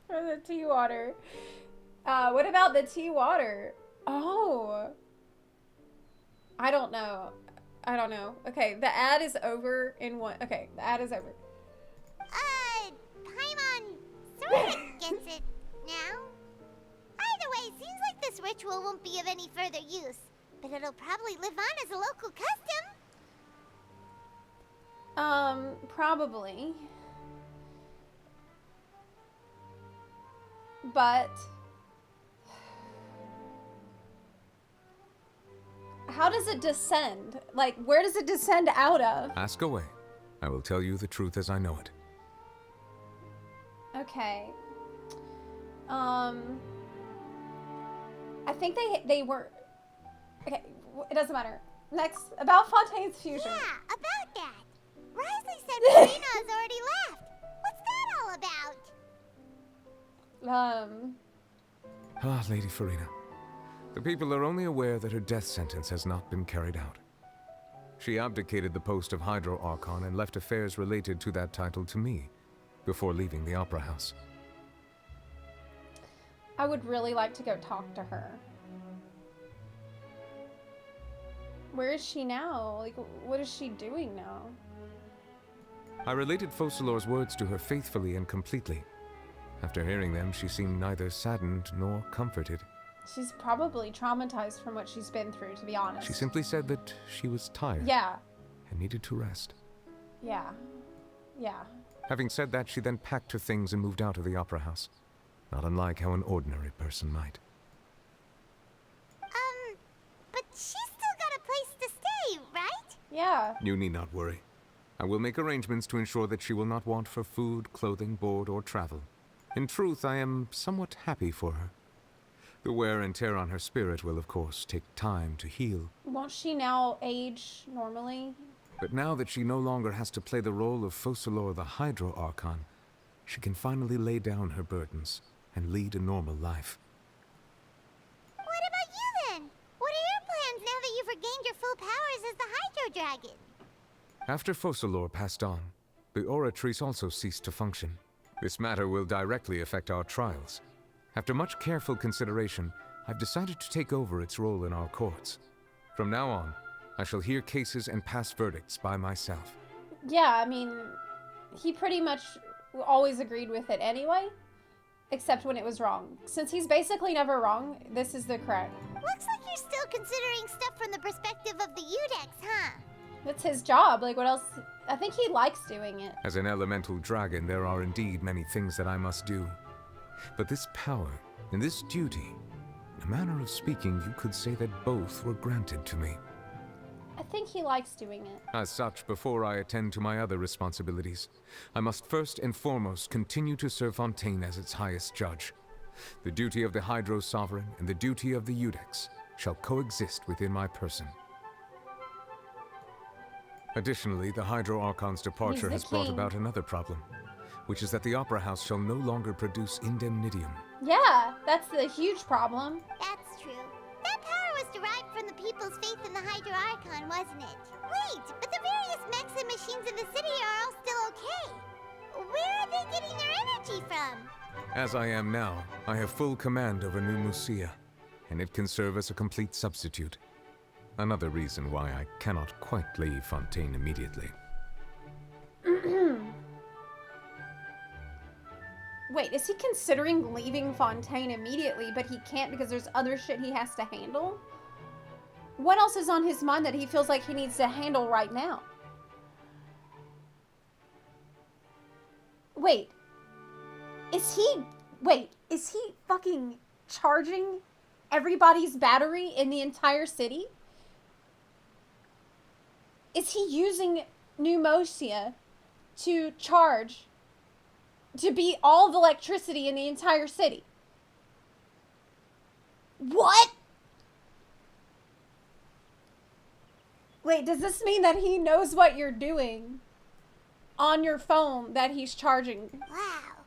for the tea water. What about the tea water? Oh. I don't know. Okay, the ad is over in one. Okay, the ad is over. Paimon sorta gets it now. Either way, it seems like this ritual won't be of any further use, but it'll probably live on as a local custom. Probably. But how does it descend? Like, where does it descend out of? Ask away. I will tell you the truth as I know it. Okay. I think they were. Okay, it doesn't matter. Next, about Fontaine's fusion. Yeah, about that. Risley said Marina has already left. What's that all about? Lady Farina. The people are only aware that her death sentence has not been carried out. She abdicated the post of Hydro Archon and left affairs related to that title to me, before leaving the Opera House. I would really like to go talk to her. Where is she now? Like, what is she doing now? I related Focalor's words to her faithfully and completely. After hearing them, she seemed neither saddened nor comforted. She's probably traumatized from what she's been through, to be honest. She simply said that she was tired. Yeah. And needed to rest. Yeah. Yeah. Having said that, she then packed her things and moved out of the Opera House. Not unlike how an ordinary person might. But she's still got a place to stay, right? Yeah. You need not worry. I will make arrangements to ensure that she will not want for food, clothing, board, or travel. In truth, I am somewhat happy for her. The wear and tear on her spirit will, of course, take time to heal. Won't she now age normally? But now that she no longer has to play the role of Focalor the Hydro Archon, she can finally lay down her burdens and lead a normal life. What about you then? What are your plans now that you've regained your full powers as the Hydro Dragon? After Focalor passed on, the Oratrice also ceased to function. This matter will directly affect our trials. After much careful consideration, I've decided to take over its role in our courts. From now on, I shall hear cases and pass verdicts by myself. Yeah, I mean, he pretty much always agreed with it anyway, except when it was wrong. Since he's basically never wrong, this is the correct. Looks like you're still considering stuff from the perspective of the Udex, huh? That's his job. Like, what else? I think he likes doing it. As an elemental dragon, there are indeed many things that I must do. But this power and this duty, in a manner of speaking, you could say that both were granted to me. I think he likes doing it. As such, before I attend to my other responsibilities, I must first and foremost continue to serve Fontaine as its highest judge. The duty of the Hydro Sovereign and the duty of the Udex shall coexist within my person. Additionally, the Hydro Archon's departure has brought about another problem, which is that the Opera House shall no longer produce indemnitium. Yeah, that's the huge problem. That's true. That power was derived from the people's faith in the Hydro Archon, wasn't it? Wait, but the various mechs and machines in the city are all still okay. Where are they getting their energy from? As I am now, I have full command over New Musia, and it can serve as a complete substitute. Another reason why I cannot quite leave Fontaine immediately. Wait, is he considering leaving Fontaine immediately, but he can't because there's other shit he has to handle? What else is on his mind that he feels like he needs to handle right now? Wait, is he fucking charging everybody's battery in the entire city? Is he using Pneumosia to charge, to be all the electricity in the entire city? What? Wait, does this mean that he knows what you're doing on your phone that he's charging? Wow.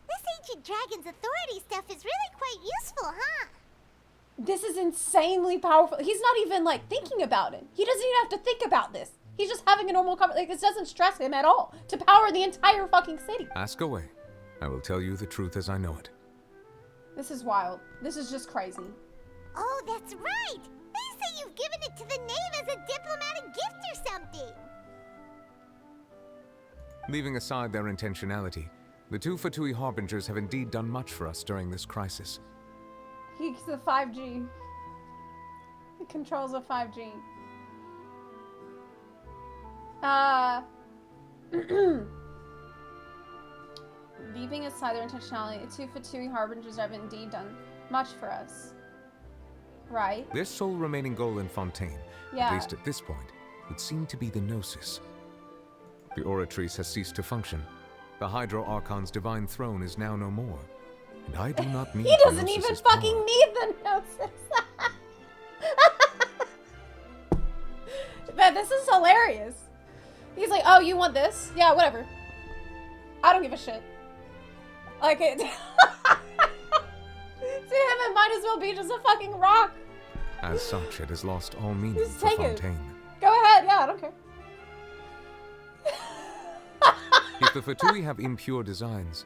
This ancient dragon's authority stuff is really quite useful, huh? This is insanely powerful. He's not even, like, thinking about it. He doesn't even have to think about this. He's just having a normal conversation. Like, this doesn't stress him at all to power the entire fucking city. Ask away. I will tell you the truth as I know it. This is wild. This is just crazy. Oh, that's right. They say you've given it to the knave as a diplomatic gift or something. Leaving aside their intentionality, the two Fatui Harbingers have indeed done much for us during this crisis. He's the 5G. He controls the 5G. Leaving aside their intentionality, the two Fatui Harbingers have indeed done much for us. Right? Their sole remaining goal in Fontaine, Yeah. at least at this point, would seem to be the Gnosis. The Oratrice has ceased to function. The Hydro Archon's divine throne is now no more. And I do not need He doesn't the even Gnosis's fucking power. need the Gnosis. Man, this is hilarious. He's like, oh, you want this? Yeah, whatever. I don't give a shit. Like it. To him, it might as well be just a fucking rock. As such, it has lost all meaning Just for take it. Fontaine. Go ahead. Yeah, I don't care. If the Fatui have impure designs,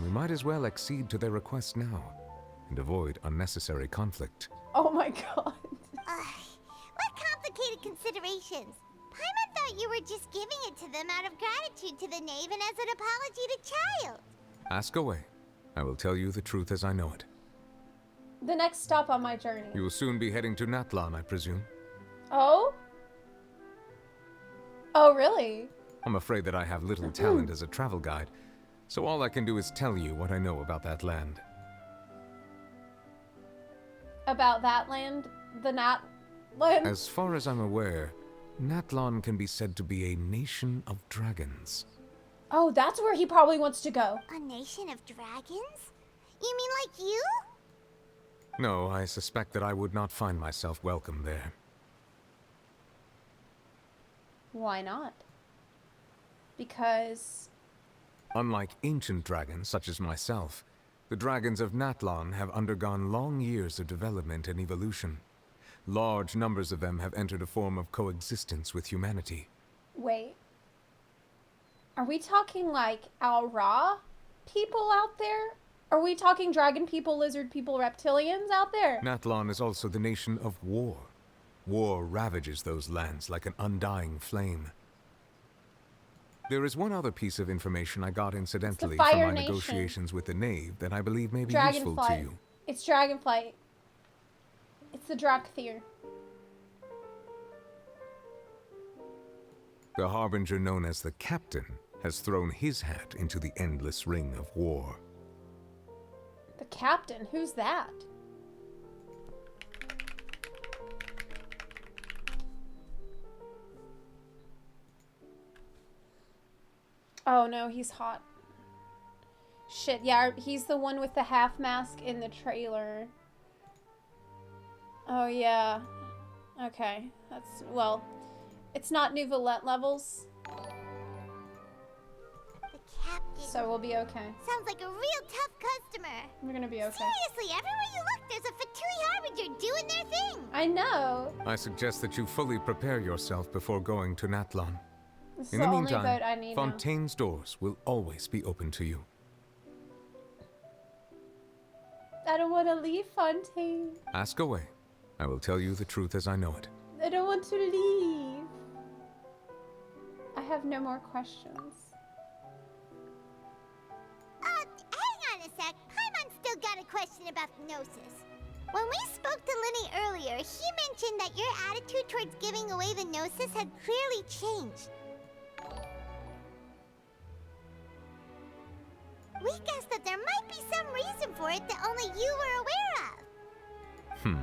we might as well accede to their request now and avoid unnecessary conflict. Oh my god. What complicated considerations. Paimon thought you were just giving it to them out of gratitude to the knave and as an apology to Child. Ask away. I will tell you the truth as I know it. The next stop on my journey. You will soon be heading to Natlan, I presume. Oh? Oh, really? I'm afraid that I have little talent as a travel guide, so all I can do is tell you what I know about that land. About that land? The Nat land? As far as I'm aware, Natlon can be said to be a nation of dragons. Oh, that's where he probably wants to go. A nation of dragons? You mean like you? No, I suspect that I would not find myself welcome there. Why not? Because... Unlike ancient dragons such as myself, the dragons of Natlon have undergone long years of development and evolution. Large numbers of them have entered a form of coexistence with humanity. Wait. Are we talking like Al-Ra people out there? Are we talking dragon people, lizard people, reptilians out there? Natlon is also the nation of war. War ravages those lands like an undying flame. There is one other piece of information I got incidentally from Fire my Nation. negotiations with the Knave that I believe may be useful to Dragonflight. you. It's Dragonflight. It's the Drakthir. The harbinger known as the Captain has thrown his hat into the endless ring of war. The Captain? Who's that? Oh no, he's hot. Shit, yeah, he's the one with the half mask in the trailer. Oh yeah. Okay, that's, well, it's not New Valette levels. The captain. So we'll be okay. Sounds like a real tough customer. We're gonna be okay. Seriously, everywhere you look, there's a Fatui Harbinger doing their thing. I know. I suggest that you fully prepare yourself before going to Natlon. This is In the the only meantime, boat I need now. Fontaine's doors will always be open to you. I don't want to leave Fontaine. Ask away. I will tell you the truth as I know it. I don't want to leave. I have no more questions. Hang on a sec. Paimon still got a question about the Gnosis. When we spoke to Linny earlier, he mentioned that your attitude towards giving away the Gnosis had clearly changed. We guessed that there might be some reason for it that only you were aware of.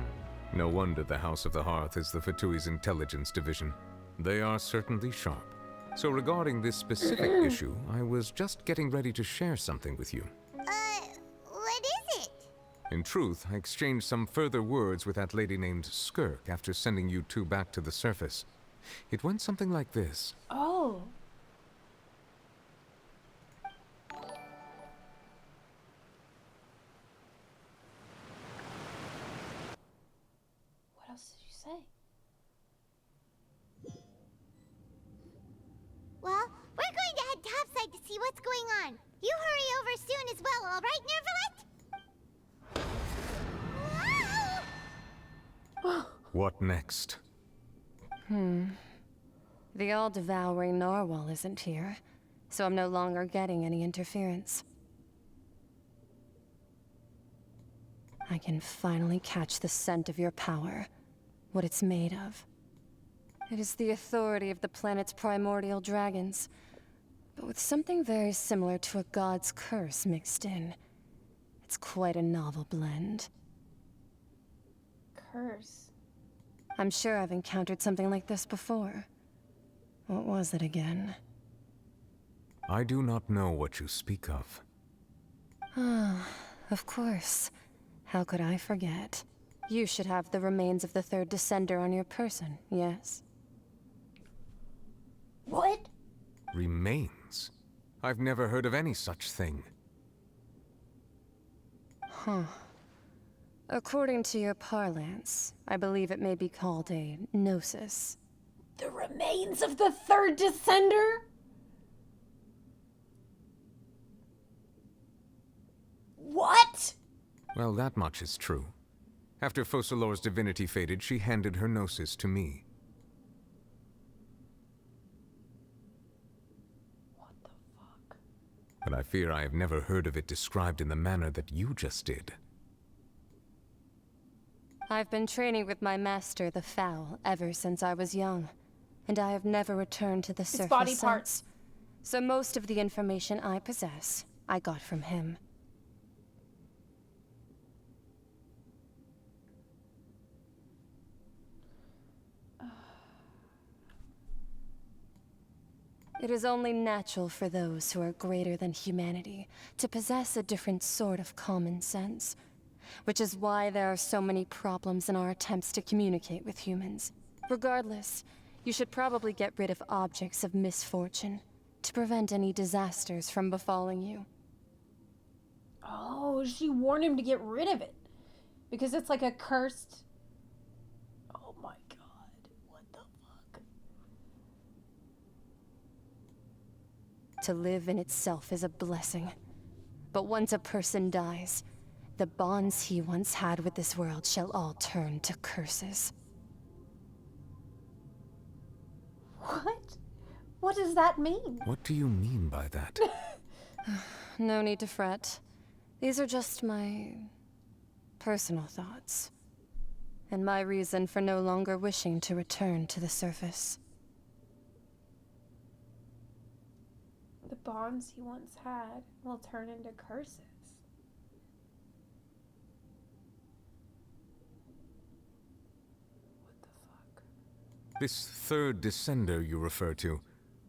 No wonder the House of the Hearth is the Fatui's intelligence division. They are certainly sharp. So regarding this specific issue, I was just getting ready to share something with you. What is it? In truth, I exchanged some further words with that lady named Skirk after sending you two back to the surface. It went something like this. Oh. What else did you say? Well, we're going to head topside to see what's going on. You hurry over soon as well, all right, Nervalette? What next? The all-devouring narwhal isn't here, so I'm no longer getting any interference. I can finally catch the scent of your power, what it's made of. It is the authority of the planet's primordial dragons, but with something very similar to a god's curse mixed in. It's quite a novel blend. Curse. I'm sure I've encountered something like this before. What was it again? I do not know what you speak of. Ah, of course. How could I forget? You should have the remains of the third descender on your person, yes? What? Remains? I've never heard of any such thing. Huh. According to your parlance, I believe it may be called a gnosis. The remains of the third descender? What? Well, that much is true. After Focalor's divinity faded, she handed her gnosis to me. What the fuck? But I fear I have never heard of it described in the manner that you just did. I've been training with my master, the Fowl, ever since I was young, and I have never returned to the surface body since. parts. So most of the information I possess, I got from him. It is only natural for those who are greater than humanity to possess a different sort of common sense. Which is why there are so many problems in our attempts to communicate with humans. Regardless, you should probably get rid of objects of misfortune to prevent any disasters from befalling you. Oh, she warned him to get rid of it. Because it's like a cursed... Oh my god. What the fuck? To live in itself is a blessing. But once a person dies, the bonds he once had with this world shall all turn to curses. What? What does that mean? What do you mean by that? No need to fret. These are just my personal thoughts. And my reason for no longer wishing to return to the surface. The bonds he once had will turn into curses. This third descender you refer to,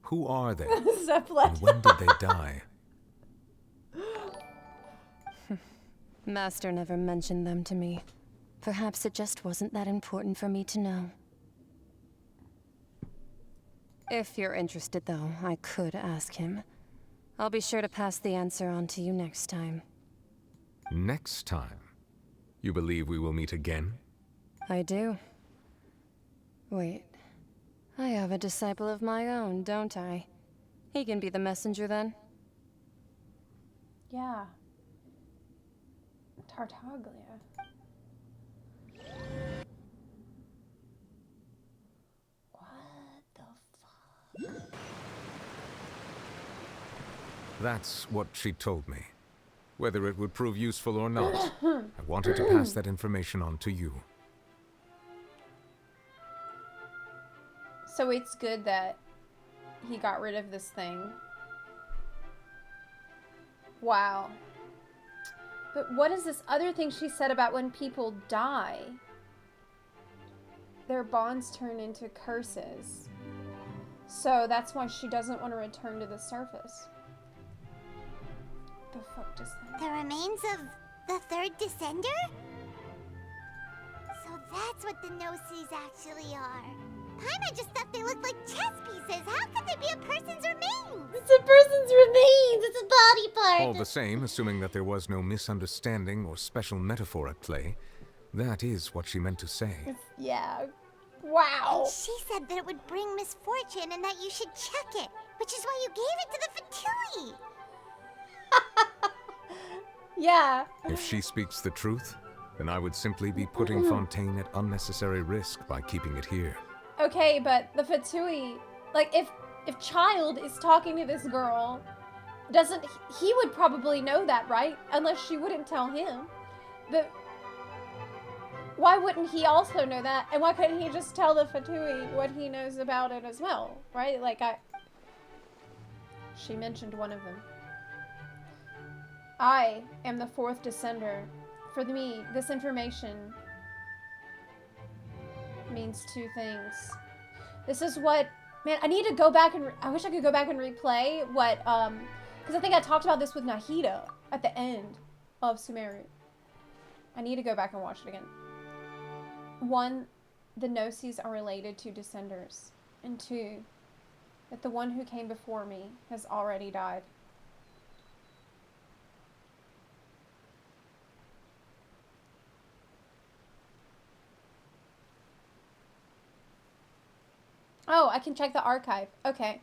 who are they? Zepla. And when did they die? Master never mentioned them to me. Perhaps it just wasn't that important for me to know. If you're interested, though, I could ask him. I'll be sure to pass the answer on to you next time. Next time? You believe we will meet again? I do. Wait. I have a disciple of my own, don't I? He can be the messenger then. Yeah. Tartaglia. What the fuck? That's what she told me. Whether it would prove useful or not, I wanted to pass that information on to you. So it's good that he got rid of this thing. Wow. But what is this other thing she said about when people die? Their bonds turn into curses. So that's why she doesn't want to return to the surface. The fuck does that The remains of the third descender? So that's what the Gnosis actually are. Paimon just thought they looked like chess pieces. How could they be a person's remains? It's a person's remains. It's a body part. All the same, assuming that there was no misunderstanding or special metaphor at play, that is what she meant to say. Yeah. Wow. And she said that it would bring misfortune and that you should check it, which is why you gave it to the Fatui. Yeah. If she speaks the truth, then I would simply be putting Fontaine at unnecessary risk by keeping it here. Okay, but the Fatui, like if Child is talking to this girl, he would probably know that, right? Unless she wouldn't tell him. But why wouldn't he also know that? And why couldn't he just tell the Fatui what he knows about it as well, right? Like she mentioned one of them. I am the fourth descender. For me, this information means two things. This is what, man, I need to go back and, I wish I could go back and replay what, because I think I talked about this with Nahida at the end of Sumeru. I need to go back and watch it again. One, the Gnosis are related to descenders. And two, that the one who came before me has already died. Oh, I can check the archive. Okay.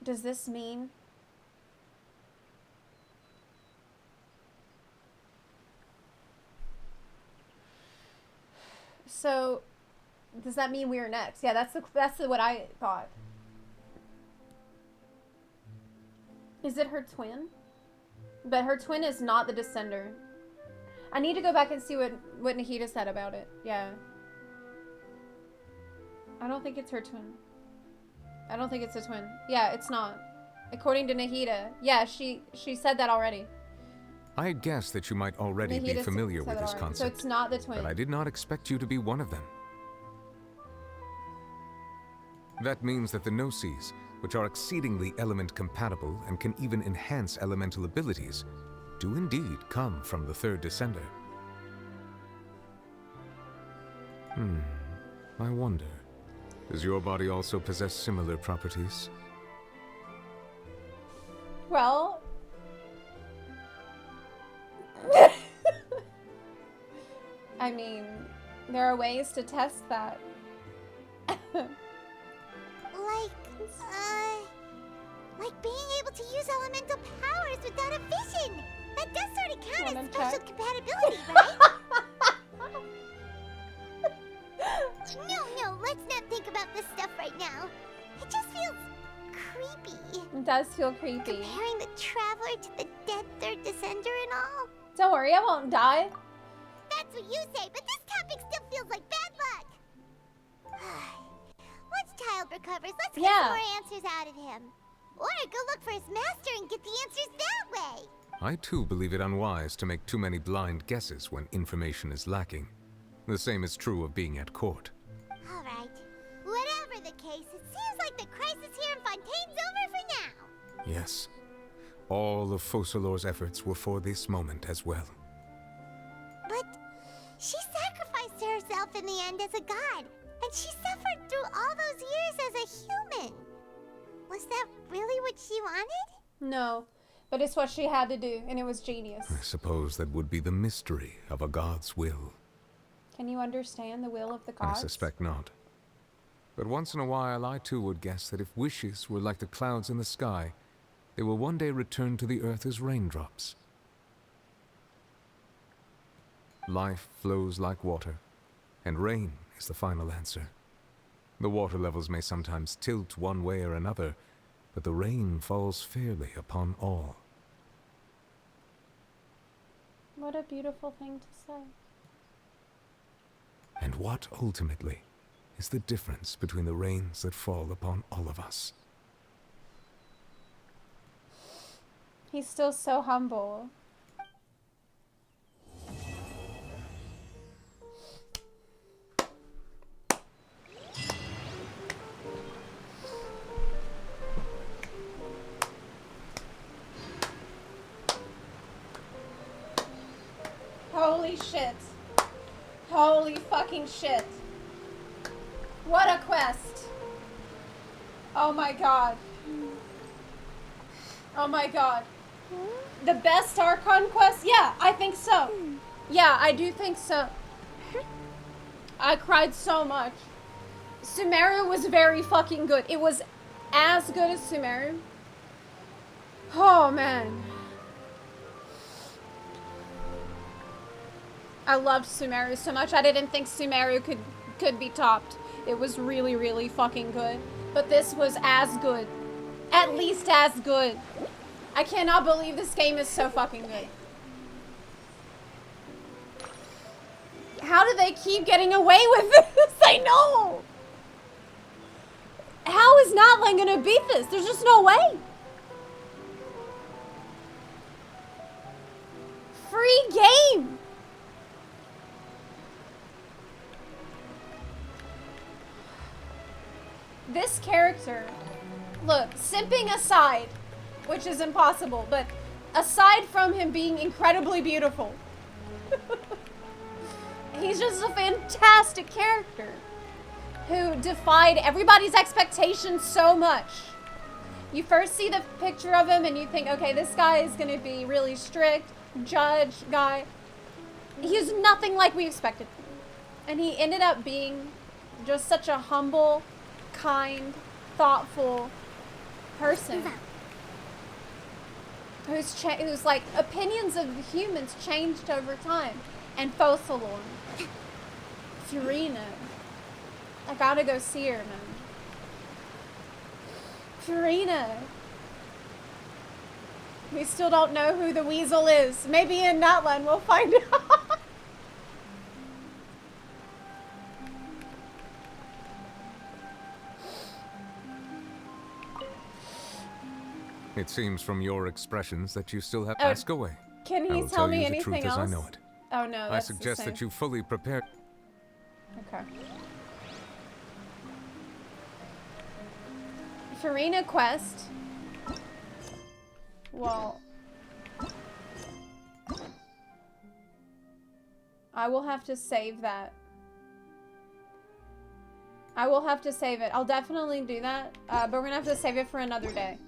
Does this mean... So, does that mean we are next? Yeah, that's what I thought. Is it her twin? But her twin is not the descender. I need to go back and see what Nahida said about it. Yeah. I don't think it's her twin. I don't think it's a twin. Yeah, it's not. According to Nahida. Yeah, she said that already. I had guessed that you might already be familiar with this concept. So it's not the twin. But I did not expect you to be one of them. That means that the Gnosis, which are exceedingly element compatible and can even enhance elemental abilities, do indeed come from the third descender. I wonder, does your body also possess similar properties? Well... I mean, there are ways to test that. Like being able to use elemental powers without a vision. That does sort of count as special compatibility, right? No, let's not think about this stuff right now. It just feels creepy. It does feel creepy. Comparing the Traveler to the dead third descender and all. Don't worry, I won't die. That's what you say, but this topic still feels like bad luck. Once Child recovers, let's get some more answers out of him. Or go look for his master and get the answers that way. I too believe it unwise to make too many blind guesses when information is lacking. The same is true of being at court. Alright. Whatever the case, it seems like the crisis here in Fontaine's over for now. Yes. All of Focalor's efforts were for this moment as well. But she sacrificed herself in the end as a god, and she suffered through all those years as a human. Was that really what she wanted? No, but it's what she had to do, and it was genius. I suppose that would be the mystery of a god's will. Can you understand the will of the gods? I suspect not. But once in a while, I too would guess that if wishes were like the clouds in the sky, they will one day return to the earth as raindrops. Life flows like water, and rain is the final answer. The water levels may sometimes tilt one way or another, but the rain falls fairly upon all. What a beautiful thing to say. And what, ultimately, is the difference between the rains that fall upon all of us? He's still so humble. Holy shit. Holy fucking shit. What a quest. Oh my god. Oh my god. The best Archon quest? Yeah, I think so. Yeah, I do think so. I cried so much. Sumeru was very fucking good. It was as good as Sumeru. Oh man. I loved Sumeru so much. I didn't think Sumeru could be topped. It was really, really fucking good. But this was as good. At least as good. I cannot believe this game is so fucking good. How do they keep getting away with this? I know. How is Notland gonna beat this? There's just no way. Free game. This character, look, simping aside, which is impossible, but aside from him being incredibly beautiful, he's just a fantastic character who defied everybody's expectations so much. You first see the picture of him and you think, okay, this guy is going to be really strict, judge guy. He's nothing like we expected. And he ended up being just such a humble, kind, thoughtful person who's like opinions of the humans changed over time. And Focalor, Furina, I gotta go see her, man. Furina, we still don't know who the weasel is. Maybe in Notland we'll find out. It seems from your expressions that you still have to ask away. Can he I will tell me you anything the truth else? as I know it. Oh no, I that's suggest the same. that you fully prepare. Okay. Farina quest. Well, I will have to save that. I will have to save it. I'll definitely do that, but we're gonna have to save it for another day.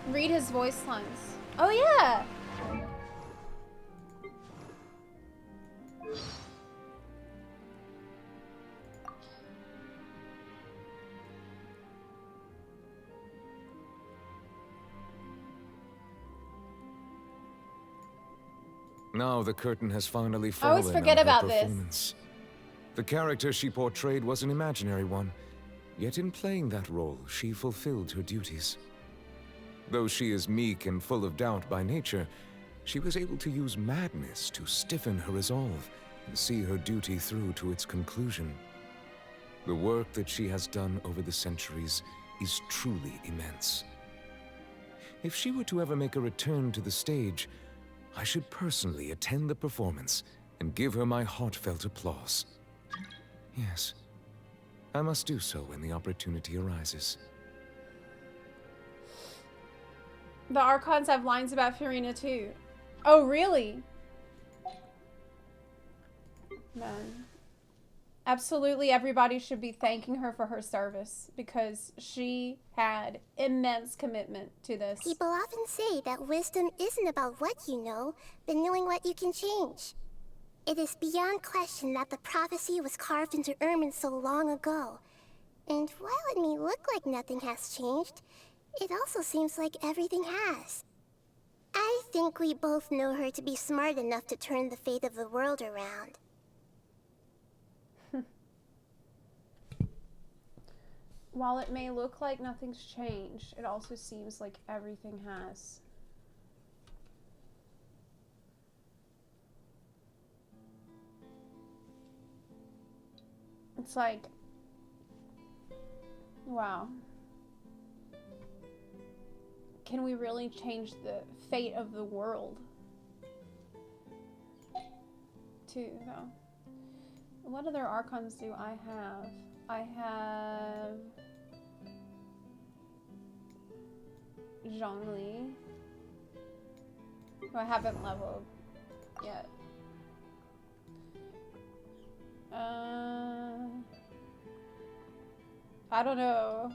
Read his voice lines. Oh yeah! Now the curtain has finally I fallen always forget on her about this. performance. The character she portrayed was an imaginary one, yet in playing that role, she fulfilled her duties. Though she is meek and full of doubt by nature, she was able to use madness to stiffen her resolve and see her duty through to its conclusion. The work that she has done over the centuries is truly immense. If she were to ever make a return to the stage, I should personally attend the performance and give her my heartfelt applause. Yes, I must do so when the opportunity arises. The Archons have lines about Farina too. Oh, really? Man. Absolutely everybody should be thanking her for her service because she had immense commitment to this. People often say that wisdom isn't about what you know, but knowing what you can change. It is beyond question that the prophecy was carved into ermine so long ago. And while it may look like nothing has changed, it also seems like everything has. I think we both know her to be smart enough to turn the fate of the world around. While it may look like nothing's changed, it also seems like everything has. It's like, wow. Can we really change the fate of the world? Too, though. What other Archons do I have? I have Zhongli, who I haven't leveled yet. I don't know.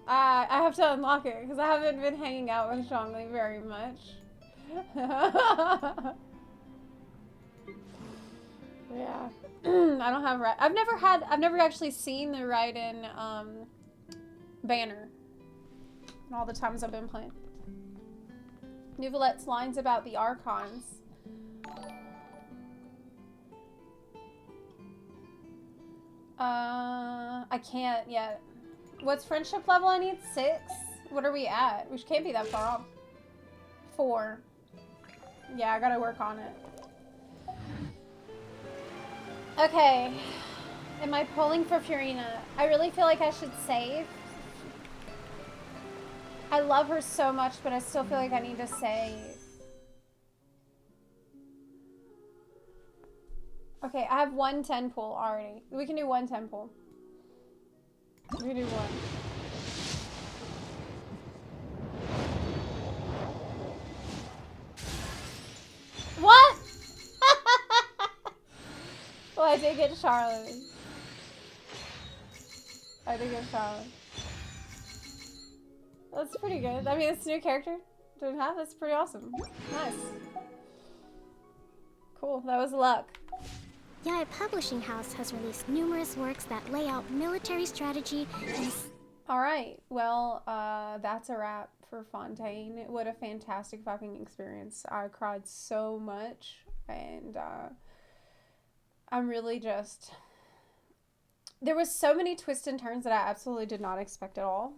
I have to unlock it because I haven't been hanging out with Zhongli very much. Yeah. I don't have I've never actually seen the Raiden banner in all the times I've been playing. Nouvelette's lines about the Archons. I can't yet. What's friendship level I need? 6? What are we at? We can't be that far off. 4. Yeah, I gotta work on it. Okay. Am I pulling for Farina? I really feel like I should save. I love her so much, but I still feel like I need to save. Okay, I have 1 10 pull already. We can do 1 10 pull. We can do 1. What? Well, I did get Charlotte. That's pretty good. I mean, it's a new character to have. That's pretty awesome. Nice. Cool. That was luck. Yaya Publishing House has released numerous works that lay out military strategy and... Alright, well, that's a wrap for Fontaine. What a fantastic fucking experience. I cried so much, and I'm really just... There was so many twists and turns that I absolutely did not expect at all.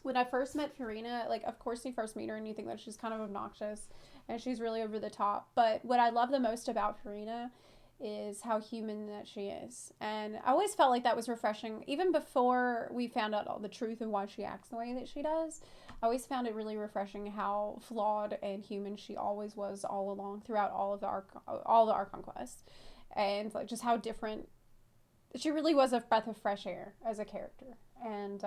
When I first met Farina, like, of course you first meet her and you think that she's kind of obnoxious, and she's really over the top, but what I love the most about Farina is how human that she is. And I always felt like that was refreshing. Even before we found out all the truth of why she acts the way that she does, I always found it really refreshing how flawed and human she always was all along throughout all of the Archon quests. And like just how different she really was a breath of fresh air as a character. And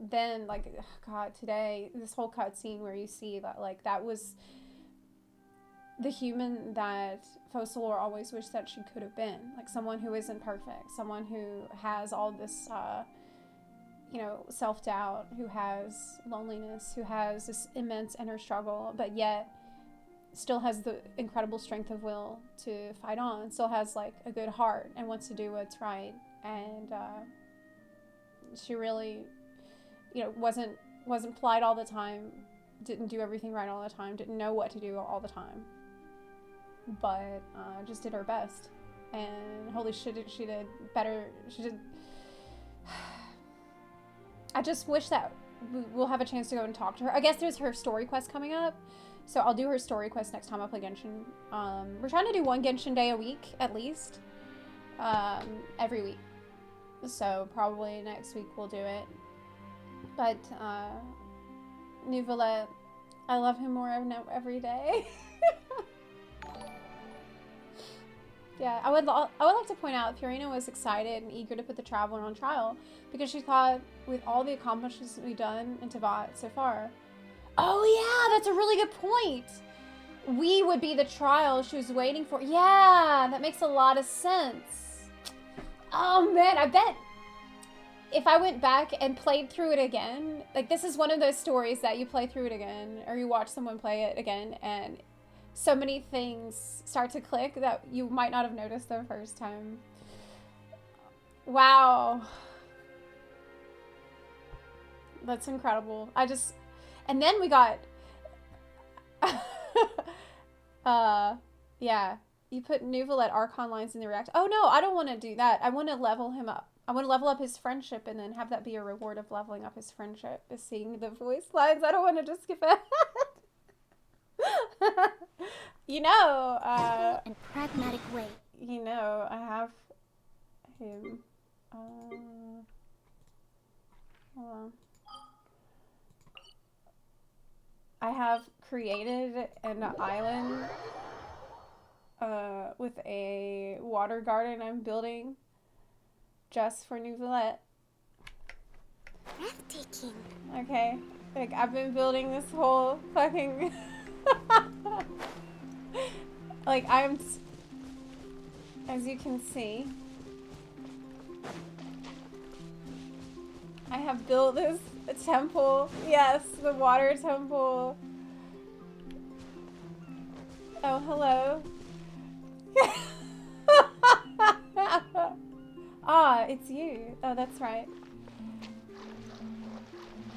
then, like, God, today, this whole cutscene where you see that, like, that was the human that Focalor always wished that she could have been. Like, someone who isn't perfect, someone who has all this, you know, self-doubt, who has loneliness, who has this immense inner struggle, but yet still has the incredible strength of will to fight on, still has, like, a good heart and wants to do what's right. And she really, you know, wasn't polite all the time, didn't do everything right all the time, didn't know what to do all the time, but just did her best. And holy shit, she did better. She did. I just wish that we'll have a chance to go and talk to her. I guess there's her story quest coming up, so I'll do her story quest next time I play Genshin. We're trying to do 1 Genshin day a week at least, every week. So probably next week we'll do it. But Neuvillette, I love him more every day. Yeah, I would like to point out Purina was excited and eager to put the Traveler on trial because she thought, with all the accomplishments we've done in Teyvat so far, oh yeah, that's a really good point. We would be the trial she was waiting for. Yeah, that makes a lot of sense. Oh man, I bet if I went back and played through it again, like, this is one of those stories that you play through it again, or you watch someone play it again, and so many things start to click that you might not have noticed the first time. Wow. That's incredible. And then we got, yeah, you put Neuvillette Archon lines in the react. Oh no, I don't want to do that. I want to level him up. I want to level up his friendship and then have that be a reward of leveling up his friendship, is seeing the voice lines. I don't want to just skip it. You know, in pragmatic way. You know, I have him. Hold on. I have created an island with a water garden I'm building just for Neuvillette. Breathtaking. Okay, like, I've been building this whole fucking like, as you can see, I have built this temple. Yes, the water temple. Oh, hello. Ah, it's you. Oh, that's right.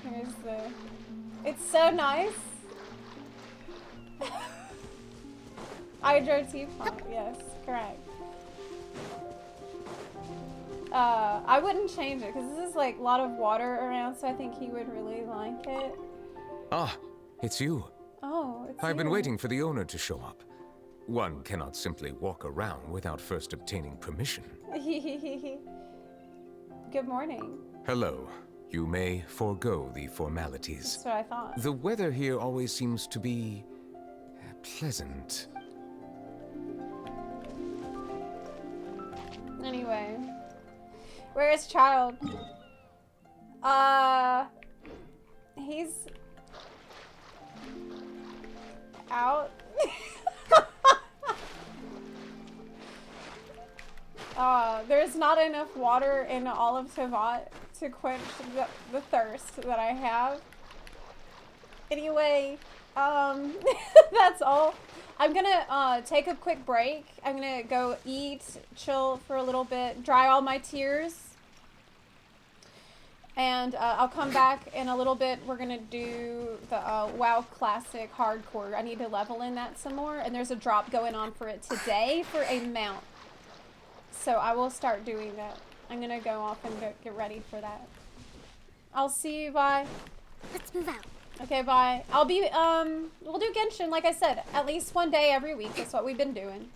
Here's the... It's so nice. Hydro teapot, yes, correct. I wouldn't change it because this is, like, a lot of water around, so I think he would really like it. Ah, it's you. Oh, it's I've been you. waiting for the owner to show up. One cannot simply walk around without first obtaining permission. Good morning. Hello. You may forego the formalities. That's what I thought. The weather here always seems to be pleasant. Anyway, where is Child? He's out. There's not enough water in all of Teyvat to quench the thirst that I have. Anyway, that's all. I'm gonna take a quick break. I'm gonna go eat, chill for a little bit, dry all my tears. And I'll come back in a little bit. We're gonna do the WoW Classic Hardcore. I need to level in that some more. And there's a drop going on for it today for a mount. So I will start doing that. I'm gonna go off and get ready for that. I'll see you, bye. Let's move out. Okay, bye. I'll be, we'll do Genshin, like I said, at least one day every week. That's what we've been doing.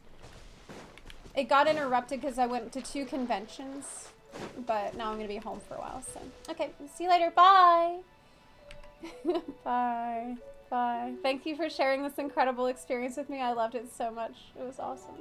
It got interrupted because I went to 2 conventions, but now I'm gonna be home for a while, so. Okay, see you later, bye! Bye. Bye. Thank you for sharing this incredible experience with me. I loved it so much. It was awesome.